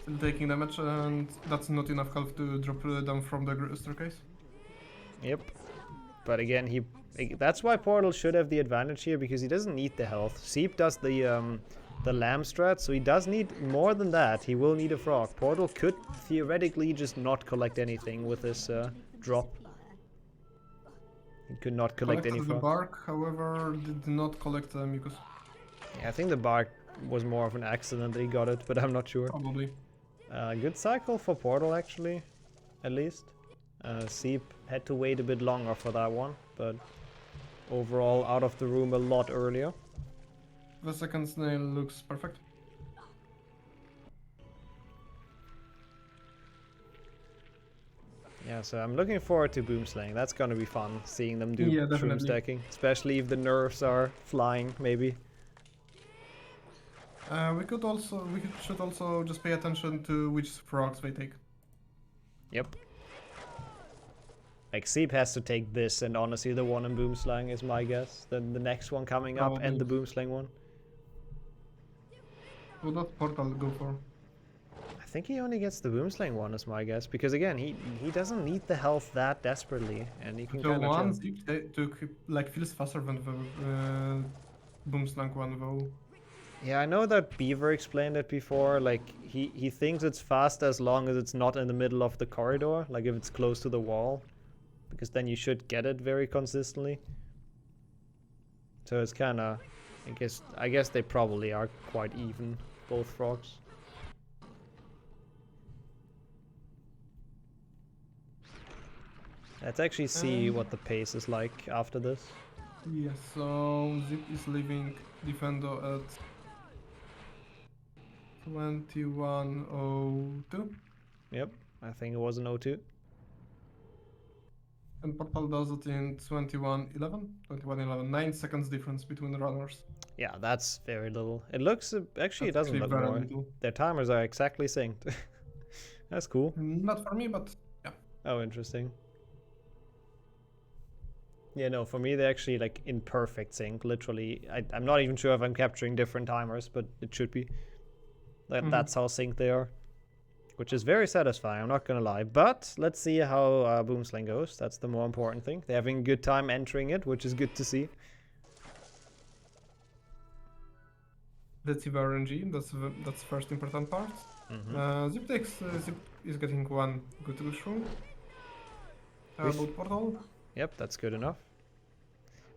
Still taking damage, and that's not enough health to drop down from the staircase. Yep. But again, that's why Portal should have the advantage here, because he doesn't need the health. Seep does the lamb strat, so he does need more than that. He will need a frog. Portal could theoretically just not collect anything with this drop. He could not collect any The frog. bark, however, did not collect mucus. Yeah, I think the bark was more of an accident that he got it, but I'm not sure. Probably. Good cycle for Portal, actually, at least. Seep had to wait a bit longer for that one, but overall out of the room a lot earlier. The second snail looks perfect. Yeah, so I'm looking forward to Boomslang. That's gonna be fun, seeing them do Yeah, shroom definitely. stacking. Especially if the nerfs are flying, maybe. We should also just pay attention to which frogs they take. Yep. Like, Seep has to take this, and honestly the one in Boomslang is my guess. Then the next one coming up, and the Boomslang one. What does Portal go for? I think he only gets the Boomslang one is my guess, because again, he doesn't need the health that desperately, and he can The kind one of feels faster than the Boomslang one though. Yeah, I know that Beaver explained it before, like, he thinks it's fast as long as it's not in the middle of the corridor, like if it's close to the wall, because then you should get it very consistently. So it's kinda, I guess they probably are quite even, both frogs. Let's actually see what the pace is like after this. Yes, so Zip is leaving Defendo at 21:02. Yep, I think it was an 0-2. And Portal does it in 21:11. 21:11. 9 seconds difference between the runners. Yeah, that's very little. It looks, actually it doesn't look very more. little. Their timers are exactly synced. That's cool. Not for me, but yeah. Oh, interesting. Yeah, no, for me they're actually like in perfect sync, literally. I'm not even sure if I'm capturing different timers, but it should be. That's how synced they are. Which is very satisfying, I'm not gonna lie. But let's see how Boomslang goes. That's the more important thing. They're having a good time entering it, which is good to see. Let's see the RNG. That's first important part. Zip is getting one good shroom. How about Portal? Yep, that's good enough.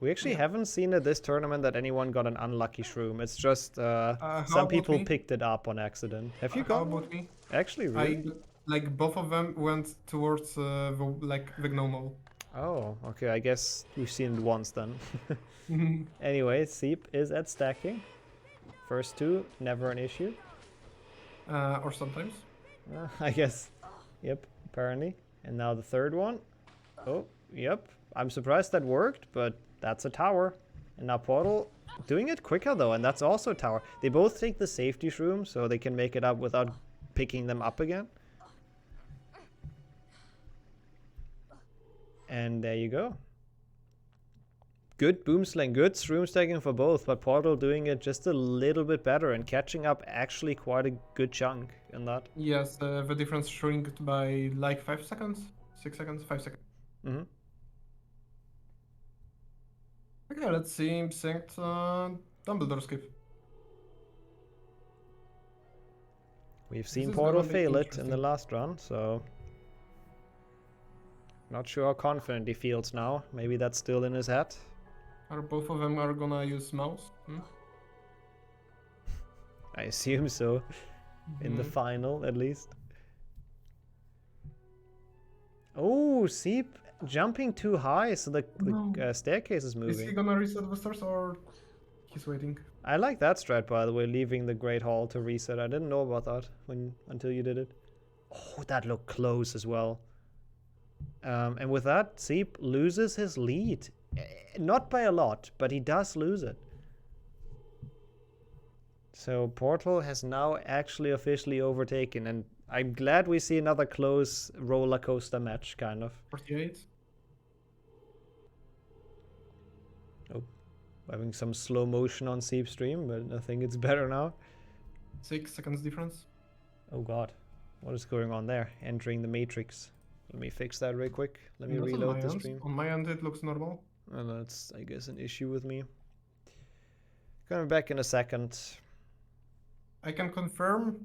We actually haven't seen at this tournament that anyone got an unlucky shroom. It's just some people picked it up on accident. Have you got How about me? Actually, really? Both of them went towards the gnome. Oh, okay. I guess we've seen it once then. Anyway, Seep is at stacking. First two, never an issue. Or sometimes. I guess. Yep, apparently. And now the third one. Oh, yep. I'm surprised that worked, but that's a tower. And now Portal doing it quicker though, and that's also a tower. They both take the safety shroom, so they can make it up without picking them up again. And there you go. Good Boomslang, good shroom stacking for both, but Portal doing it just a little bit better and catching up actually quite a good chunk in that. Yes, the difference shrinked by like 5 seconds, 6 seconds, 5 seconds. Okay, let's see synced Dumbledore skip. We've seen Portal fail it in the last run, so not sure how confident he feels now. Maybe that's still in his head. Are both of them are gonna use mouse? I assume so. In the final, at least. Oh, Seep jumping too high, so the staircase is moving. Is he gonna reset the stairs or he's waiting? I like that strat, by the way, leaving the Great Hall to reset. I didn't know about that until you did it. Oh, that looked close as well. And with that, Seep loses his lead. Not by a lot, but he does lose it. So Portal has now actually officially overtaken, and I'm glad we see another close roller coaster match, kind of. 48. Oh, having some slow motion on Seep stream, but I think it's better now. 6 seconds difference. Oh god, what is going on there? Entering the matrix. Let me fix that real quick. Let me reload the stream. On my end, it looks normal. And that's, I guess, an issue with me. Coming back in a second. I can confirm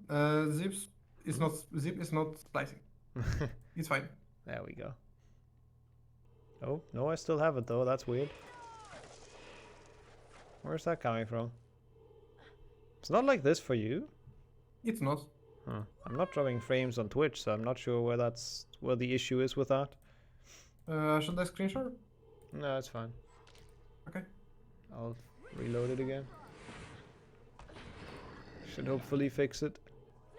Zip is not splicing. It's fine. There we go. Oh, no, I still have it though. That's weird. Where's that coming from? It's not like this for you. It's not. Huh. I'm not dropping frames on Twitch, so I'm not sure where the issue is with that. Should I screenshot? No, it's fine. Okay. I'll reload it again. Should hopefully fix it.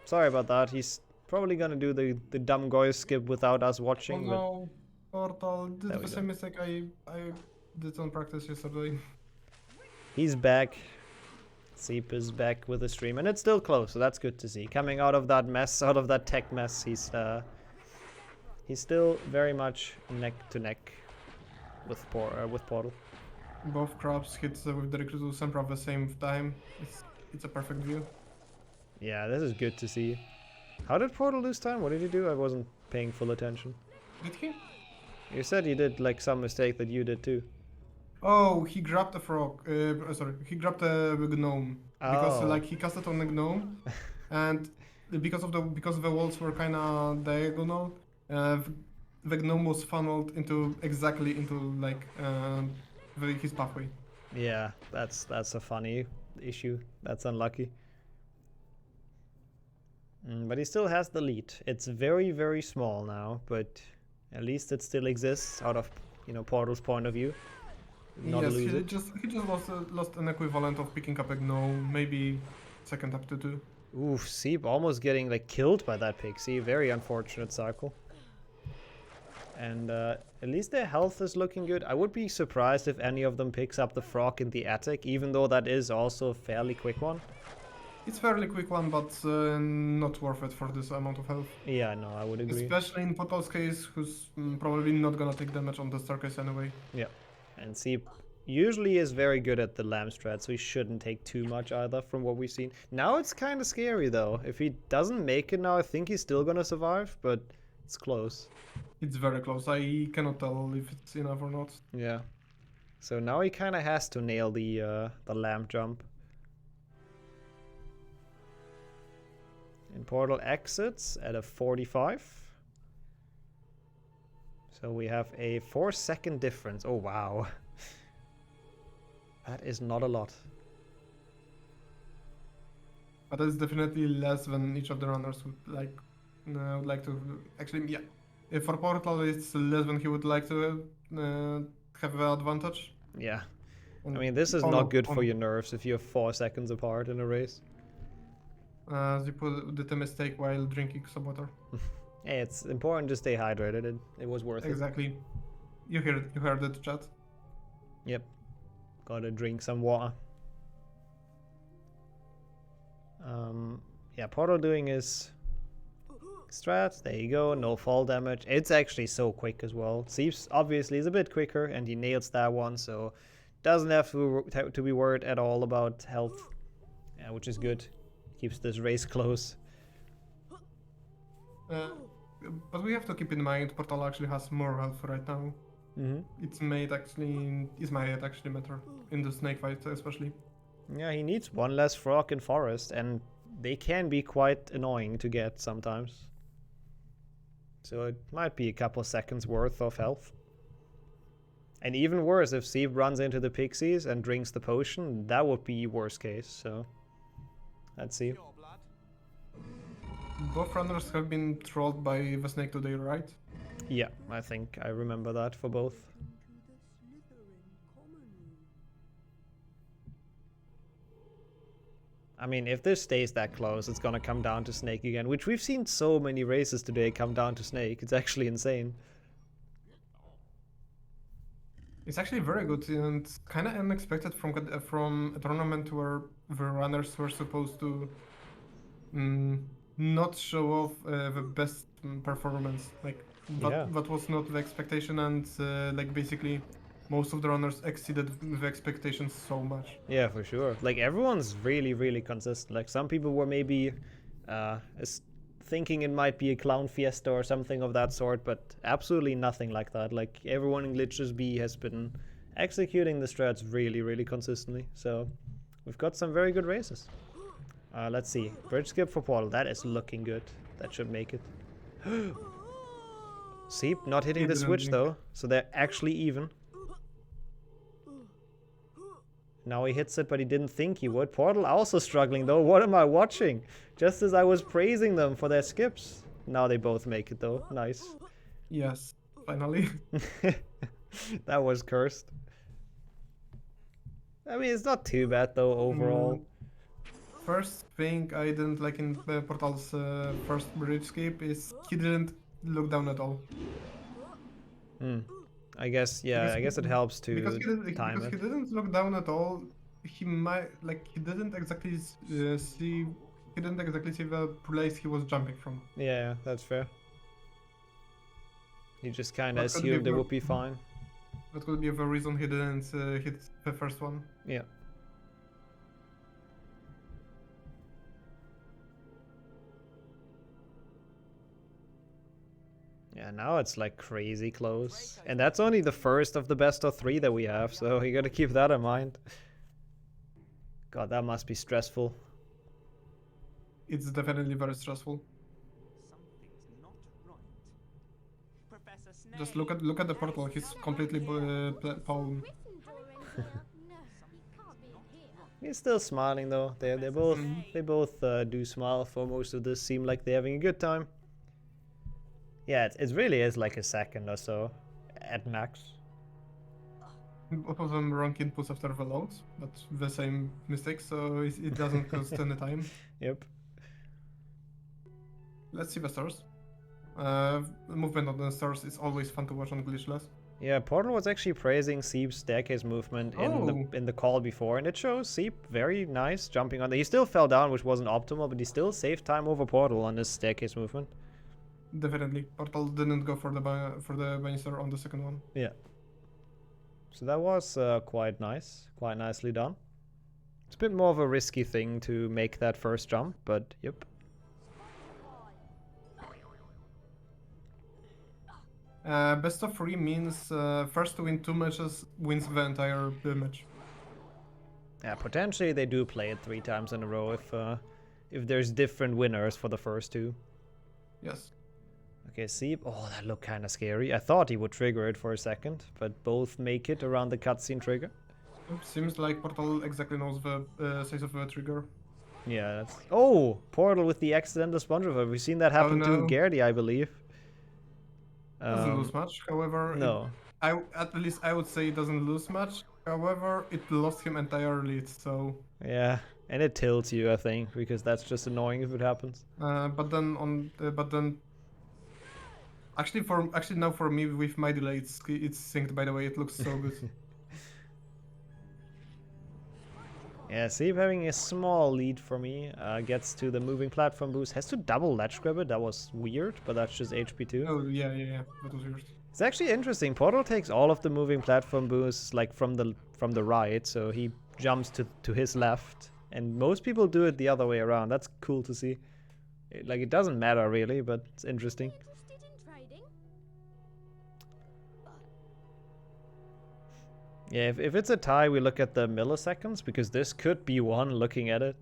Sorry about that. He's probably gonna do the dumb goy skip without us watching. Oh no, Portal did the same mistake I did on practice yesterday. He's back. Seep is back with the stream, and it's still close, so that's good to see. Coming out of that mess, out of that tech mess, he's still very much neck to neck with Portal. Both crabs hit with the Recruit Sempra at the same time. It's a perfect view. Yeah, this is good to see. How did Portal lose time? What did he do? I wasn't paying full attention. Did he? You said he did like some mistake that you did too. Oh, he grabbed a frog. Sorry, he grabbed a gnome because like he cast it on the gnome, and because the walls were kind of diagonal, the gnome was funneled exactly into like his pathway. Yeah, that's a funny issue. That's unlucky. But he still has the lead. It's very, very small now, but at least it still exists out of Portal's point of view. Not yes, lose he it. just lost an equivalent of picking up a gnome, maybe second up to 2. Oof, Seep almost getting like killed by that pixie. Very unfortunate cycle. And at least their health is looking good. I would be surprised if any of them picks up the frog in the attic, even though that is also a fairly quick one. It's a fairly quick one, but not worth it for this amount of health. Yeah, no, I would agree. Especially in Portal's case, who's probably not gonna take damage on the staircase anyway. Yeah, and Seep usually is very good at the lamb strat, so he shouldn't take too much either from what we've seen. Now it's kind of scary though. If he doesn't make it now, I think he's still gonna survive, but it's close. It's very close. I cannot tell if it's enough or not. Yeah. So now he kind of has to nail the lamp jump. And Portal exits at a 45. So we have a 4-second difference. Oh wow. That is not a lot. But that's definitely less than each of the runners would like to. Actually, yeah. For Portal, it's less than he would like to have the advantage. Yeah. I mean, this is not good for your nerves if you're 4 seconds apart in a race. Zipo did a mistake while drinking some water. Hey, it's important to stay hydrated. It was worth it. Exactly. You heard it, chat. Yep. Gotta drink some water. Yeah, Portal doing his strat. There you go. No fall damage. It's actually so quick as well. Seeps obviously is a bit quicker, and he nails that one, so doesn't have to be worried at all about health, which is good. Keeps this race close. But we have to keep in mind Portal actually has more health right now. Its mate actually matter in the snake fight especially. Yeah, he needs one less frog in forest, and they can be quite annoying to get sometimes. So it might be a couple seconds worth of health. And even worse, if Seep runs into the pixies and drinks the potion, that would be worst case, so let's see. Both runners have been trolled by the snake today, right? Yeah, I think I remember that for both. I mean, if this stays that close, it's gonna come down to Snake again, which we've seen so many races today come down to Snake. It's actually insane. It's actually very good and kind of unexpected from a tournament where the runners were supposed to not show off the best performance. Like that was not the expectation, and like basically most of the runners exceeded the expectations so much. Yeah, for sure. Like everyone's really, really consistent. Like some people were maybe thinking it might be a clown fiesta or something of that sort, but absolutely nothing like that. Like everyone in Glitchless B has been executing the strats really, really consistently. So we've got some very good races. Let's see. Bridge skip for Portal. That is looking good. That should make it. Seep not hitting the switch though, so they're actually even. Now he hits it, but he didn't think he would. Portal also struggling though. What am I watching? Just as I was praising them for their skips. Now they both make it though. Nice. Yes, finally. That was cursed. I mean, it's not too bad though overall. First thing I didn't like in Portal's first bridge skip is he didn't look down at all. I guess, yeah, Because I guess it helps to time because it. he didn't look down at all. He might he didn't exactly see the place he was jumping from. Yeah, that's fair. He just kind of assumed it would be fine. That could be the reason he didn't hit the first one. Yeah. Yeah, now it's like crazy close. And that's only the first of the best of 3 that we have, so you gotta keep that in mind. God, that must be stressful. It's definitely very stressful. Just look at the portal. He's completely palm. He's still smiling though. They both do smile for most of this. Seem like they're having a good time. Yeah, it really is like a second or so at max. Both of them wrong inputs after the loads, but the same mistake, so it doesn't cost any time. Yep. Let's see the stars. Movement on the stars is always fun to watch on Glitchless. Yeah, Portal was actually praising Seep's staircase movement in the call before, and it shows Seep very nice jumping on there. He still fell down, which wasn't optimal, but he still saved time over Portal on his staircase movement. Definitely, Portal didn't go for the banister on the second one. Yeah. So that was quite nice, quite nicely done. It's a bit more of a risky thing to make that first jump, but yep. Best of 3 means first to win 2 matches wins the entire match. Yeah, potentially they do play it 3 times in a row if there's different winners for the first 2. Yes. Okay, Seep. Oh, that looked kind of scary. I thought he would trigger it for a second, but both make it around the cutscene trigger. Seems like Portal exactly knows the size of the trigger. Yeah, that's... Oh! Portal with the accidental sponge over. We've seen that happen to Gertie, I believe. Doesn't lose much, however. No. At least I would say it doesn't lose much. However, it lost him entire lead, so... Yeah, and it tilts you, I think, because that's just annoying if it happens. But then actually now for me with my delay it's synced, by the way. It looks so good. Yeah, Seep having a small lead for me. Gets to the moving platform boost. Has to double ledge grab it. That was weird, but that's just HP2. Oh yeah, that was weird. It's actually interesting. Portal takes all of the moving platform boosts like from the right, so he jumps to his left, and most people do it the other way around. That's cool to see. It doesn't matter really, but it's interesting. Yeah, if it's a tie, we look at the milliseconds, because this could be one looking at it.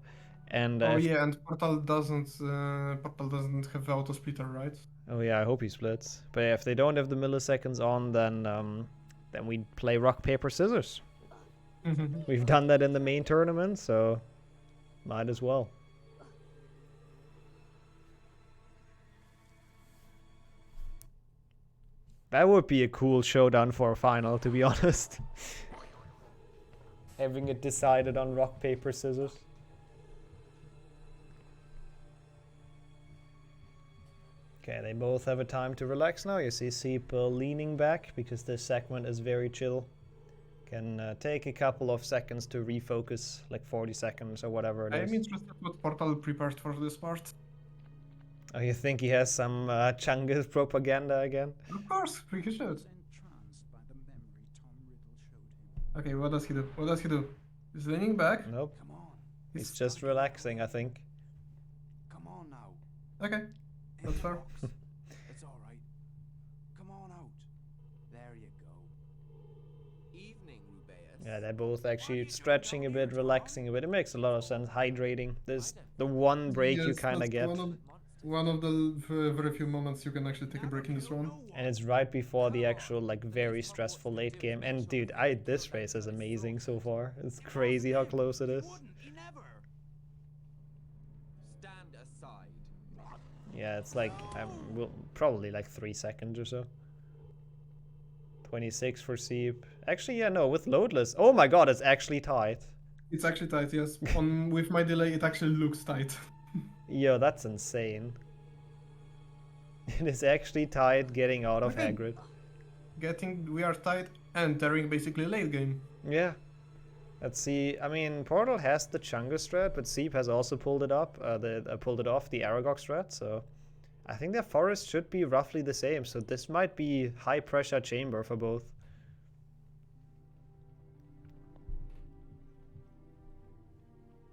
And yeah, and Portal doesn't have the auto splitter, right? Oh yeah, I hope he splits. But yeah, if they don't have the milliseconds on, then we play rock paper scissors. We've done that in the main tournament, so might as well. That would be a cool showdown for a final, to be honest. Having it decided on rock, paper, scissors. Okay, they both have a time to relax now. You see Seep leaning back because this segment is very chill. Can take a couple of seconds to refocus, like 40 seconds or whatever it is. I'm interested what Portal prepared for this part. Oh, you think he has some Chungus propaganda again? Of course, he should. Okay, what does he do? What does he do? He's leaning back. Nope. He's just relaxing, I think. Come on now. Okay, that's fair. It's all right. Come on out. There you go. Evening, Rubeus. Yeah, they're both actually stretching a bit, relaxing a bit. It makes a lot of sense. Hydrating. There's the one break you kind of get. One of the very few moments you can actually take a break in this run. And it's right before the actual, like, very stressful late game. And dude, this race is amazing so far. It's crazy how close it is. Stand aside. Yeah, it's like, probably like 3 seconds or so. 26 for Seep. Actually, yeah, no, with loadless. Oh my god, it's actually tight. It's actually tight, yes. With my delay, it actually looks tight. Yo, that's insane. It is actually tight getting out of Okay. Hagrid. We are tight, entering basically late game. Yeah. Let's see. I mean, Portal has the Chungus strat, but Seep has also pulled it up. Pulled it off the Aragog strat. So I think their forest should be roughly the same. So this might be high pressure chamber for both.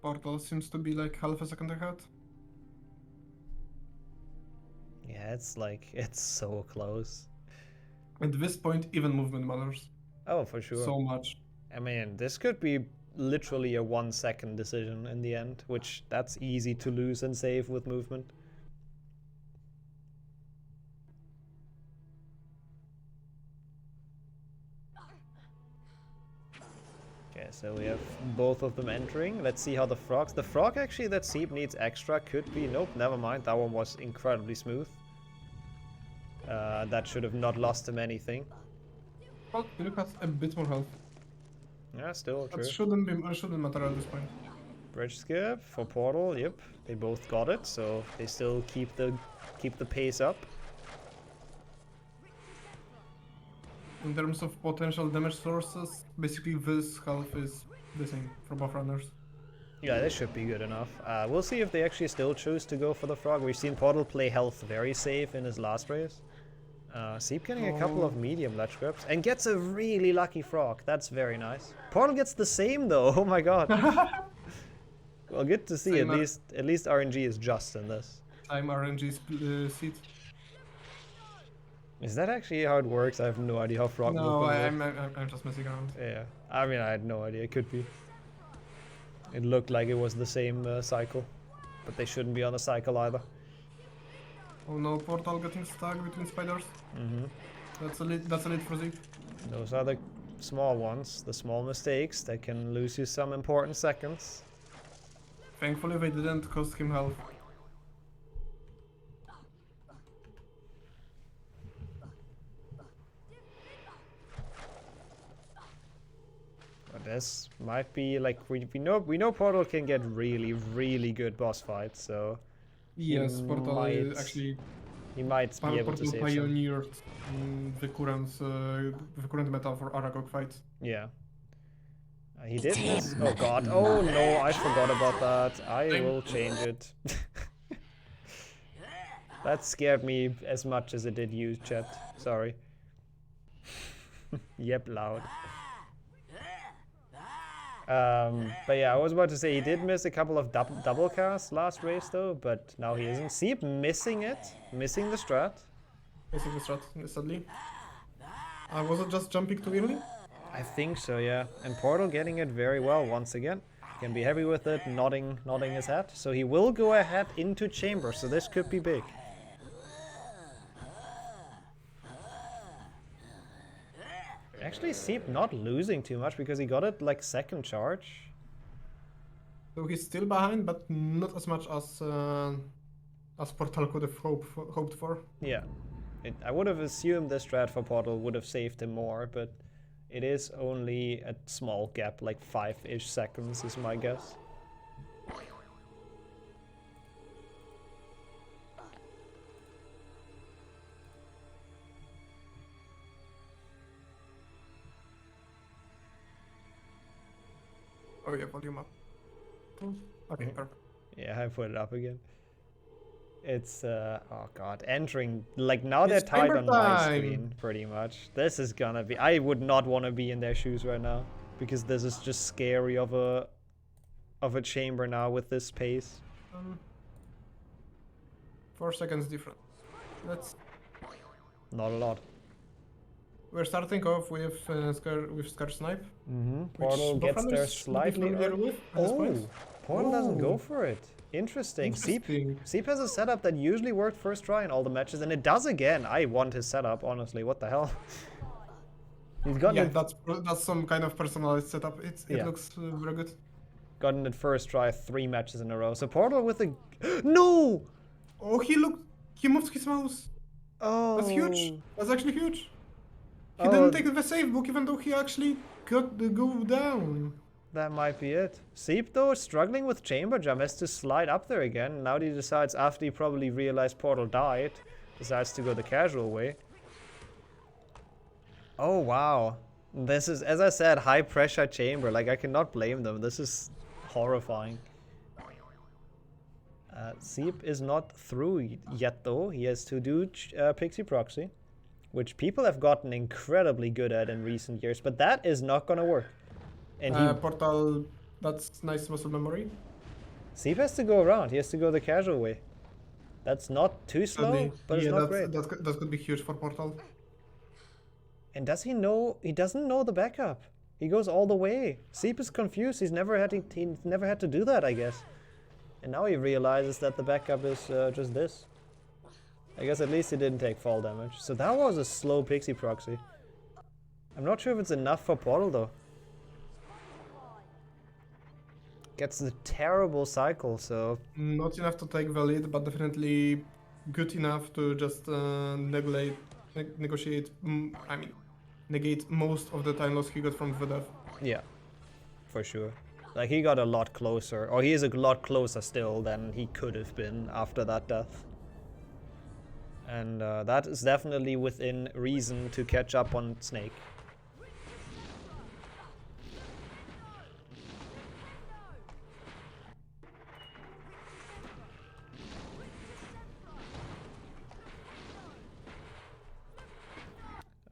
Portal seems to be like half a second ahead. Yeah, it's so close. At this point, even movement matters. Oh, for sure. So much. I mean, this could be literally a 1 second decision in the end, which that's easy to lose and save with movement. Okay, so we have both of them entering. Let's see how the frogs... The frog actually that Seep needs extra could be... Nope, never mind. That one was incredibly smooth. That should have not lost him anything. Well, you look at a bit more health. Yeah, still true. That shouldn't matter at this point. Bridge skip for Portal. Yep, they both got it, so they still keep the pace up. In terms of potential damage sources, basically this half is the same for both runners. Yeah, this should be good enough. We'll see if they actually still choose to go for the frog. We've seen Portal play health very safe in his last race. Seep getting a couple of medium ledge grabs and gets a really lucky frog. That's very nice. Portal gets the same though. Oh my god. Well, good to see. Same At least RNG is just in this. Time RNG seat. Is that actually how it works? I have no idea how frog No, movement I'm just messing around. Yeah, I mean, I had no idea. It could be. It looked like it was the same cycle, but they shouldn't be on a cycle either. Oh no, Portal getting stuck between spiders. That's a lead for Zeke. Those are the small ones, the small mistakes that can lose you some important seconds. Thankfully they didn't cost him health. But this might be like we know Portal can get really good boss fights, so yes, Portal actually he might be able to Portal save pioneered the current meta for Aragog fights. Yeah. He did miss. Oh god. Oh no, I forgot about that. I will change it. That scared me as much as it did you, chat. Sorry. Yep, loud. But yeah, I was about to say he did miss a couple of double casts last race though, but now he isn't. Seep missing it, missing the strat. Missing the strat, sadly. Was it just jumping too early? I think so, yeah. And Portal getting it very well once again. Can be heavy with it, nodding his head. So he will go ahead into chamber, so this could be big. Actually, Seep not losing too much because he got it like second charge. So he's still behind, but not as much as Portal could have hoped for. Yeah. I would have assumed the strat for Portal would have saved him more, but it is only a small gap, like 5-ish seconds is my guess. Oh yeah, volume up. Okay, perfect. Yeah, I put it up again. It's, oh god, entering, like now they're It's tied timer on my time. screen, pretty much. This is gonna be, I would not want to be in their shoes right now, because this is just scary of a chamber now with this pace. 4 seconds different. That's... Not a lot. We're starting off with Scar Snipe. Portal which gets Bofran there is slightly familiar early. with at this point. Portal doesn't go Oh. for it. Interesting. Interesting. Seep has a setup that usually worked first try in all the matches, and it does again. I want his setup, honestly. What the hell? He's gotten Yeah, it, that's some kind of personalized setup. It Yeah. looks very good. gotten it first try 3 matches in a row. So Portal with a... No! Oh, he moved his mouse. Oh. That's huge. That's actually huge. He Oh. didn't take the save book even though he actually got the go down. That might be it. Seep, though, struggling with Chamber Jump, has to slide up there again. Now he decides, after he probably realized Portal died, decides to go the casual way. Oh, wow. This is, as I said, high pressure chamber. Like, I cannot blame them. This is horrifying. Seep is not through yet, though. He has to do Pixie Proxy, which people have gotten incredibly good at in recent years, but that is not gonna work. And Portal, that's nice muscle memory. Seep has to go around. He has to go the casual way. That's not too slow, but it's not great. That could be huge for Portal. And does he know? He doesn't know the backup. He goes all the way. Seep is confused. He's never had to do that, I guess. And now he realizes that the backup is just this. I guess at least he didn't take fall damage. So that was a slow Pixie Proxy. I'm not sure if it's enough for Portal, though. Gets the terrible cycle, so... Not enough to take the lead, but definitely good enough to just negate most of the time loss he got from the death. Yeah, for sure. Like, he got a lot closer, or he is a lot closer still than he could have been after that death. And that is definitely within reason to catch up on Snake.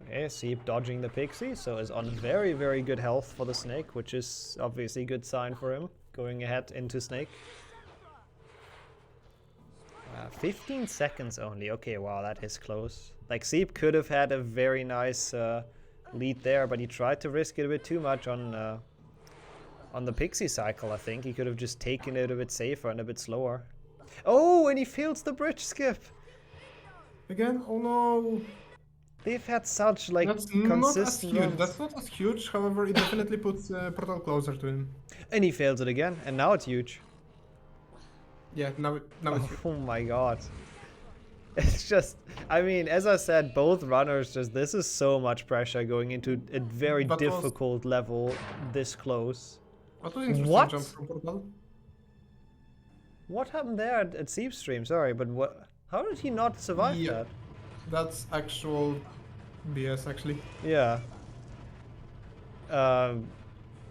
Okay, Seep dodging the Pixie, so is on very, very good health for the Snake, which is obviously a good sign for him, going ahead into Snake. 15 seconds only, okay, wow, that is close. Like, Seep could have had a very nice lead there, but he tried to risk it a bit too much on the Pixie cycle, I think. He could have just taken it a bit safer and a bit slower. Oh, and he fails the bridge skip! Again? Oh no! They've had such, like, That's consistent not as huge. runs. That's not as huge, however, it definitely puts Portal closer to him. And he fails it again, and now it's huge. Yeah, now it's huge. Oh my god. It's just, I mean, as I said, both runners just, this is so much pressure going into a very difficult level this close. What was interesting What? jump from Portal? What happened there at Seep's stream? Sorry, but what? How did he not survive that? That's actual BS, actually. Yeah.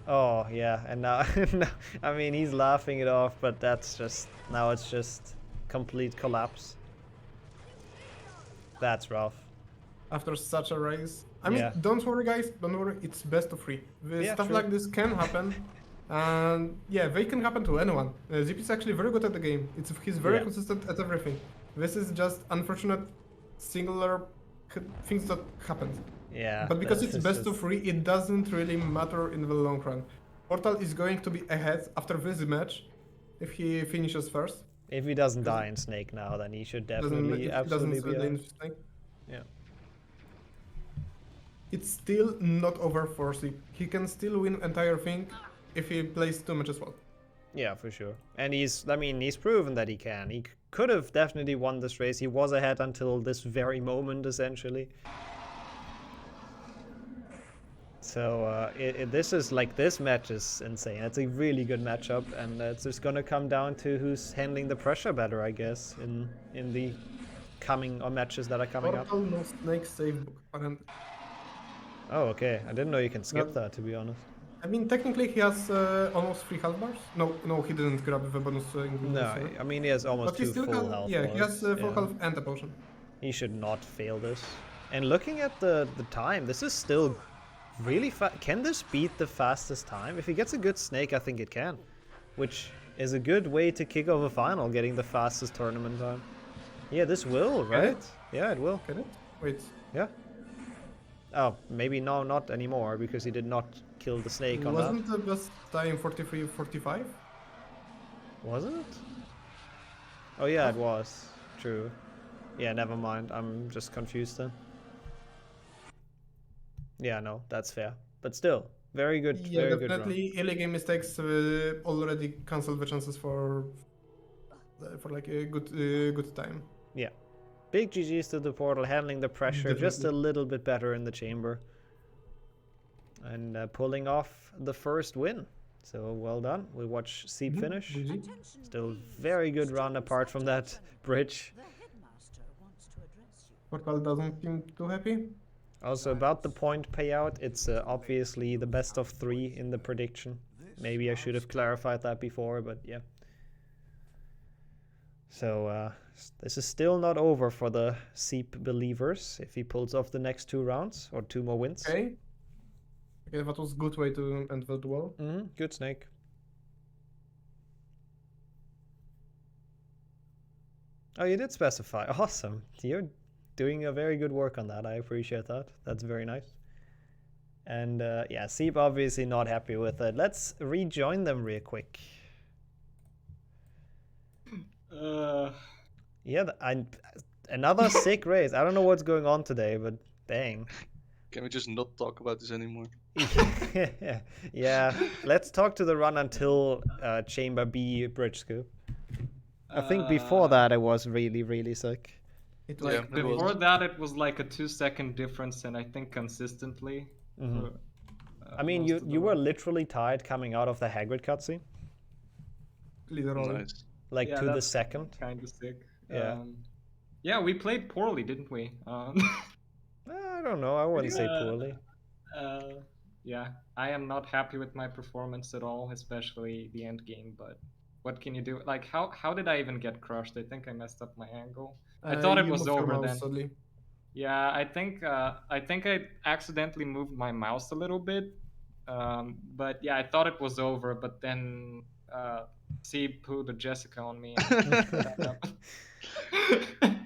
Oh, yeah, and now, I mean, he's laughing it off, but that's just, now it's just complete collapse. That's rough. After such a race. I mean, don't worry, guys, don't worry, it's best of 3. Stuff like this can happen, and yeah, they can happen to anyone. Zip is actually very good at the game. He's very consistent at everything. This is just unfortunate singular things that happened. Yeah. But because it's best of 3, it doesn't really matter in the long run. Portal is going to be ahead after this match if he finishes first. If he doesn't die in Snake now, then he should definitely absolutely be ahead. Yeah. It's still not over for Sleep. He can still win entire thing if he plays 2 matches well. Yeah, for sure. And he's proven that he can. He could have definitely won this race. He was ahead until this very moment, essentially. So this match is insane. It's a really good matchup, and it's just gonna come down to who's handling the pressure better, I guess, in the coming matches that are coming up. No snake save book, apparently. Oh, okay. I didn't know you can skip that, to be honest. I mean, technically he has almost 3 health bars. No, he didn't grab the bonus. No, I mean he has almost 2 full health. Yeah, he has full health and a potion. He should not fail this. And looking at the time, this is still really fast. Can this beat the fastest time? If he gets a good snake, I think it can. Which is a good way to kick off a final, getting the fastest tournament time. Yeah, this will, right? Yeah, it will. Can it? Wait. Yeah. Oh, maybe no, not anymore, because he did not kill the snake on that. Wasn't the best time 43-45? Was it? Oh yeah, it was. True. Yeah, never mind. I'm just confused then. Yeah, no, that's fair. But still, very good. Yeah, very definitely. good early game mistakes already cancel the chances for like a good time. Yeah. Big GGs to the Portal, handling the pressure Definitely. just a little bit better in the chamber. And pulling off the first win. So well done. We'll watch Seep finish. Still very good run apart from that bridge. Portal doesn't seem too happy. Also about the point payout, it's obviously the best of 3 in the prediction. Maybe I should have clarified that before, but yeah. So this is still not over for the Seep believers if he pulls off the next 2 rounds or 2 more wins. Okay, that was a good way to end the duel. Good snake. Oh, you did specify. Awesome. You're doing a very good work on that. I appreciate that. That's very nice. And yeah, Seep obviously not happy with it. Let's rejoin them real quick. Yeah, another sick race. I don't know what's going on today, but dang. Can we just not talk about this anymore? Yeah, let's talk to the run until Chamber B bridge scoop. I think before that it was really, really sick. Before that it was like a 2-second difference, and I think consistently. I mean, you were literally tied coming out of the Hagrid cutscene. Literally. Nice. Like to the second. Kind of sick. Yeah. Yeah, we played poorly, didn't we? I don't know. I wouldn't say poorly. Yeah, I am not happy with my performance at all, especially the end game. But what can you do? Like, how did I even get crushed? I think I messed up my angle. I thought it was over then. Sadly. Yeah, I think I accidentally moved my mouse a little bit. But yeah, I thought it was over. But then Seep put a Jessica on me.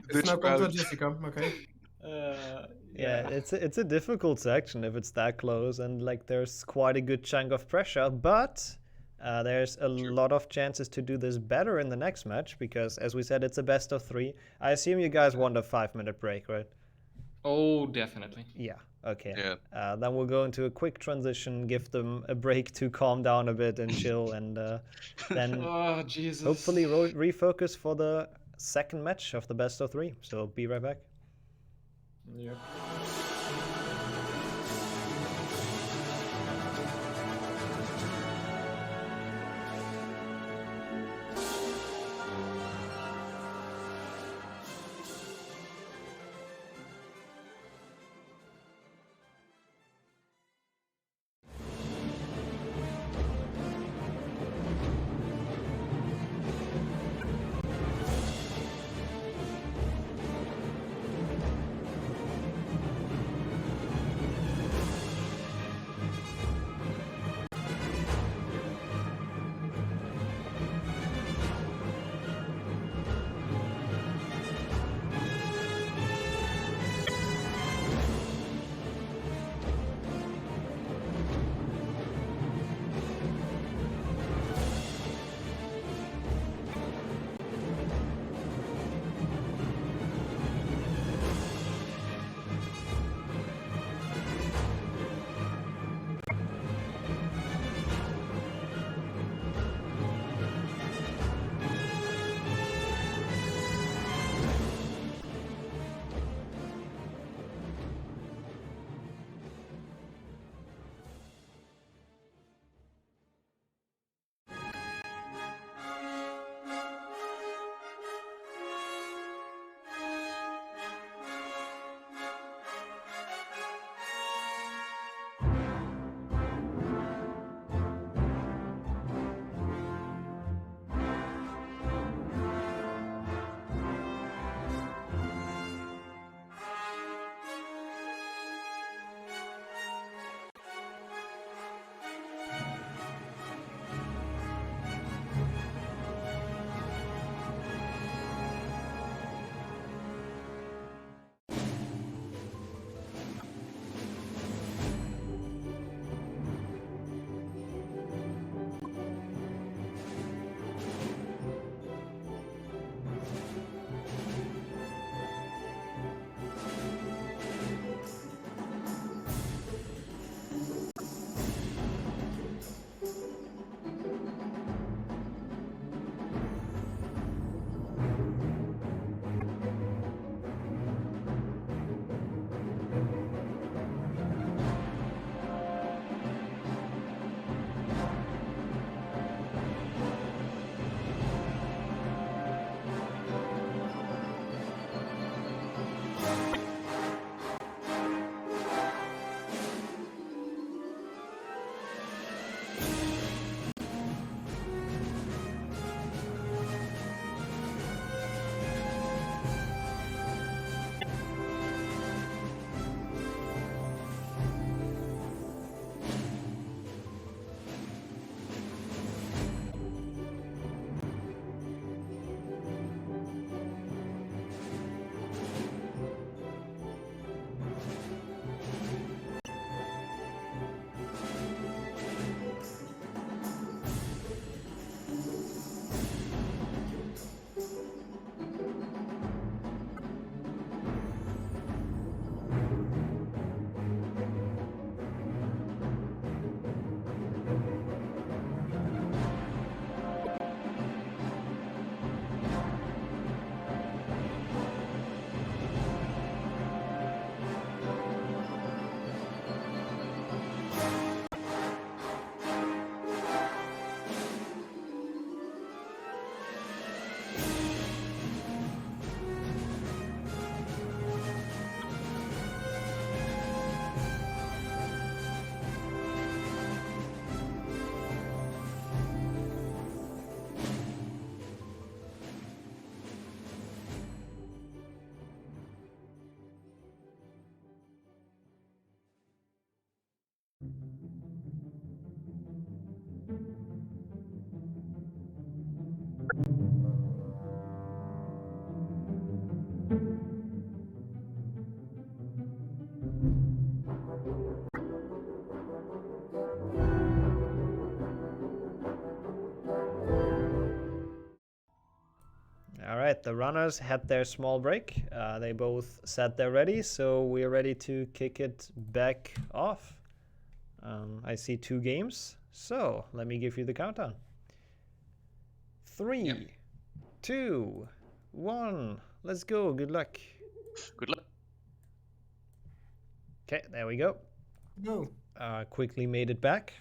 It's now contra Jessica. Okay. Yeah, it's a difficult section if it's that close, and like there's quite a good chunk of pressure, but there's a lot of chances to do this better in the next match because, as we said, it's a best of 3. I assume you guys want a 5-minute break, right? Oh, definitely. Yeah. Okay. Yeah. Then we'll go into a quick transition, give them a break to calm down a bit and chill, and then oh, Jesus. hopefully refocus for the second match of the best of 3. So be right back. Yep. Alright, the runners had their small break. They both said they're ready, so we're ready to kick it back off. I see 2 games, so let me give you the countdown. 3, 2, 1, let's go. Good luck. Good luck. Okay, there we go. Go. Quickly made it back.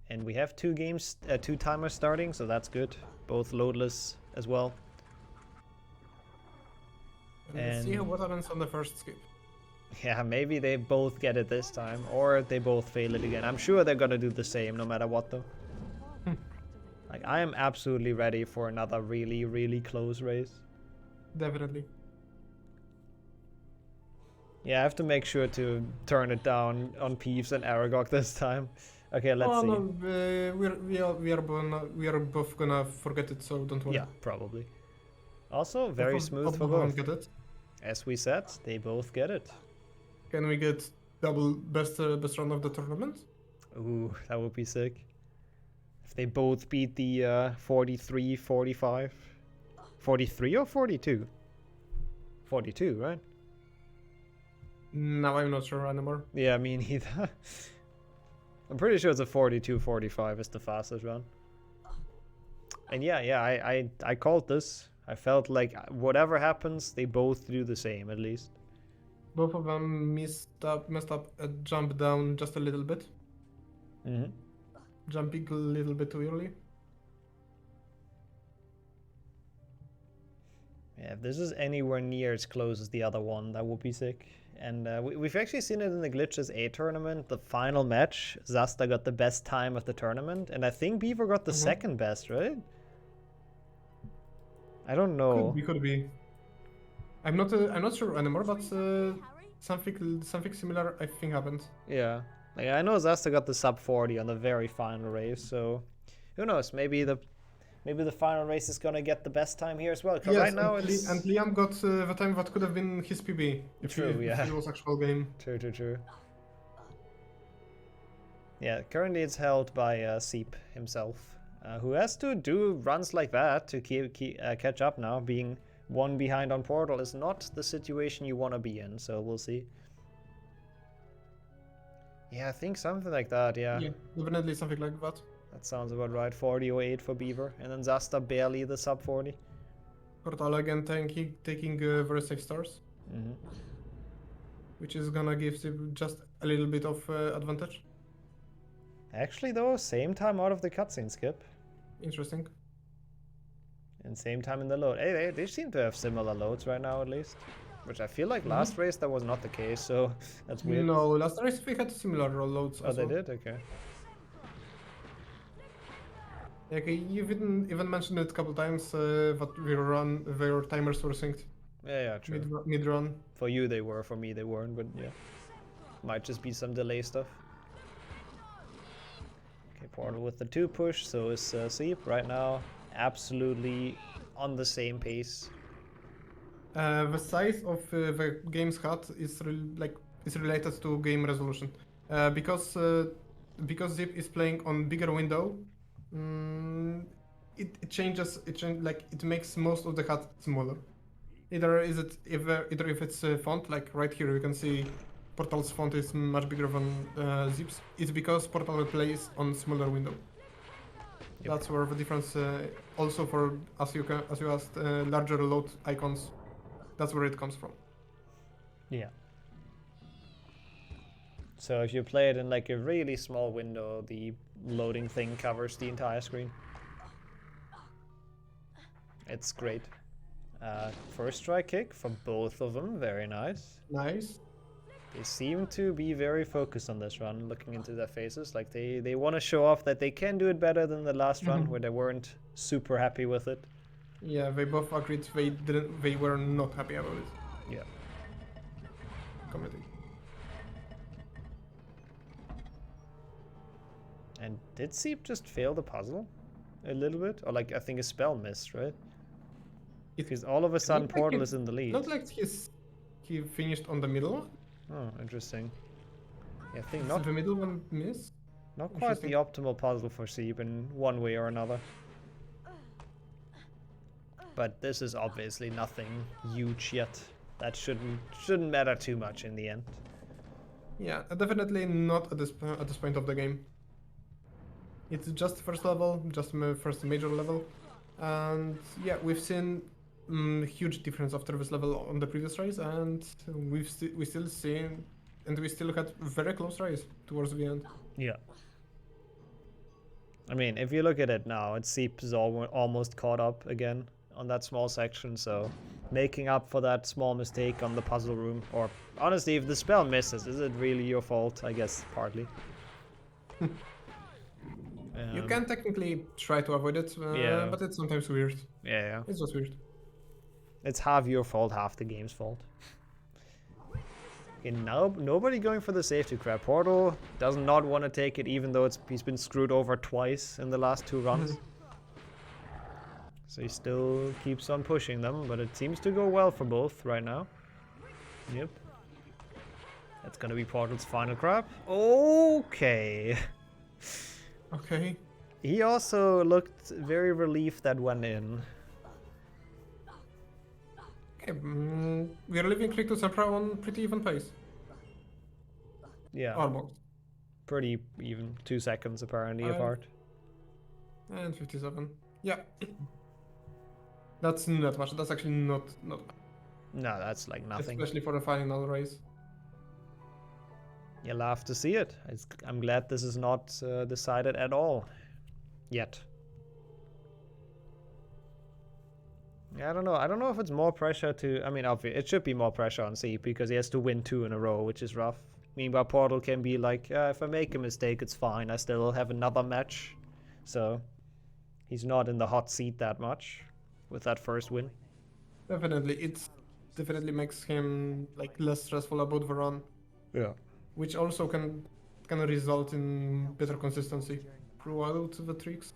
And we have 2 games, 2 timers starting, so that's good. Both loadless as well. Let's see what happens on the first skip. Yeah, maybe they both get it this time, or they both fail it again. I'm sure they're gonna do the same no matter what, though. Like, I am absolutely ready for another really, really close race. Definitely. Yeah, I have to make sure to turn it down on Peeves and Aragog this time. Okay, let's see. No, we are both gonna forget it, so don't worry. Yeah, probably. Also, very smooth for both. Get it. As we said, they both get it. Can we get double best run of the tournament? Ooh, that would be sick. If they both beat the 43, 45. 43 or 42? 42, right? Now I'm not sure anymore. Yeah, me neither. I'm pretty sure it's a 42, 45 is the fastest run. And yeah, I called this. I felt like whatever happens, they both do the same, at least. Both of them messed up a jump down just a little bit. Mm-hmm. Jumping a little bit too early. Yeah, if this is anywhere near as close as the other one, that would be sick. And we've actually seen it in the Glitchless A tournament. The final match, Zasta got the best time of the tournament, and I think Beaver got the second best, right? I don't know. Could be. I'm not sure anymore, but something similar I think happened. Yeah, like I know Zasta got the sub 40 on the very final race, so who knows? Maybe the final race is gonna get the best time here as well. Yes, right now and Liam got the time that could have been his PB if it was actual game. True. Yeah, currently it's held by Seep himself, who has to do runs like that to catch up now. Being 1 behind on Portal is not the situation you want to be in, so we'll see. Yeah, I think something like that, yeah. Yeah, definitely something like that. That sounds about right. 40.08 for Beaver, and then Zasta barely the sub 40. Portal again taking very safe stars, which is gonna give just a little bit of advantage. Actually, though, same time out of the cutscene skip. Interesting. And same time in the load. Hey, they seem to have similar loads right now, at least. Which I feel like last race that was not the case, so that's weird. No, last race we had similar loads. Oh, they did? Okay. Okay, you've even mentioned it a couple times that their timers were synced. Yeah, true. Mid-run. For you they were, for me they weren't, but yeah. Might just be some delay stuff. Okay, Portal with the 2 push, so is Seep right now. Absolutely on the same pace. The size of the game's cut is related to game resolution. Because Zip is playing on bigger window, it makes most of the HUD smaller. Either if it's font, like right here you can see Portal's font is much bigger than Zip's. It's because Portal plays on smaller window. Yep. That's where the difference. Also for as you asked, larger load icons. That's where it comes from. Yeah. So if you play it in like a really small window, the loading thing covers the entire screen. It's great. First strike kick for both of them, very nice. Nice. They seem to be very focused on this run, looking into their faces. Like they want to show off that they can do it better than the last run, where they weren't super happy with it. Yeah, they both agreed they were not happy about it. Yeah. Committing. And did Seep just fail the puzzle a little bit? Or like I think a spell missed, right? Because all of a sudden Portal is in the lead. Not like he finished on the middle. Oh, interesting. Yeah, I think not the middle one miss. Not quite the optimal puzzle for Seep in one way or another. But this is obviously nothing huge yet. That shouldn't matter too much in the end. Yeah, definitely not at this point of the game. It's just first level, just first major level, and yeah, we've seen huge difference after this level on the previous race, and we still had very close race towards the end. Yeah. I mean, if you look at it now, it seems almost caught up again on that small section, so making up for that small mistake on the puzzle room, or honestly, if the spell misses, is it really your fault? I guess partly. You can technically try to avoid it, yeah. But it's sometimes weird. Yeah. It's just weird. It's half your fault, half the game's fault. Okay, now nobody going for the safety grab. Portal does not want to take it, even though he's been screwed over twice in the last 2 runs. So he still keeps on pushing them, but it seems to go well for both right now. Yep. That's gonna be Portal's final grab. Okay. Okay. He also looked very relieved that went in. Okay, we are leaving Click to Sempra on pretty even pace. Yeah. Almost. Pretty even. 2 seconds apparently apart. And 57. Yeah. That's not much. That's actually not much. No, that's like nothing. Especially for the final race. You'll have to see it. I'm glad this is not decided at all. Yet. Yeah, I don't know. I don't know if it's more pressure to... I mean, obviously, it should be more pressure on C because he has to win 2 in a row, which is rough. Meanwhile, Portal can be like, if I make a mistake, it's fine. I still have another match. So, he's not in the hot seat that much with that first win. Definitely. It definitely makes him like less stressful about the run. Yeah. Which also can result in better consistency throughout the tricks.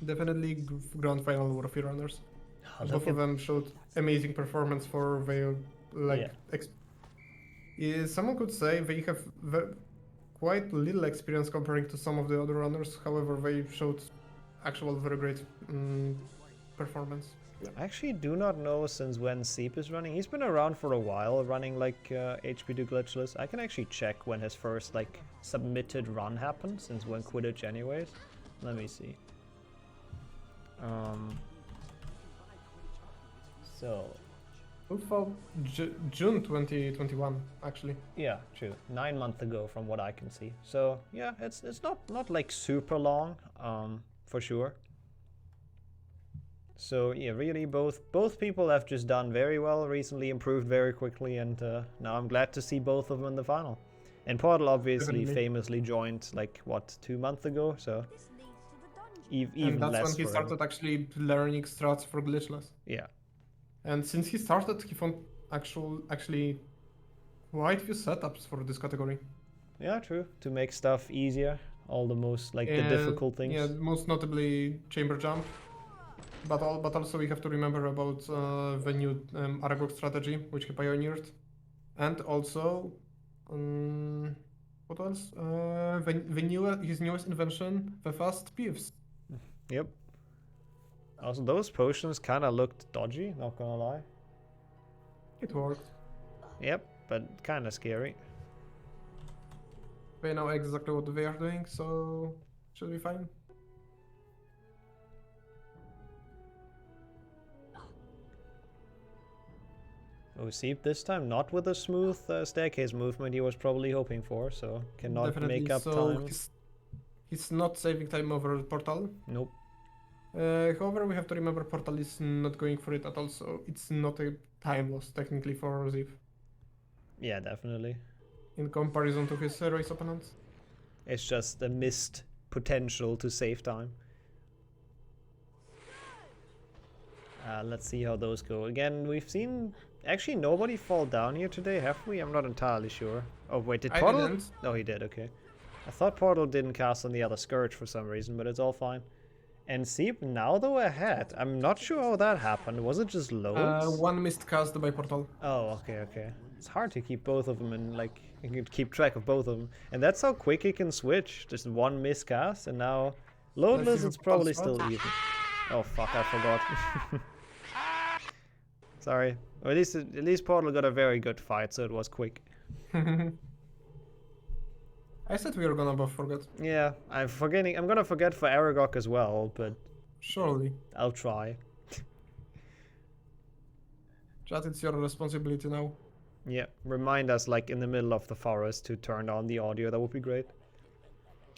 Definitely grand final worthy runners. Both of them showed amazing performance for their someone could say they have quite little experience comparing to some of the other runners. However, they showed actual very great performance. I actually do not know since when Seep is running. He's been around for a while, running like HP2 Glitchless. I can actually check when his first like submitted run happened, since when Quidditch anyways. Let me see. So... June 2021, actually. Yeah, true. 9 months ago from what I can see. So yeah, it's not like super long, for sure. So yeah, really both people have just done very well recently, improved very quickly, and now I'm glad to see both of them in the final. And Portal obviously famously joined like what, 2 months ago, so even and that's less when he started actually learning strats for Glitchless. Yeah. And since he started, he found actually quite few setups for this category. Yeah, true. To make stuff easier, all the most like the difficult things. Yeah, most notably chamber jump. But also we have to remember about the new Aragog strategy, which he pioneered, and also what else? His newest invention, the fast piefs. Yep. Also, those potions kind of looked dodgy, not gonna lie. It worked. Yep, but kind of scary. They know exactly what they are doing, so should be fine. Oh, Seep this time not with a smooth staircase movement he was probably hoping for, so cannot Definitely. make up so time. He's not saving time over Portal. Nope. However, we have to remember Portal is not going for it at all, so it's not a time loss technically for Ziv. Yeah, definitely. In comparison to his race opponents. It's just a missed potential to save time. Let's see how those go. Again, we've seen actually nobody fall down here today, have we? I'm not entirely sure. Oh wait, did Portal? I didn't. No, he did, okay. I thought Portal didn't cast on the other Scourge for some reason, but it's all fine. And Seep now though ahead. I'm not sure how that happened. Was it just loads? One missed cast by Portal. Oh, okay. It's hard to keep both of them and like you can keep track of both of them. And that's how quick he can switch. Just one miscast and now Loadless, it's probably still even. Oh fuck, I forgot. Sorry. Or at least Portal got a very good fight, so it was quick. I said we were gonna both forget. Yeah, I'm forgetting. I'm gonna forget for Aragog as well, but surely I'll try. Chat, it's your responsibility now. Yeah, remind us like in the middle of the forest to turn on the audio. That would be great.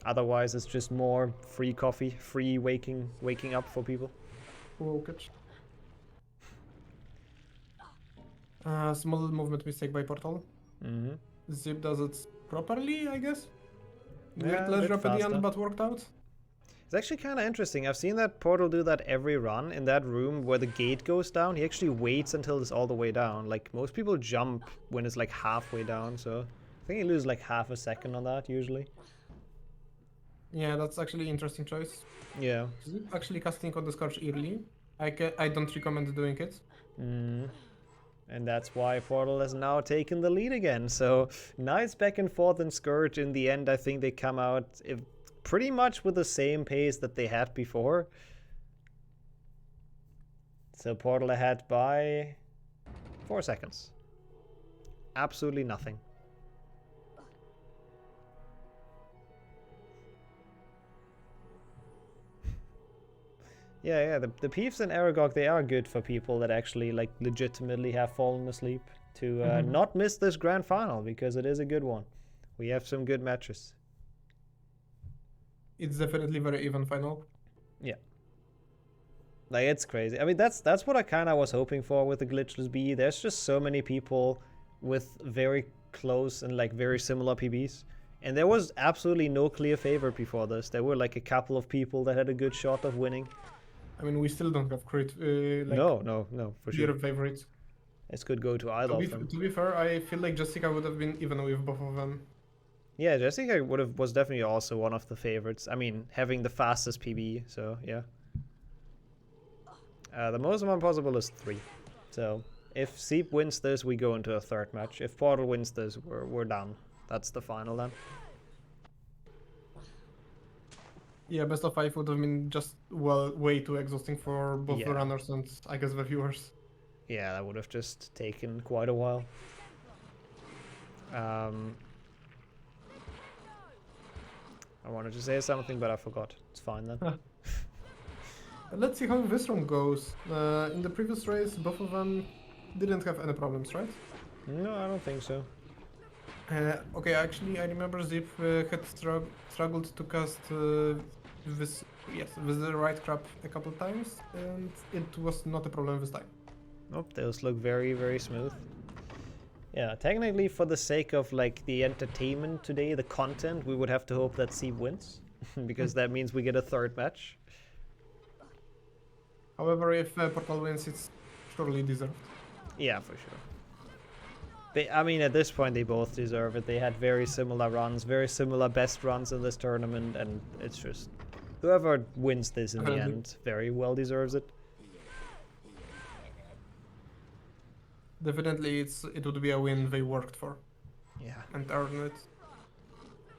Otherwise, it's just more free coffee, free waking up for people. Okay. Small movement mistake by Portal. Zip does it properly, I guess. Yeah, Weird drop at the end, but worked out. It's actually kind of interesting. I've seen that Portal do that every run in that room where the gate goes down. He actually waits until it's all the way down. Like, most people jump when it's like halfway down, so I think he loses like half a second on that usually. Yeah, that's actually an interesting choice. Yeah. Actually casting on the Scorch early. I don't recommend doing it. And that's why Portal has now taken the lead again. So nice back and forth in Scourge. In the end, I think they come out pretty much with the same pace that they had before. So Portal ahead by 4 seconds. Absolutely nothing. Yeah, the Peeves and Aragog, they are good for people that actually like legitimately have fallen asleep to not miss this grand final, because it is a good one. We have some good matches. It's definitely very even final. Yeah. Like, it's crazy. I mean, that's what I kind of was hoping for with the Glitchless B. There's just so many people with very close and like very similar PBs. And there was absolutely no clear favorite before this. There were like a couple of people that had a good shot of winning. I mean, we still don't have like no, for sure. favorites. It could go to either of them. To be fair, I feel like Jessica would have been even with both of them. Yeah, Jessica was definitely also one of the favorites. I mean, having the fastest PB, so yeah. The most amount possible is 3. So if Seep wins this, we go into a third match. If Portal wins this, we're done. That's the final then. Yeah, best of 5 would have been just way too exhausting for both the runners and I guess the viewers. Yeah, that would have just taken quite a while. I wanted to say something, but I forgot. It's fine then. Let's see how this round goes. In the previous race, both of them didn't have any problems, right? No, I don't think so. Okay, actually, I remember Zip had struggled to cast with the right crab a couple times, and it was not a problem this time. Nope, those look very, very smooth. Yeah, technically, for the sake of like the entertainment today, the content, we would have to hope that Zip wins, because that means we get a third match. However, if Portal wins, it's surely deserved. Yeah, for sure. I mean, at this point, they both deserve it. They had very similar runs, very similar best runs in this tournament, and it's just whoever wins this in the end very well deserves it. Definitely, it would be a win they worked for. Yeah. And earned it.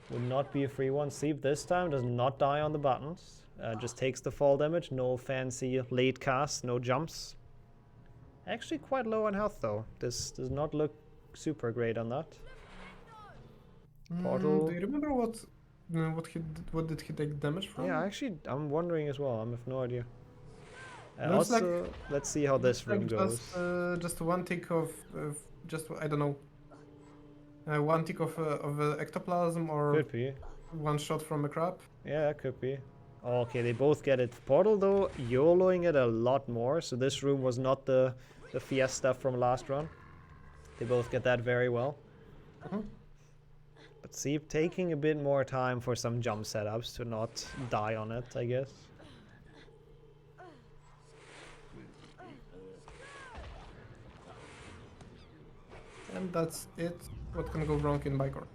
Would not be a free one. Seep this time does not die on the buttons. Just takes the fall damage. No fancy late cast, no jumps. Actually quite low on health though. This does not look super great on that. Portal. Do you remember what did he take damage from? Yeah, actually, I'm wondering as well. I have no idea. Looks also, like, let's see how this room goes. Just one tick of just I don't know. One tick of ectoplasm, or could be one shot from a crab. Yeah, it could be. Okay, they both get it. Portal though, YOLOing it a lot more. So this room was not the fiesta from last run. They both get that very well. But Seep taking a bit more time for some jump setups to not die on it, I guess. And that's it. What can go wrong in Bicor?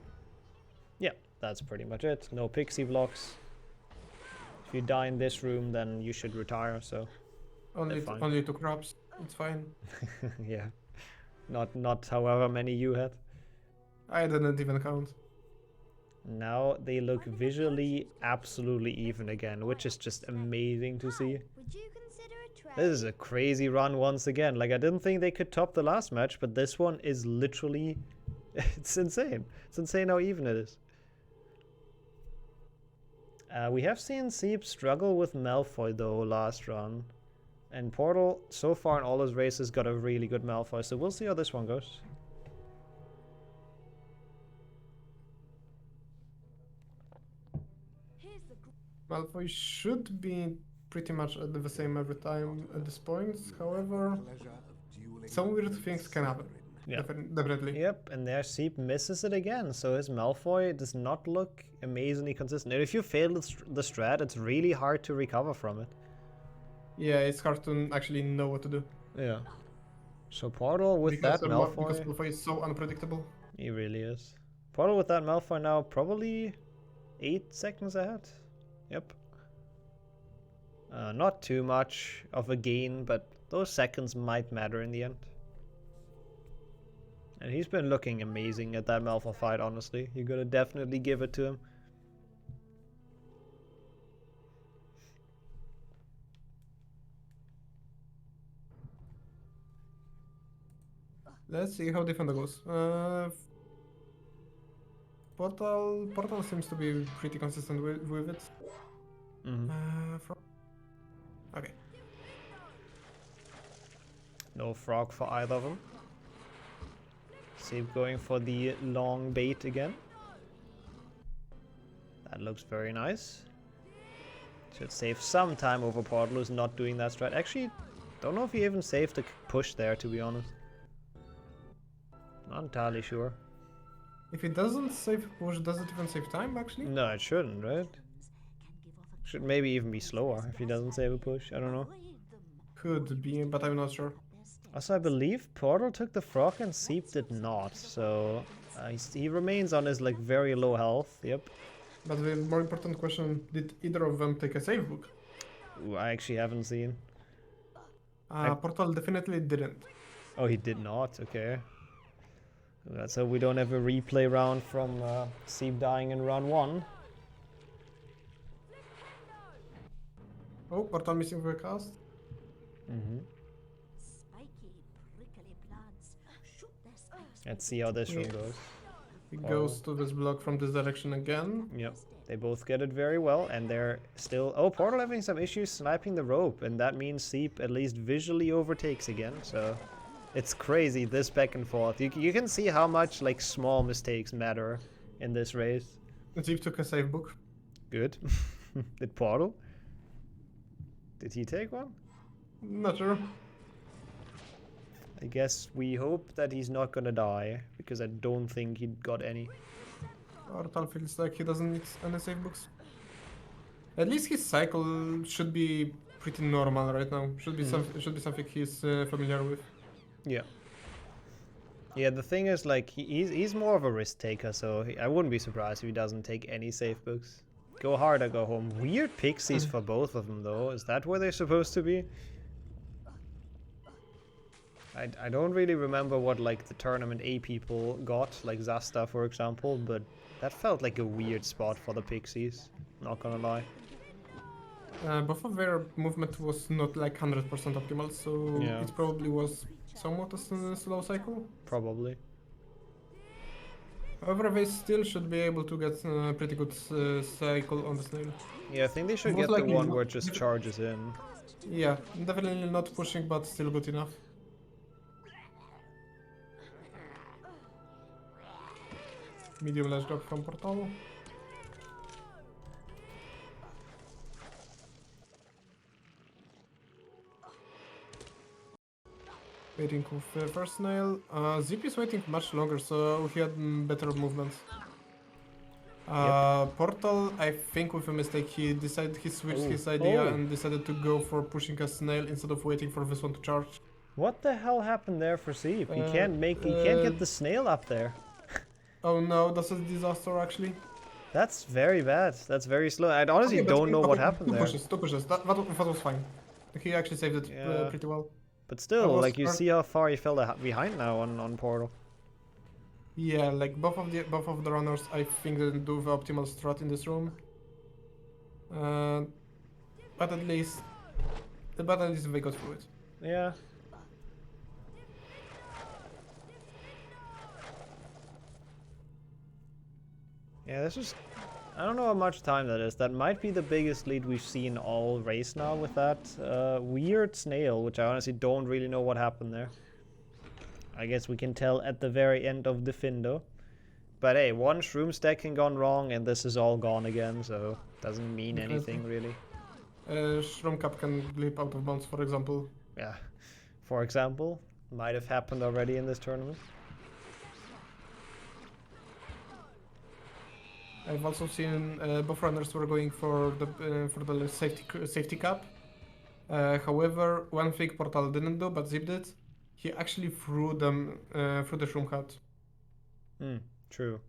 Yeah, that's pretty much it. No pixie blocks. If you die in this room, then you should retire, so... Only 2 crabs. It's fine. Yeah. Not however many you had. I didn't even count. Now they look visually absolutely even again, which is just amazing to see. Would you consider a trade? This is a crazy run once again. Like, I didn't think they could top the last match, but this one is literally... it's insane. It's insane how even it is. We have seen Seep struggle with Malfoy, though, last run. And Portal, so far in all his races, got a really good Malfoy, so we'll see how this one goes. Malfoy should be pretty much the same every time at this point. However, some weird things can happen. Yeah. Definitely. Yep, and there Seep misses it again, so his Malfoy does not look amazingly consistent. And if you fail the strat, it's really hard to recover from it. Yeah, it's hard to actually know what to do. Yeah. So Portal with that Malfoy... Because Malfoy is so unpredictable. He really is. Portal with that Malfoy now probably 8 seconds ahead. Yep. Not too much of a gain, but those seconds might matter in the end. And he's been looking amazing at that Malfoy fight, honestly. You gotta definitely give it to him. Let's see how Defender goes. Portal seems to be pretty consistent with it. Okay. No frog for either of them. Seep going for the long bait again. That looks very nice. Should save some time over Portal, who's not doing that strat. Actually, don't know if he even saved the push there, to be honest. Not entirely sure. If it doesn't save push, does it even save time, actually? No, it shouldn't, right? Should maybe even be slower if he doesn't save a push. I don't know. Could be, but I'm not sure. Also, I believe Portal took the frog and Seep did not, so he remains on his like very low health. Yep. But the more important question: did either of them take a save book? Ooh, I actually haven't seen. Portal definitely didn't. Oh, he did not. Okay. Let's hope we don't have a replay round from Seep dying in round 1. Oh, Portal missing for a cast. Let's see how this one goes. He goes to this block from this direction again. Yep. They both get it very well, and they're still... Oh, Portal having some issues sniping the rope, and that means Seep at least visually overtakes again, so... It's crazy, this back and forth. You can see how much, like, small mistakes matter in this race. Seep took a save book. Good. Did Portal? Did he take one? Not sure. I guess we hope that he's not gonna die, because I don't think he got any. Portal feels like he doesn't need any save books. At least his cycle should be pretty normal right now. Should be something he's familiar with. Yeah. Yeah, the thing is, like, he's more of a risk taker, so I wouldn't be surprised if he doesn't take any safe books. Go hard or go home. Weird pixies for both of them, though. Is that where they're supposed to be? I don't really remember what, like, the Tournament A people got, like Zasta, for example, but that felt like a weird spot for the pixies, not gonna lie. Both of their movement was not like 100% optimal, so yeah. It probably was somewhat a slow cycle. Probably. However, they still should be able to get a pretty good cycle on the snail. Yeah, I think they should get the one where it just charges in. Yeah, definitely not pushing, but still good enough. Medium lash drop from Portal. Waiting with first nail. Zip is waiting much longer, so he had better movements. Portal, I think with a mistake, he switched his idea and decided to go for pushing a snail instead of waiting for this one to charge. What the hell happened there for Seep? He can't get the snail up there. Oh no, that's a disaster actually. That's very bad. That's very slow. I honestly don't know what happened there. Two pushes. That was fine. He actually saved it pretty well. But still, like, you see how far he fell behind now on Portal. Yeah, like both of the runners, I think didn't do the optimal strat in this room. But at least they got through it. Yeah. Yeah, this is... I don't know how much time that is. That might be the biggest lead we've seen all race now with that weird snail, which I honestly don't really know what happened there. I guess we can tell at the very end of the Findo. But hey, one shroom stacking gone wrong and this is all gone again, so doesn't mean anything really. Shroom cap can glip out of bounds, for example. Yeah, for example, might have happened already in this tournament. I've also seen both runners were going for the safety cap. However, one thing Portal didn't do, but Zip did. He actually threw them through the shroom hut. True.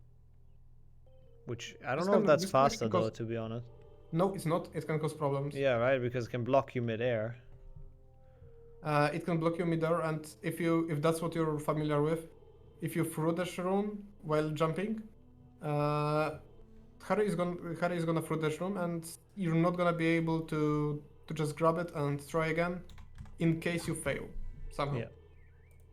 Which I don't know if that's faster though, to be honest. No, it's not. It can cause problems. Yeah, right, because it can block you mid-air. It can block you mid-air, and if that's what you're familiar with, if you throw the shroom while jumping, Harry is gonna throw the shroom, and you're not gonna be able to just grab it and try again, in case you fail somehow. Yeah.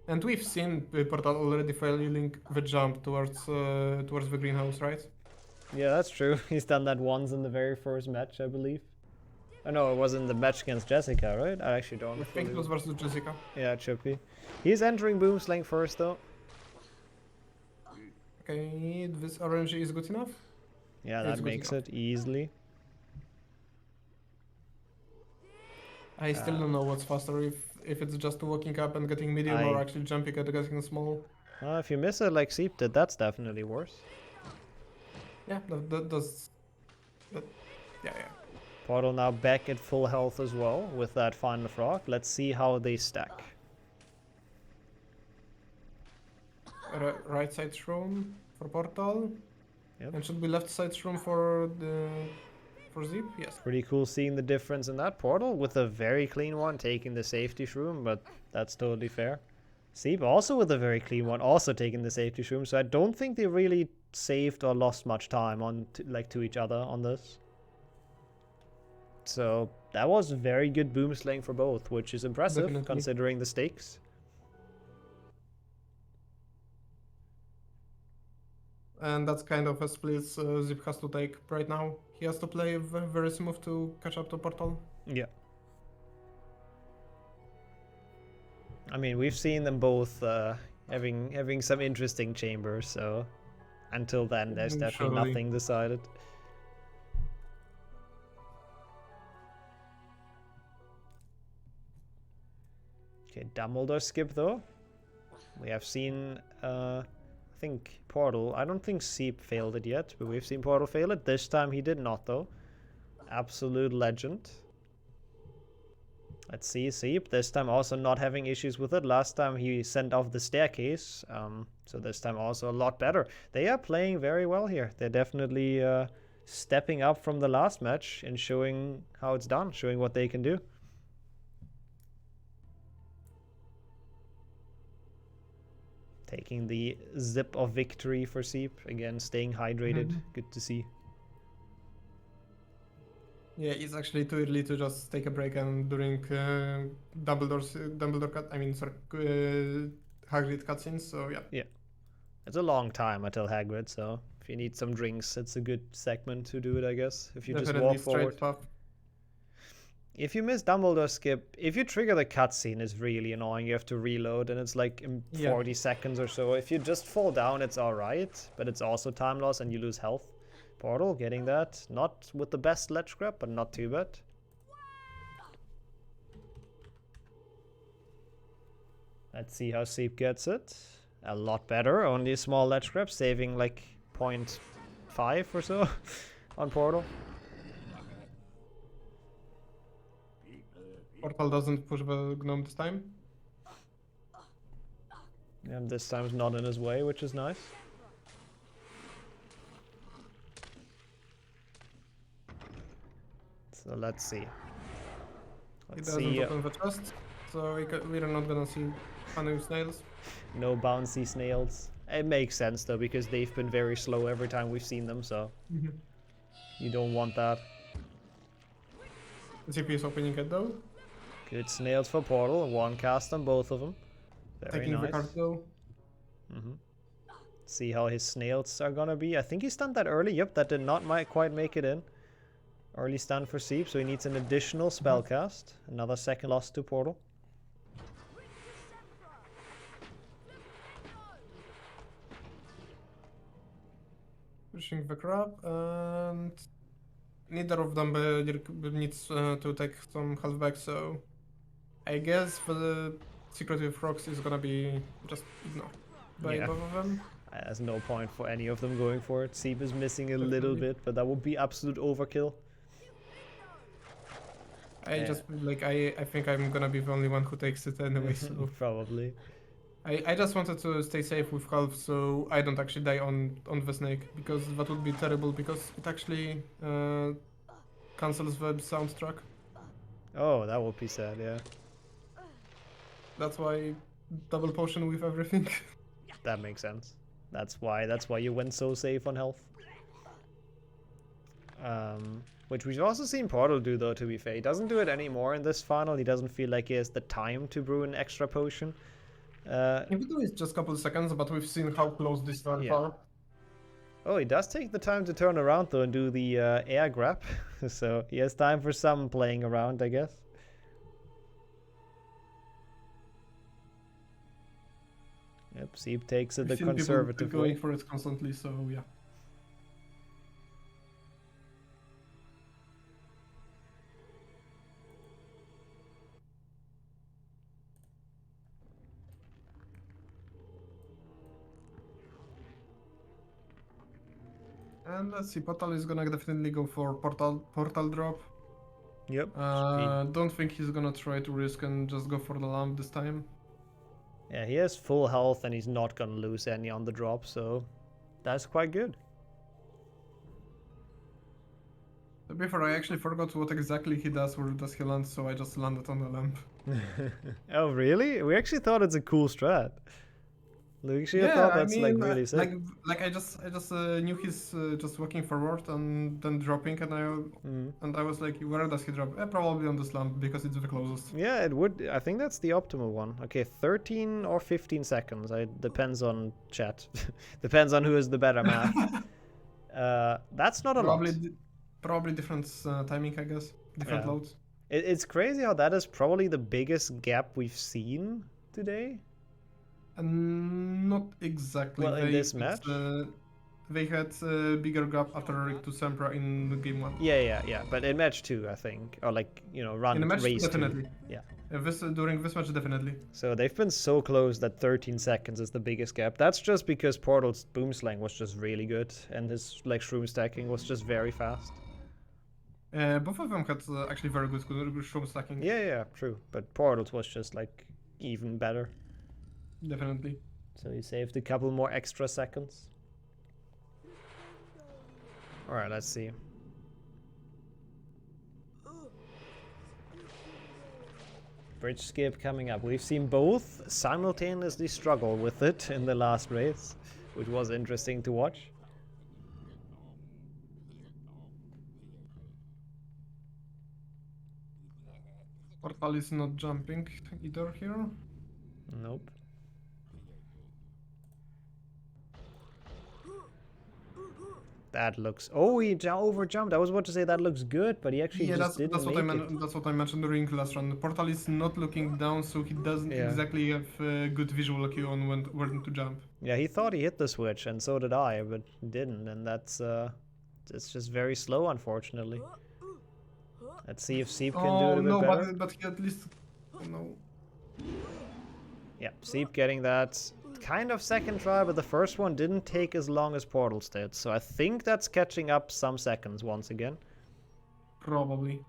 And we've seen Portal already failing the jump towards the greenhouse, right? Yeah, that's true. He's done that once in the very first match, I believe. Oh no, it was in the match against Jessica, right? I actually don't. I think it was versus Jessica. Yeah, it should be. He's entering Boomslang first, though. Okay, this RNG is good enough. Yeah, that makes it easily. I still don't know what's faster, if it's just walking up and getting medium or actually jumping and getting small. If you miss it like Seep did, that's definitely worse. Yeah, that does... yeah. Portal now back at full health as well with that final frog. Let's see how they stack. Right side shroom for Portal. Yep. And should be left side shroom for Zip, yes. Pretty cool seeing the difference in that Portal with a very clean one taking the safety shroom, but that's totally fair. Seep also with a very clean one, also taking the safety shroom, so I don't think they really saved or lost much time on to each other on this. So that was very good boomslang for both, which is impressive considering the stakes. And that's kind of a split Zip has to take right now. He has to play very smooth to catch up to Portal. Yeah. I mean, we've seen them both having some interesting chambers, so until then there's definitely nothing decided. Okay, Dumbledore skip though. We have seen I think Portal. I don't think Seep failed it yet, but we've seen Portal fail it. This time he did not though. Absolute legend. Let's see, Seep. This time also not having issues with it. Last time he sent off the staircase. So this time also a lot better. They are playing very well here. They're definitely stepping up from the last match and showing how it's done, showing what they can do. Taking the zip of victory for Seep. Again, staying hydrated. Good to see. Yeah, it's actually too early to just take a break and during Dumbledore cut. I mean, sorry, Hagrid cutscenes. So yeah. Yeah, it's a long time until Hagrid. So if you need some drinks, it's a good segment to do it, I guess. If you Definitely just walk forward. Path. If you miss Dumbledore skip, if you trigger the cutscene, it's really annoying. You have to reload, and it's like in 40 seconds or so. If you just fall down, it's alright, but it's also time loss, and you lose health. Portal getting that, not with the best ledge grab, but not too bad. Let's see how Seep gets it. A lot better, only a small ledge grab, saving like 0.5 or so on Portal. Portal doesn't push the gnome this time. And this time it's not in his way, which is nice. So let's see. He doesn't open the chest, so we're not gonna see funny snails. No bouncy snails. It makes sense though, because they've been very slow every time we've seen them, so you don't want that. ZP is opening it though. Good snails for Portal, one cast on both of them. Very Taking nice. the card though. See how his snails are gonna be. I think he stunned that early. Yep, that did not quite make it in. Early stun for Seep, so he needs an additional spell cast. Another second loss to Portal. Pushing the crab, and neither of them needs to take some halfback, so I guess the secret with rocks is gonna be just ignored by both of them. There's no point for any of them going for it. Seep is missing a little bit, but that would be absolute overkill. I just like I think I'm gonna be the only one who takes it anyway. So probably. I just wanted to stay safe with half, so I don't actually die on the snake, because that would be terrible, because it actually cancels the soundtrack. Oh, that would be sad. Yeah. That's why double potion with everything. That makes sense. That's why you went so safe on health. Which we've also seen Portal do though, to be fair. He doesn't do it anymore in this final. He doesn't feel like he has the time to brew an extra potion. Even though it's just a couple of seconds, but we've seen how close this one are. Oh, he does take the time to turn around though and do the air grab. So he has time for some playing around, I guess. Yep, Seep takes it the conservative way. Going for it constantly, so yeah. And let's see, Portal is gonna definitely go for portal drop. Yep. Don't think he's gonna try to risk and just go for the lamp this time. Yeah, he has full health and he's not gonna lose any on the drop, so that's quite good. Before I actually forgot what exactly he does, where does he land, so I just landed on the lamp. Oh really? We actually thought it's a cool strat. We actually thought that's like really sick. Like I just knew he's just walking forward and then dropping, and I was like, where does he drop? Probably on this lamp because it's the closest. Yeah, it would. I think that's the optimal one. Okay, 13 or 15 seconds. It depends on chat. Depends on who is the better math. That's not a lot. Probably different timing, I guess. Different loads. It's crazy how that is probably the biggest gap we've seen today. Not exactly. Well, in this match? They had a bigger gap after Rick to Sempra in game 1. Yeah. But in match 2, I think. Or like, run in the match, race definitely. 2. Yeah. During this match, definitely. So they've been so close that 13 seconds is the biggest gap. That's just because Portal's boomslang was just really good. And his like shroom stacking was just very fast. Both of them had actually very good shroom stacking. Yeah, true. But Portal's was just like even better. Definitely. So he saved a couple more extra seconds. Alright, let's see. Bridge skip coming up. We've seen both simultaneously struggle with it in the last race, which was interesting to watch. Portal is not jumping either here. Nope. That looks... Oh, he overjumped. I was about to say that looks good, but he actually just didn't make it. That's what I mentioned during last run. The Portal is not looking down, so he doesn't exactly have a good visual cue on when to jump. Yeah, he thought he hit the switch, and so did I, but he didn't, and that's... it's just very slow, unfortunately. Let's see if Seep can do it a bit better. But he at least... No. Yeah, Seep getting that kind of second try, but the first one didn't take as long as Portal's did, so I think that's catching up some seconds once again. Probably.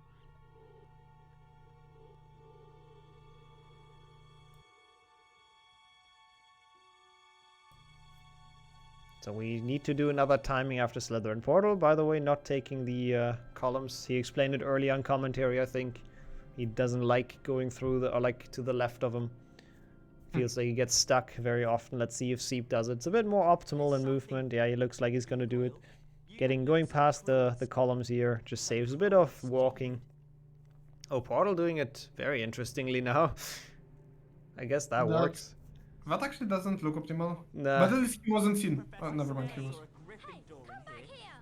So we need to do another timing after Slither and Portal. By the way, not taking the columns. He explained it early on commentary, I think. He doesn't like going through or like to the left of him. Feels like he gets stuck very often. Let's see if Seep does it. It's a bit more optimal in movement. Yeah, he looks like he's gonna do it. Going past the columns here just saves a bit of walking. Oh, Portal doing it very interestingly now. I guess that works. That actually doesn't look optimal. Nah. But at least he wasn't seen. Oh, never mind, he was.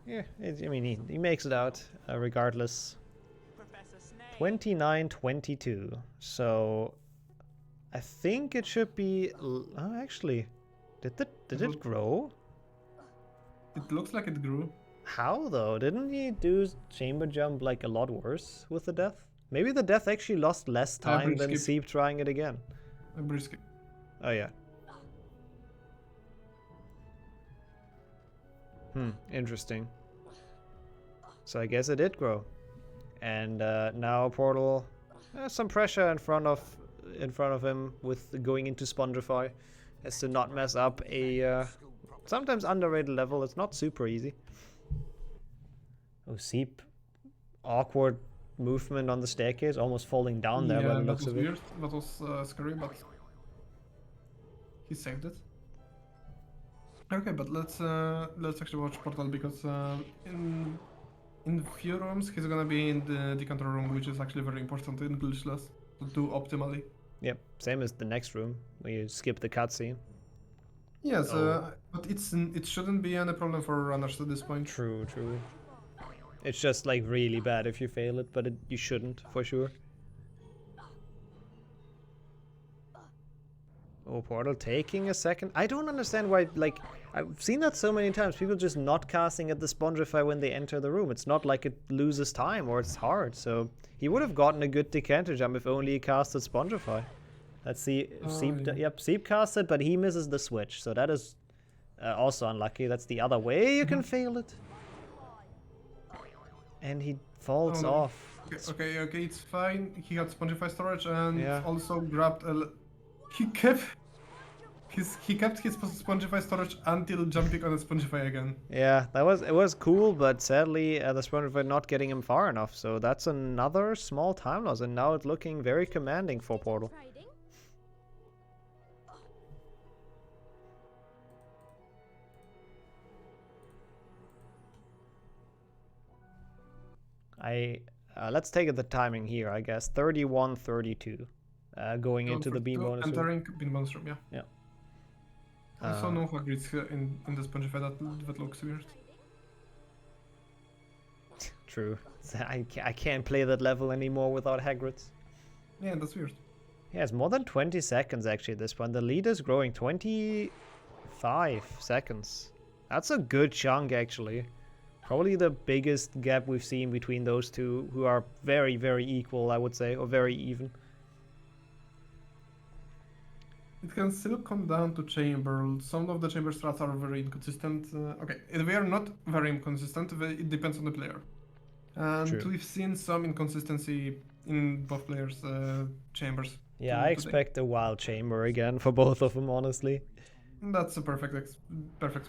Yeah, I mean, he makes it out regardless. 29-22. So I think it should be. Oh, actually, did it grow? It looks like it grew. How though? Didn't he do chamber jump like a lot worse with the death? Maybe the death actually lost less time than Seep trying it again. Oh yeah. Interesting. So I guess it did grow. And now Portal some pressure in front of him with going into Spongify. Has to not mess up a sometimes underrated level. It's not super easy. Oh, Seep. Awkward movement on the staircase, almost falling down there by the looks of it. Weird. That was scary, but he saved it. Okay, but let's actually watch Portal because in few rooms he's gonna be in the control room, which is actually very important in Glitchless to do optimally. Yep, same as the next room where you skip the cutscene. Yes, but it shouldn't be any problem for runners at this point. True. It's just like really bad if you fail it, but you shouldn't for sure. Oh, Portal taking a second. I don't understand why, like, I've seen that so many times. People just not casting at the Spongify when they enter the room. It's not like it loses time or it's hard. So he would have gotten a good decanter jump if only he casted Spongify. Let's see if Seep... Yep, Seep casted, but he misses the switch. So that is also unlucky. That's the other way you can fail it. And he falls off. Okay, it's fine. He had Spongify storage and also grabbed he kept his Spongify storage until jumping on a Spongify again. Yeah, it was cool, but sadly the Spongify not getting him far enough. So that's another small time loss, and now it's looking very commanding for Portal. Let's take the timing here, I guess. 31-32. Going into the beam bonus room. Entering beam bonus room, yeah. Yeah. Also no Hagrid's in the Spongify, that looks weird. True. I can't play that level anymore without Hagrid's. Yeah, that's weird. Yeah, it's more than 20 seconds actually at this point. The lead is growing 25 seconds. That's a good chunk actually. Probably the biggest gap we've seen between those two, who are very, very equal, I would say, or very even. It can still come down to chamber. Some of the chamber strats are very inconsistent. Okay, they are not very inconsistent. It depends on the player. And True. We've seen some inconsistency in both players' chambers. Yeah, I expect a wild chamber again for both of them, honestly. That's a perfect way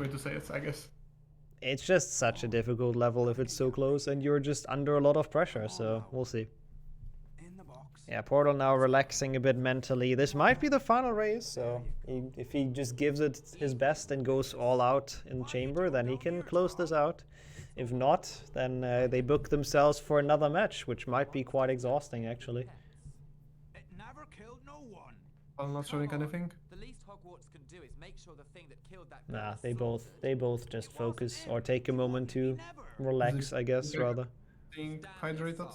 to say it, I guess. It's just such a difficult level if it's so close and you're just under a lot of pressure, so we'll see. Yeah, Portal now relaxing a bit mentally. This might be the final race, so if he just gives it his best and goes all out in chamber, then he can close this out. If not, then they book themselves for another match, which might be quite exhausting actually. It never killed no one. I'm not showing anything. The least Hogwarts can do is make sure the thing that killed that Nah, they both just focus or take a moment to relax, I guess, rather. Being hydrated.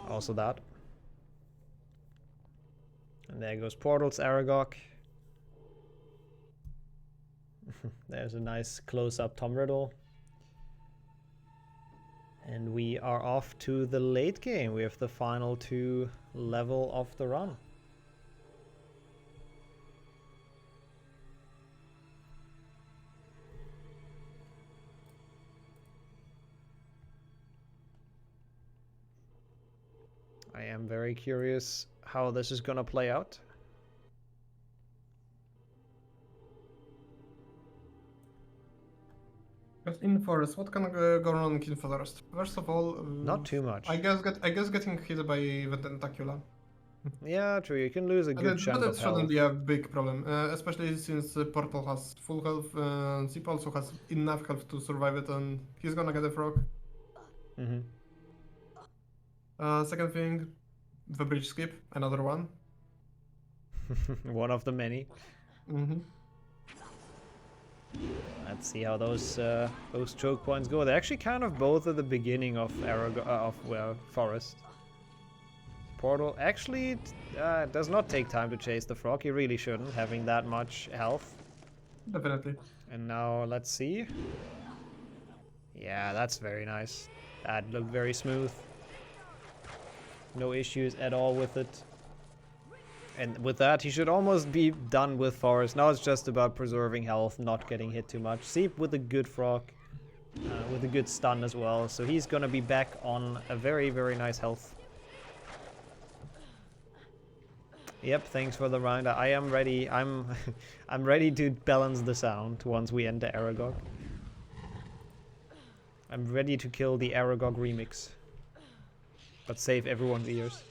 Also that. And there goes Portal's Aragog. There's a nice close-up Tom Riddle. And we are off to the late game. We have the final 2 level of the run. I am very curious how this is gonna play out. In Forest, what can go wrong in Forest? First of all, not too much. I guess getting hit by the Tentacula. Yeah, true. You can lose a good chunk but of it health. shouldn't be a big problem, especially since Portal has full health. Zip also has enough health to survive it, and he's gonna get a frog. Second thing, the bridge skip, another one. One of the many. Let's see how those choke points go. They're actually kind of both at the beginning of Forest. Portal actually does not take time to chase the frog. He really shouldn't, having that much health. Definitely. And now let's see. Yeah, that's very nice. That looked very smooth. No issues at all with it. And with that, he should almost be done with Forest. Now it's just about preserving health, not getting hit too much. Seep with a good frog, with a good stun as well. So he's gonna be back on a very, very nice health. Yep, thanks for the reminder. I am ready. I'm ready to balance the sound once we enter Aragog. I'm ready to kill the Aragog remix, but save everyone's ears.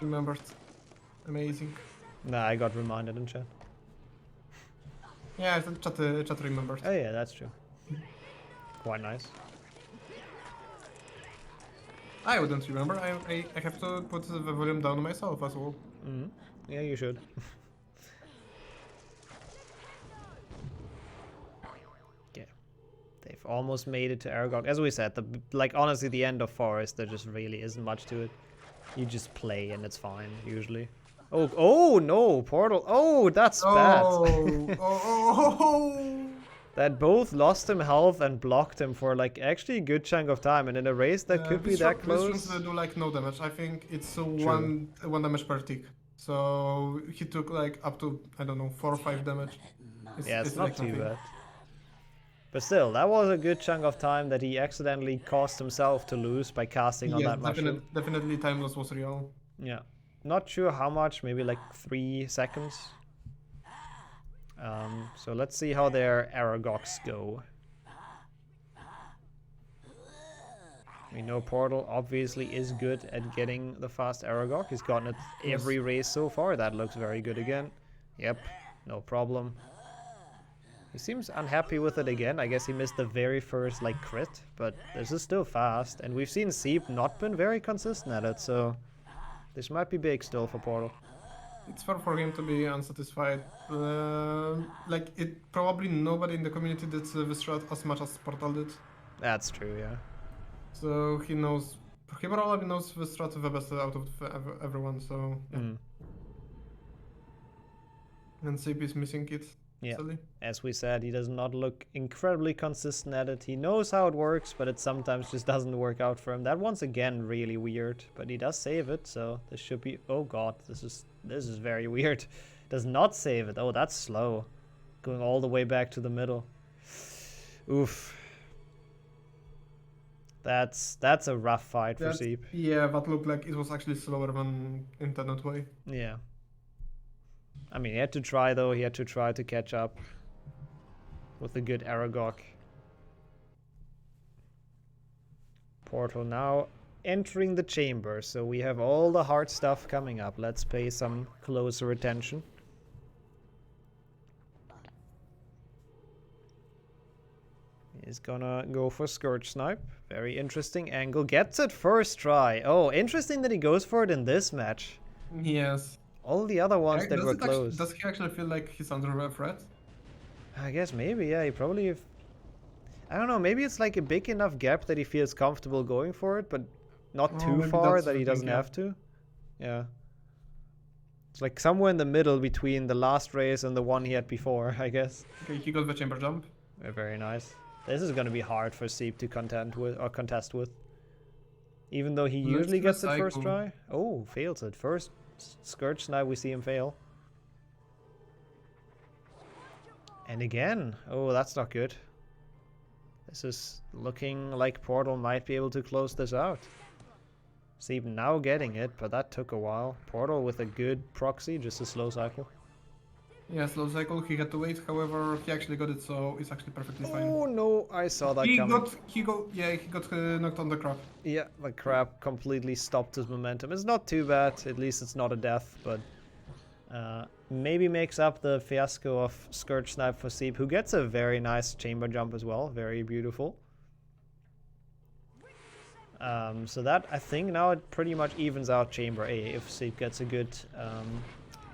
Remembered. Amazing. Nah, I got reminded in chat. Yeah, chat remembered. Oh yeah, that's true. Quite nice. I wouldn't remember. I have to put the volume down myself as well. Yeah, you should. Yeah. They've almost made it to Aragog. As we said, honestly, the end of Forest, there just really isn't much to it. You just play and it's fine, usually. Oh no, Portal. Oh, that's bad. That both lost him health and blocked him for actually a good chunk of time, and in a race that could be that close. This do no damage. I think it's one damage per tick. So he took up to, I don't know, 4 or 5 damage. It's not too bad. But still, that was a good chunk of time that he accidentally caused himself to lose by casting on that mushroom. Definitely time loss was real. Yeah. Not sure how much, maybe 3 seconds. So let's see how their Aragogs go. We know Portal obviously is good at getting the fast Aragog. He's gotten it every race so far. That looks very good again. Yep, no problem. He seems unhappy with it again. I guess he missed the very first crit, but this is still fast. And we've seen Seep not been very consistent at it, so this might be big still for Portal. It's fair for him to be unsatisfied. It probably nobody in the community did the strat as much as Portal did. That's true, yeah. So he probably knows the strat the best out of everyone, so yeah. And Seep is missing it. Yeah, silly. As we said, he does not look incredibly consistent at it. He knows how it works, but it sometimes just doesn't work out for him. That one's again really weird, but he does save it, so this should be... Oh god, this is very weird. Does not save it. Oh, that's slow. Going all the way back to the middle. Oof. That's a rough fight for Seep. Yeah, that looked like it was actually slower than intended way. Yeah. I mean, he had to try, though. He had to try to catch up with the good Aragog. Portal now entering the chamber, so we have all the hard stuff coming up. Let's pay some closer attention. He's gonna go for Scourge Snipe. Very interesting angle. Gets it first try. Oh, interesting that he goes for it in this match. Yes. All the other ones that were close. Does he actually feel like he's under a threat? I guess maybe, yeah. He probably... I don't know, maybe it's a big enough gap that he feels comfortable going for it, but not too far that he doesn't have to. Yeah. It's somewhere in the middle between the last race and the one he had before, I guess. Okay, he got the chamber jump. Very nice. This is going to be hard for Seep to contest with. Even though he usually gets it first try. Oh, fails it. First Scourge Snipe, we see him fail. And again. Oh, that's not good. This is looking like Portal might be able to close this out. Seep now getting it, but that took a while. Portal with a good proxy, just a slow cycle. Yeah, slow cycle. He had to wait. However, he actually got it, so it's actually perfectly fine. Oh no, I saw that He coming. got knocked on the crab. Yeah, the crab completely stopped his momentum. It's not too bad. At least it's not a death, but maybe makes up the fiasco of Scourge Snipe for Seep, who gets a very nice chamber jump as well. Very beautiful. So that, I think, now it pretty much evens out Chamber A if Seep gets a good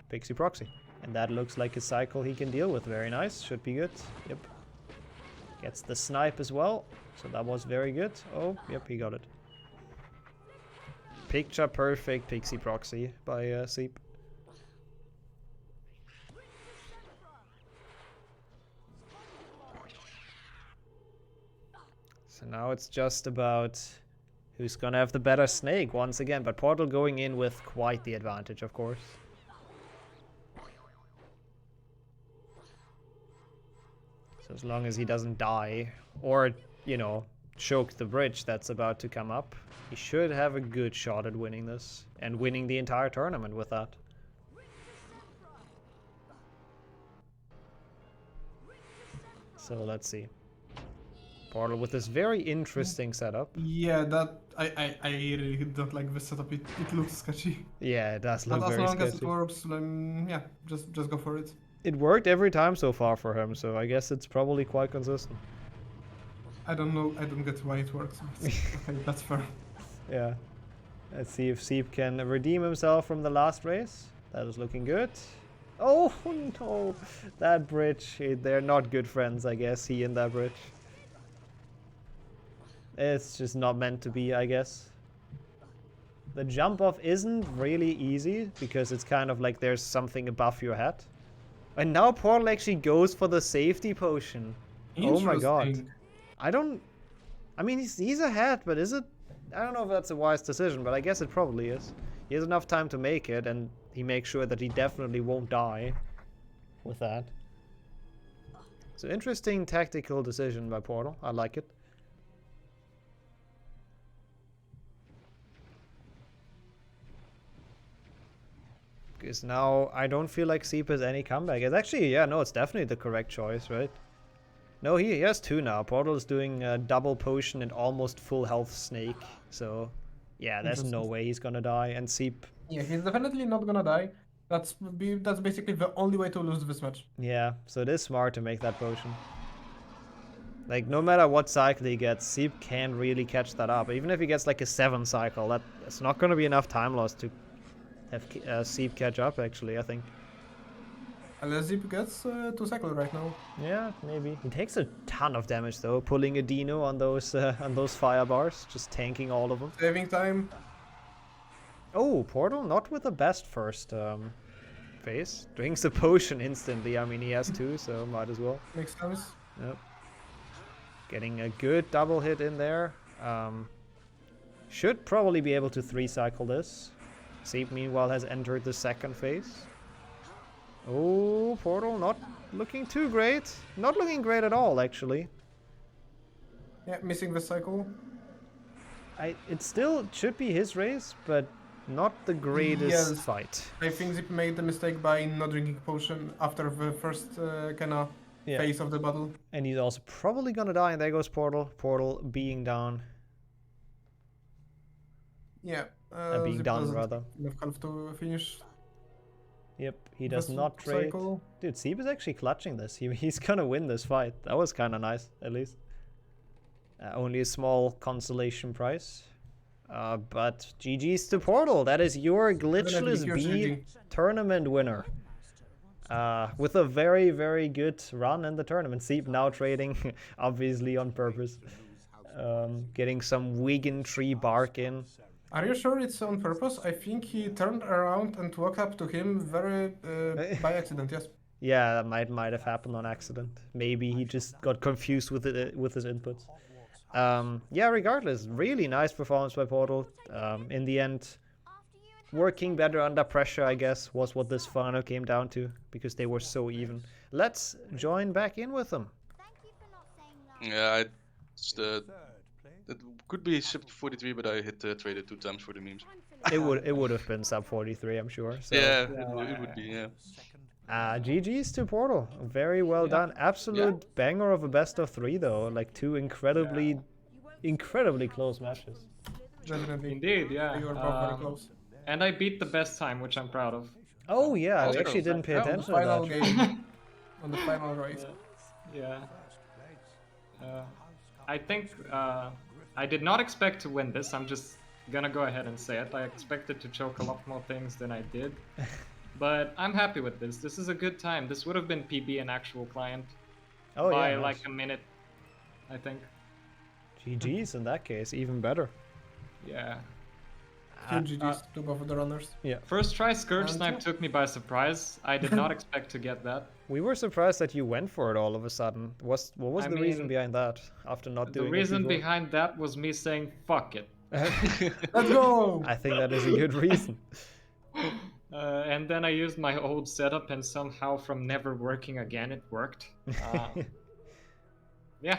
Pixie Proxy. And that looks like a cycle he can deal with. Very nice. Should be good. Yep. Gets the snipe as well. So that was very good. Oh, yep, he got it. Picture perfect Pixie Proxy by Seep. So now it's just about who's gonna have the better snake once again. But Portal going in with quite the advantage, of course. So as long as he doesn't die, or, you know, choke the bridge that's about to come up, he should have a good shot at winning this, and winning the entire tournament with that. So let's see. Portal with this very interesting setup. Yeah, that I really don't like this setup. It looks sketchy. Yeah, it does look very sketchy. But as long as it works, yeah, just go for it. It worked every time so far for him, so I guess it's probably quite consistent. I don't know. I don't get why it works. But okay, that's fair. Yeah. Let's see if Seep can redeem himself from the last race. That is looking good. Oh no! That bridge. They're not good friends, I guess, he and that bridge. It's just not meant to be, I guess. The jump off isn't really easy because it's kind of like there's something above your head. And now Portal actually goes for the safety potion. Oh my god. I mean, he's ahead, but is it? I don't know if that's a wise decision, but I guess it probably is. He has enough time to make it, and he makes sure that he definitely won't die with that. So interesting tactical decision by Portal. I like it. Because now I don't feel like Seep has any comeback. It's actually, yeah, no, it's definitely the correct choice, right? No, he has two now. Portal is doing a double potion and almost full health snake. So, yeah, there's no way he's gonna die. And Seep... Yeah, he's definitely not gonna die. That's basically the only way to lose this match. Yeah, so it is smart to make that potion. Like, no matter what cycle he gets, Seep can't really catch that up. Even if he gets like a 7 cycle, that's not gonna be enough time loss to have Seep catch up, actually, I think. Unless Seep gets 2 cycle right now. Yeah, maybe. He takes a ton of damage though, pulling a Dino on those fire bars, just tanking all of them. Saving time. Oh, Portal not with the best first phase. Drinks the potion instantly. I mean, he has 2, so might as well. Makes sense. Yep. Getting a good double hit in there. Should probably be able to 3 cycle this. Seep, meanwhile, has entered the second phase. Oh, Portal not looking too great. Not looking great at all, actually. Yeah, missing the cycle. It still should be his race, but not the greatest fight. I think Zip made the mistake by not drinking potion after the first kinda phase of the battle. And he's also probably gonna die, and there goes Portal. Portal being down. Yeah. Being done, rather. Enough health to finish. Yep, he does not trade. Cycle. Dude, Seep is actually clutching this. He's gonna win this fight. That was kind of nice, at least. Only a small consolation prize. But GG's to Portal. That is your Glitchless B tournament winner. With a very, very good run in the tournament. Seep now trading, obviously on purpose. Getting some Wigan tree bark in. Are you sure it's on purpose? I think he turned around and walked up to him very by accident, yes. Yeah, that might have happened on accident. Maybe he just got confused with it with his inputs. Yeah, regardless, really nice performance by Portal. In the end, working better under pressure, I guess, was what this final came down to, because they were so even. Let's join back in with them. Yeah, it could be sub 43, but I hit traded 2 times for the memes. It would have been sub 43, I'm sure. So. Yeah, it would be, yeah. GG's to Portal. Very well done. Absolute banger of a best of 3 though. Like 2 incredibly close matches. Definitely. Indeed, yeah. You were both very close. And I beat the best time, which I'm proud of. Oh yeah, I actually didn't pay attention to that. On the final game. On the final race. Yeah. I think I did not expect to win this. I'm just gonna go ahead and say it. I expected to choke a lot more things than I did. But I'm happy with this. This is a good time. This would have been PB in actual client by like a minute, I think. GG's in that case, even better. Yeah. GG's to both of the runners. Yeah. First try Scourge Snipe took me by surprise. I did not expect to get that. We were surprised that you went for it all of a sudden. What was the reason behind that? After not doing it The reason before? behind that was me saying fuck it. Let's go! I think that is a good reason. And then I used my old setup, and somehow from never working again, it worked. Yeah.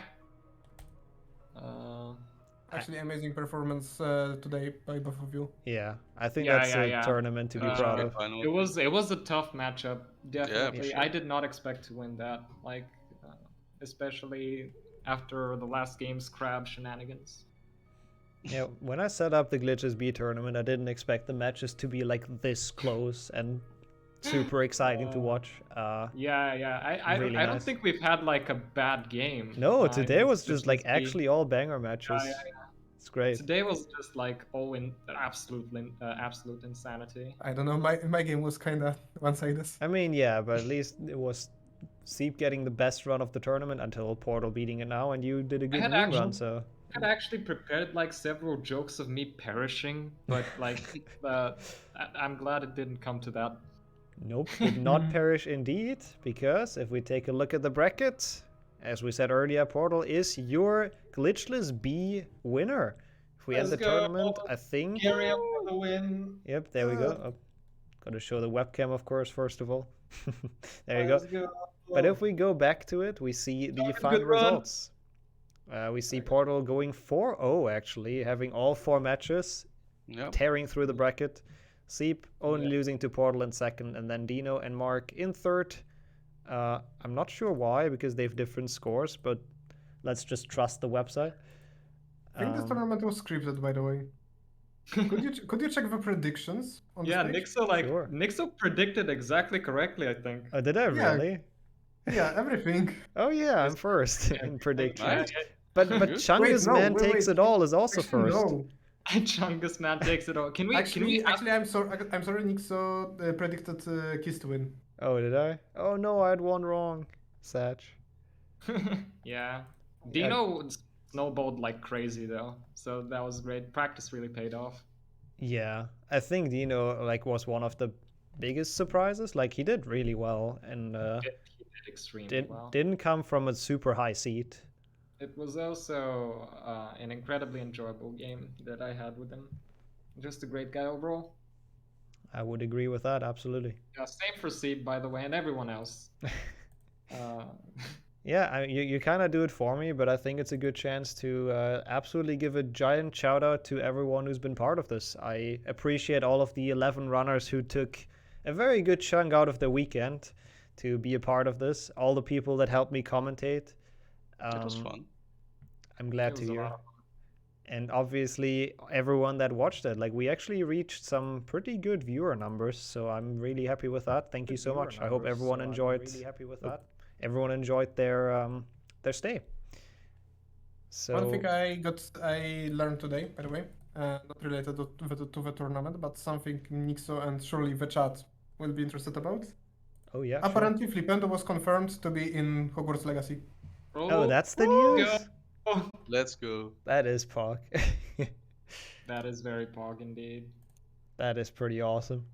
Actually, amazing performance today by both of you. Yeah, I think that's a tournament to be proud of. It was a tough matchup, definitely. I did not expect to win that, like, especially after the last game's crab shenanigans. Yeah, when I set up the Glitches B tournament, I didn't expect the matches to be like this close and super exciting to watch. I don't think we've had like a bad game. No, today was just like actually all banger matches. It's great. Today was just like all in absolute insanity. I don't know, my game was kind of one-sided. I mean, yeah, but at least it was Seep getting the best run of the tournament until Portal beating it now, and you did a good run, so... I had actually prepared like several jokes of me perishing, but like I'm glad it didn't come to that. Nope, did not perish indeed, because if we take a look at the bracket, as we said earlier, Portal is your Glitchless B winner. If we end the tournament, I think... Carry up for the win. Yep, there we go. Oh, gotta show the webcam, of course, first of all. There you go. But if we go back to it, we see the final results. We see Portal going 4-0 actually, having all 4 matches, tearing through the bracket. Seep only losing to Portal in second, and then Dino and Mark in third. I'm not sure why, because they have different scores, but let's just trust the website. I think this tournament was scripted, by the way. Could you check the predictions on the stage? Nixo predicted exactly correctly, I think. Oh, did I really? Yeah, everything. Oh yeah, I'm first in prediction. But Chungus Man takes it all is also first. No. Chungus Man takes it all. Can we? Actually, I'm sorry, Nixo predicted Kiss to win. Oh, did I? Oh no, I had one wrong. Satch. Yeah. Dino snowballed like crazy though, so that was great. Practice really paid off. Yeah, I think Dino like was one of the biggest surprises. Like he did really well, and he did extremely well. Didn't come from a super high seat. It was also an incredibly enjoyable game that I had with him. Just a great guy overall. I would agree with that, absolutely. Yeah, same for Seed, by the way, and everyone else. Yeah, you kind of do it for me, but I think it's a good chance to absolutely give a giant shout out to everyone who's been part of this. I appreciate all of the 11 runners who took a very good chunk out of their weekend to be a part of this. All the people that helped me commentate. It was fun. I'm glad to hear. And obviously everyone that watched it. Like we actually reached some pretty good viewer numbers, so I'm really happy with that. Thank you so much. I hope everyone enjoyed. I'm really happy with that. Everyone enjoyed their stay. So one thing I learned today, by the way, not related to the tournament, but something Nixo and surely the chat will be interested about. Oh yeah. Apparently, Flipendo was confirmed to be in Hogwarts Legacy. Oh, that's the news. Let's go. That is Pog. That is very Pog indeed. That is pretty awesome.